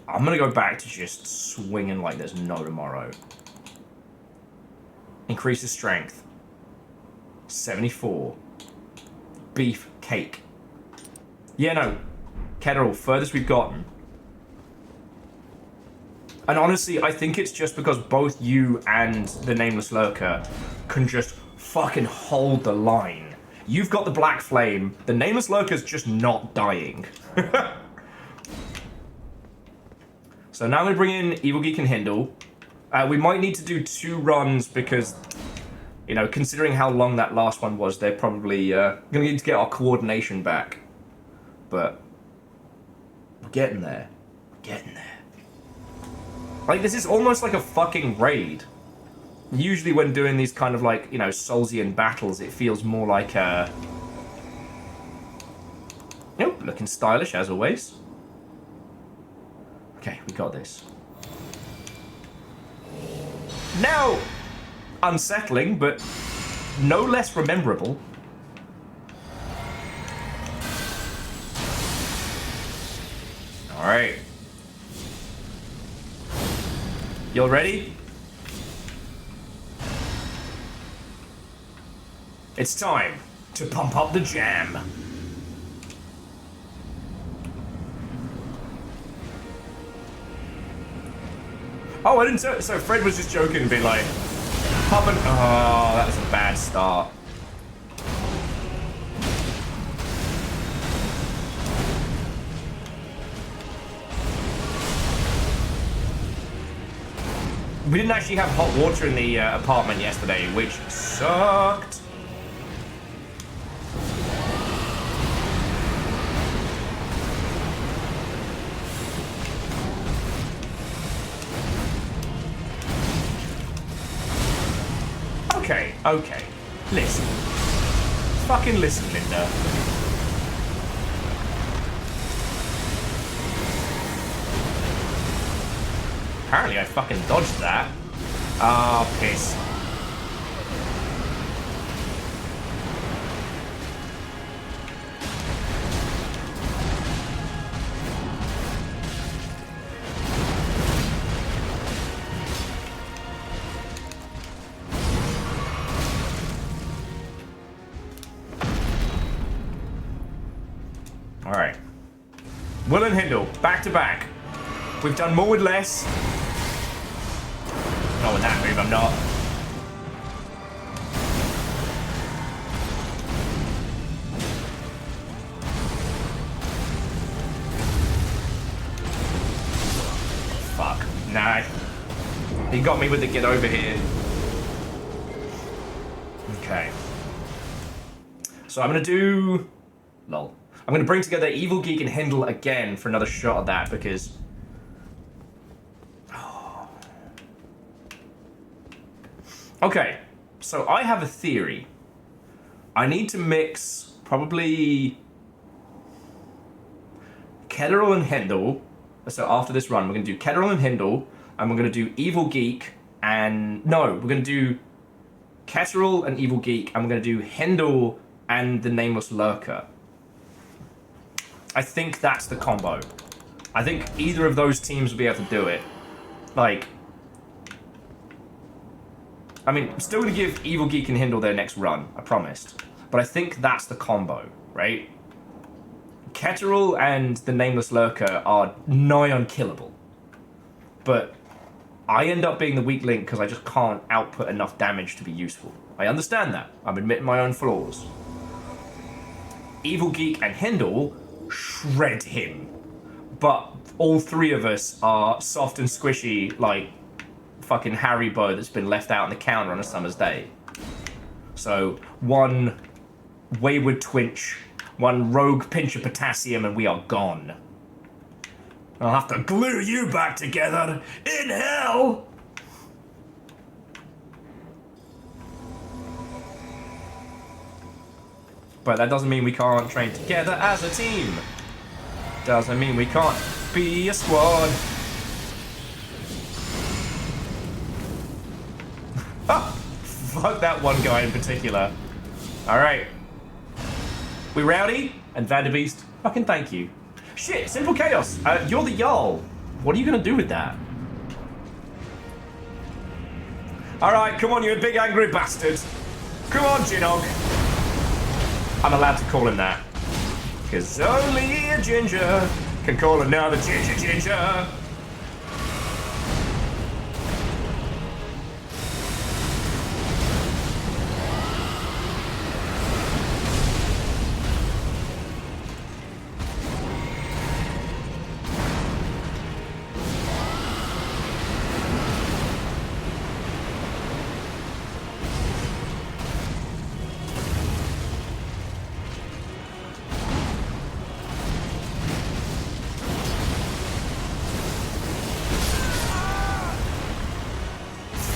I'm gonna go back to just swinging like there's no tomorrow. Increases strength. 74. Beef cake. Yeah, no. Kettle, furthest we've gotten. And honestly, I think it's just because both you and the Nameless Lurker can just fucking hold the line. You've got the Black Flame. The Nameless Lurker's just not dying. So now I'm going to bring in Evil Geek and Hindle. We might need to do 2 runs because, you know, considering how long that last one was, they're probably going to need to get our coordination back. But we're getting there. We're getting there. Like, this is almost like a fucking raid. Usually when doing these kind of, like, you know, Soulsian battles, it feels more like a... Nope, looking stylish as always. Okay, we got this. Now, unsettling, but no less rememberable. Alright. Y'all ready? It's time to pump up the jam. Oh, I didn't say, so Fred was just joking and being like, pumping. Oh, that was a bad start. We didn't actually have hot water in the apartment yesterday, which sucked. Okay, okay. Listen. Fucking listen, Linda. Apparently I fucking dodged that. Ah, piss. Alright. Will and Hindle, back to back. We've done more with less. Not with that move, I'm not. Fuck. Nah. He got me with the get over here. Okay. So I'm gonna do... Lol. I'm gonna bring together Evil Geek and Hindle again for another shot at that because... Okay, so I have a theory. I need to mix probably Ketteril and Hindle. So after this run, we're going to do Ketteril and Hindle, and we're going to do Evil Geek and... No, we're going to do Ketteril and Evil Geek, and we're going to do Hindle and the Nameless Lurker. I think that's the combo. I think either of those teams will be able to do it. Like... I mean, I'm still going to give Evil Geek and Hindle their next run, I promised. But I think that's the combo, right? Ketteril and the Nameless Lurker are nigh unkillable. But I end up being the weak link because I just can't output enough damage to be useful. I understand that. I'm admitting my own flaws. Evil Geek and Hindle shred him. But all 3 of us are soft and squishy like... fucking Haribo that's been left out on the counter on a summer's day. So, one wayward twinch, one rogue pinch of potassium, and we are gone. I'll have to glue you back together in hell! But that doesn't mean we can't train together as a team. Doesn't mean we can't be a squad. Ah, fuck that one guy in particular. Alright. We rowdy? And Vanderbeest, fucking thank you. Shit, Simple Chaos, you're the Jarl. What are you gonna do with that? Alright, come on, you big angry bastard. Come on, Jinog. I'm allowed to call him that. Cause only a ginger can call another ginger.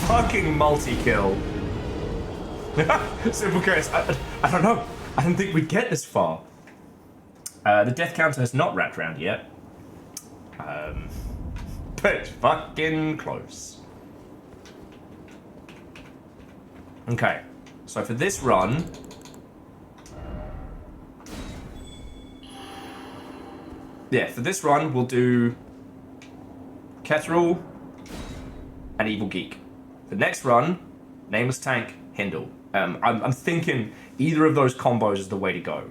Fucking multi-kill. Simple case. I don't know. I didn't think we'd get this far. The death counter has not wrapped around yet. But it's fucking close. Okay. So for this run... Yeah, for this run, we'll do... Ketteril and Evil Geek. The next run, Nameless Tank, Hindle. I'm thinking either of those combos is the way to go.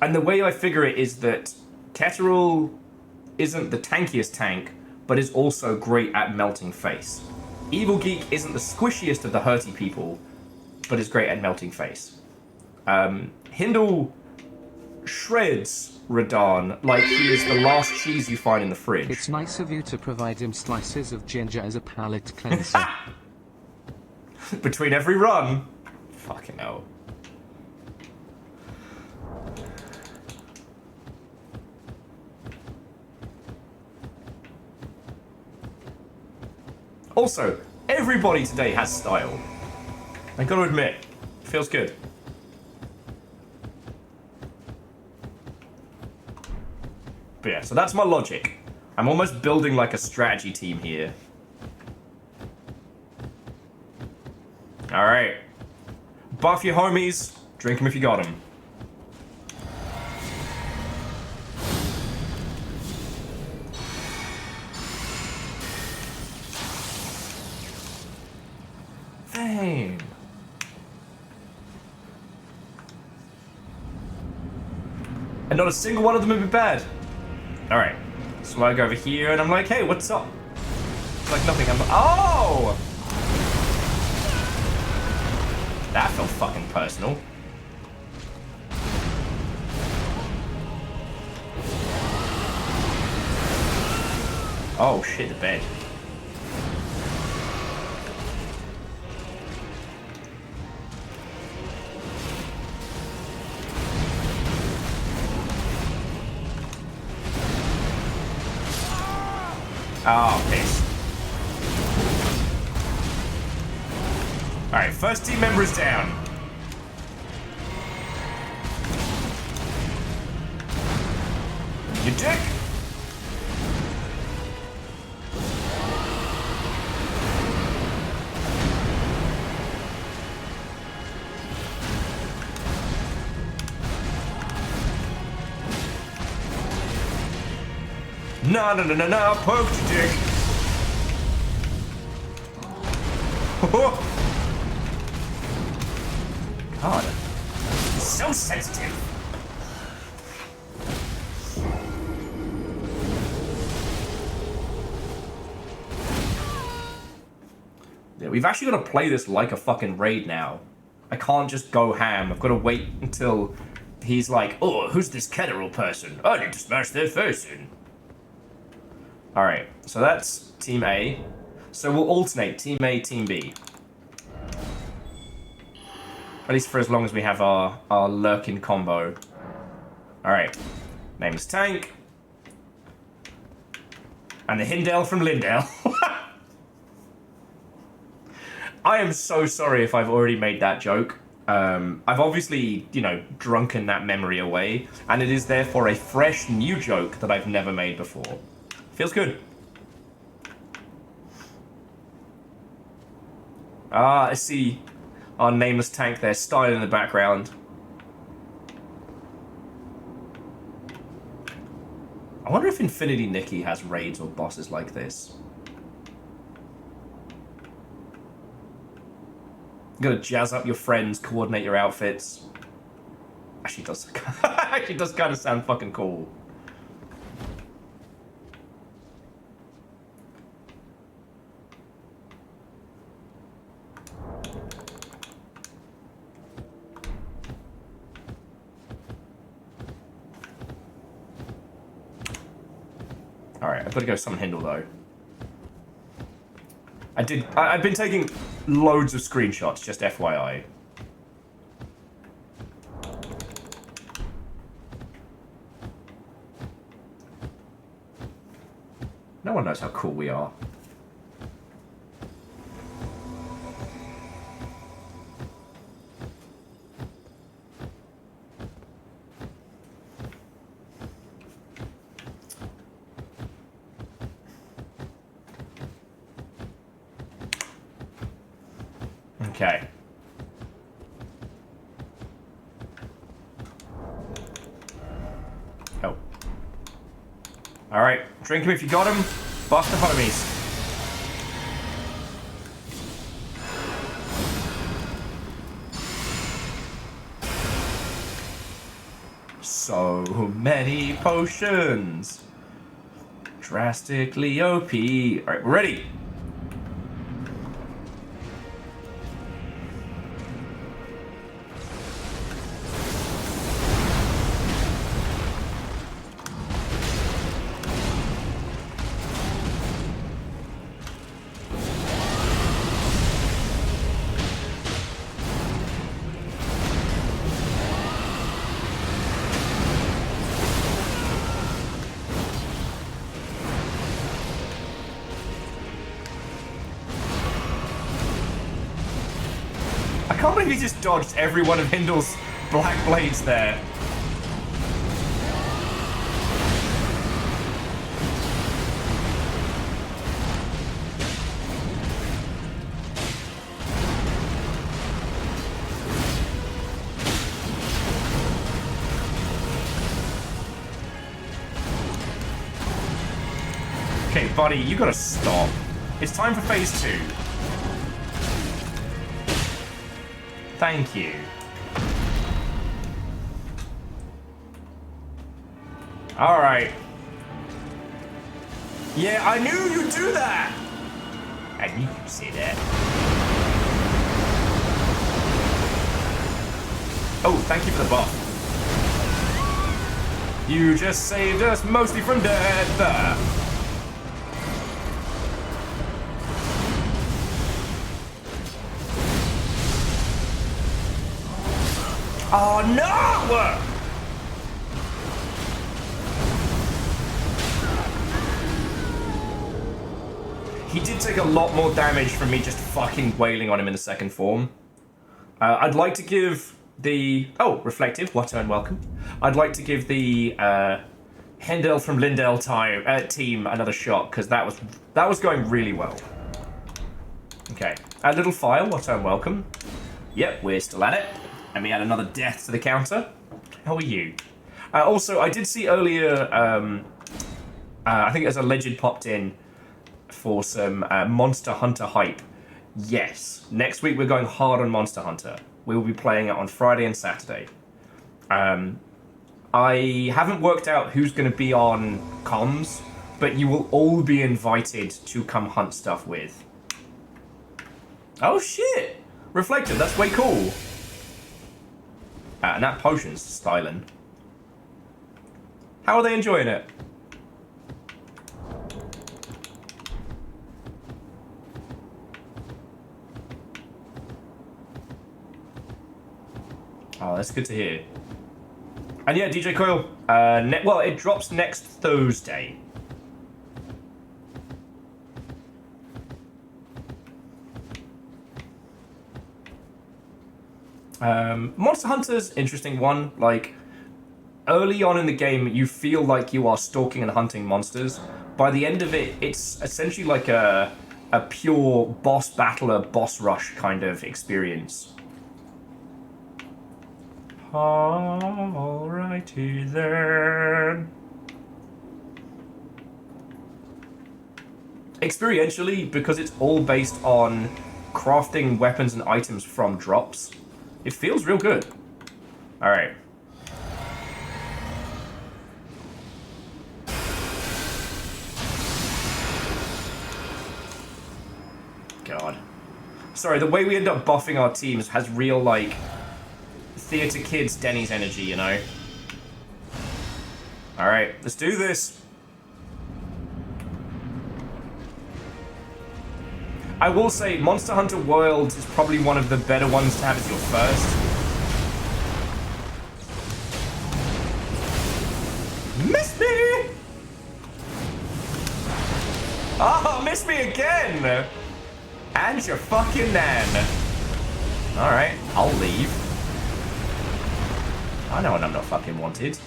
And the way I figure it is that Ketteril isn't the tankiest tank, but is also great at melting face. Evil Geek isn't the squishiest of the hurty people, but is great at melting face. Hindle shreds RaDandadan like he is the last cheese you find in the fridge. It's nice of you to provide him slices of ginger as a palate cleanser. Between every run? Fucking hell. Also, everybody today has style. I gotta admit, it feels good. But yeah, so that's my logic. I'm almost building like a strategy team here. Alright. Buff your homies, drink them if you got them. Dang. And not a single one of them have been bad. Alright, so I go over here and I'm like, hey, what's up? It's like nothing, I'm like, oh! That felt fucking personal. Oh shit, the bed. Oh, piss. Alright, first team member is down. You dick! No, poked you, dick. God, so sensitive. Yeah, we've actually got to play this like a fucking raid now. I can't just go ham. I've got to wait until he's like, oh, who's this Ketteril person? I need to smash their face in. Alright, so that's Team A. So we'll alternate Team A, Team B. At least for as long as we have our lurking combo. Alright. Name is Tank. And the Hindale from Lindale. I am so sorry if I've already made that joke. I've obviously, you know, drunken that memory away, and it is therefore a fresh new joke that I've never made before. Feels good. Ah, I see our nameless tank there, style in the background. I wonder if Infinity Nikki has raids or bosses like this. You gotta jazz up your friends, coordinate your outfits. Actually does actually does kind of sound fucking cool. Alright, I've got to go summon Hindle though. I've been taking loads of screenshots, just FYI. No one knows how cool we are. Okay. Oh. Alright, drink him if you got him. Bust the homies. So many potions. Drastically OP. Alright, we're ready. I can't believe he just dodged every one of Hindle's black blades there. Okay, buddy, you gotta stop. It's time for phase 2. Thank you. Alright. Yeah, I knew you'd do that! I knew you'd say that. Oh, thank you for the buff. You just saved us mostly from death. Oh no! He did take a lot more damage from me just fucking wailing on him in the second form. I'd like to give the... Oh, Reflective, what and welcome. I'd like to give the Hendel from Lindell team another shot, because that was going really well. Okay. Little Fire, what and welcome. Yep, we're still at it. And we add another death to the counter. How are you? Also, I did see earlier, I think as a legend popped in for some Monster Hunter hype. Yes, next week we're going hard on Monster Hunter. We will be playing it on Friday and Saturday. I haven't worked out who's going to be on comms, but you will all be invited to come hunt stuff with. Oh shit! Reflective, that's way cool. And that potion's styling. How are they enjoying it? Oh, that's good to hear. And yeah, DJ Coil, well, it drops next Thursday. Monster Hunter's interesting one. Like, early on in the game, you feel like you are stalking and hunting monsters. By the end of it, it's essentially like a pure boss battler, boss rush kind of experience. Alrighty then. Experientially, because it's all based on crafting weapons and items from drops, it feels real good. Alright. God. Sorry, the way we end up buffing our teams has real, like, theater kids Denny's energy, you know? Alright, let's do this. I will say, Monster Hunter World is probably one of the better ones to have as your first. Miss me! Oh, miss me again! And your fucking nan. Alright, I'll leave. I know when I'm not fucking wanted.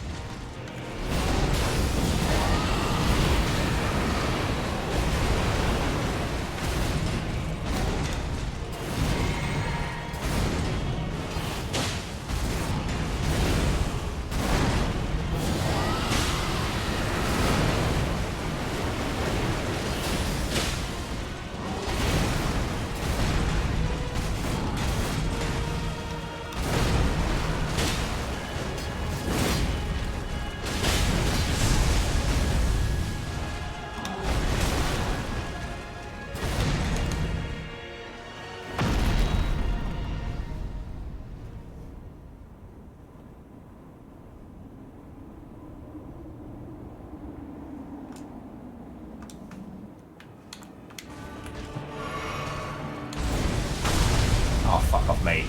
Oh, fuck off, mate.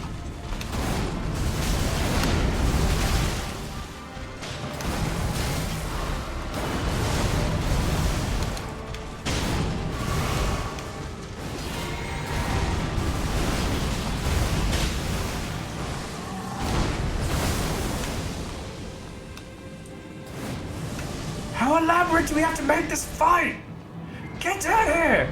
How elaborate do we have to make this fight? Get out of here!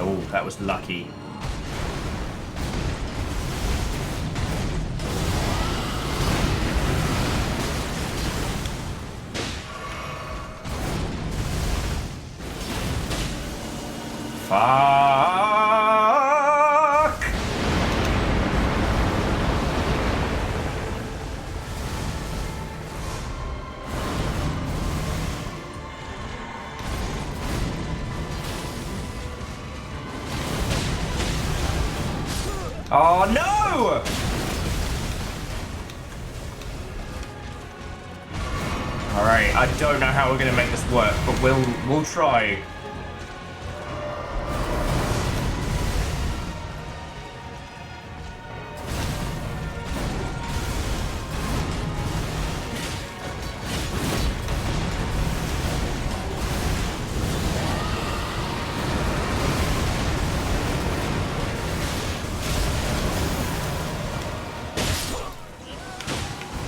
Oh, that was lucky. Fuck! Oh no! Alright, I don't know how we're gonna make this work, but we'll try.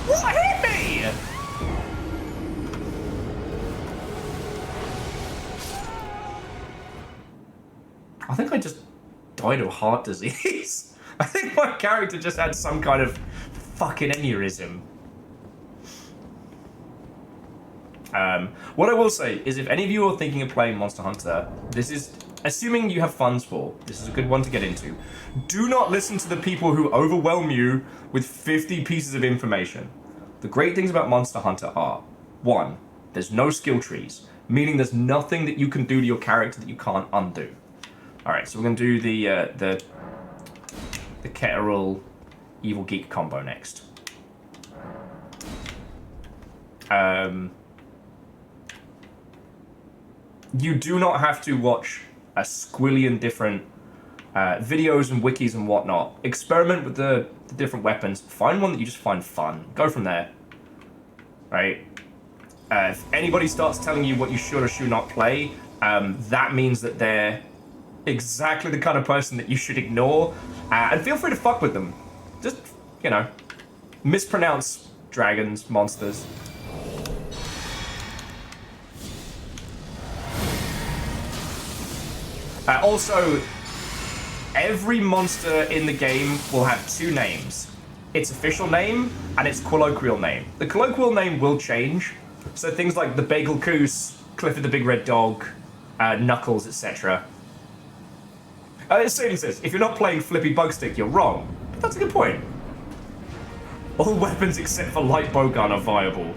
What hit me? I think I just died of heart disease. I think my character just had some kind of fucking aneurysm. What I will say is if any of you are thinking of playing Monster Hunter, this is, assuming you have funds for, this is a good one to get into. Do not listen to the people who overwhelm you with 50 pieces of information. The great things about Monster Hunter are, 1, there's no skill trees, meaning there's nothing that you can do to your character that you can't undo. Alright, so we're going to do the Ketteril Evil Geek combo next. You do not have to watch a squillion different videos and wikis and whatnot. Experiment with the different weapons. Find one that you just find fun. Go from there. Right? If anybody starts telling you what you should or should not play, that means that they're exactly the kind of person that you should ignore. And feel free to fuck with them. Just, you know, mispronounce dragons, monsters. Also, every monster in the game will have two names. Its official name and its colloquial name. The colloquial name will change. So things like the Bagel Goose, Clifford the Big Red Dog, Knuckles, etc. Sadie says, if you're not playing Flippy Bugstick, you're wrong. But that's a good point. All weapons except for light bowgun are viable.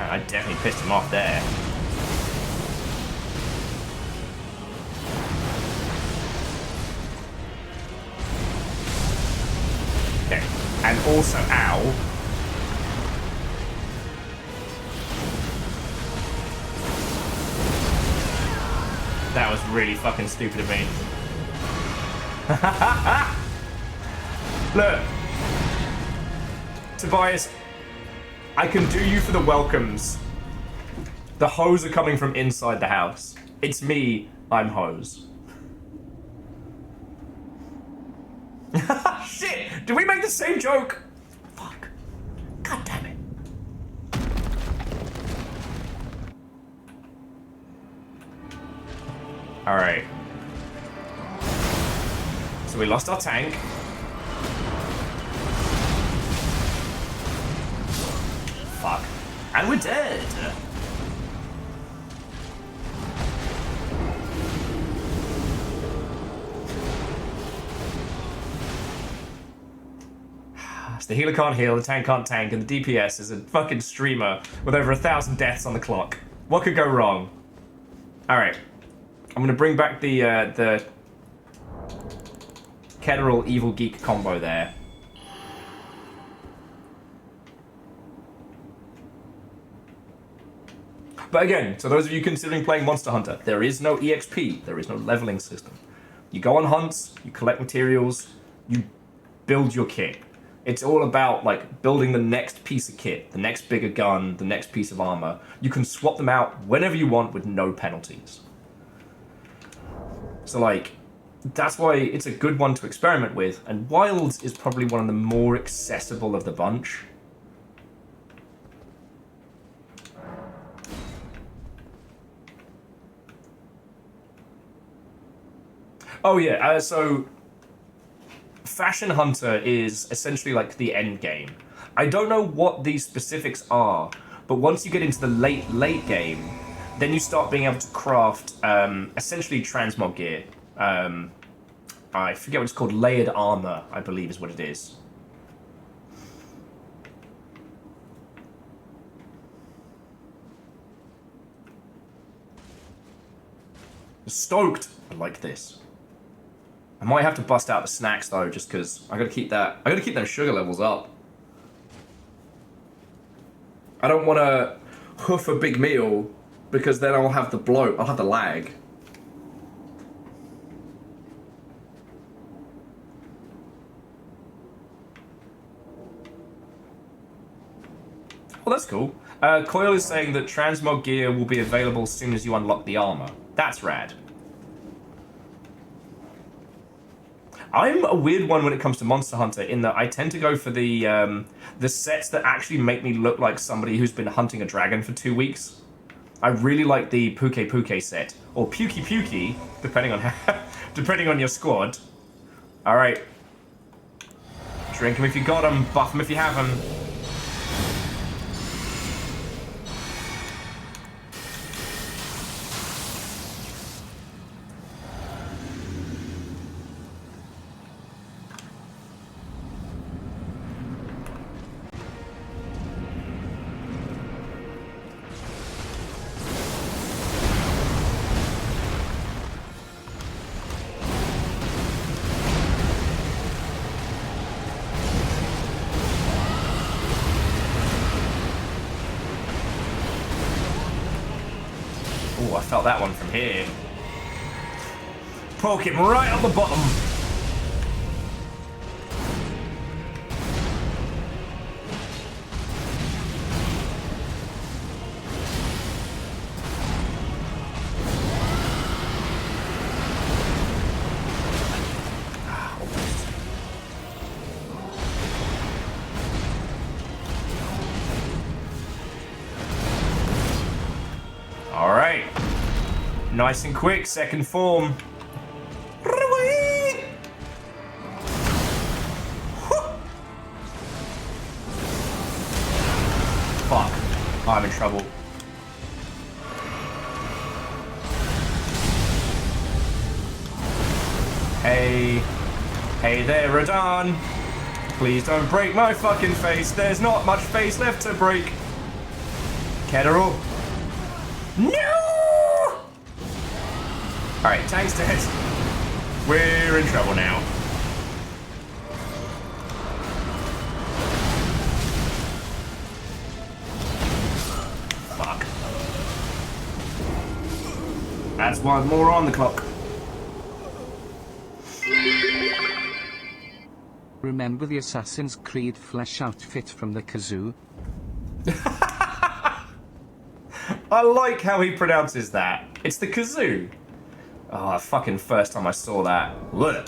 I definitely pissed him off there. Okay, and also, ow. That was really fucking stupid of me. Look. Tobias, I can do you for the welcomes. The hoes are coming from inside the house. It's me, I'm hose. Shit! Did we make the same joke? Fuck. God damn it. Alright. So we lost our tank. Fuck. And we're dead. So the healer can't heal, the tank can't tank, and the DPS is a fucking streamer with over 1,000 deaths on the clock. What could go wrong? Alright. I'm gonna bring back the Ketteral Evil Geek combo there. But again, so those of you considering playing Monster Hunter, there is no EXP, there is no leveling system. You go on hunts, you collect materials, you build your kit. It's all about like building the next piece of kit, the next bigger gun, the next piece of armor. You can swap them out whenever you want with no penalties. So like, that's why it's a good one to experiment with, and Wilds is probably one of the more accessible of the bunch. Oh yeah, so Fashion Hunter is essentially like the end game. I don't know what these specifics are, but once you get into the late game, then you start being able to craft essentially transmog gear. I forget what it's called, layered armor, I believe is what it is. Stoked! I like this. I might have to bust out the snacks though, just because I gotta keep those sugar levels up. I don't want to hoof a big meal because then I'll have the bloat, I'll have the lag. Well, that's cool. Coil is saying that transmog gear will be available as soon as you unlock the armor. That's rad. I'm a weird one when it comes to Monster Hunter in that I tend to go for the sets that actually make me look like somebody who's been hunting a dragon for 2 weeks. I really like the Puke Puke set, or Pukey Pukey, depending on depending on your squad. All right, drink them if you got them, buff them if you have them. felt that one from here. Poke him right on the bottom. Alright. Nice and quick, second form. Fuck. I'm in trouble. Hey. Hey there, RaDandadan. Please don't break my fucking face. There's not much face left to break. Kettle. No! Alright, tank's dead. We're in trouble now. Fuck. That's one more on the clock. Remember the Assassin's Creed flesh outfit from the kazoo? I like how he pronounces that. It's the kazoo. Oh, fucking first time I saw that. Ugh.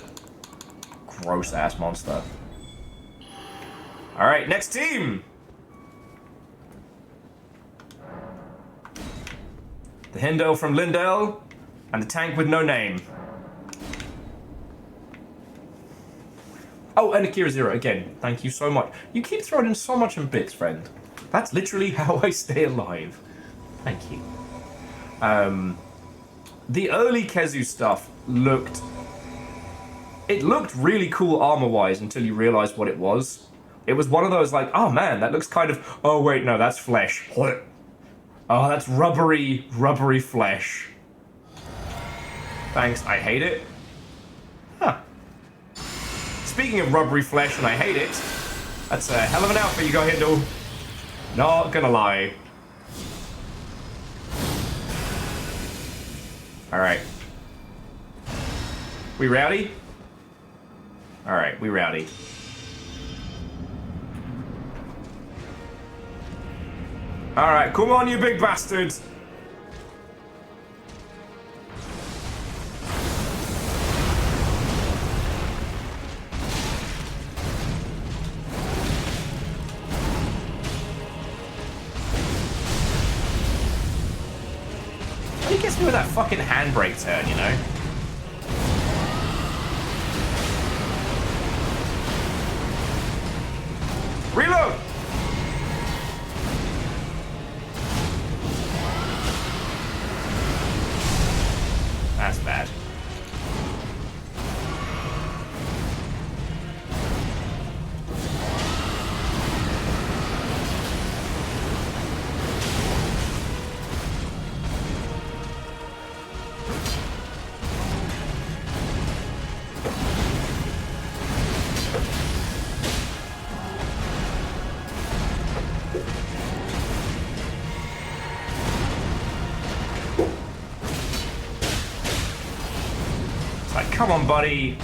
Gross ass monster. Alright, next team! The Hindo from Lindell, and the tank with no name. Oh, and Akira Zero again. Thank you so much. You keep throwing in so much in bits, friend. That's literally how I stay alive. Thank you. The early Kezu stuff looked really cool armor-wise until you realized what it was. It was one of those like, oh man, that looks kind of, oh wait, no, that's flesh. Oh, that's rubbery flesh. Thanks, I hate it. Huh. Speaking of rubbery flesh and I hate it, that's a hell of an outfit you got here, dude. Not gonna lie. Alright. We rowdy? Alright, we rowdy. Alright, come on, you big bastards! He gets me with that fucking handbrake turn, you know? Reload! That's bad. Come on, buddy.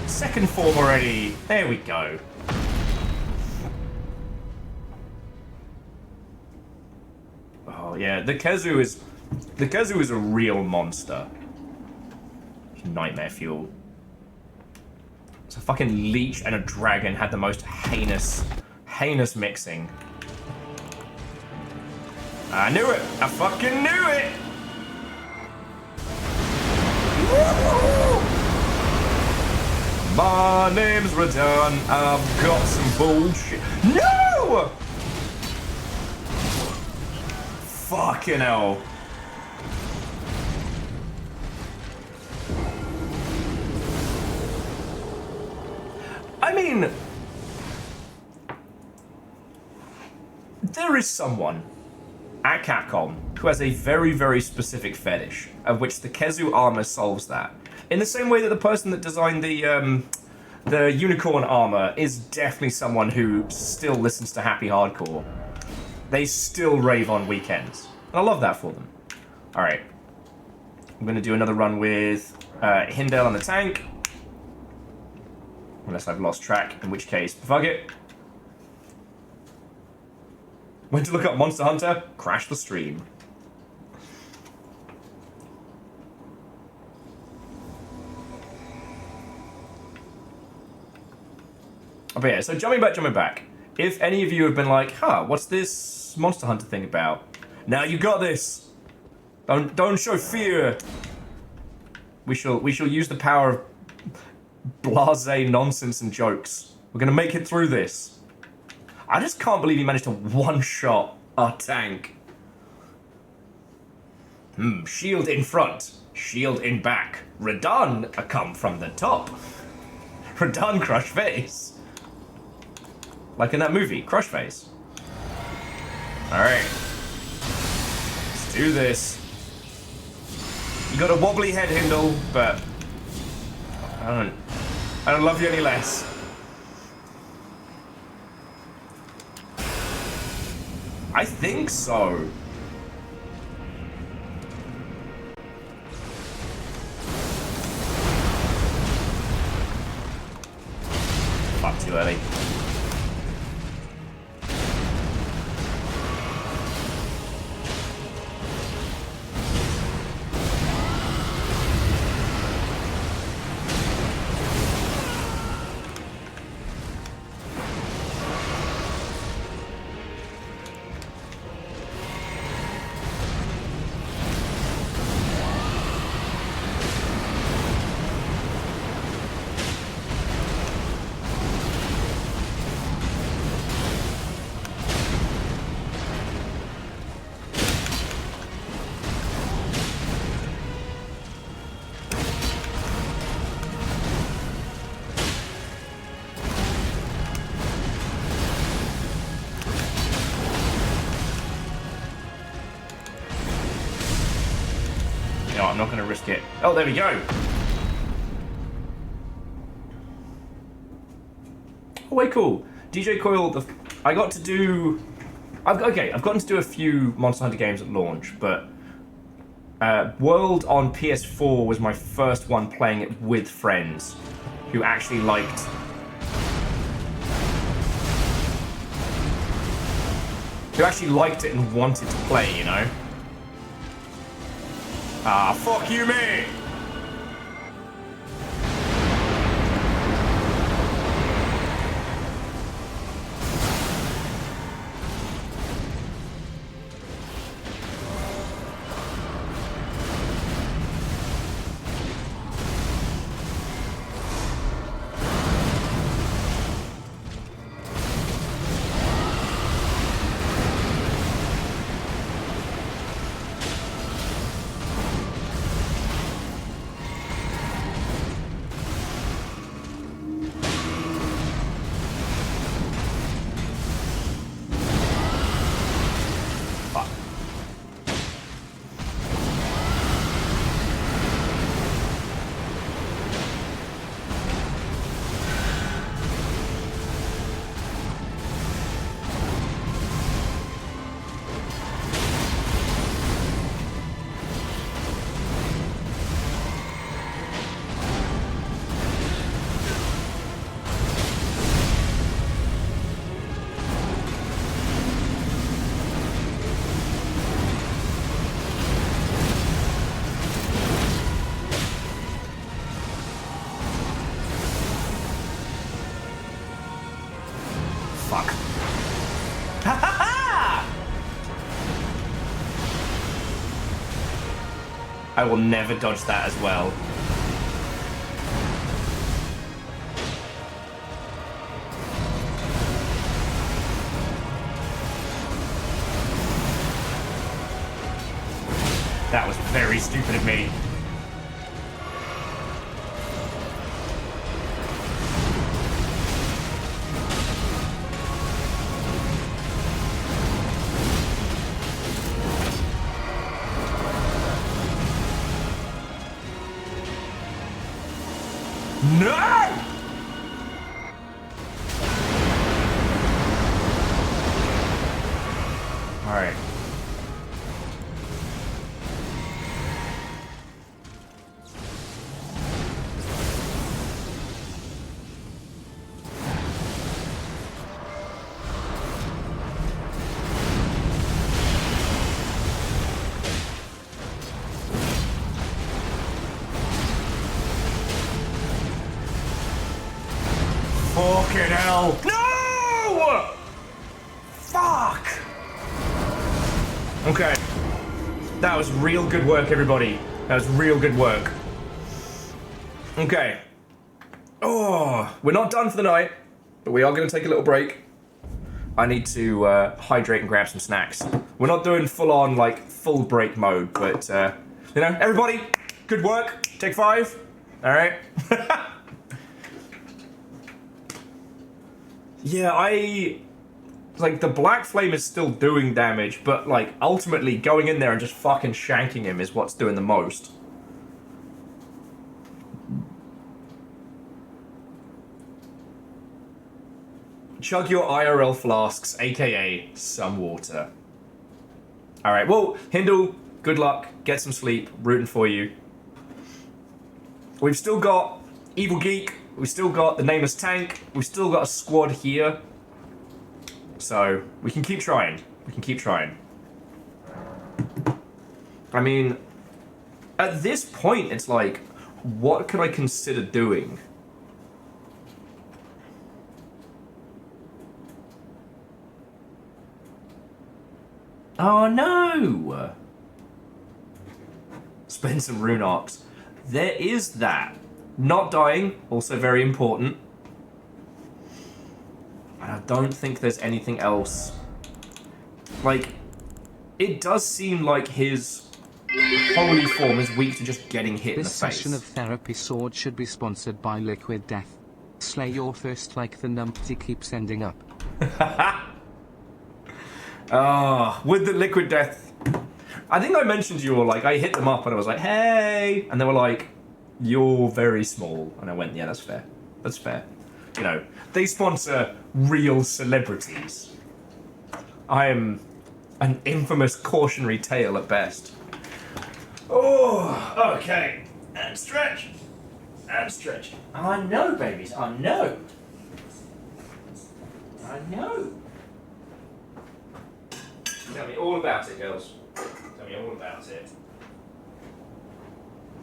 Second form already. There we go. Oh yeah, the Kezu is a real monster. Nightmare fuel. It's a fucking leech and a dragon had the most heinous mixing. I knew it. I fucking knew it. My name's RaDandadan. I've got some bullshit. No! Fucking hell. I mean, there is someone at Capcom who has a very, very specific fetish, of which the Kezu armor solves that. In the same way that the person that designed the unicorn armor is definitely someone who still listens to happy hardcore. They still rave on weekends. And I love that for them. Alright, I'm going to do another run with Hindale on the tank. Unless I've lost track, in which case, fuck it. Went to look up Monster Hunter, crash the stream. But yeah, so jumping back. If any of you have been like, huh, what's this Monster Hunter thing about? Now you got this. Don't show fear. We shall use the power of blasé nonsense and jokes. We're gonna make it through this. I just can't believe he managed to one-shot our tank. Shield in front, shield in back. Radan a come from the top. Radan crush face. Like in that movie, Crush Face. Alright. Let's do this. You got a wobbly head, Hindle, but I don't love you any less. I think so. Fuck, too early. I'm not going to risk it. Oh, there we go. Oh, wait, cool. DJ Coil, I got to do... I've gotten to do a few Monster Hunter games at launch, but World on PS4 was my first one playing it with friends who actually liked... it and wanted to play, you know? Ah, fuck you, mate! I will never dodge that as well. That was very stupid of me. No! All right. Ow! No! Fuck! Okay. That was real good work, everybody. That was real good work. Okay. Oh, we're not done for the night, but we are going to take a little break. I need to hydrate and grab some snacks. We're not doing full-on, like, full break mode, but, you know, everybody, good work. Take 5. All right. Yeah, like, the Black Flame is still doing damage, but, like, ultimately going in there and just fucking shanking him is what's doing the most. Chug your IRL flasks, aka some water. Alright, well, Hindle, good luck, get some sleep, rooting for you. We've still got Evil Geek, we've still got the Nameless Tank, we've still got a squad here. So, we can keep trying. We can keep trying. I mean, at this point, it's like, what could I consider doing? Oh no! Spend some rune arcs. There is that. Not dying, also very important. And I don't think there's anything else. Like, it does seem like his holy form is weak to just getting hit in the This face. session of Therapy Sword should be sponsored by Liquid Death. Slay your first like the numpty keeps ending up. Oh, with the Liquid Death. I think I mentioned to you all, like, I hit them up and I was like, hey! And they were like, you're very small. And I went, yeah, that's fair. That's fair. You know, they sponsor real celebrities. I am an infamous cautionary tale at best. Oh, okay. And stretch. And stretch. I know, babies. I know. I know. Tell me all about it, girls. Tell me all about it.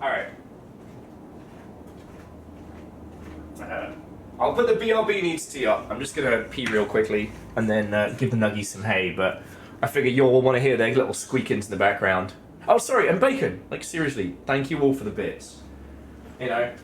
Alright. I'll put the BRB needs tea up. I'm just gonna pee real quickly and then give the nuggies some hay, but I figure you'll all want to hear their little squeakings in the background. Oh, sorry, and bacon. Like, seriously, thank you all for the bits. You know,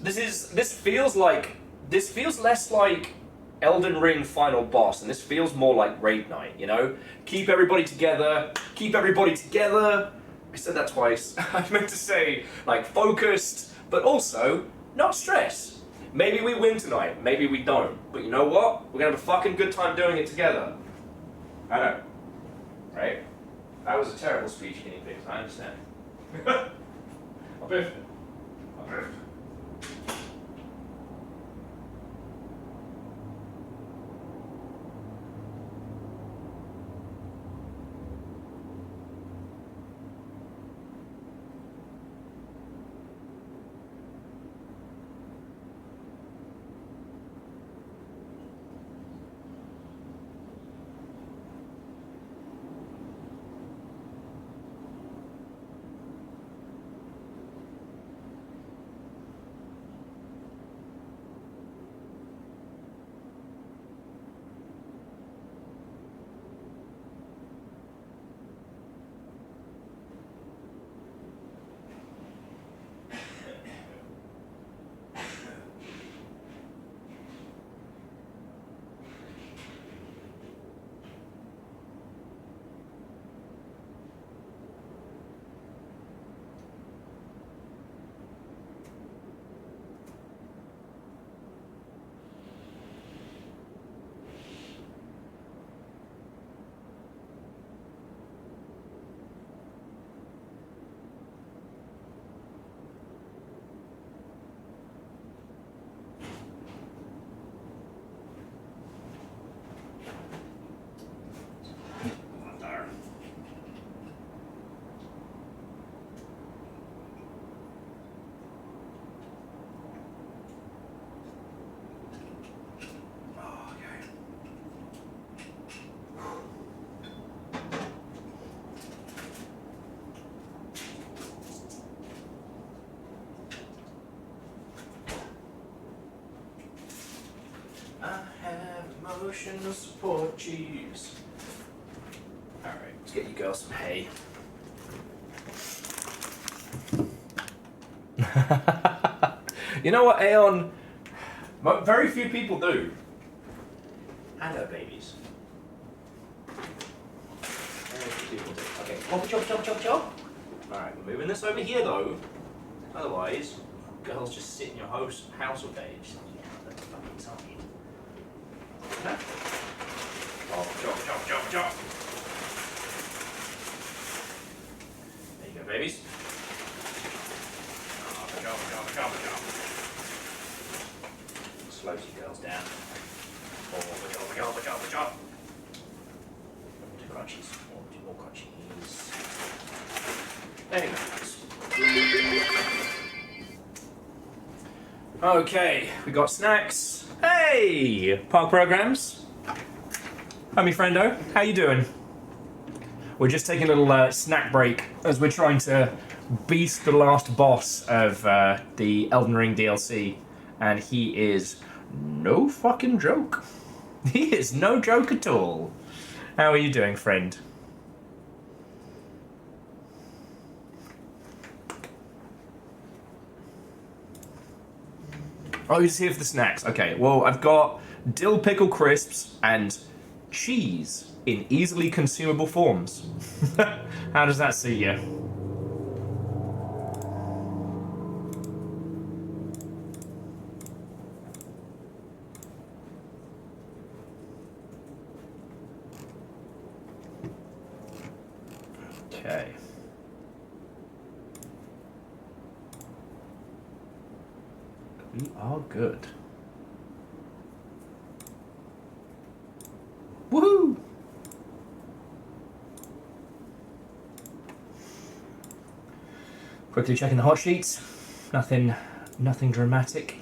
this feels less like Elden Ring final boss, and this feels more like Raid Night, you know? Keep everybody together, keep everybody together. I said that twice. I meant to say, like, focused, but also not stressed. Maybe we win tonight, maybe we don't. But you know what? We're gonna have a fucking good time doing it together. I know. Right? That was a terrible speech, guinea pigs, I understand. I'll biff it. I'll biff it. Emotional support cheese. Alright, let's get you girls some hay. You know what, Aeon? Very few people do. Hello, babies. Very few people do. Okay, chop. Alright, we're moving this over here though. Otherwise, girls just sit in your house all day. Just, yeah, that's fucking something. Chop. There you go, babies. Chop. Slows you girls down. Chop. Two crunchies. Two more crunchies. There you go. Okay, we got snacks. Hey, park programs. Homie friendo, how you doing? We're just taking a little snack break as we're trying to beast the last boss of the Elden Ring DLC, and he is no fucking joke. He is no joke at all. How are you doing, friend? Oh, you're just here for the snacks. Okay, well, I've got dill pickle crisps and cheese in easily consumable forms. How does that suit you? Okay. We are good. Woohoo! Quickly checking the hot sheets. Nothing dramatic.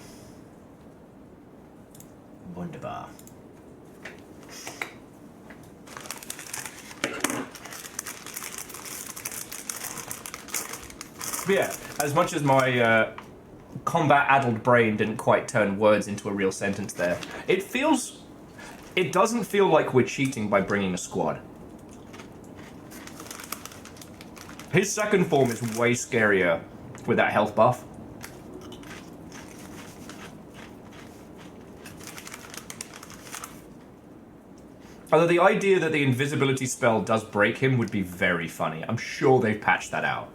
Wunderbar. But yeah, as much as my combat-addled brain didn't quite turn words into a real sentence there, it doesn't feel like we're cheating by bringing a squad. His second form is way scarier with that health buff. Although the idea that the invisibility spell does break him would be very funny. I'm sure they've patched that out.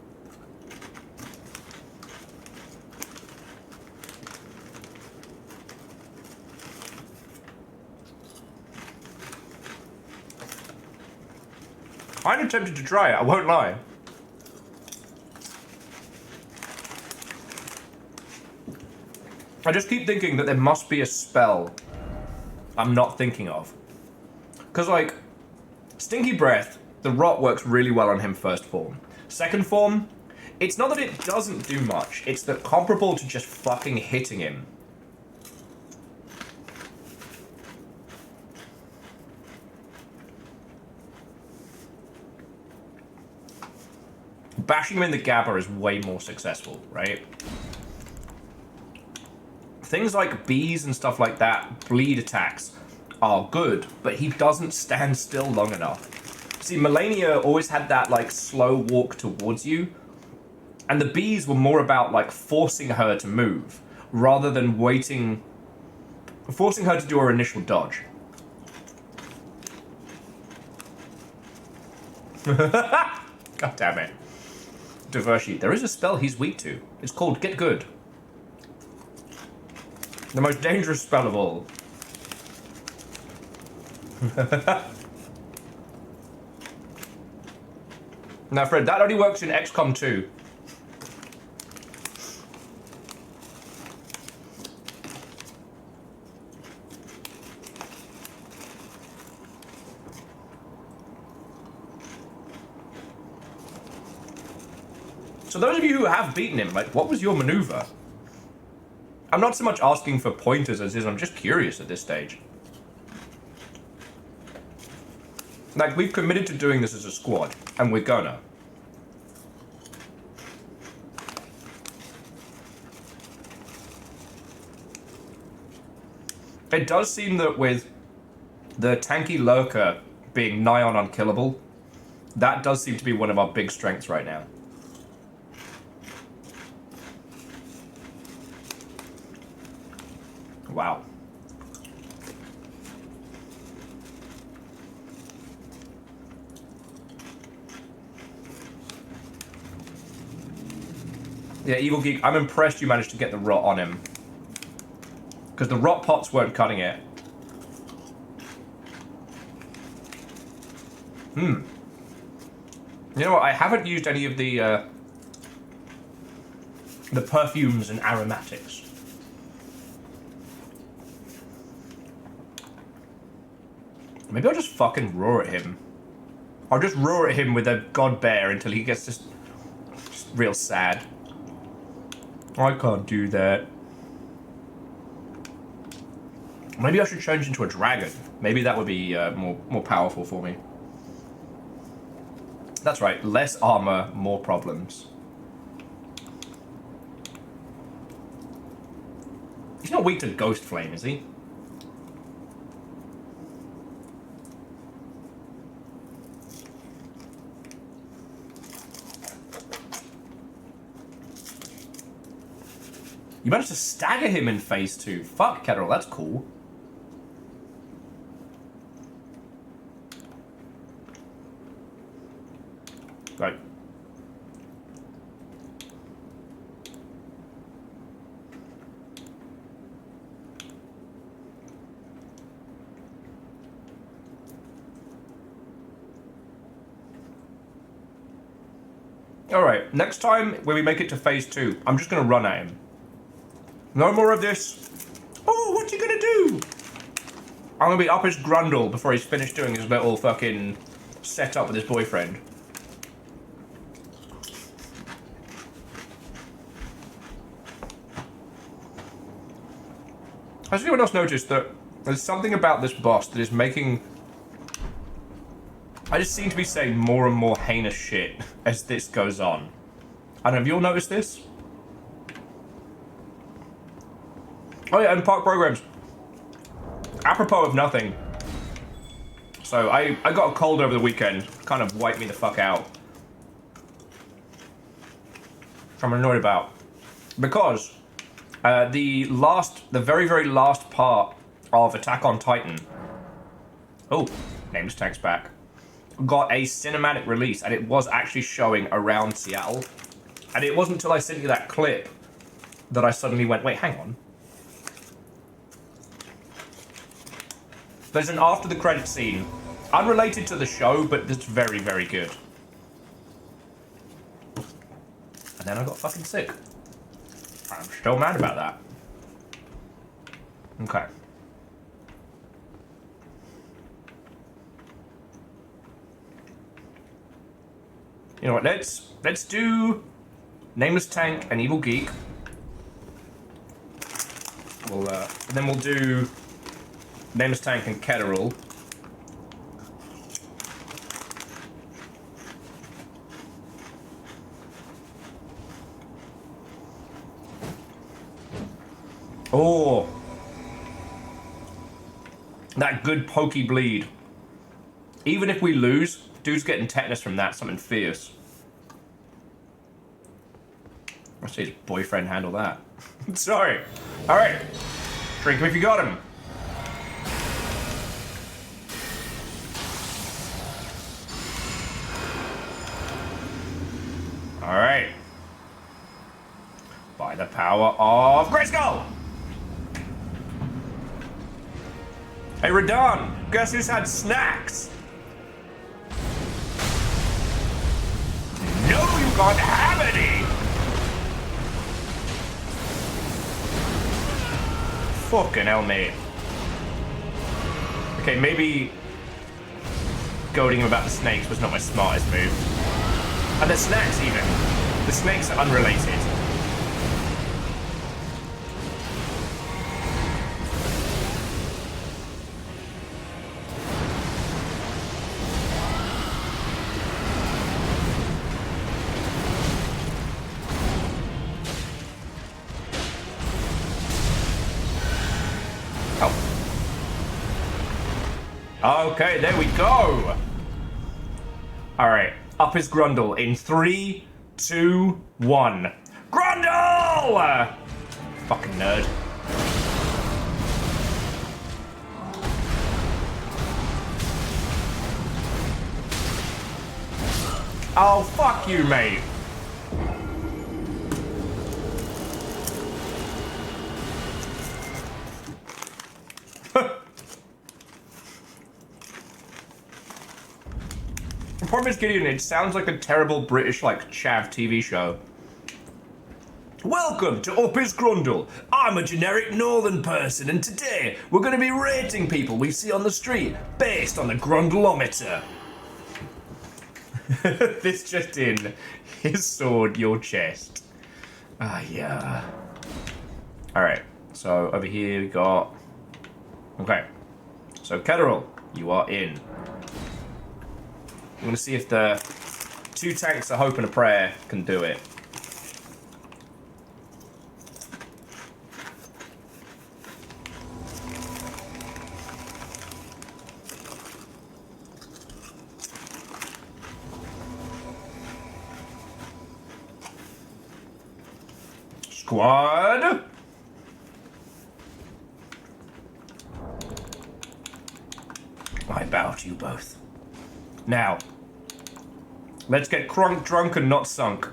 I'm tempted to try it, I won't lie. I just keep thinking that there must be a spell I'm not thinking of. Because, like, Stinky Breath, the rot works really well on him first form. Second form, it's not that it doesn't do much, it's that comparable to just fucking hitting him. Bashing him in the Gabba is way more successful, right? Things like bees and stuff like that, bleed attacks, are good, but he doesn't stand still long enough. See, Melania always had that, like, slow walk towards you, and the bees were more about, like, forcing her to move, rather than forcing her to do her initial dodge. God damn it. Divershi, there is a spell he's weak to. It's called Get Good. The most dangerous spell of all. Now, Fred, that only works in XCOM 2. So those of you who have beaten him, like, what was your maneuver? I'm not so much asking for pointers as is, I'm just curious at this stage. Like, we've committed to doing this as a squad, and we're gonna. It does seem that with The tanky lurker being nigh on unkillable, that does seem to be one of our big strengths right now. Wow. Yeah, Evil Geek, I'm impressed you managed to get the rot on him. Because the rot pots weren't cutting it. You know what, I haven't used any of the perfumes and aromatics. Maybe I'll just fucking roar at him. I'll just roar at him with a god bear until he gets just real sad. I can't do that. Maybe I should change into a dragon. Maybe that would be more powerful for me. That's right, less armor, more problems. He's not weak to Ghost Flame, is he? You managed to stagger him in phase 2. Fuck, Kettle, that's cool. Right. Alright, next time when we make it to phase 2, I'm just gonna run at him. No more of this. Oh, what's he gonna do? I'm gonna be up his grundle before he's finished doing his little fucking setup with his boyfriend. Has anyone else noticed that there's something about this boss that is making... I just seem to be saying more and more heinous shit as this goes on. I don't know, have you all noticed this? Oh yeah, and park programs. Apropos of nothing. So I got a cold over the weekend. Kind of wiped me the fuck out. Which I'm annoyed about. Because the very, very last part of Attack on Titan. Oh, Nameless Tank's back. Got a cinematic release, and it was actually showing around Seattle. And it wasn't until I sent you that clip that I suddenly went, wait, hang on. There's an after the credits scene, unrelated to the show, but it's very, very good. And then I got fucking sick. I'm still mad about that. Okay. You know what? Let's do Nameless Tank and Evil Geek. Then we'll do Nameless Tank and Ketterall. Oh, that good pokey bleed. Even if we lose, dude's getting tetanus from that, something fierce. I'll see his boyfriend handle that. Sorry. Alright. Drink him if you got him. Alright. By the power of Grayskull! Hey, RaDandadan, guess who's had snacks? No, you can't have any! Fucking hell, mate. Okay, maybe goading him about the snakes was not my smartest move. And the snacks, even. The snakes are unrelated. Okay, there we go. All right, up is Grundle in 3, 2, 1. Grundle! Fucking nerd. Oh, fuck you, mate. The problem is, Gideon, it sounds like a terrible British, like, chav TV show. Welcome to Up is Grundle. I'm a generic northern person, and today we're going to be rating people we see on the street based on the Grundleometer. This just in. His sword, your chest. Ah, yeah. Alright, so over here we got... Okay. So, Ketterall, you are in. I'm going to see if the 2 tanks, a hope and a prayer, can do it. Squad! I bow to you both. Now, let's get crunk, drunk, and not sunk.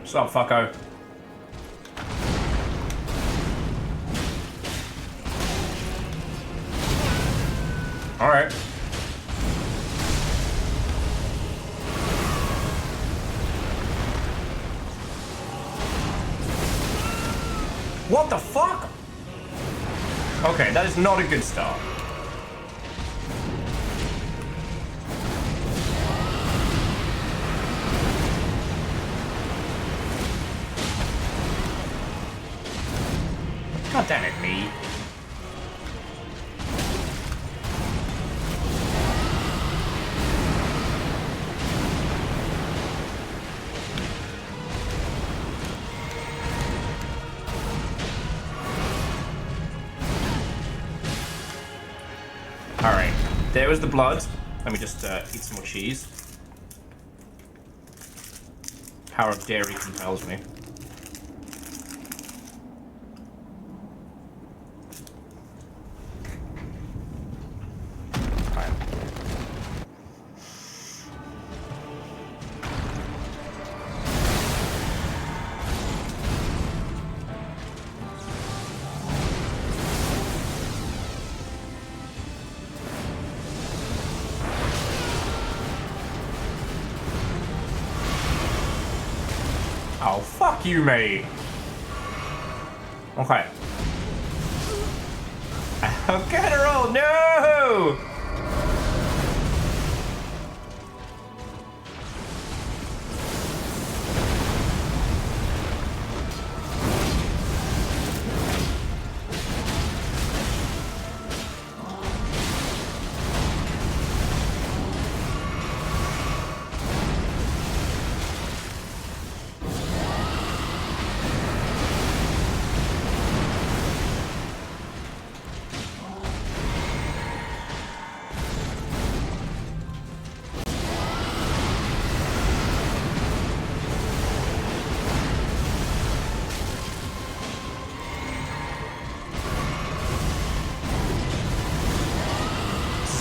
Sup, fucko? Alright. What the fuck? Okay, that is not a good start. God damn it, me. Alright, there was the blood. Let me just eat some more cheese. Power of dairy compels me. Oh, fuck you, mate. Okay. Ketterall, no!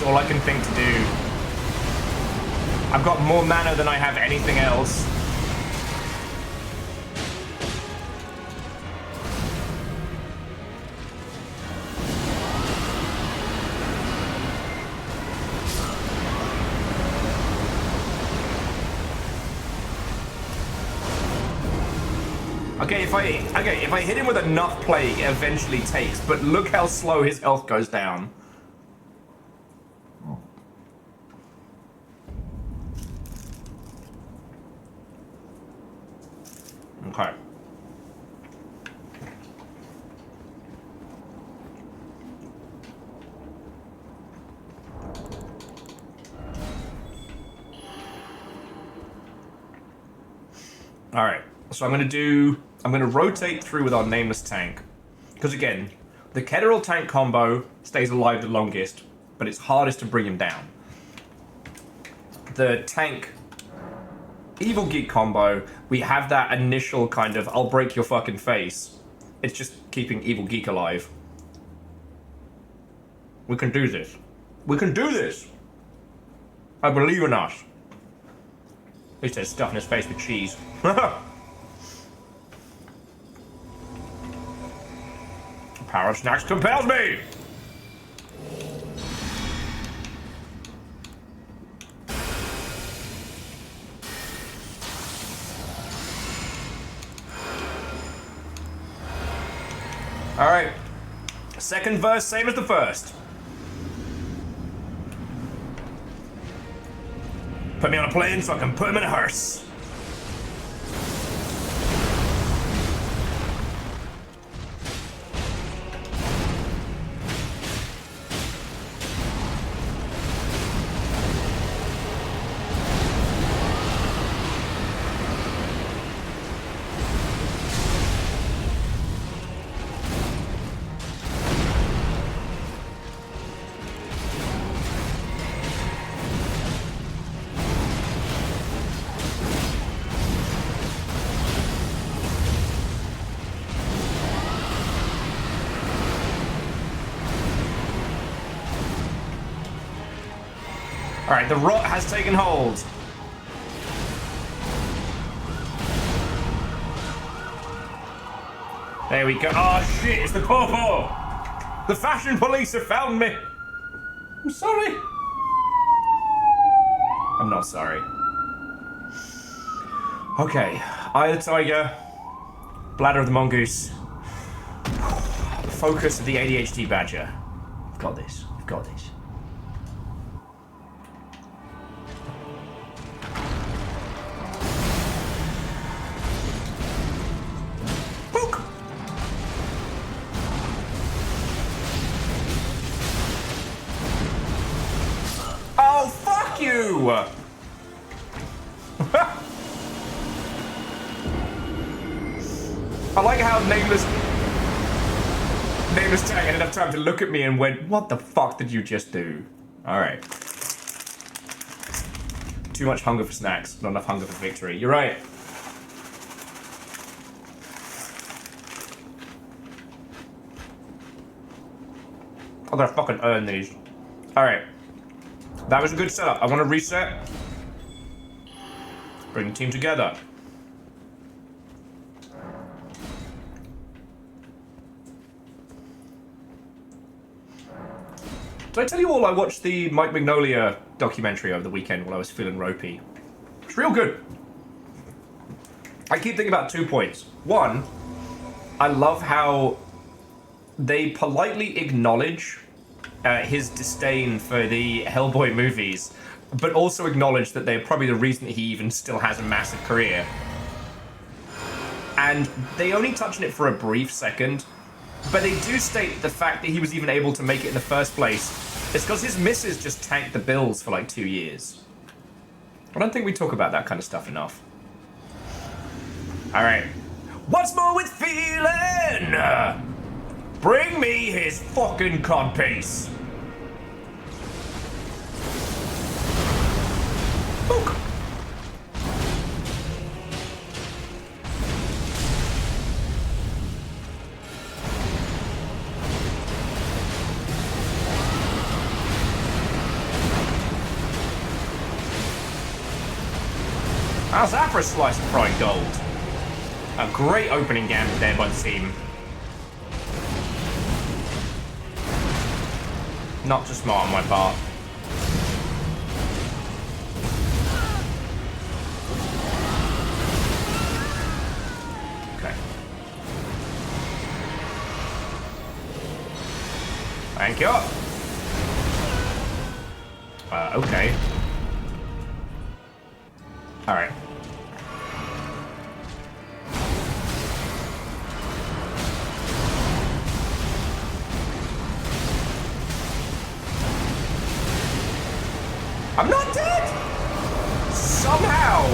All I can think to do. I've got more mana than I have anything else. Okay, if I hit him with enough plague, it eventually takes, but look how slow his health goes down. Okay. Alright, so I'm gonna rotate through with our nameless tank. Because again, the Ketteril tank combo stays alive the longest, but it's hardest to bring him down. The tank Evil Geek combo, we have that initial kind of, I'll break your fucking face. It's just keeping Evil Geek alive. We can do this. We can do this! I believe in us. At least they're stuffing his face with cheese. Power of snacks compels me! Alright. Second verse, same as the first. Put me on a plane so I can put him in a hearse. Alright, the rot has taken hold. There we go. Oh shit, it's the Popo! The fashion police have found me! I'm sorry. I'm not sorry. Okay, Eye of the Tiger, Bladder of the Mongoose, Focus of the ADHD Badger. We've got this, we've got this. Oh, fuck you! I like how Nameless Tag ended up trying to look at me and went, what the fuck did you just do? Alright. Too much hunger for snacks, not enough hunger for victory. You're right. I gotta fucking earn these. Alright. That was a good setup. I want to reset. Bring the team together. Did I tell you all I watched the Mike Mignola documentary over the weekend while I was feeling ropey? It's real good. I keep thinking about 2 points. One, I love how they politely acknowledge his disdain for the Hellboy movies, but also acknowledge that they're probably the reason that he even still has a massive career. And they only touch on it for a brief second, but they do state the fact that he was even able to make it in the first place is because his missus just tanked the bills for like 2 years. I don't think we talk about that kind of stuff enough. Alright. What's more with feeling? Bring me his fucking codpiece. Book. How's that for a slice of fried gold? A great opening gambit there by the team. Not too smart on my part. Okay. Thank you. Okay. Alright. I'm not dead! Somehow!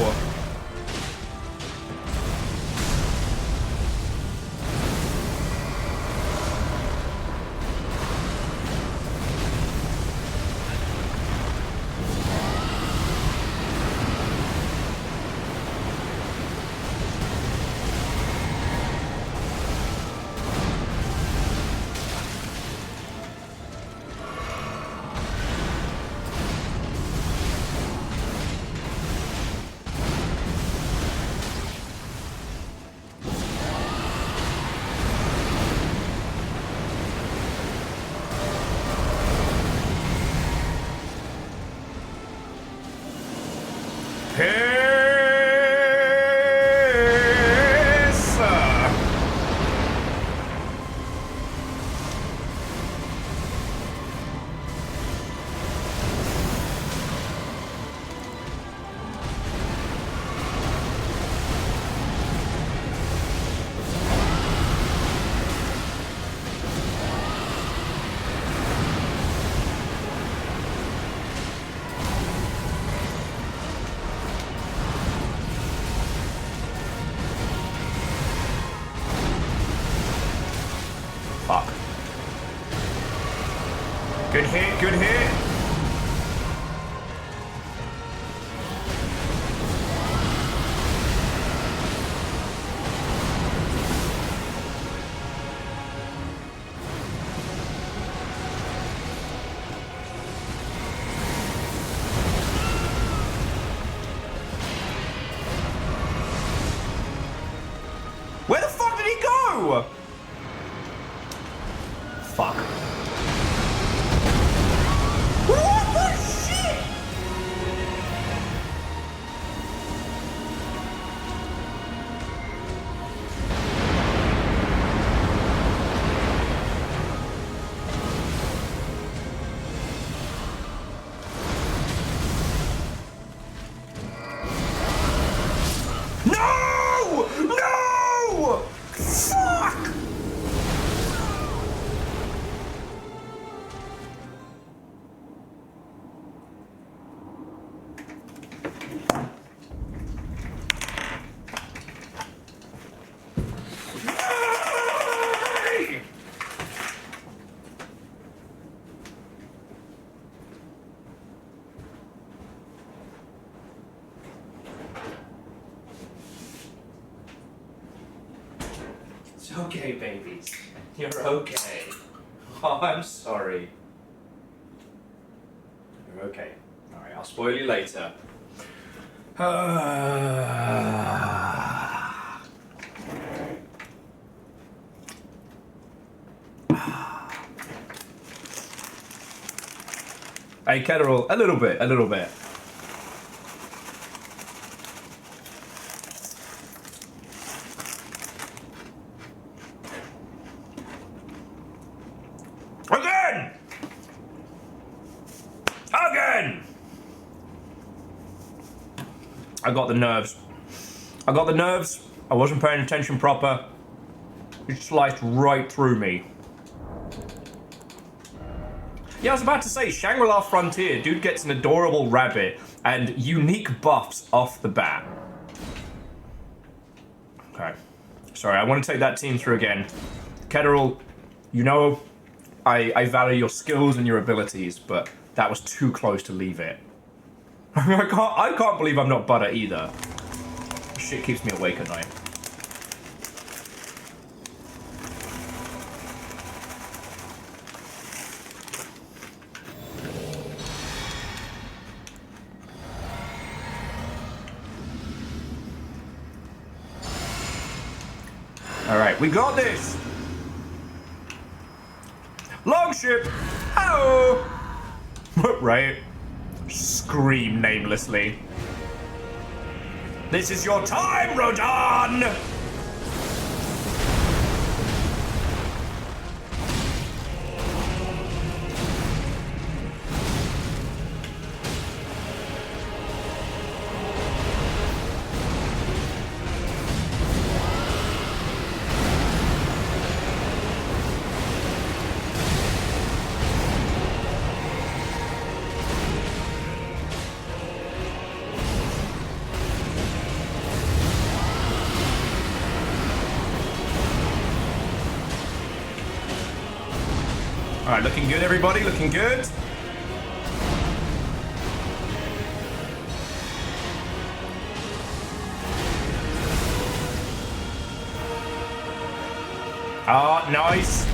Good hit, good hit. Where the fuck did he go? Fuck. What the shit? No! No! Fuck! Yay! It's okay, babies. You're okay. Oh, I'm sorry. You're okay. Alright, I'll spoil you later. Hey, Ketterall, a little bit, a little bit. Again! Again! I got the nerves. I got the nerves. I wasn't paying attention proper. It sliced right through me. Yeah, I was about to say, Shangri-La Frontier, dude gets an adorable rabbit and unique buffs off the bat. Okay. Sorry, I want to take that team through again. Ketterall, you know, I value your skills and your abilities, but that was too close to leave it. I can't believe I'm not butter either. Shit keeps me awake at night. Alright, we got this! Longship! Hello! Right? Scream namelessly. This is your time, RaDandadan! Alright, looking good, everybody, looking good. Ah, nice.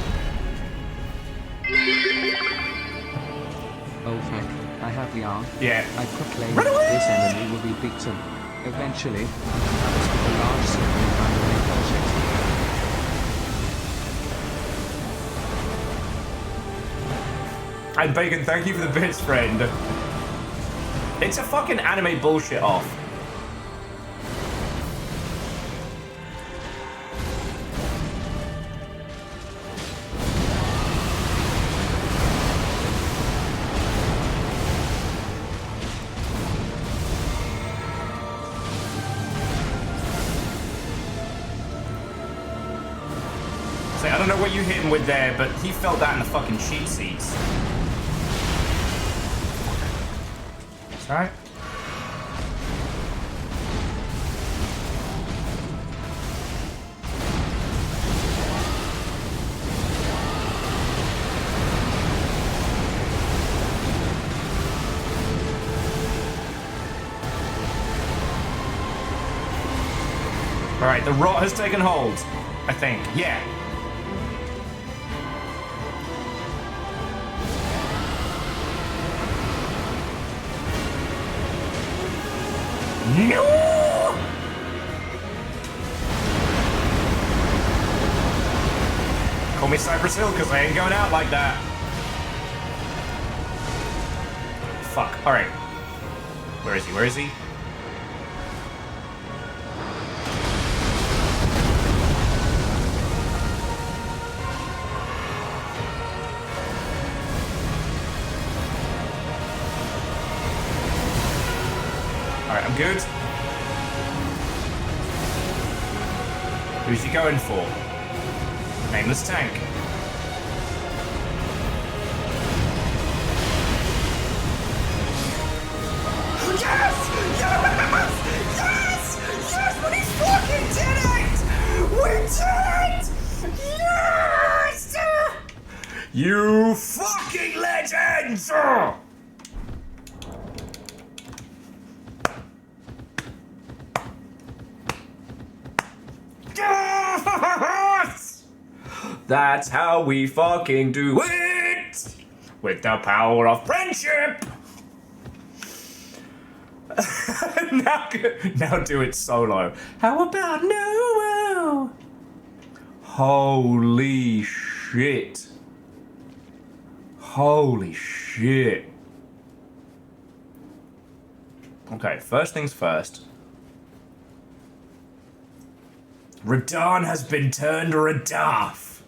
Oh fuck, I have the arm. Yeah. I proclaim Run away! this enemy will be beaten. Eventually, that was with a large circle primary bullshit. And Bacon, thank you for the bits, friend. It's a fucking anime bullshit off. So I don't know what you hit him with there, but he felt that in the fucking cheat seats. Alright. Alright, the rot has taken hold. I think. Yeah. No! Call me Cypress Hill, because I ain't going out like that. Fuck. Alright. Where is he? Where is he? Alright, I'm good. Who's he going for? Nameless tank. Yes! Yes! Yes! Yes! We fucking did it! We did it! Yes! You fucking legends! Yes! That's how we fucking do it! With the power of friendship! now do it solo. How about no? Holy shit. Holy shit. Okay, first things first. Radahn has been turned Radaf.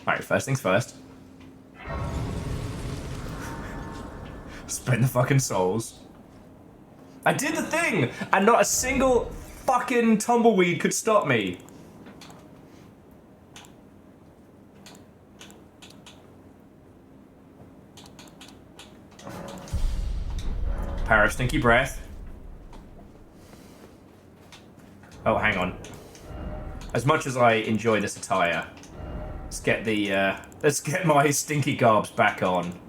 Alright, first things first. Spend the fucking souls. I did the thing, and not a single fucking tumbleweed could stop me. Power of Stinky Breath. Oh, hang on. As much as I enjoy this attire, let's get my stinky garbs back on.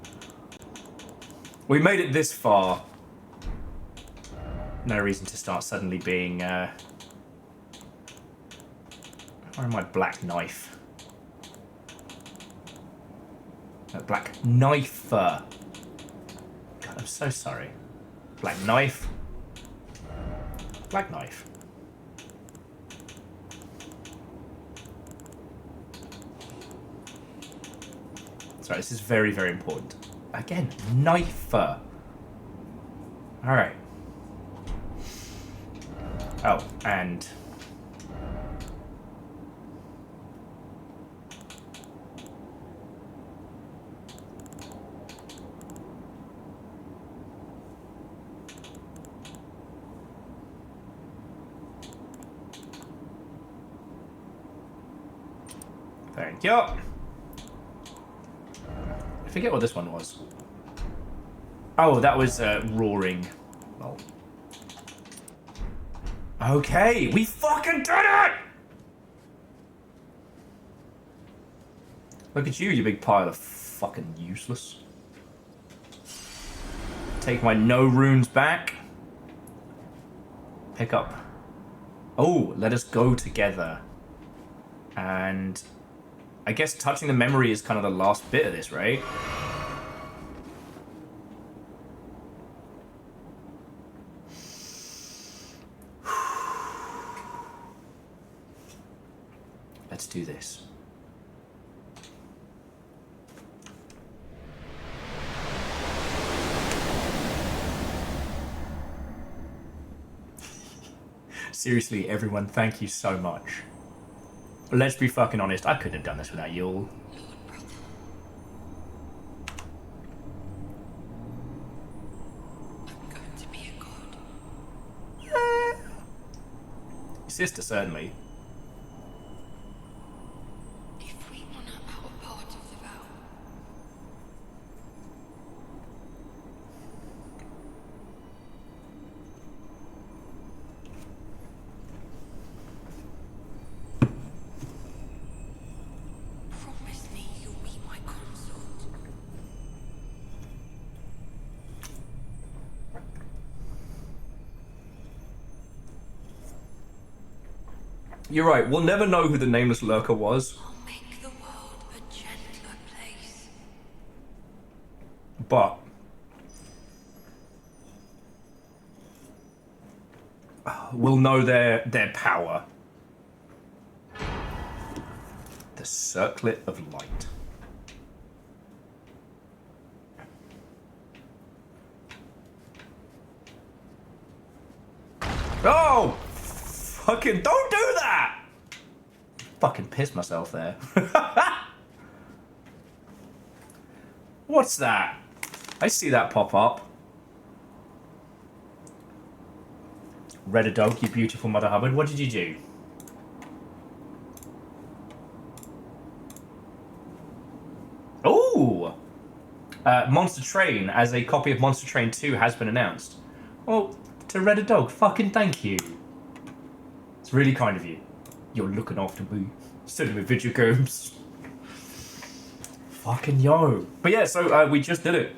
We made it this far. No reason to start suddenly being, where my black knife? No, black knife. God, I'm so sorry. Black knife. Black knife. Sorry, this is very, very important. Again, knife. Alright. Oh, and... Thank you. I forget what this one was. Oh, that was roaring. Oh. Okay, we fucking did it! Look at you, you big pile of fucking useless. Take my no runes back. Pick up. Oh, let us go together. And I guess touching the memory is kind of the last bit of this, right? Let's do this. Seriously, everyone, thank you so much. Let's be fucking honest, I couldn't have done this without you all. I'm going to be a god. Your sister, certainly. If we honor our part of the vow, promise me you'll be my consort. You're right, we'll never know who the nameless lurker was. I'll make the world a gentler place. But we'll know their power. The Circlet of Light. Oh! Fucking don't do that! Fucking pissed myself there. What's that? I see that pop up. RaDandadan, you beautiful Mother Hubbard. What did you do? Ooh! Monster Train, as a copy of Monster Train 2 has been announced. Well, to RaDandadan, fucking thank you. It's really kind of you. You're looking after me. Sending me video games. Fucking yo. But yeah, so we just did it.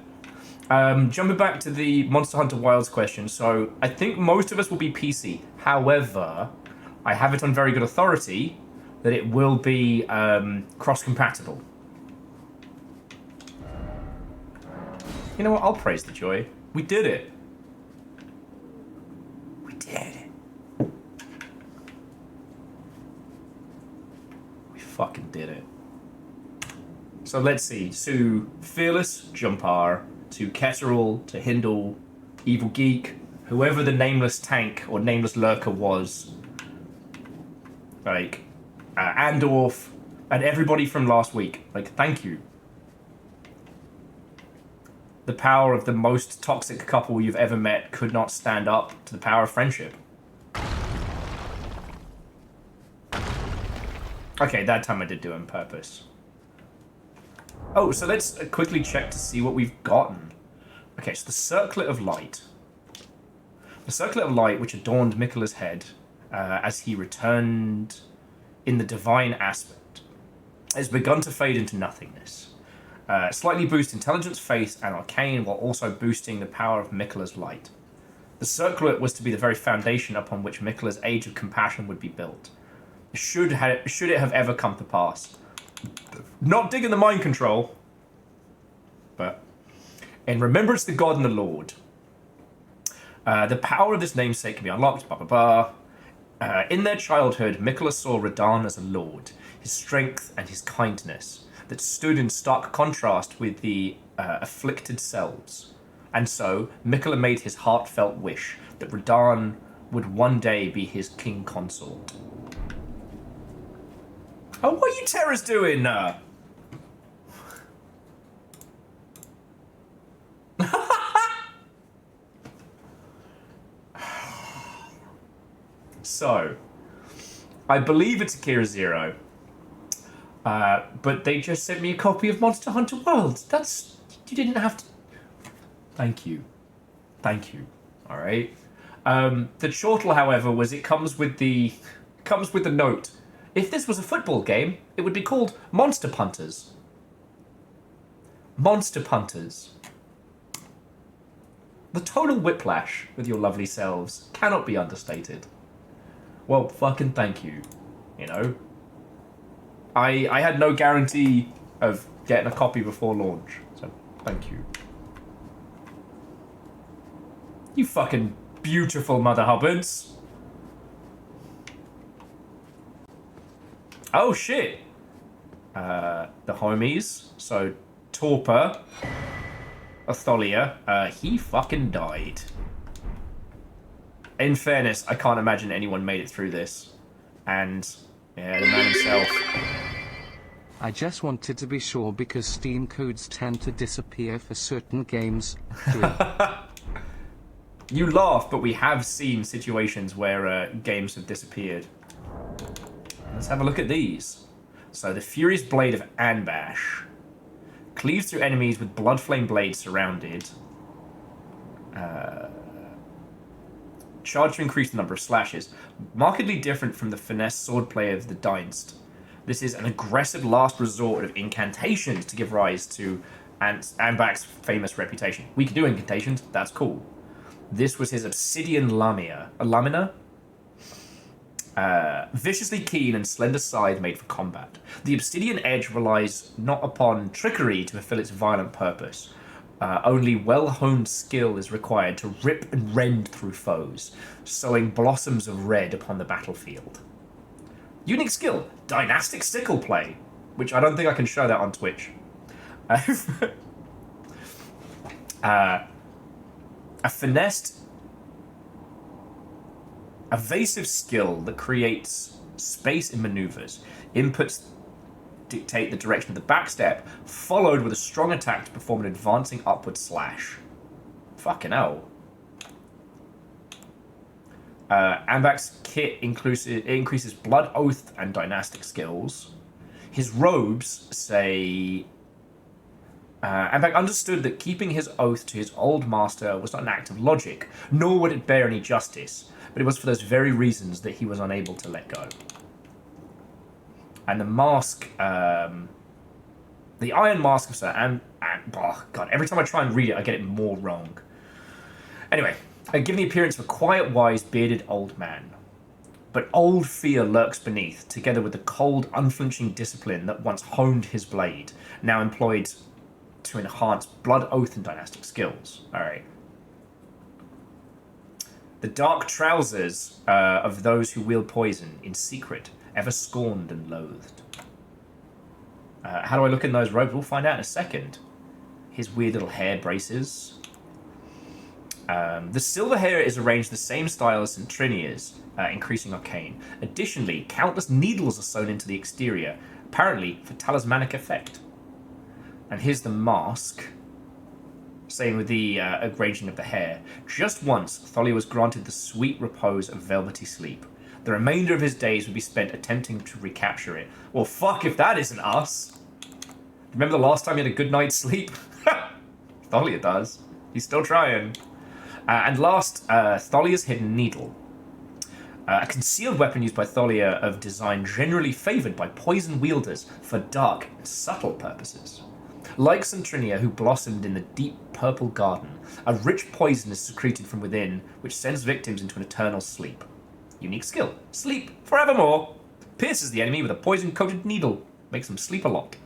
Jumping back to the Monster Hunter Wilds question, so I think most of us will be PC. However, I have it on very good authority that it will be cross-compatible. You know what? I'll praise the joy. We did it. We did it. We fucking did it. So let's see. So, Fearless, Jumpar, to Ketterall, to Hindle, Evil Geek, whoever the nameless tank or nameless lurker was, like, Andorf, and everybody from last week. Like, thank you. The power of the most toxic couple you've ever met could not stand up to the power of friendship. Okay, that time I did do it on purpose. Oh, so let's quickly check to see what we've gotten. Okay, so the Circlet of Light. The Circlet of Light, which adorned Miquella's head as he returned in the divine aspect, has begun to fade into nothingness. Slightly boost intelligence, faith, and arcane, while also boosting the power of Miquella's light. The Circlet was to be the very foundation upon which Miquella's Age of Compassion would be built. Should it have ever come to pass. Not digging the mind control, but in remembrance the God and the Lord. The power of this namesake can be unlocked, blah, blah, blah. In their childhood, Miquella saw RaDandadan as a lord, his strength and his kindness, that stood in stark contrast with the afflicted selves. And so, Miquella made his heartfelt wish that RaDandadan would one day be his king consort. Oh, what are you terrors doing? So, I believe it's Akira Zero. But they just sent me a copy of Monster Hunter World. You didn't have to... Thank you. Thank you. Alright. The chortle, however, was it comes with the note. If this was a football game, it would be called Monster Punters. Monster Punters. The total whiplash with your lovely selves cannot be understated. Well, fucking thank you. You know? I had no guarantee of getting a copy before launch, so thank you. You fucking beautiful Mother Hubbards. Oh shit. The homies. So Torpor, Atholia, he fucking died. In fairness, I can't imagine anyone made it through this. And yeah, the man himself. I just wanted to be sure because Steam codes tend to disappear for certain games. You laugh, but we have seen situations where games have disappeared. Let's have a look at these. So, the Furious Blade of Anbash. Cleaves through enemies with Bloodflame Blade surrounded. Charge to increase the number of slashes. Markedly different from the Finesse Swordplay of the Dynst. This is an aggressive last resort of incantations to give rise to Anbach's famous reputation. We can do incantations, that's cool. This was his Obsidian Lamina. A Lamina? Viciously keen and slender scythe made for combat. The obsidian edge relies not upon trickery to fulfill its violent purpose. Only well-honed skill is required to rip and rend through foes, sowing blossoms of red upon the battlefield. Unique skill, dynastic sickle play, which I don't think I can show that on Twitch. A finessed, evasive skill that creates space in maneuvers. Inputs dictate the direction of the backstep, followed with a strong attack to perform an advancing upward slash. Fucking hell. Ambak's kit increases blood, oath, and dynastic skills. His robes say... Ambak understood that keeping his oath to his old master was not an act of logic, nor would it bear any justice, but it was for those very reasons that he was unable to let go. And the mask, the Iron Mask of Sir oh god, every time I try and read it, I get it more wrong. Anyway, given the appearance of a quiet, wise, bearded old man. But old fear lurks beneath, together with the cold, unflinching discipline that once honed his blade, now employed to enhance blood, oath, and dynastic skills. Alright. The dark trousers of those who wield poison in secret, ever scorned and loathed. How do I look in those robes? We'll find out in a second. His weird little hair braces. The silver hair is arranged the same style as Centrinia's, increasing arcane. Additionally, countless needles are sewn into the exterior, apparently for talismanic effect. And here's the mask. Same with the arranging of the hair. Just once, Thalia was granted the sweet repose of velvety sleep. The remainder of his days would be spent attempting to recapture it. Well, fuck if that isn't us. Remember the last time you had a good night's sleep? Thalia does. He's still trying. And last, Thalia's hidden needle. A concealed weapon used by Thalia of design generally favoured by poison wielders for dark and subtle purposes. Like Centrinia, who blossomed in the deep purple garden, a rich poison is secreted from within, which sends victims into an eternal sleep. Unique skill. Sleep forevermore. Pierces the enemy with a poison-coated needle. Makes them sleep a lot.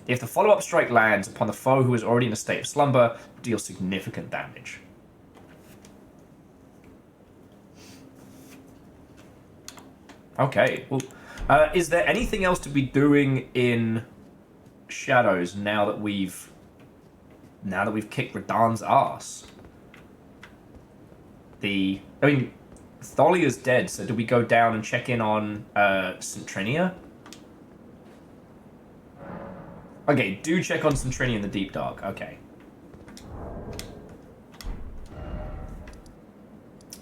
If the follow-up strike lands upon the foe who is already in a state of slumber, deals significant damage. Okay, well, is there anything else to be doing in Shadows now that we've kicked RaDan's ass? Thalia's dead, so do we go down and check in on Centrinia? Okay, do check on Centrinia in the Deep Dark. Okay.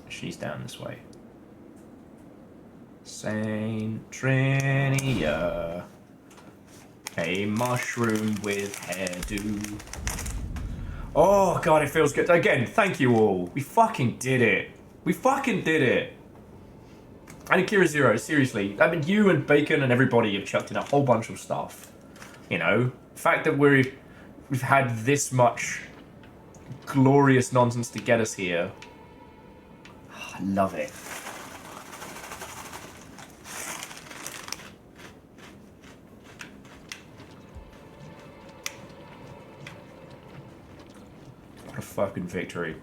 She's down this way. Centrinia. A mushroom with hairdo. Oh god, it feels good. Again, thank you all. We fucking did it. We fucking did it. And Akira Zero, seriously. I mean, you and Bacon and everybody have chucked in a whole bunch of stuff. You know, the fact that we've had this much glorious nonsense to get us here. I love it. What a fucking victory.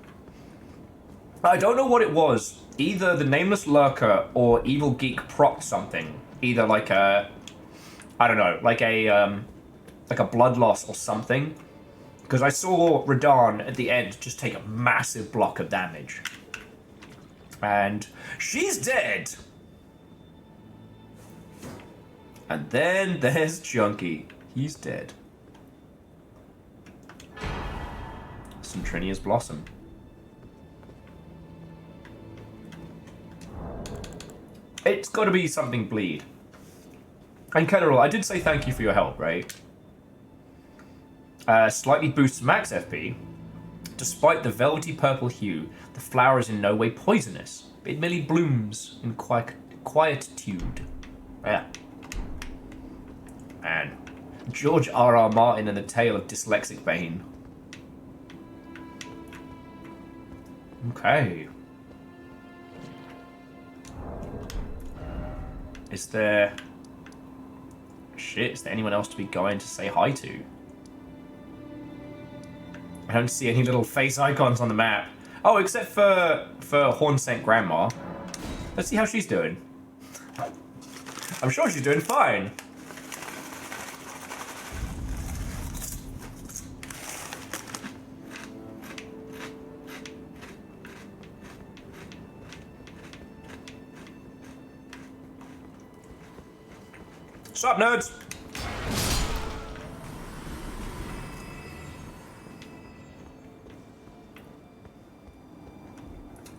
I don't know what it was. Either the Nameless Lurker or Evil Geek propped something. Either like a... I don't know, like a blood loss or something. Because I saw RaDan at the end just take a massive block of damage. And she's dead! And then there's Chunky. He's dead. Centrinia's Blossom. It's got to be something bleed. And Kennerall, I did say thank you for your help, right? Slightly boosts max FP. Despite the velvety purple hue, the flower is in no way poisonous. It merely blooms in quietude. Yeah. And George R.R. Martin and the Tale of Dyslexic Bane. Okay. Is there... Shit, is there anyone else to be going to say hi to? I don't see any little face icons on the map. Oh, except for Horn Saint Grandma. Let's see how she's doing. I'm sure she's doing fine. Sup, nerds?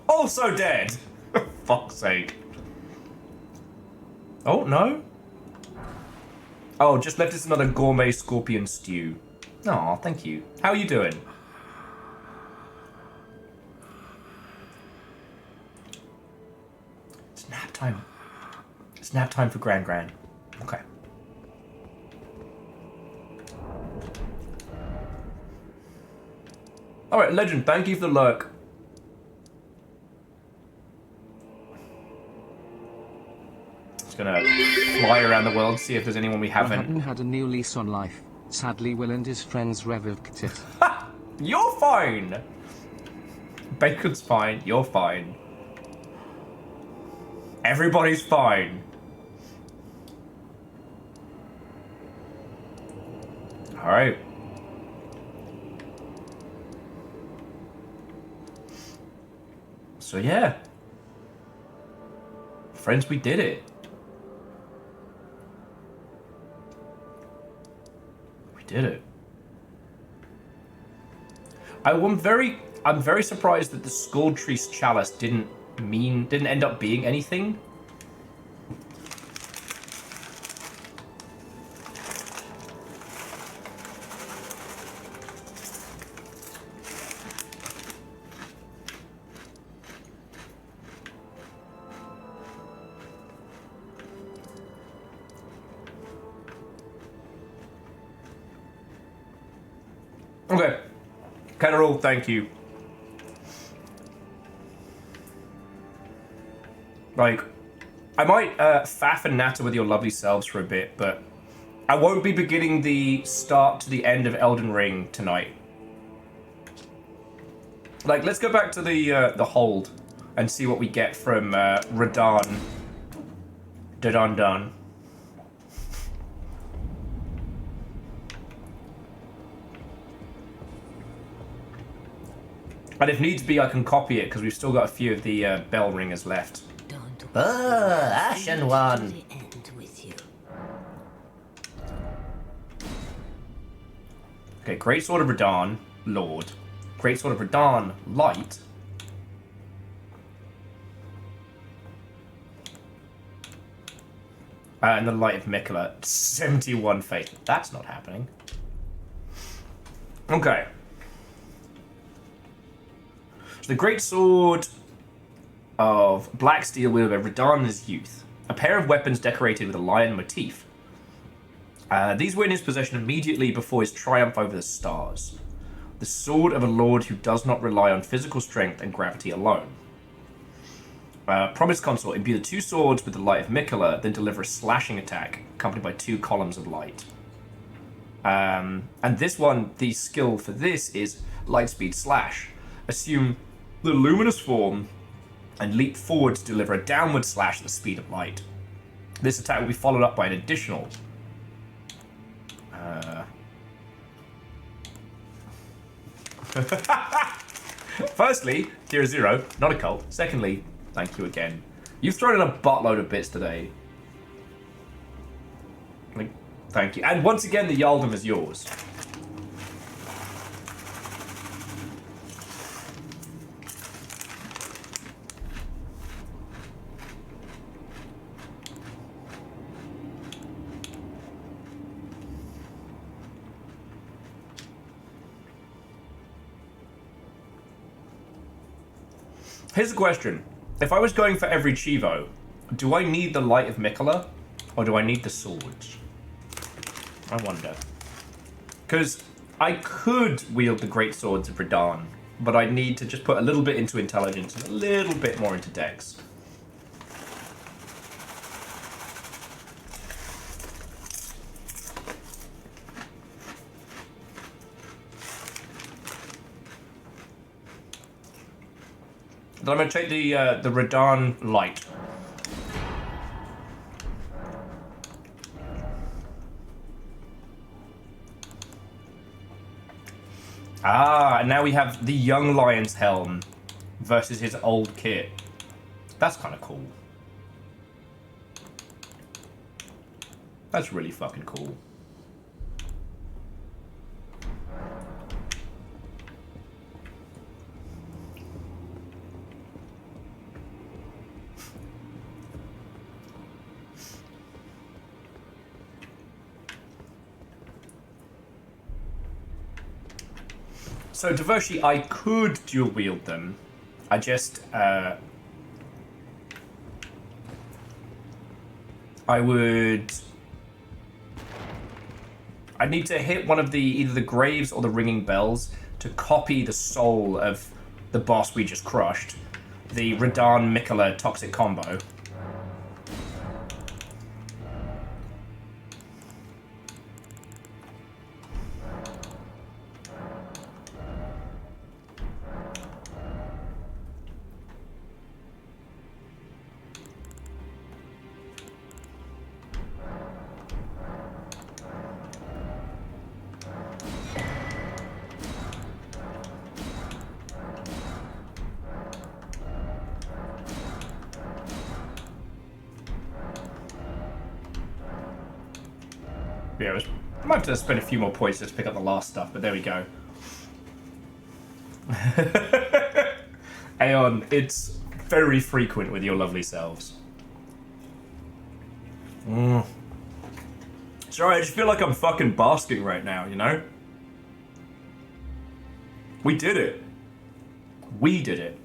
Also dead. For fuck's sake. Oh, no? Oh, just left us another gourmet scorpion stew. Aw, thank you. How are you doing? It's nap time. It's nap time for Gran. Okay. Alright, Legend, thank you for the lurk. Just gonna fly around the world, see if there's anyone we haven't. Manhattan had a new lease on life. Sadly, Will and his friends revoked it. You're fine! Bacon's fine, you're fine. Everybody's fine. Alright. So yeah. Friends, we did it. We did it. I'm very surprised that the Skulltree's chalice didn't end up being anything. Okay. Kennerall, thank you. Like, I might faff and natter with your lovely selves for a bit, but I won't be beginning the start to the end of Elden Ring tonight. Like, let's go back to the hold and see what we get from RaDandadan. And if needs be, I can copy it, because we've still got a few of the bell ringers left. Ashen one! Okay, Great Sword of Radan, Lord. Great Sword of Radan, Light. And the Light of Mikola, 71 faith. That's not happening. Okay. So the Great Sword of Black Steel wielded by Radan in his youth. A pair of weapons decorated with a lion motif. These were in his possession immediately before his triumph over the stars. The sword of a lord who does not rely on physical strength and gravity alone. Promised consort, imbue the two swords with the Light of Mikola, then deliver a slashing attack, accompanied by 2 columns of light. And this one, the skill for this is Lightspeed Slash. Assume the luminous form and leap forward to deliver a downward slash at the speed of light. This attack will be followed up by an additional Firstly, tier 0, not a cult. Secondly, thank you again. You've thrown in a buttload of bits today. Like, thank you. And once again, the Yaldum is yours. Here's a question. If I was going for every Chivo, do I need the Light of Mikola, or do I need the swords? I wonder. Because I could wield the Great Swords of Radan, but I need to just put a little bit into intelligence and a little bit more into dex. Then I'm gonna take the RaDandadan light. Ah, and now we have the young lion's helm versus his old kit. That's kind of cool. That's really fucking cool. So, Devoshi, I could dual wield them. I just, I need to hit one of the, either the graves or the ringing bells to copy the soul of the boss we just crushed. The RaDandadan Mikola toxic combo. Yeah, I might have to spend a few more points just to pick up the last stuff, but there we go. Aeon, it's very frequent with your lovely selves. Sorry, I just feel like I'm fucking basking right now, you know? We did it. We did it.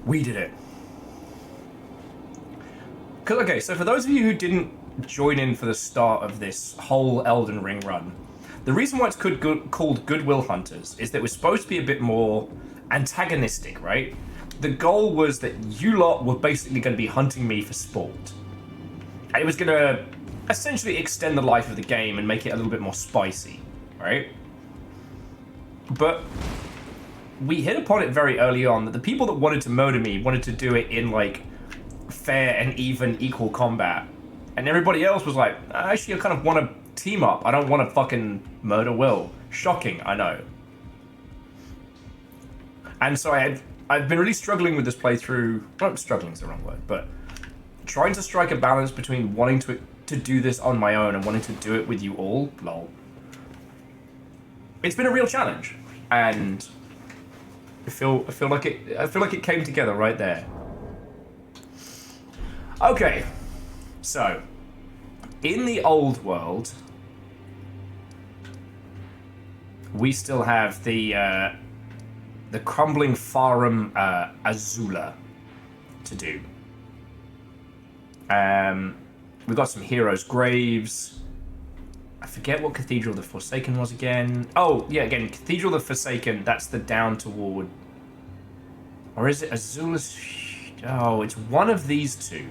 We did it. Okay, so for those of you who didn't join in for the start of this whole Elden Ring run, the reason why it's called Goodwill Hunters is that we're supposed to be a bit more antagonistic, right? The goal was that you lot were basically going to be hunting me for sport. And it was going to essentially extend the life of the game and make it a little bit more spicy, right? But we hit upon it very early on that the people that wanted to murder me wanted to do it in, like, fair and even equal combat. And everybody else was like, actually, I kind of want to team up. I don't want to fucking murder Will. Shocking, I know. And so I've been really struggling with this playthrough. Well, struggling is the wrong word, but trying to strike a balance between wanting to do this on my own and wanting to do it with you all. Lol. It's been a real challenge, and I feel like it came together right there. Okay, so in the old world, we still have the crumbling Farum Azula to do. We've got some heroes' graves. I forget what Cathedral of the Forsaken was again. Oh, yeah, again, Cathedral of the Forsaken, that's the down toward... Or is it Azula's... Oh, it's one of these two.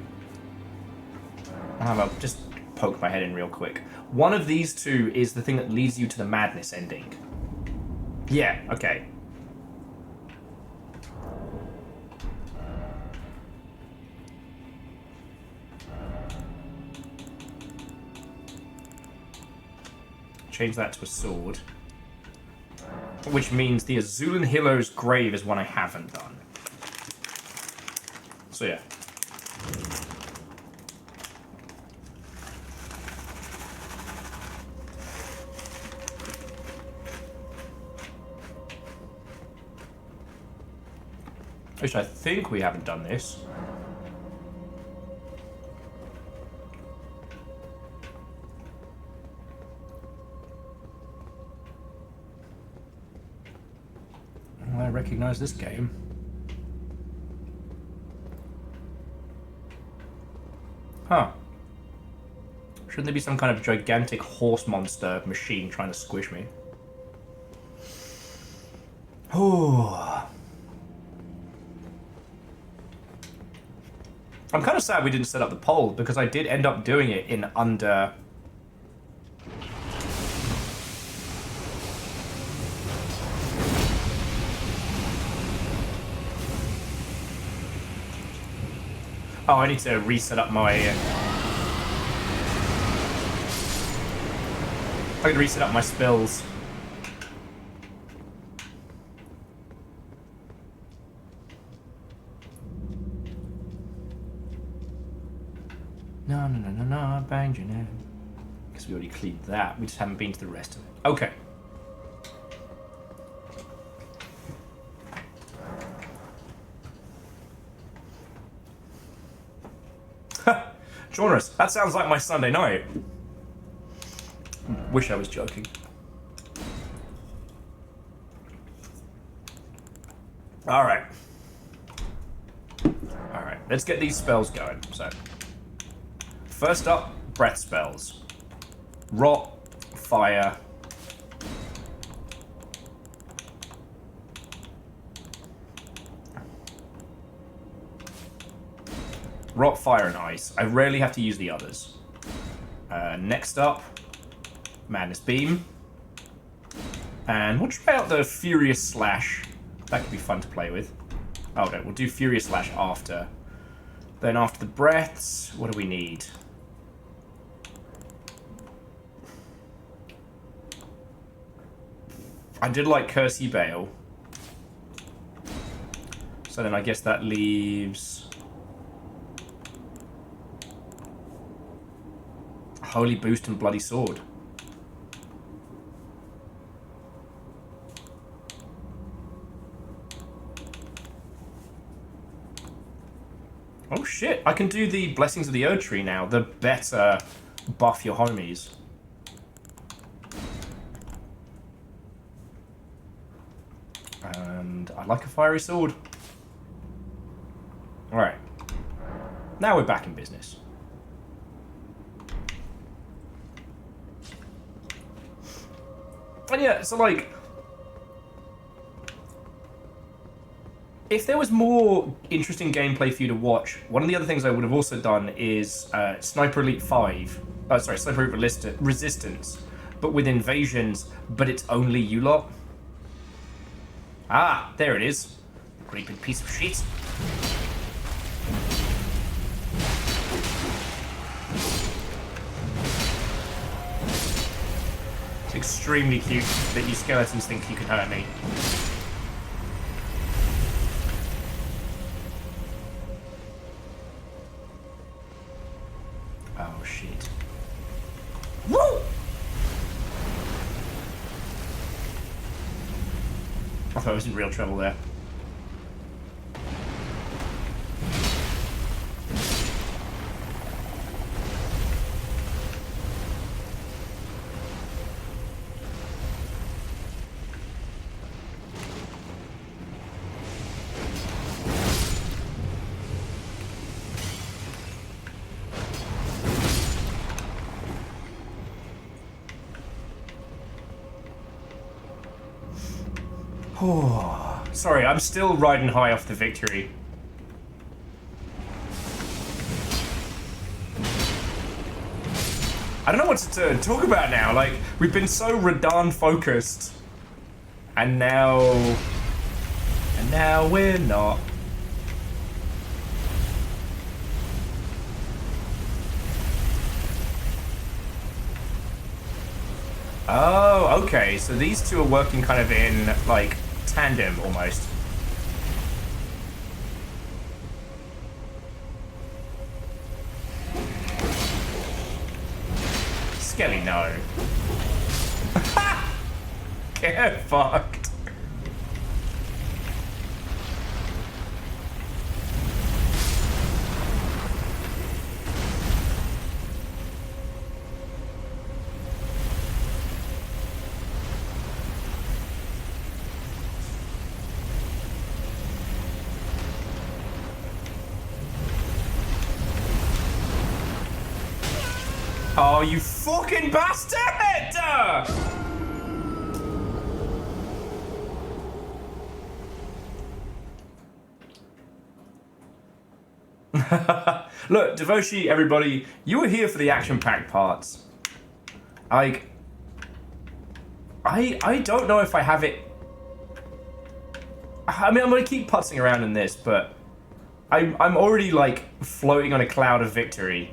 I'll just poke my head in real quick. One of these two is the thing that leads you to the madness ending. Yeah, okay. Change that to a sword. Which means the Azulan Hero's Grave is one I haven't done. So yeah. Which I think we haven't done this. I recognize this game. Huh. Shouldn't there be some kind of gigantic horse monster machine trying to squish me? Oh. I'm kind of sad we didn't set up the poll because I did end up doing it in under Oh, I need to reset up my... I can reset up my spells. No, I banged you now. Because we already cleaned that. We just haven't been to the rest of it. Okay. Genres. That sounds like my Sunday night. Wish I was joking. Alright. Alright, let's get these spells going. So, first up, breath spells. Rot, fire. Rot, fire, and ice. I rarely have to use the others. Next up, Madness Beam. And we'll try out the Furious Slash. That could be fun to play with. Oh no, we'll do Furious Slash after. Then after the breaths, what do we need? I did like Cursey Bale. So then I guess that leaves... Holy Boost and Bloody Sword. Oh shit, I can do the Blessings of the Erdtree now, the better buff your homies. And I like a fiery sword. Alright. Now we're back in business. And yeah, so like... If there was more interesting gameplay for you to watch, one of the other things I would have also done is Sniper Elite 5. Oh, sorry, Sniper Elite Resistance. But with invasions, but it's only you lot. Ah, there it is. Great big piece of shit. It's extremely cute that you skeletons think you can hurt me. Oh shit. Woo! I thought I was in real trouble there. Oh, sorry, I'm still riding high off the victory. I don't know what to talk about now. Like, we've been so RaDandadan focused. And now we're not. Oh, okay. So these two are working kind of in, like, tandem, almost. Skelly, no. Get fucked. Oh, you fucking bastard! Look, Devoshi, everybody, you were here for the action-packed parts. Like, I don't know if I have it. I mean, I'm gonna keep putzing around in this, but I'm already like floating on a cloud of victory.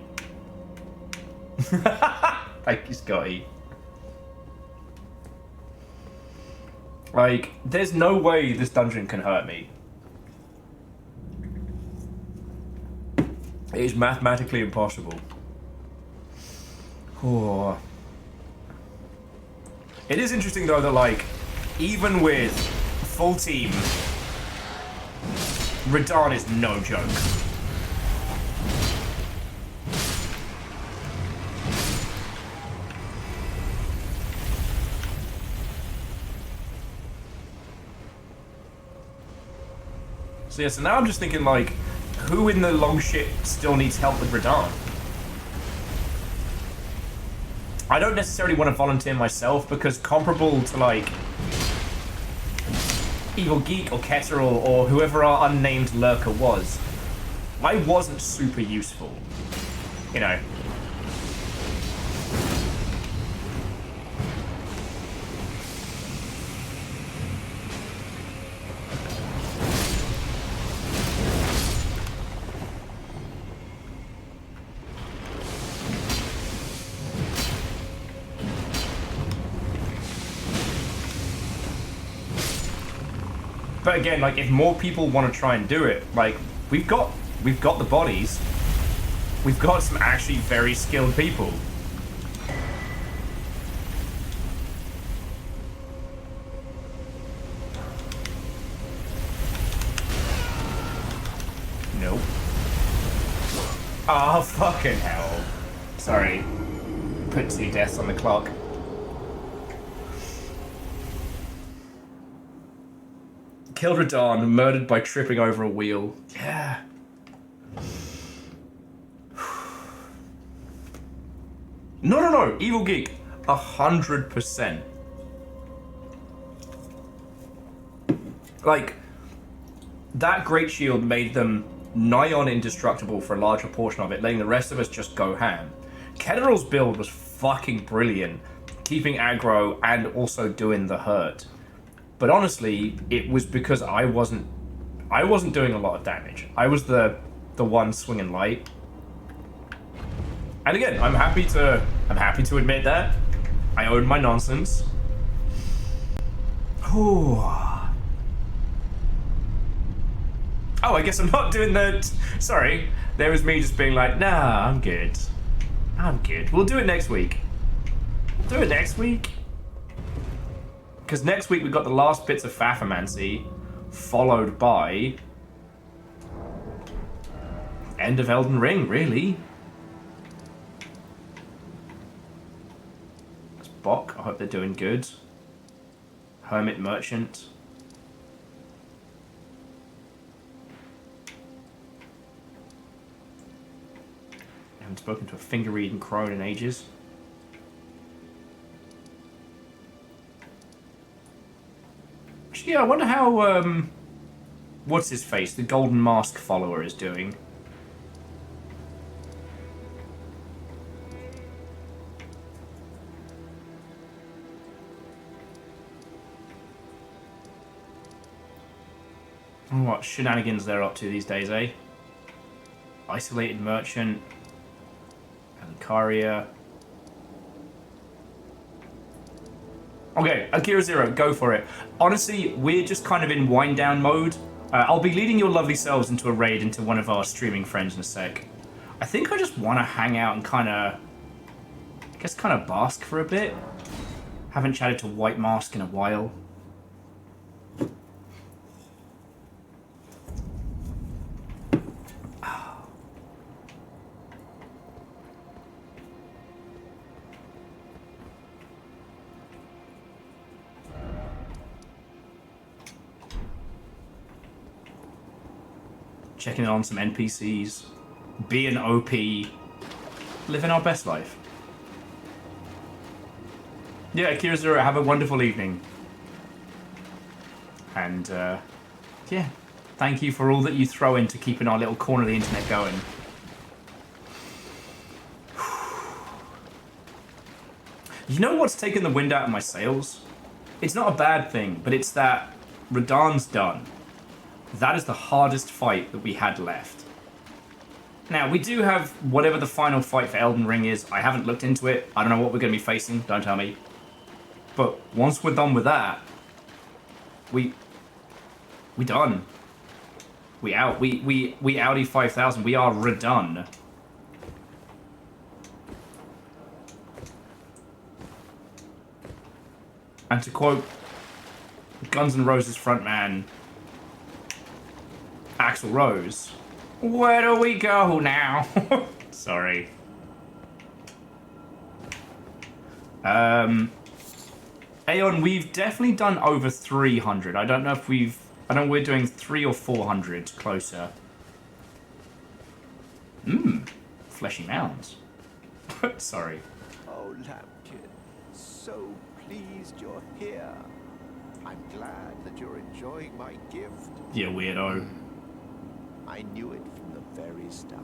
Thank you, Scotty. Like, there's no way this dungeon can hurt me. It is mathematically impossible. Oh. It is interesting though that like, even with full team, RaDandadan is no joke. So yeah, so now I'm just thinking like, who in the Longship still needs help with RaDandadan? I don't necessarily want to volunteer myself because comparable to like Evil Geek or Ketterl or whoever our unnamed lurker was, I wasn't super useful, you know. But again, like, if more people want to try and do it, like, we've got the bodies. We've got some actually very skilled people. Nope. Oh, fucking hell. Sorry. Put 2 deaths on the clock. Killed RaDandadan, murdered by tripping over a wheel. Yeah. No. Evil Geek. 100%. Like, that Great Shield made them nigh on indestructible for a larger portion of it, letting the rest of us just go ham. Ketterl's build was fucking brilliant, keeping aggro and also doing the hurt. But honestly, it was because I wasn't doing a lot of damage. I was the one swinging light. And again, I'm happy to admit that. I own my nonsense. Ooh. Oh, I guess I'm not doing that. Sorry. There was me just being like, nah, I'm good. I'm good. We'll do it next week. Do it next week. Because next week we've got the last bits of Pfaffermancy, followed by end of Elden Ring, really. It's Bok, I hope they're doing good. Hermit Merchant. I haven't spoken to a finger-eating crone in ages. Yeah, I wonder how, what's his face, the Golden Mask follower is doing. What shenanigans they're up to these days, eh? Isolated Merchant. Alikaria. Okay, Akira Zero, go for it. Honestly, we're just kind of in wind down mode. I'll be leading your lovely selves into a raid into one of our streaming friends in a sec. I think I just want to hang out and kind of bask for a bit. Haven't chatted to White Mask in a while. Checking on some NPCs, being OP, living our best life. Yeah, Akira Zero, have a wonderful evening. And, yeah, thank you for all that you throw into keeping our little corner of the internet going. You know what's taken the wind out of my sails? It's not a bad thing, but it's that RaDandadan's done. that is the hardest fight that we had left. Now, we do have whatever the final fight for Elden Ring is. I haven't looked into it. I don't know what we're going to be facing. Don't tell me. But once we're done with that, we done. We out. We outie 5,000. We are redone. And to quote Guns N' Roses frontman Axl Rose, where do we go now? Sorry. Aeon, we've definitely done over 300. I don't know if we've... I know we're doing 300 or 400 closer. Fleshy mounds. Sorry. Oh, Lampkin, so pleased you're here. I'm glad that you're enjoying my gift. Yeah, weirdo. I knew it from the very start.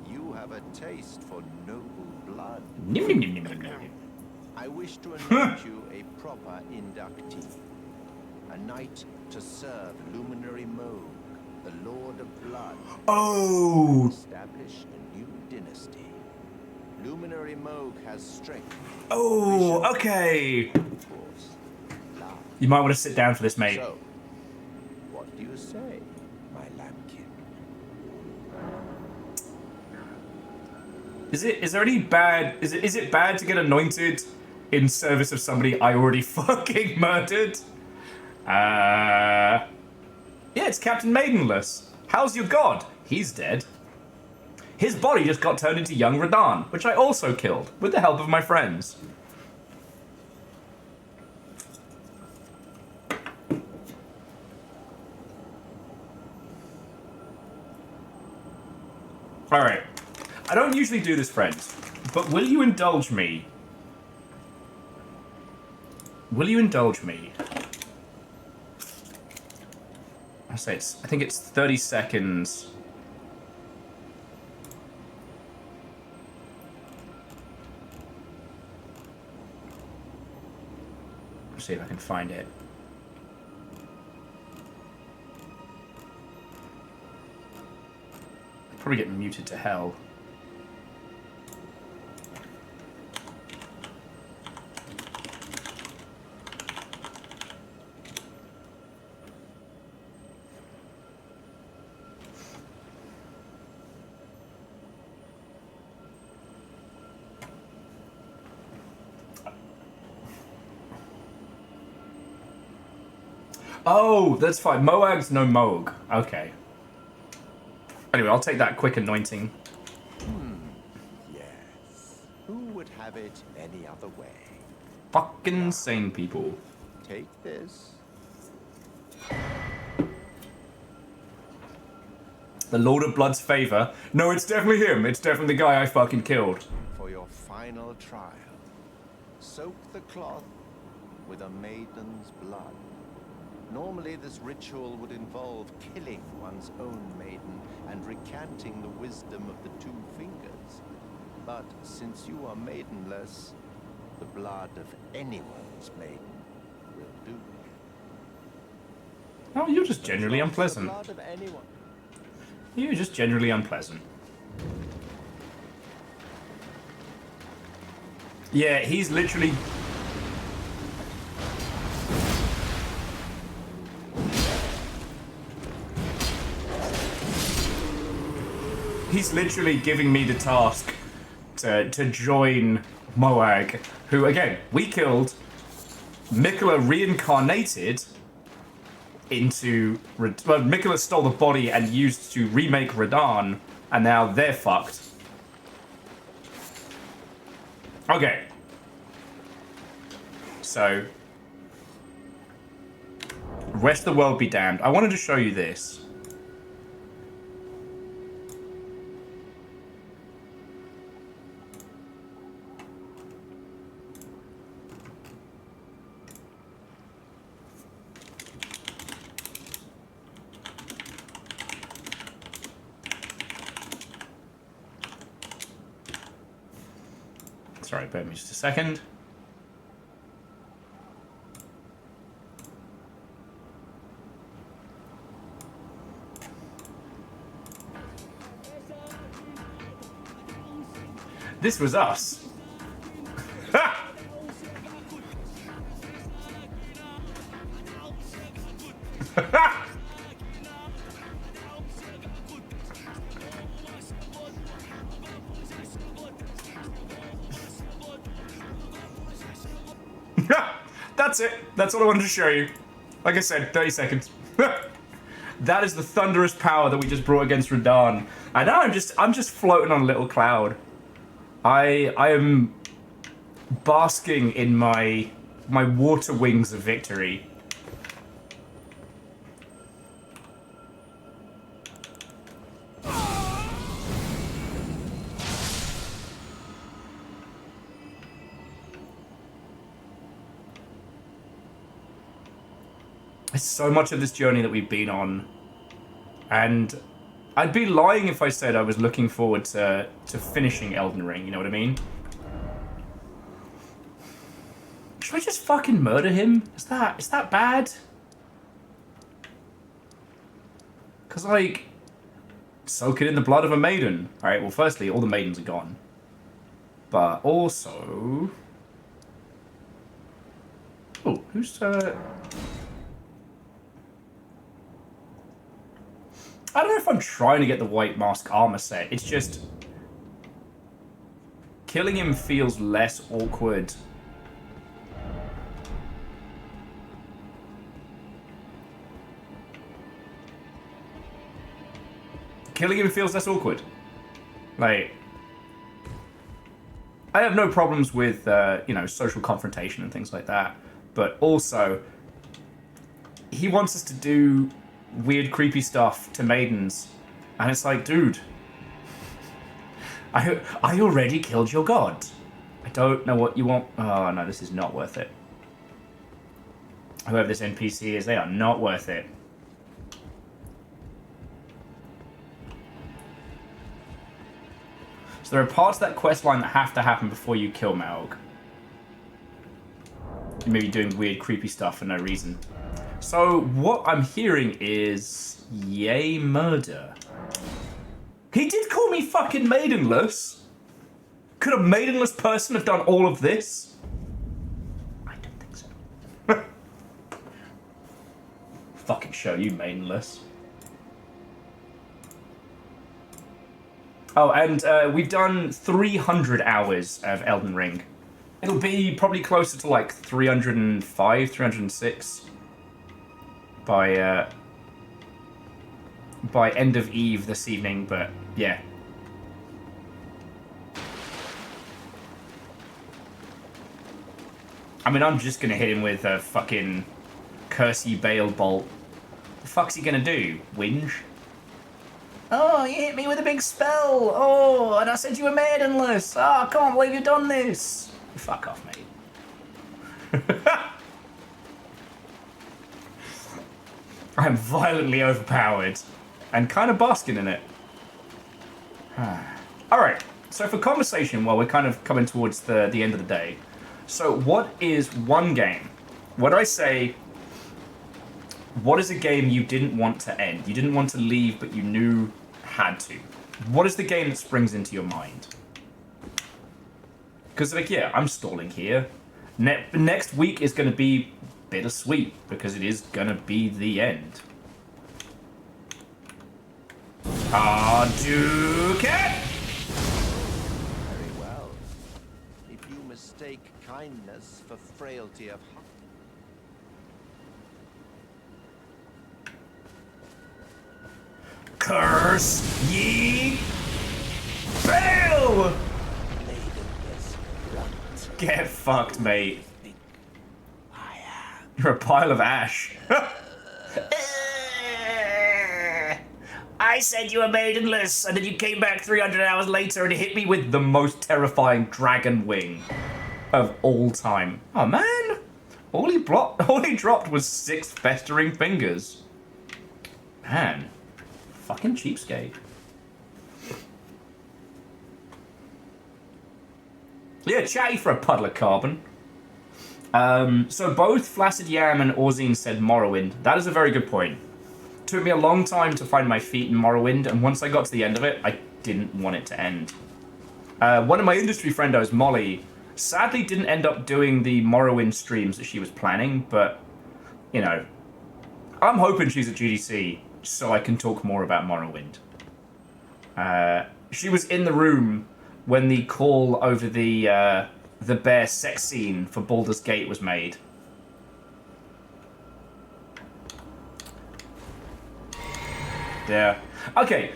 You have a taste for noble blood. Nim, nim, nim, nim, nim, nim. I wish to anoint you a proper inductee. A knight to serve Luminary Moog, the Lord of Blood. Oh! Establish a new dynasty. Luminary Moog has strength. Oh, okay. Of course, love. You might want to sit down for this, mate. So, what do you say, my lambkin? Is there any bad... Is it bad to get anointed in service of somebody I already fucking murdered? Yeah, it's Captain Maidenless. How's your god? He's dead. His body just got turned into young Radahn, which I also killed, with the help of my friends. Alright. I don't usually do this, friends, but will you indulge me? Will you indulge me? I think it's 30 seconds. Let's see if I can find it. I'll probably get muted to hell. Oh, that's fine. Moag's no Moog. Okay. Anyway, I'll take that quick anointing. Yes. Who would have it any other way? Fucking sane people. Take this. The Lord of Blood's favor. No, it's definitely him. It's definitely the guy I fucking killed. For your final trial, soak the cloth with a maiden's blood. Normally, this ritual would involve killing one's own maiden and recanting the wisdom of the two fingers. But since you are maidenless, the blood of anyone's maiden will do. Oh, you're just generally unpleasant. The blood of anyone. You're just generally unpleasant. Yeah, he's literally... He's literally giving me the task to join Moag, who, again, we killed. Mikola reincarnated into... Well, Mikola stole the body and used to remake Radahn, and now they're fucked. Okay. So... Rest of the world be damned. I wanted to show you this. Sorry, bear with me just a second. This was us. Ha! That's it. That's all I wanted to show you. Like I said, 30 seconds. That is the thunderous power that we just brought against RaDandadan. I know, I'm just floating on a little cloud. I am basking in my water wings of victory. There's so much of this journey that we've been on, and I'd be lying if I said I was looking forward to finishing Elden Ring, you know what I mean? Should I just fucking murder him? Is that bad? Cause like, soak it in the blood of a maiden. Alright, well firstly, all the maidens are gone. But also... Oh, who's I don't know if I'm trying to get the white mask armor set. It's just... killing him feels less awkward. Killing him feels less awkward. Like... I have no problems with, you know, social confrontation and things like that. But also... he wants us to do... weird, creepy stuff to maidens. And it's like, dude, I already killed your god. I don't know what you want. Oh, no, this is not worth it. Whoever this NPC is, they are not worth it. So there are parts of that quest line that have to happen before you kill Maog. You may be doing weird, creepy stuff for no reason. So, what I'm hearing is... yay, murder. He did call me fucking maidenless? Could a maidenless person have done all of this? I don't think so. Fucking show you maidenless. Oh, and we've done 300 hours of Elden Ring. It'll be probably closer to like 305, 306. By end of eve this evening, but yeah. I mean, I'm just gonna hit him with a fucking Cursey Bale Bolt. The fuck's he gonna do? Whinge? Oh, you hit me with a big spell! Oh, and I said you were maidenless! Oh, I can't believe you've done this! Fuck off, mate. I'm violently overpowered and kind of basking in it. Alright, so for conversation, while we're kind of coming towards the end of the day, so what is one game? When I say, what is a game you didn't want to end? You didn't want to leave, but you knew had to. What is the game that springs into your mind? Because, like, yeah, I'm stalling here. Next week is going to be bittersweet, because it is gonna be the end. Hadouken! Very well. If you mistake kindness for frailty of heart. Curse ye fail! Get fucked, mate. You're a pile of ash. I said you were maidenless, and then you came back 300 hours later and hit me with the most terrifying dragon wing of all time. Oh man, all he dropped was 6 festering fingers. Man, fucking cheapskate. Yeah, chatty for a puddle of carbon. So both Flaccid Yam and Orzine said Morrowind. That is a very good point. Took me a long time to find my feet in Morrowind, and once I got to the end of it, I didn't want it to end. One of my industry friendos, Molly, sadly didn't end up doing the Morrowind streams that she was planning, but, you know, I'm hoping she's at GDC so I can talk more about Morrowind. She was in the room when the call over the bear sex scene for Baldur's Gate was made. Yeah. Okay,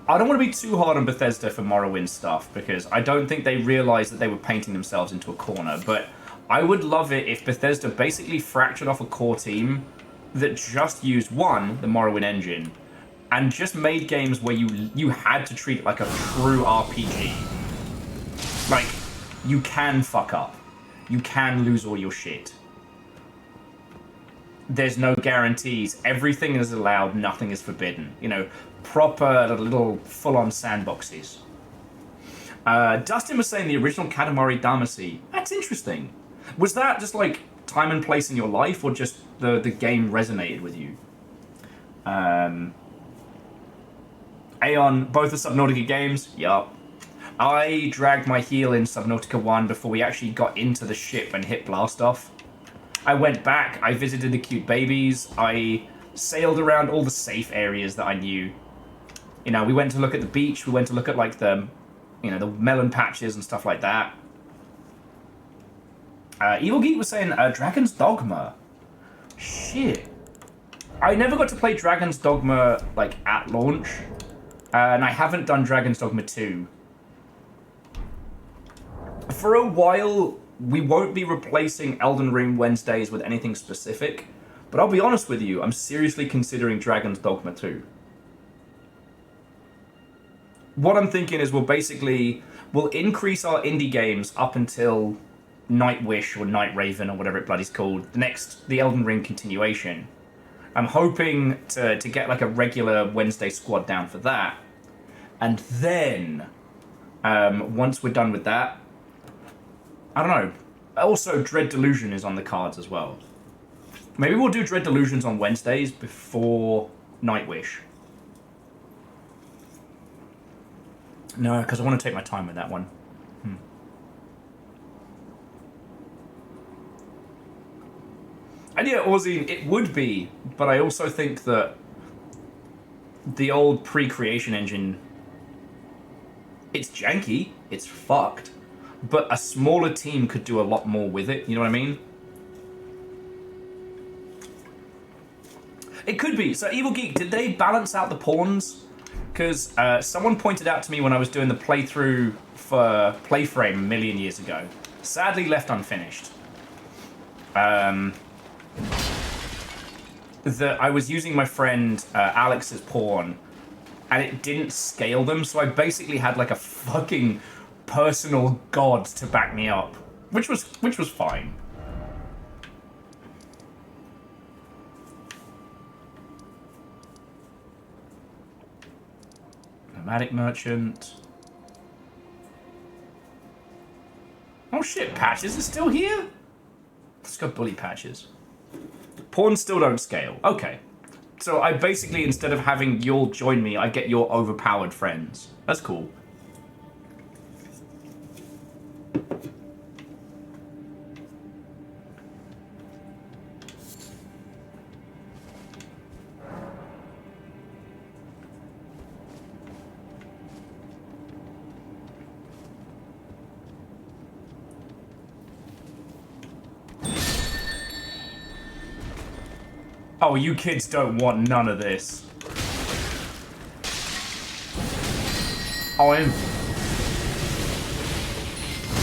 I don't want to be too hard on Bethesda for Morrowind stuff, because I don't think they realized that they were painting themselves into a corner, but I would love it if Bethesda basically fractured off a core team that just used, one, the Morrowind engine, and just made games where you had to treat it like a true RPG. Like, you can fuck up. You can lose all your shit. There's no guarantees. Everything is allowed, nothing is forbidden. You know, proper little full-on sandboxes. Dustin was saying the original Katamari Damacy. That's interesting. Was that just like time and place in your life, or just the game resonated with you? Aeon, both the Subnautica games? Yup. I dragged my heel in Subnautica 1 before we actually got into the ship and hit blast off. I went back, I visited the cute babies, I sailed around all the safe areas that I knew. You know, we went to look at the beach, we went to look at like the, you know, the melon patches and stuff like that. Evil Geek was saying Dragon's Dogma. Shit. I never got to play Dragon's Dogma like at launch. And I haven't done Dragon's Dogma 2. For a while, we won't be replacing Elden Ring Wednesdays with anything specific, but I'll be honest with you, I'm seriously considering Dragon's Dogma 2. What I'm thinking is we'll increase our indie games up until Nightwish or Night Raven or whatever it bloody's called, the Elden Ring continuation. I'm hoping to get like a regular Wednesday squad down for that. And then, once we're done with that, I don't know. Also, Dread Delusion is on the cards as well. Maybe we'll do Dread Delusions on Wednesdays before Nightwish. No, because I want to take my time with that one. And yeah, Ozzy, it would be, but I also think that the old pre-creation engine, it's janky, it's fucked, but a smaller team could do a lot more with it, you know what I mean? It could be. So Evil Geek, did they balance out the pawns? Because someone pointed out to me when I was doing the playthrough for Playframe a million years ago, sadly left unfinished, that I was using my friend Alex's pawn, and it didn't scale them, so I basically had like a fucking personal god to back me up, which was fine. Nomadic Merchant. Oh shit, Patches is still here? Let's go bully Patches. Pawns still don't scale. Okay. So I basically, instead of having you'll join me, I get your overpowered friends. That's cool. Oh, you kids don't want none of this. I'm...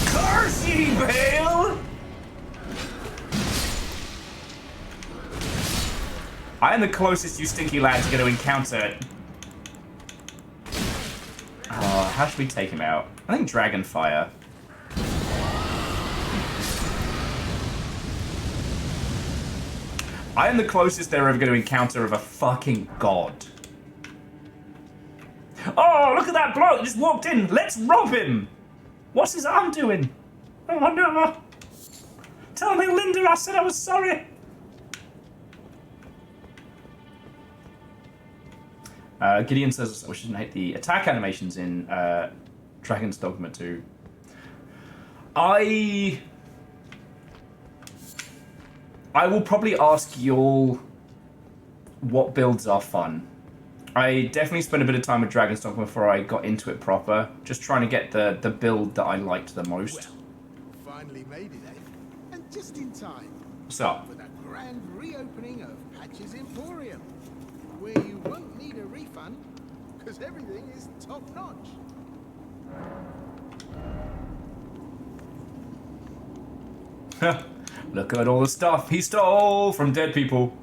Curse ye, Bale! I am the closest you stinky lads are going to encounter. Oh, how should we take him out? I think Dragonfire. I am the closest they're ever going to encounter of a fucking god. Oh, look at that bloke that just walked in. Let's rob him. What's his arm doing? Oh, no. Tell me, Linda, I said I was sorry. Gideon says, we shouldn't hate the attack animations in Dragon's Dogma 2. I will probably ask y'all what builds are fun. I definitely spent a bit of time with Dragon's Dogma before I got into it proper, just trying to get the build that I liked the most. Well, finally made it, eh? And just in time. What's up? For the grand reopening of Patch's Emporium, where you won't need a refund, because everything is top-notch. Look at all the stuff he stole from dead people.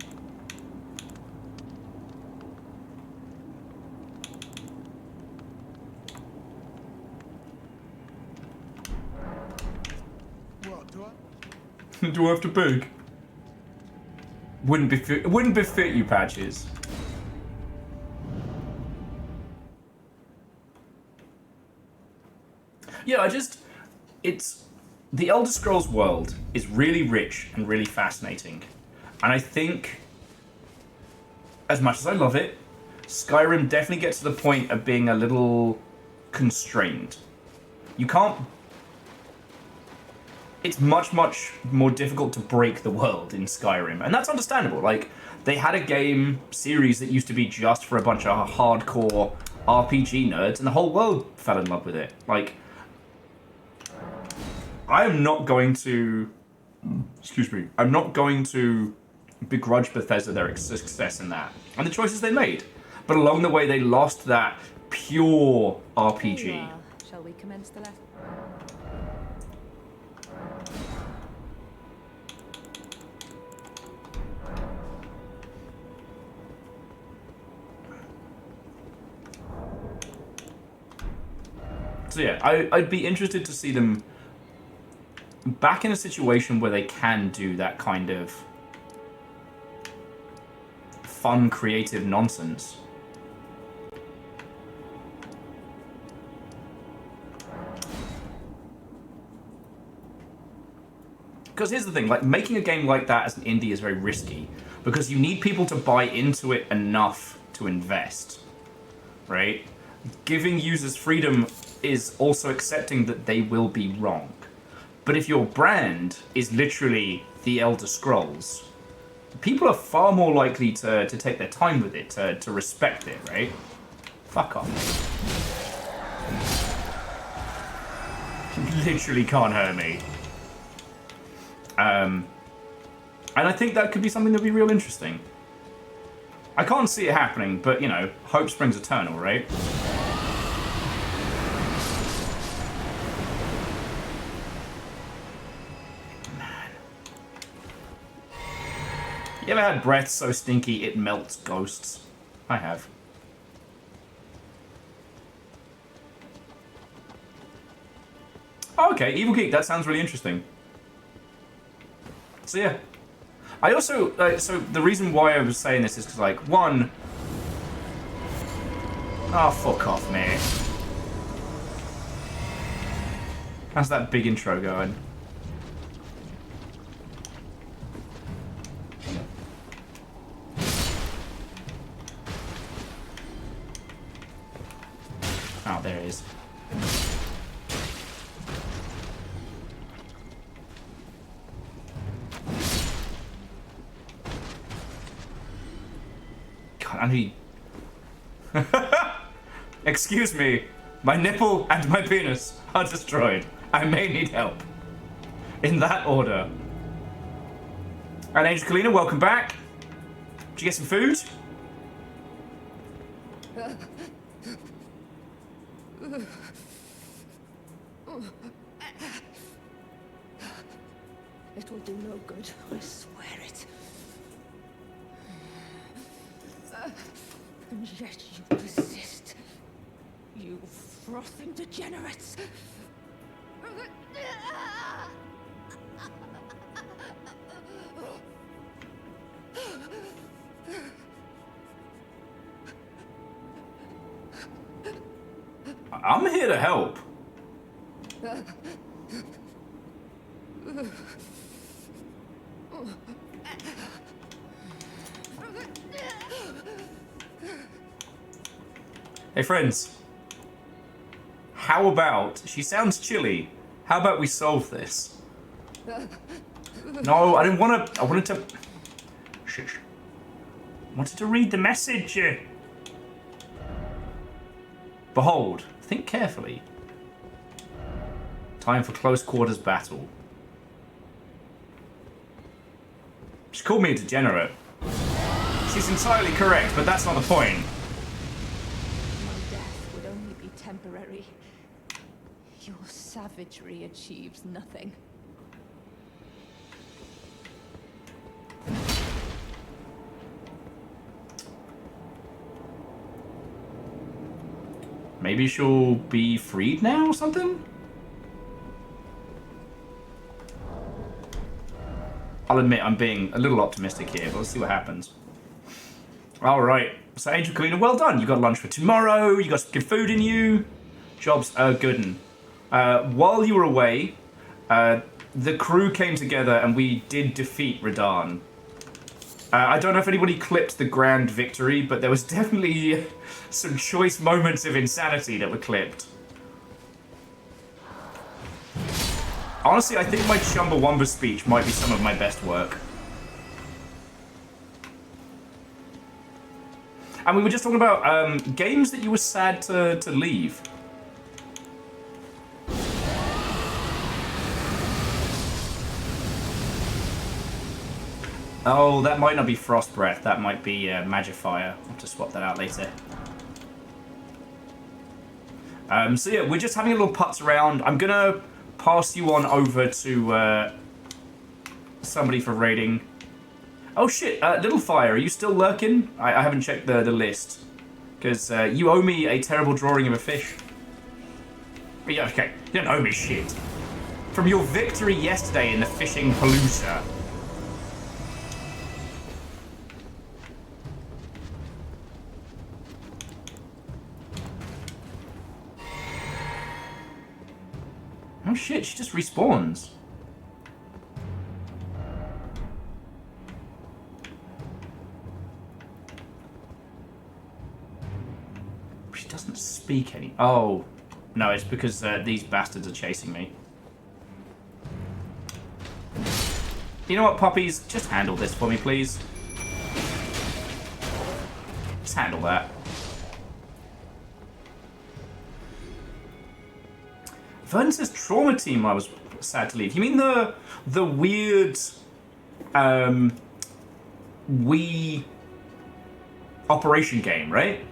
What, do I? Do I have to beg? Wouldn't befit you, Patches. Yeah, it's the Elder Scrolls world is really rich and really fascinating, and I think, as much as I love it, Skyrim definitely gets to the point of being a little constrained. You can't. It's much more difficult to break the world in Skyrim, and that's understandable. Like, they had a game series that used to be just for a bunch of hardcore RPG nerds, and the whole world fell in love with it. Like, I am not going to, excuse me, I'm not going to begrudge Bethesda their success in that and the choices they made, but along the way they lost that pure RPG. Shall we commence the lesson? So yeah, I'd be interested to see them back in a situation where they can do that kind of fun, creative nonsense. Because here's the thing, like, making a game like that as an indie is very risky, because you need people to buy into it enough to invest, right? Giving users freedom is also accepting that they will be wrong. But if your brand is literally the Elder Scrolls, people are far more likely to take their time with it, to respect it, right? Fuck off. You literally can't hurt me. And I think that could be something that would be real interesting. I can't see it happening, but, you know, hope springs eternal, right? You ever had breath so stinky it melts ghosts? I have. Oh, okay, Evil Geek, that sounds really interesting. So yeah. I also, so the reason why I was saying this is because, like, one... Oh, fuck off, mate. How's that big intro going? Oh, there it is. God, I need... Excuse me. My nipple and my penis are destroyed. I may need help. In that order. And Angel Kalina, welcome back. Did you get some food? It will do no good, I swear it. And yet you persist. You frothing degenerates. I'm here to help. Hey friends, how about, she sounds chilly, how about we solve this? No, I didn't want to, I wanted to, shush. Wanted to read the message. Behold, think carefully. Time for close quarters battle. She called me a degenerate. She's entirely correct, but that's not the point. My death would only be temporary. Your savagery achieves nothing. Maybe she'll be freed now or something? I'll admit I'm being a little optimistic here, but let's see what happens. Alright, so Angel Kalina, well done. You got lunch for tomorrow, you got some good food in you. Job's good. While you were away, the crew came together and we did defeat RaDandadan. I don't know if anybody clipped the grand victory, but there was definitely some choice moments of insanity that were clipped. Honestly, I think my Chumbawamba speech might be some of my best work. And we were just talking about games that you were sad to leave. Oh, that might not be Frost Breath. That might be Magifier. I'll have to swap that out later. So yeah, we're just having a little putz around. I'm gonna pass you on over to somebody for raiding. Oh shit, Little Fire, are you still lurking? I haven't checked the list. Because you owe me a terrible drawing of a fish. But yeah, okay, you don't owe me shit. From your victory yesterday in the fishing palooza. Oh shit, she just respawns. She doesn't speak any... Oh. No, it's because these bastards are chasing me. You know what, puppies? Just handle this for me, please. Just handle that. Vern says Trauma Team I was sad to leave. You mean the weird Wii operation game, right?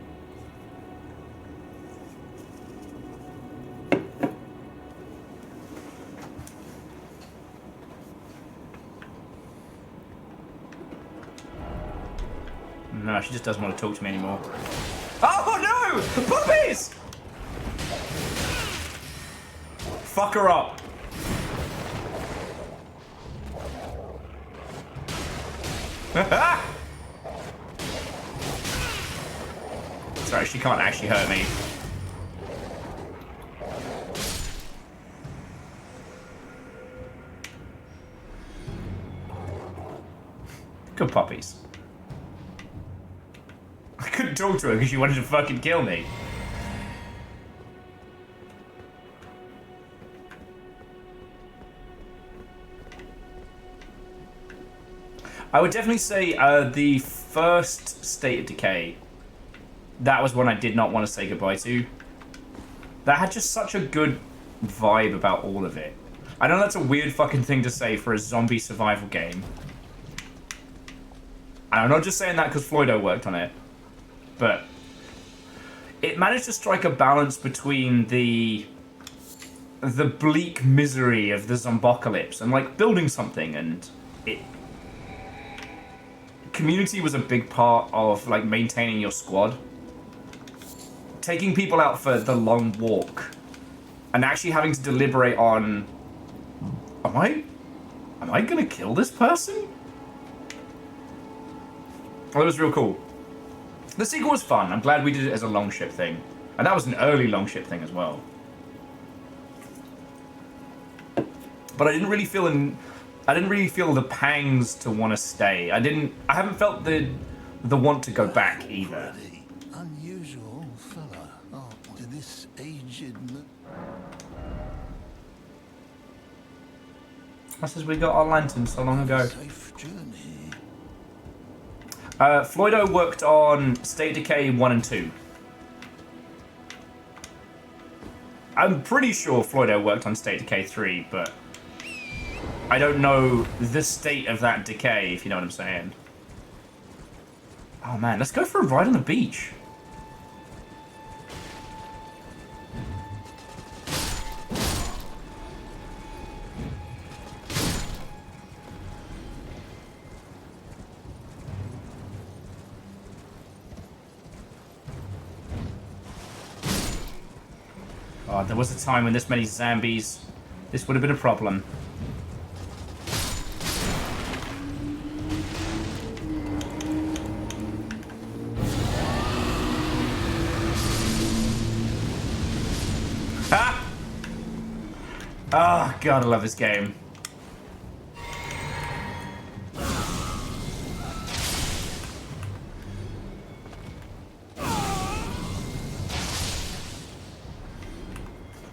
No, she just doesn't want to talk to me anymore. Oh no! Puppies! Fuck her up. Sorry, she can't actually hurt me. Good puppies. I couldn't talk to her because she wanted to fucking kill me. I would definitely say the first State of Decay, that was one I did not want to say goodbye to. That had just such a good vibe about all of it. I know that's a weird fucking thing to say for a zombie survival game. And I'm not just saying that because Floydo worked on it. But it managed to strike a balance between the bleak misery of the zombocalypse and like building something, and it... Community was a big part of like maintaining your squad. Taking people out for the long walk and actually having to deliberate on, am I gonna kill this person? Well, it was real cool. The sequel was fun. I'm glad we did it as a Longship thing. And that was an early Longship thing as well. But I didn't really feel the pangs to want to stay. I haven't felt the want to go back either. Unusual fella. Oh, to this aged... That's as we got our lantern so long ago. Safe journey. Floydo worked on State Decay 1 and 2. I'm pretty sure Floydo worked on State Decay 3, but I don't know the state of that decay, if you know what I'm saying. Oh man, let's go for a ride on the beach. Oh, there was a time when this many zombies, this would have been a problem. Ha! Oh, God, I love this game.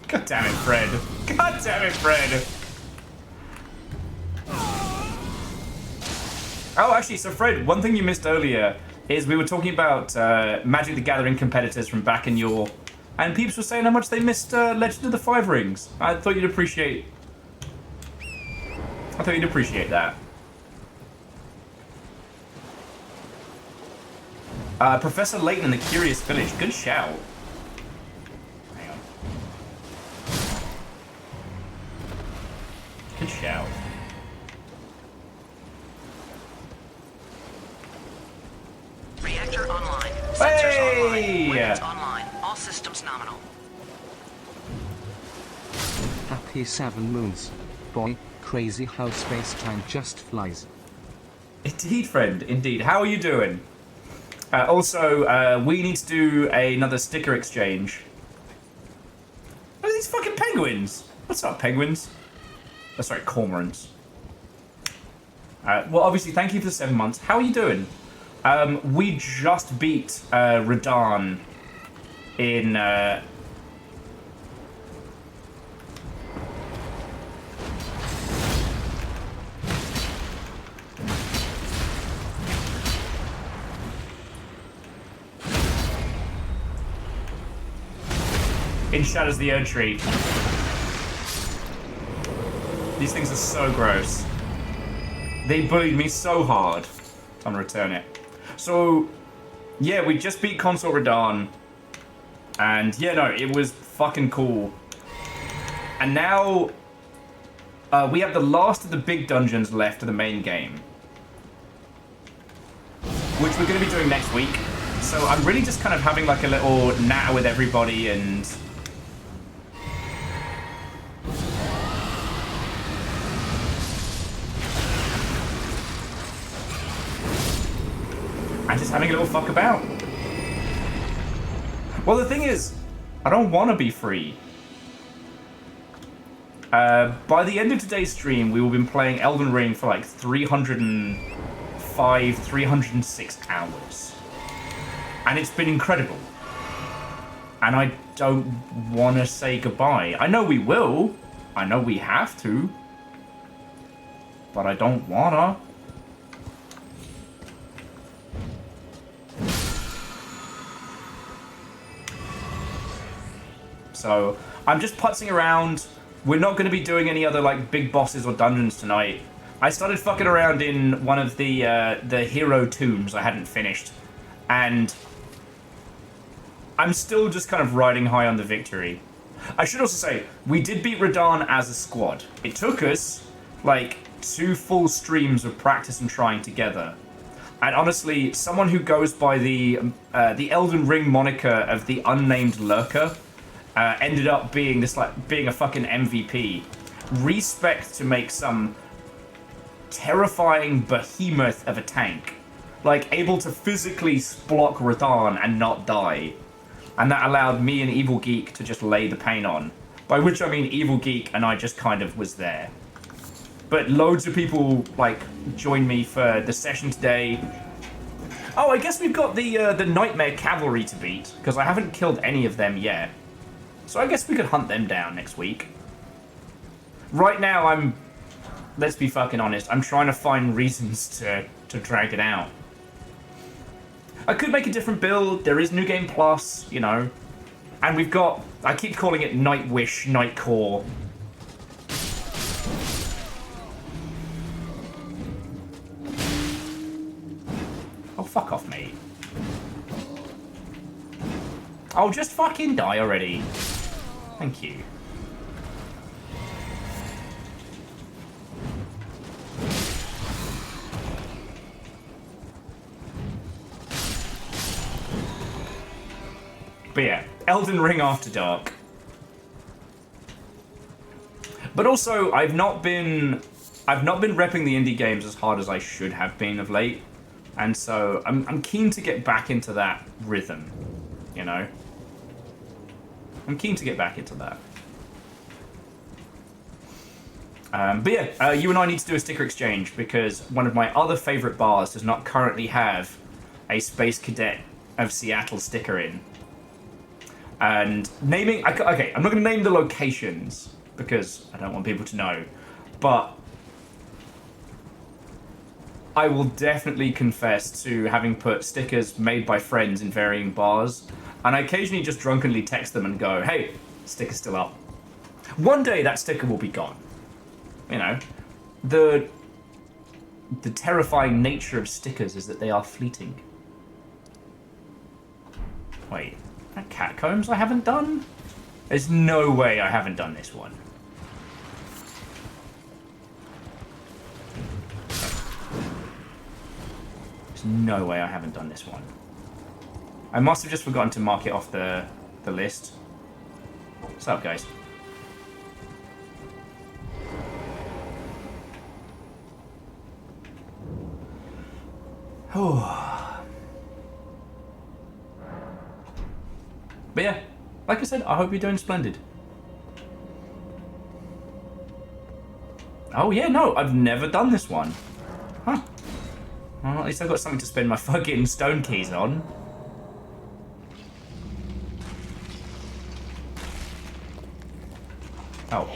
God damn it, Fred. God damn it, Fred. Oh, actually, so Fred, one thing you missed earlier is we were talking about Magic the Gathering competitors from back in your... And peeps were saying how much they missed Legend of the Five Rings. I thought you'd appreciate... that. Professor Layton and the Curious Village. Good shout. Hang on. Good shout. Reactor online. Sensors Hey! online. Weapons online. All systems nominal. Happy 7 moons. Boy, crazy how space-time just flies. Indeed, friend. Indeed. How are you doing? Also, we need to do another sticker exchange. What are these fucking penguins? What's up, penguins? Oh, sorry, cormorants. Well, obviously, thank you for the 7 months. How are you doing? We just beat RaDandadan in... in Shadows of the Erdtree. These things are so gross. They bullied me so hard. Time to return it. So, yeah, we just beat Consort RaDandadan. And, yeah, no, it was fucking cool. And now, we have the last of the big dungeons left of the main game. Which we're going to be doing next week. So I'm really just kind of having like a little natter with everybody and... I'm just having a little fuck about. Well, the thing is, I don't want to be free. By the end of today's stream, we will be playing Elden Ring for like 305, 306 hours. And it's been incredible. And I don't want to say goodbye. I know we will. I know we have to. But I don't wanna. So, I'm just putzing around. We're not going to be doing any other, like, big bosses or dungeons tonight. I started fucking around in one of the hero tombs I hadn't finished. And I'm still just kind of riding high on the victory. I should also say, we did beat RaDandadan as a squad. It took us, like, 2 full streams of practice and trying together. And honestly, someone who goes by the Elden Ring moniker of the Unnamed Lurker ended up being this, like, being a fucking MVP. Respect to make some terrifying behemoth of a tank. Like, able to physically block RaDandadan and not die. And that allowed me and Evil Geek to just lay the pain on. By which I mean Evil Geek and I just kind of was there. But loads of people, like, joined me for the session today. Oh, I guess we've got the Nightmare Cavalry to beat, because I haven't killed any of them yet. So I guess we could hunt them down next week. Right now, I'm let's be fucking honest. I'm trying to find reasons to drag it out. I could make a different build. There is New Game Plus, you know. And we've got... I keep calling it Nightwish, Nightcore. Oh, fuck off, mate. Oh, just fucking die already. Thank you. But yeah, Elden Ring After Dark. But also, I've not been repping the indie games as hard as I should have been of late. And so I'm keen to get back into that rhythm, you know? I'm keen to get back into that. But yeah, you and I need to do a sticker exchange because one of my other favorite bars does not currently have a Space Cadet of Seattle sticker in. And naming... Okay, I'm not going to name the locations because I don't want people to know. But I will definitely confess to having put stickers made by friends in varying bars. And I occasionally just drunkenly text them and go, hey, sticker's still up. One day that sticker will be gone. You know, the terrifying nature of stickers is that they are fleeting. Wait. Catacombs I haven't done? There's no way I haven't done this one. There's no way I haven't done this one. I must have just forgotten to mark it off the list. What's up, guys? But yeah, like I said, I hope you're doing splendid. Oh yeah, no, I've never done this one. Huh. Well, at least I've got something to spend my fucking stone keys on. Oh.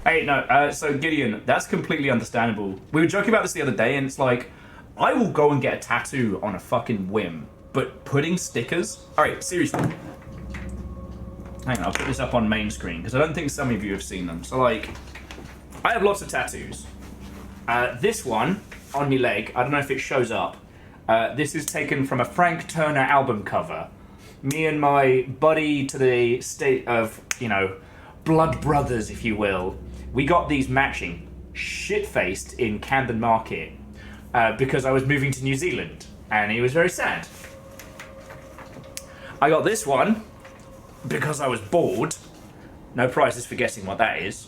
Hey, no, so Gideon, that's completely understandable. We were joking about this the other day, and it's like, I will go and get a tattoo on a fucking whim, but putting stickers... Alright, seriously. Hang on, I'll put this up on main screen, because I don't think some of you have seen them. So, like, I have lots of tattoos. This one, on my leg, I don't know if it shows up. This is taken from a Frank Turner album cover. Me and my buddy to the state of, you know, blood brothers, if you will, we got these matching, shit-faced in Camden Market because I was moving to New Zealand, and he was very sad. I got this one because I was bored. No prizes for guessing what that is.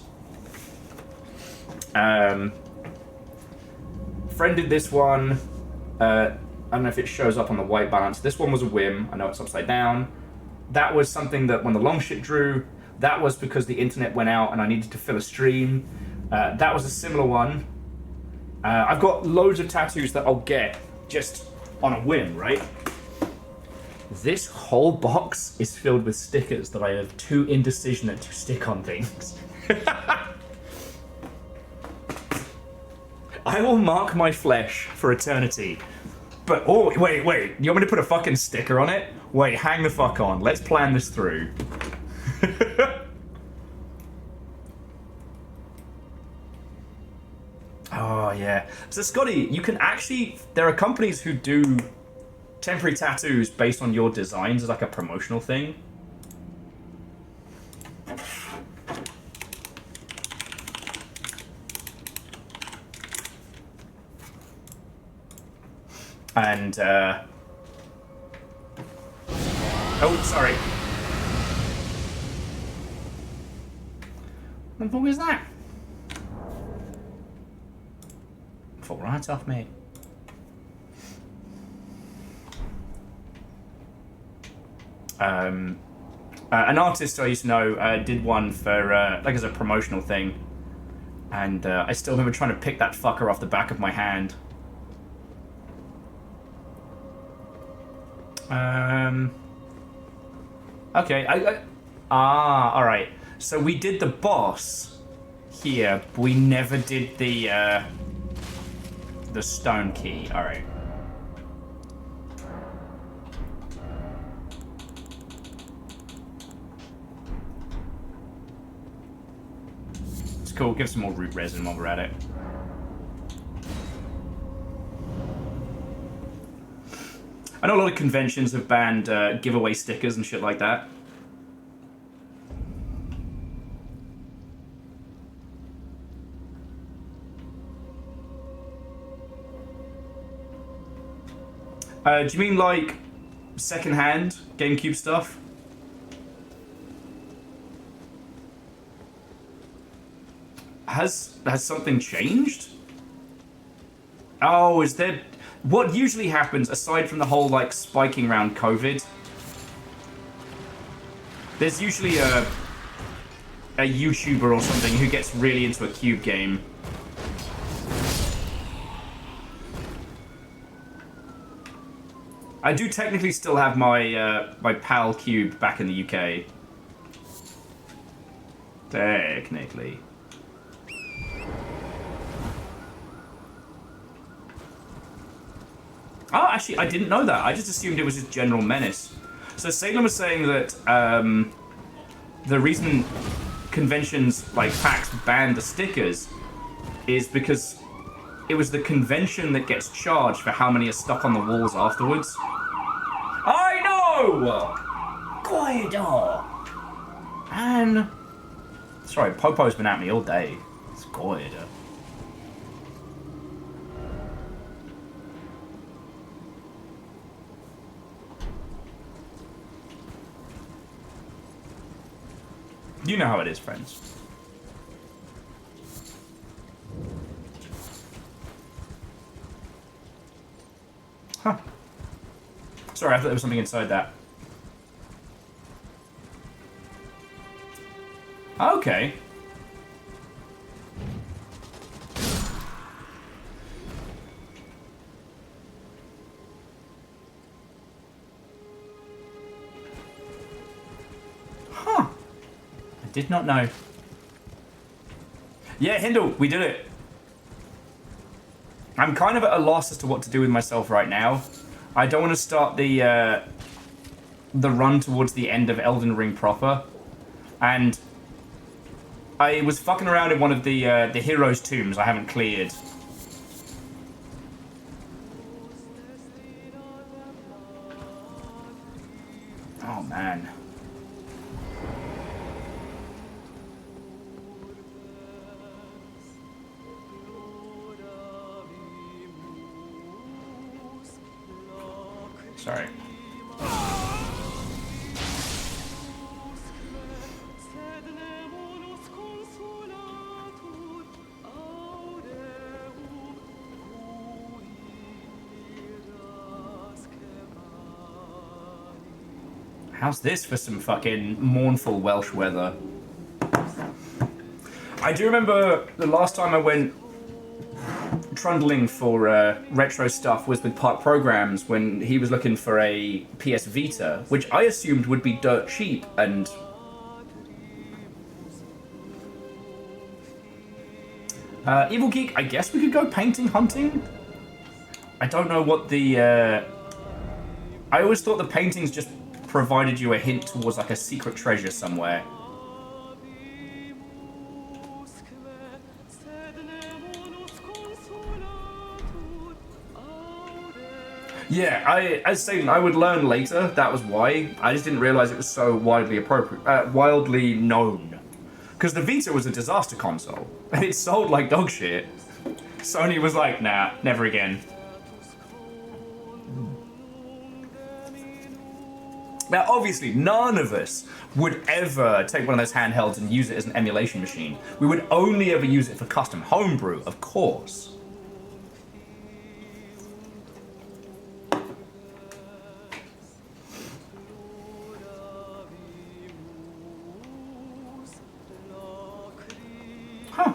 Friend did this one. I don't know if it shows up on the white balance. This one was a whim. I know it's upside down. That was something that when the Longship drew, that was because the internet went out and I needed to fill a stream. That was a similar one. I've got loads of tattoos that I'll get just on a whim, right? This whole box is filled with stickers that I have too indecision to stick on things. I will mark my flesh for eternity. But, oh, wait, you want me to put a fucking sticker on it? Wait, hang the fuck on. Let's plan this through. Oh, yeah. So, Scotty, you can actually... There are companies who do temporary tattoos based on your designs as like a promotional thing. And, oh, sorry. What the fuck is that? Fall right off, mate. An artist I used to know did one for, like as a promotional thing. And I still remember trying to pick that fucker off the back of my hand. Okay, alright. So we did the boss here, but we never did the stone key. Alright. It's cool, give some more root resin while we're at it. I know a lot of conventions have banned giveaway stickers and shit like that. Do you mean like secondhand GameCube stuff? Has something changed? Oh, is there... What usually happens, aside from the whole, like, spiking around COVID, there's usually a YouTuber or something who gets really into a cube game. I do technically still have my my PAL cube back in the UK. Technically. Oh, actually, I didn't know that. I just assumed it was just General Menace. So Salem was saying that the reason conventions like PAX banned the stickers is because it was the convention that gets charged for how many are stuck on the walls afterwards. I know! Goida! And... Sorry, Popo's been at me all day. It's Goida. You know how it is, friends. Huh. Sorry, I thought there was something inside that. Okay. Huh. I did not know. Yeah, Hindle, we did it. I'm kind of at a loss as to what to do with myself right now. I don't want to start the run towards the end of Elden Ring proper. And I was fucking around in one of the heroes' tombs I haven't cleared. Oh, man. Sorry. How's this for some fucking mournful Welsh weather? I do remember the last time I went trundling for retro stuff was with Park Programs when he was looking for a PS Vita, which I assumed would be dirt cheap, and Evil Geek, I guess we could go painting hunting? I don't know what the I always thought the paintings just provided you a hint towards like a secret treasure somewhere. Yeah, as saying, I would learn later. That was why. I just didn't realize it was so widely wildly known. Because the Vita was a disaster console. It sold like dog shit. Sony was like, nah, never again. Now, obviously, none of us would ever take one of those handhelds and use it as an emulation machine. We would only ever use it for custom homebrew, of course. Huh.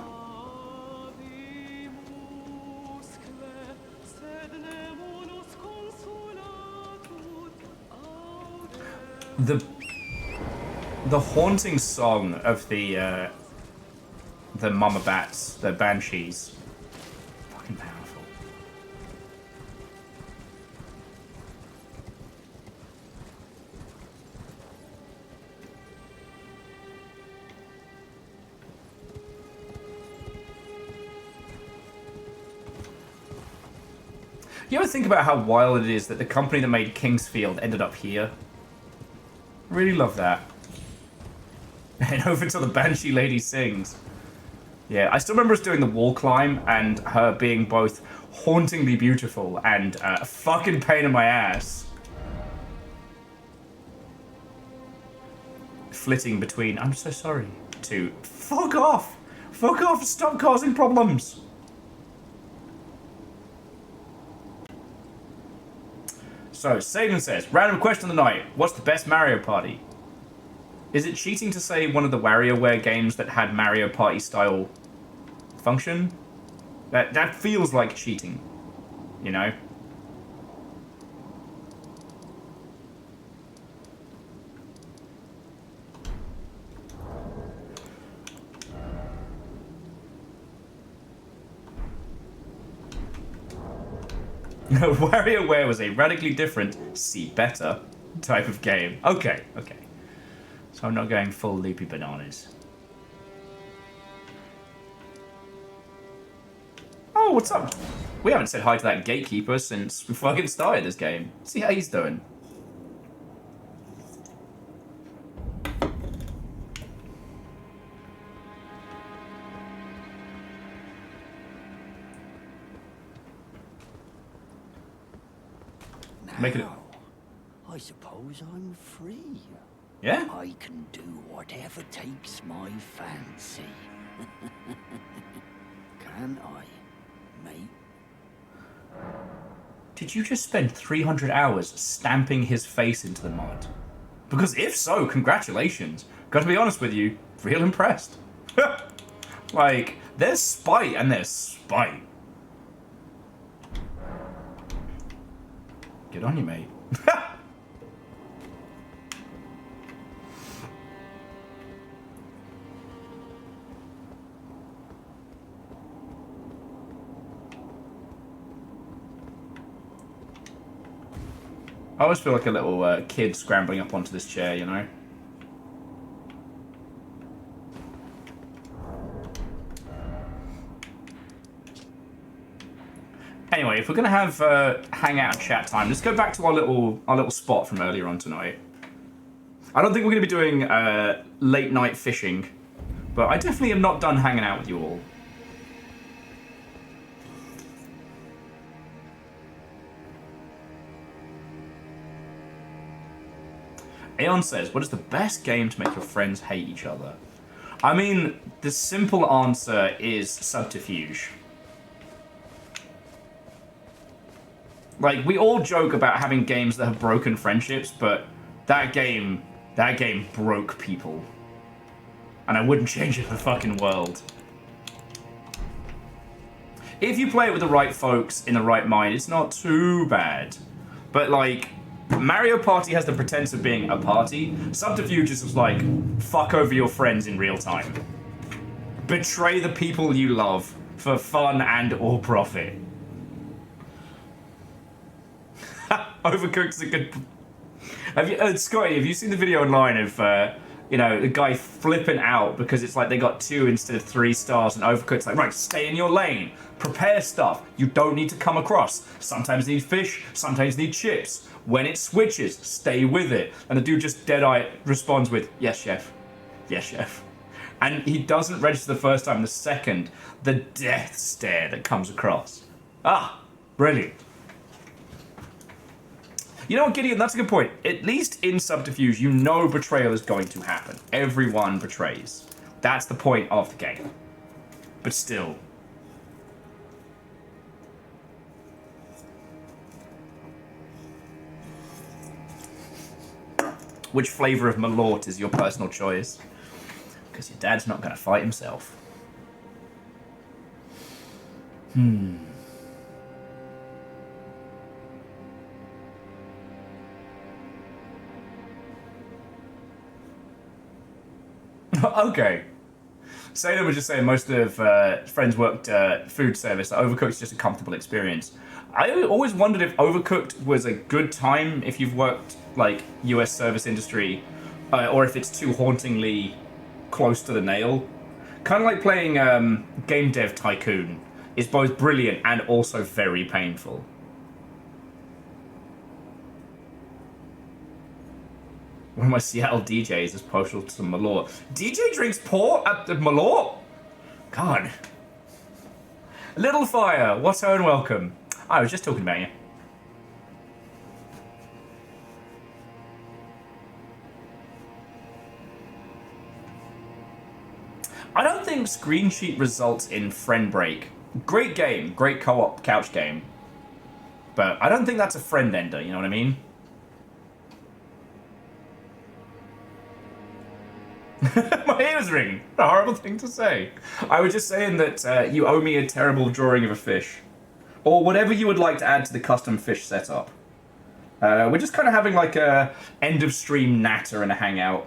the haunting song of the mama bats, the banshees, fucking powerful. You ever think about how wild it is that the company that made Kingsfield ended up here? Really love that. And over till the Banshee Lady sings. Yeah, I still remember us doing the wall climb and her being both hauntingly beautiful and a fucking pain in my ass. Flitting between, I'm so sorry, to fuck off! Fuck off! Stop causing problems! So, Sagan says, random question of the night. What's the best Mario Party? Is it cheating to say one of the WarioWare games that had Mario Party style function? That feels like cheating, you know? WarioWare was a radically different, see better type of game. Okay, okay. So I'm not going full loopy bananas. Oh, what's up? We haven't said hi to that gatekeeper since we fucking started this game. See how he's doing. Make it. I suppose I'm free. Yeah? I can do whatever takes my fancy. Can I, mate? Did you just spend 300 hours stamping his face into the mud? Because if so, congratulations. Gotta be honest with you, real impressed. Like, there's spite and there's spite. Good on you, mate. I always feel like a little kid scrambling up onto this chair, you know? Anyway, if we're gonna have hangout and chat time, let's go back to our little spot from earlier on tonight. I don't think we're gonna be doing late night fishing, but I definitely am not done hanging out with you all. Aeon says, what is the best game to make your friends hate each other? I mean, the simple answer is Subterfuge. Like, we all joke about having games that have broken friendships, but that game broke people. And I wouldn't change it for the fucking world. If you play it with the right folks in the right mind, it's not too bad. But, like, Mario Party has the pretense of being a party. Subterfuge is just like, fuck over your friends in real time. Betray the people you love for fun and or profit. Overcooked's a good... Have you, Scotty, have you seen the video online of, you know, the guy flipping out because it's like they got 2 instead of 3 stars and Overcooked's like, right, stay in your lane. Prepare stuff. You don't need to come across. Sometimes you need fish, sometimes you need chips. When it switches, stay with it. And the dude just dead-eye responds with, yes, chef. Yes, chef. And he doesn't register the first time. The second, the death stare that comes across. Ah, brilliant. You know what, Gideon, that's a good point. At least in Subterfuge, you know betrayal is going to happen. Everyone betrays. That's the point of the game. But still. Which flavour of Malort is your personal choice? Because your dad's not going to fight himself. Okay. Sadie was just saying most of friends worked food service. Overcooked's just a comfortable experience. I always wondered if Overcooked was a good time if you've worked like US service industry, or if it's too hauntingly close to the nail. Kind of like playing Game Dev Tycoon is both brilliant and also very painful. One of my Seattle DJs is partial to some Malort. DJ drinks port at the Malort? God. Little Fire, what's her and welcome? I was just talking about you. I don't think Screen Sheet results in Friend Break. Great game, great co-op couch game. But I don't think that's a friend ender, you know what I mean? My ears ring. A horrible thing to say. I was just saying that you owe me a terrible drawing of a fish. Or whatever you would like to add to the custom fish setup. We're just kind of having like a end of stream natter and a hangout.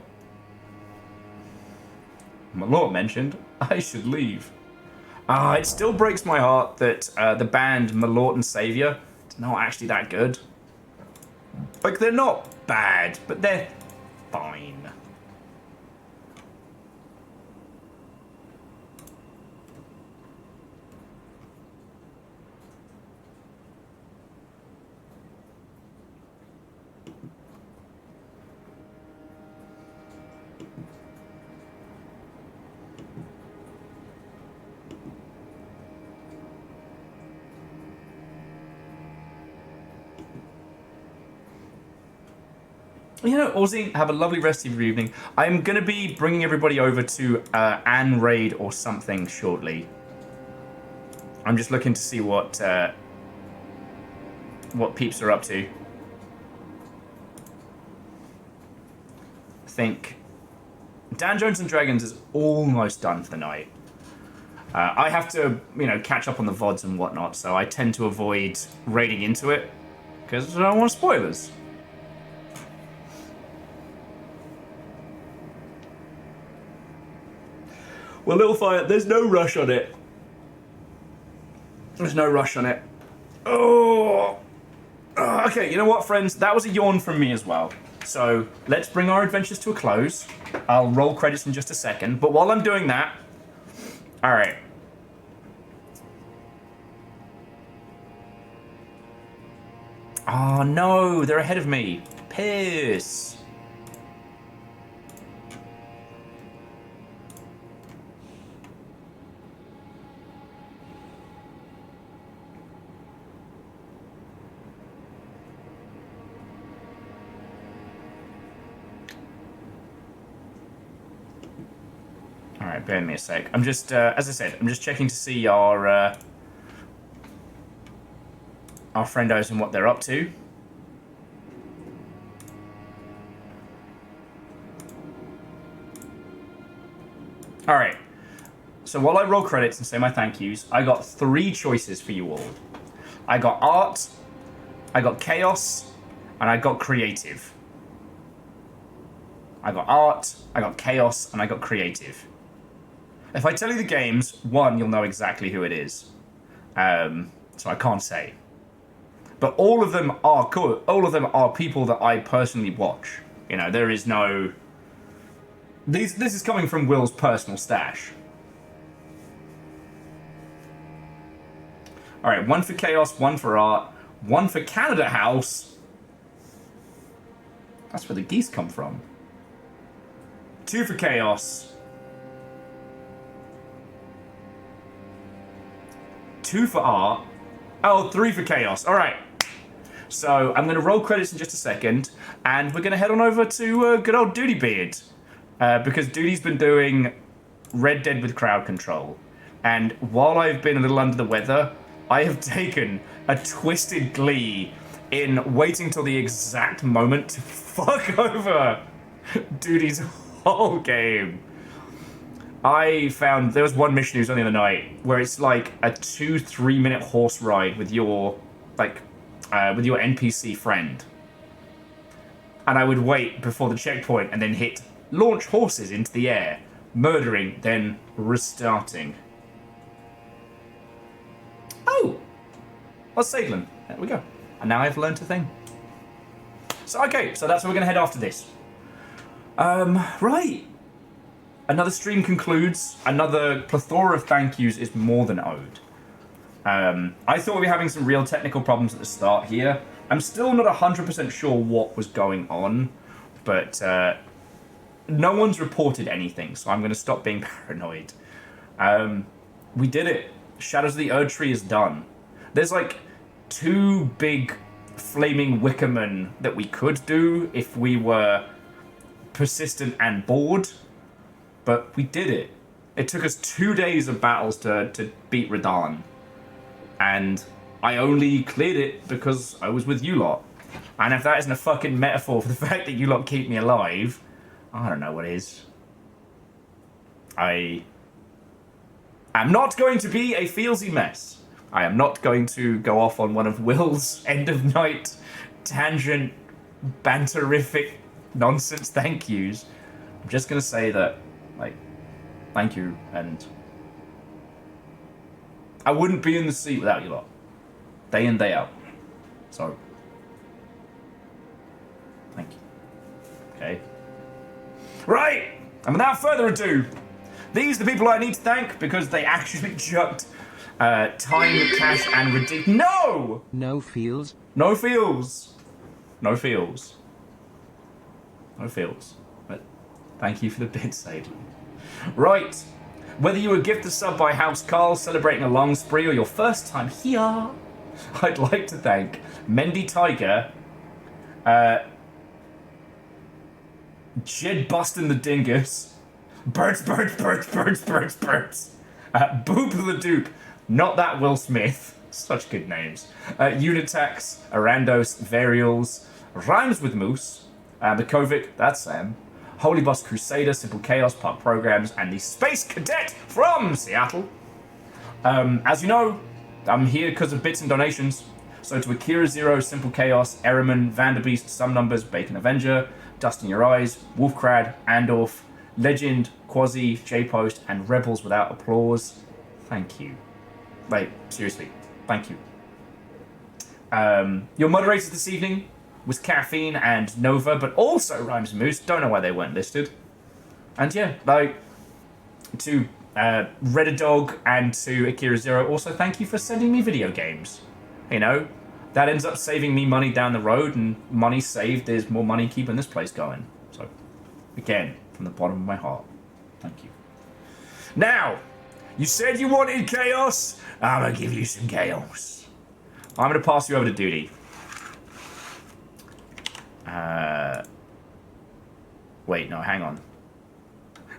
My lord mentioned I should leave. It still breaks my heart that the band Malort and Savior is not actually that good. Like, they're not bad, but they're fine. You know, Aussie, have a lovely rest of your evening. I'm going to be bringing everybody over to Anne Raid or something shortly. I'm just looking to see what peeps are up to. I think Dan Jones and Dragons is almost done for the night. I have to, you know, catch up on the VODs and whatnot, so I tend to avoid raiding into it because I don't want spoilers. Well, Little Fire, there's no rush on it. There's no rush on it. Oh. Okay, you know what, friends? That was a yawn from me as well. So, let's bring our adventures to a close. I'll roll credits in just a second. But while I'm doing that... Alright. Oh, no. They're ahead of me. Piss. Alright, bear with me a sec. I'm just, as I said, I'm just checking to see our friendos and what they're up to. Alright. So while I roll credits and say my thank yous, I got 3 choices for you all. I got art, I got chaos, and I got creative. I got art, I got chaos, and I got creative. If I tell you the games, 1, you'll know exactly who it is. So I can't say. But all of them are cool. All of them are people that I personally watch. You know, there is no... This is coming from Will's personal stash. Alright, 1 for chaos, 1 for art, 1 for Canada House. That's where the geese come from. 2 for chaos. 2 for art. Oh, 3 for chaos. All right. So I'm going to roll credits in just a second, and we're going to head on over to good old Duty Beard, because Duty's been doing Red Dead with crowd control. And while I've been a little under the weather, I have taken a twisted glee in waiting till the exact moment to fuck over Duty's whole game. I found there was one mission who's on the other night where it's like a 2-3 minute horse ride with your with your NPC friend, and I would wait before the checkpoint and then hit launch horses into the air murdering, then restarting. Oh! Well, Saglin. There we go. And now I've learned a thing. So, okay, so that's where we're going to head after this. Right. Another stream concludes. Another plethora of thank yous is more than owed. I thought we'd be having some real technical problems at the start here. I'm still not 100% sure what was going on, but no one's reported anything, so I'm going to stop being paranoid. We did it. Shadows of the Erdtree is done. There's like 2 big flaming wickermen that we could do if we were persistent and bored, but we did it. It took us 2 days of battles to beat RaDandadan, and I only cleared it because I was with you lot. And if that isn't a fucking metaphor for the fact that you lot keep me alive, I don't know what is. I am not going to be a feelsy mess. I am not going to go off on one of Will's end of night tangent banterific nonsense thank yous. I'm just going to say that, like, thank you, and I wouldn't be in the seat without you lot. Day in, day out. So, thank you. Okay. Right! And without further ado, these are the people I need to thank because they actually chucked time, cash, and redeem. No! No feels. No feels. No feels. No feels. But thank you for the bid, Sadie. Right. Whether you were gifted sub by House Carl celebrating a long spree or your first time here, I'd like to thank Mendy Tiger, Jed Bustin' the Dingus, Birds, Boop the Dupe, not that Will Smith, such good names, Unitax, Arandos, Varials, Rhymes with Moose, Makovic, that's Sam, Holy Boss Crusader, Simple Chaos, Pub Programs, and the Space Cadet from Seattle. As you know, I'm here because of bits and donations. So to Akira Zero, Simple Chaos, Eriman, Vanderbeast, Some Numbers, Bacon Avenger, Dust in Your Eyes, Wolfcrad, Andorf, Legend, Quasi, J-Post, and Rebels Without Applause. Thank you. Like, seriously, thank you. Your moderators this evening was Caffeine and Nova, but also Rhymes and Moose. Don't know why they weren't listed. And yeah, like, to Redadog and to Akira Zero, also thank you for sending me video games. You know, that ends up saving me money down the road, and money saved is more money keeping this place going. So, again, from the bottom of my heart, thank you. Now, you said you wanted chaos. I'm gonna give you some chaos. I'm gonna pass you over to Duty. Wait, no, hang on.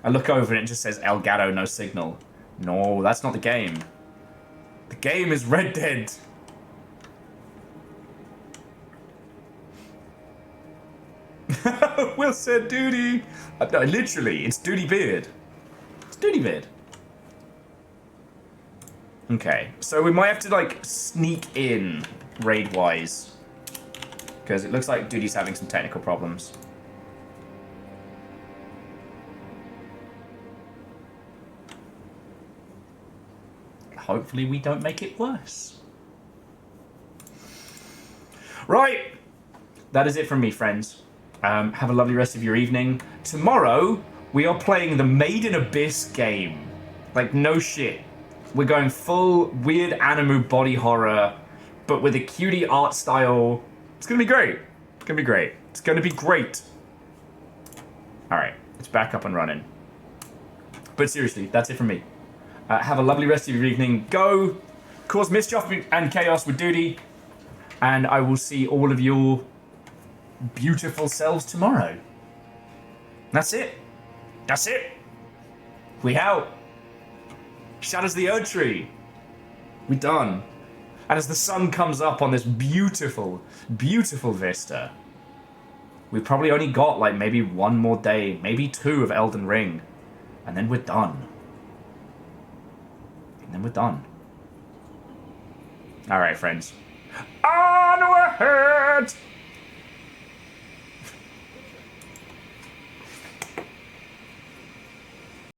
I look over and it just says Elgato, no signal. No, that's not the game. The game is Red Dead. Will said Duty. No, literally, it's Duty Beard. It's Duty Beard. Okay, so we might have to, like, sneak in raid-wise. Because it looks like Duty's having some technical problems. Hopefully we don't make it worse. Right. That is it from me, friends. Have a lovely rest of your evening. Tomorrow, we are playing the Made in Abyss game. Like, no shit. We're going full weird anime body horror, but with a cutie art style. It's going to be great. It's going to be great. It's going to be great. Alright, it's back up and running. But seriously, that's it from me. Have a lovely rest of your evening. Go cause mischief and chaos with Duty. And I will see all of your beautiful selves tomorrow. That's it. That's it. We out. Shadows of the Erdtree. We done. And as the sun comes up on this beautiful, beautiful vista, we probably only got like maybe one more day, maybe 2 of Elden Ring. And then we're done. And then we're done. Alright, friends. On ahead!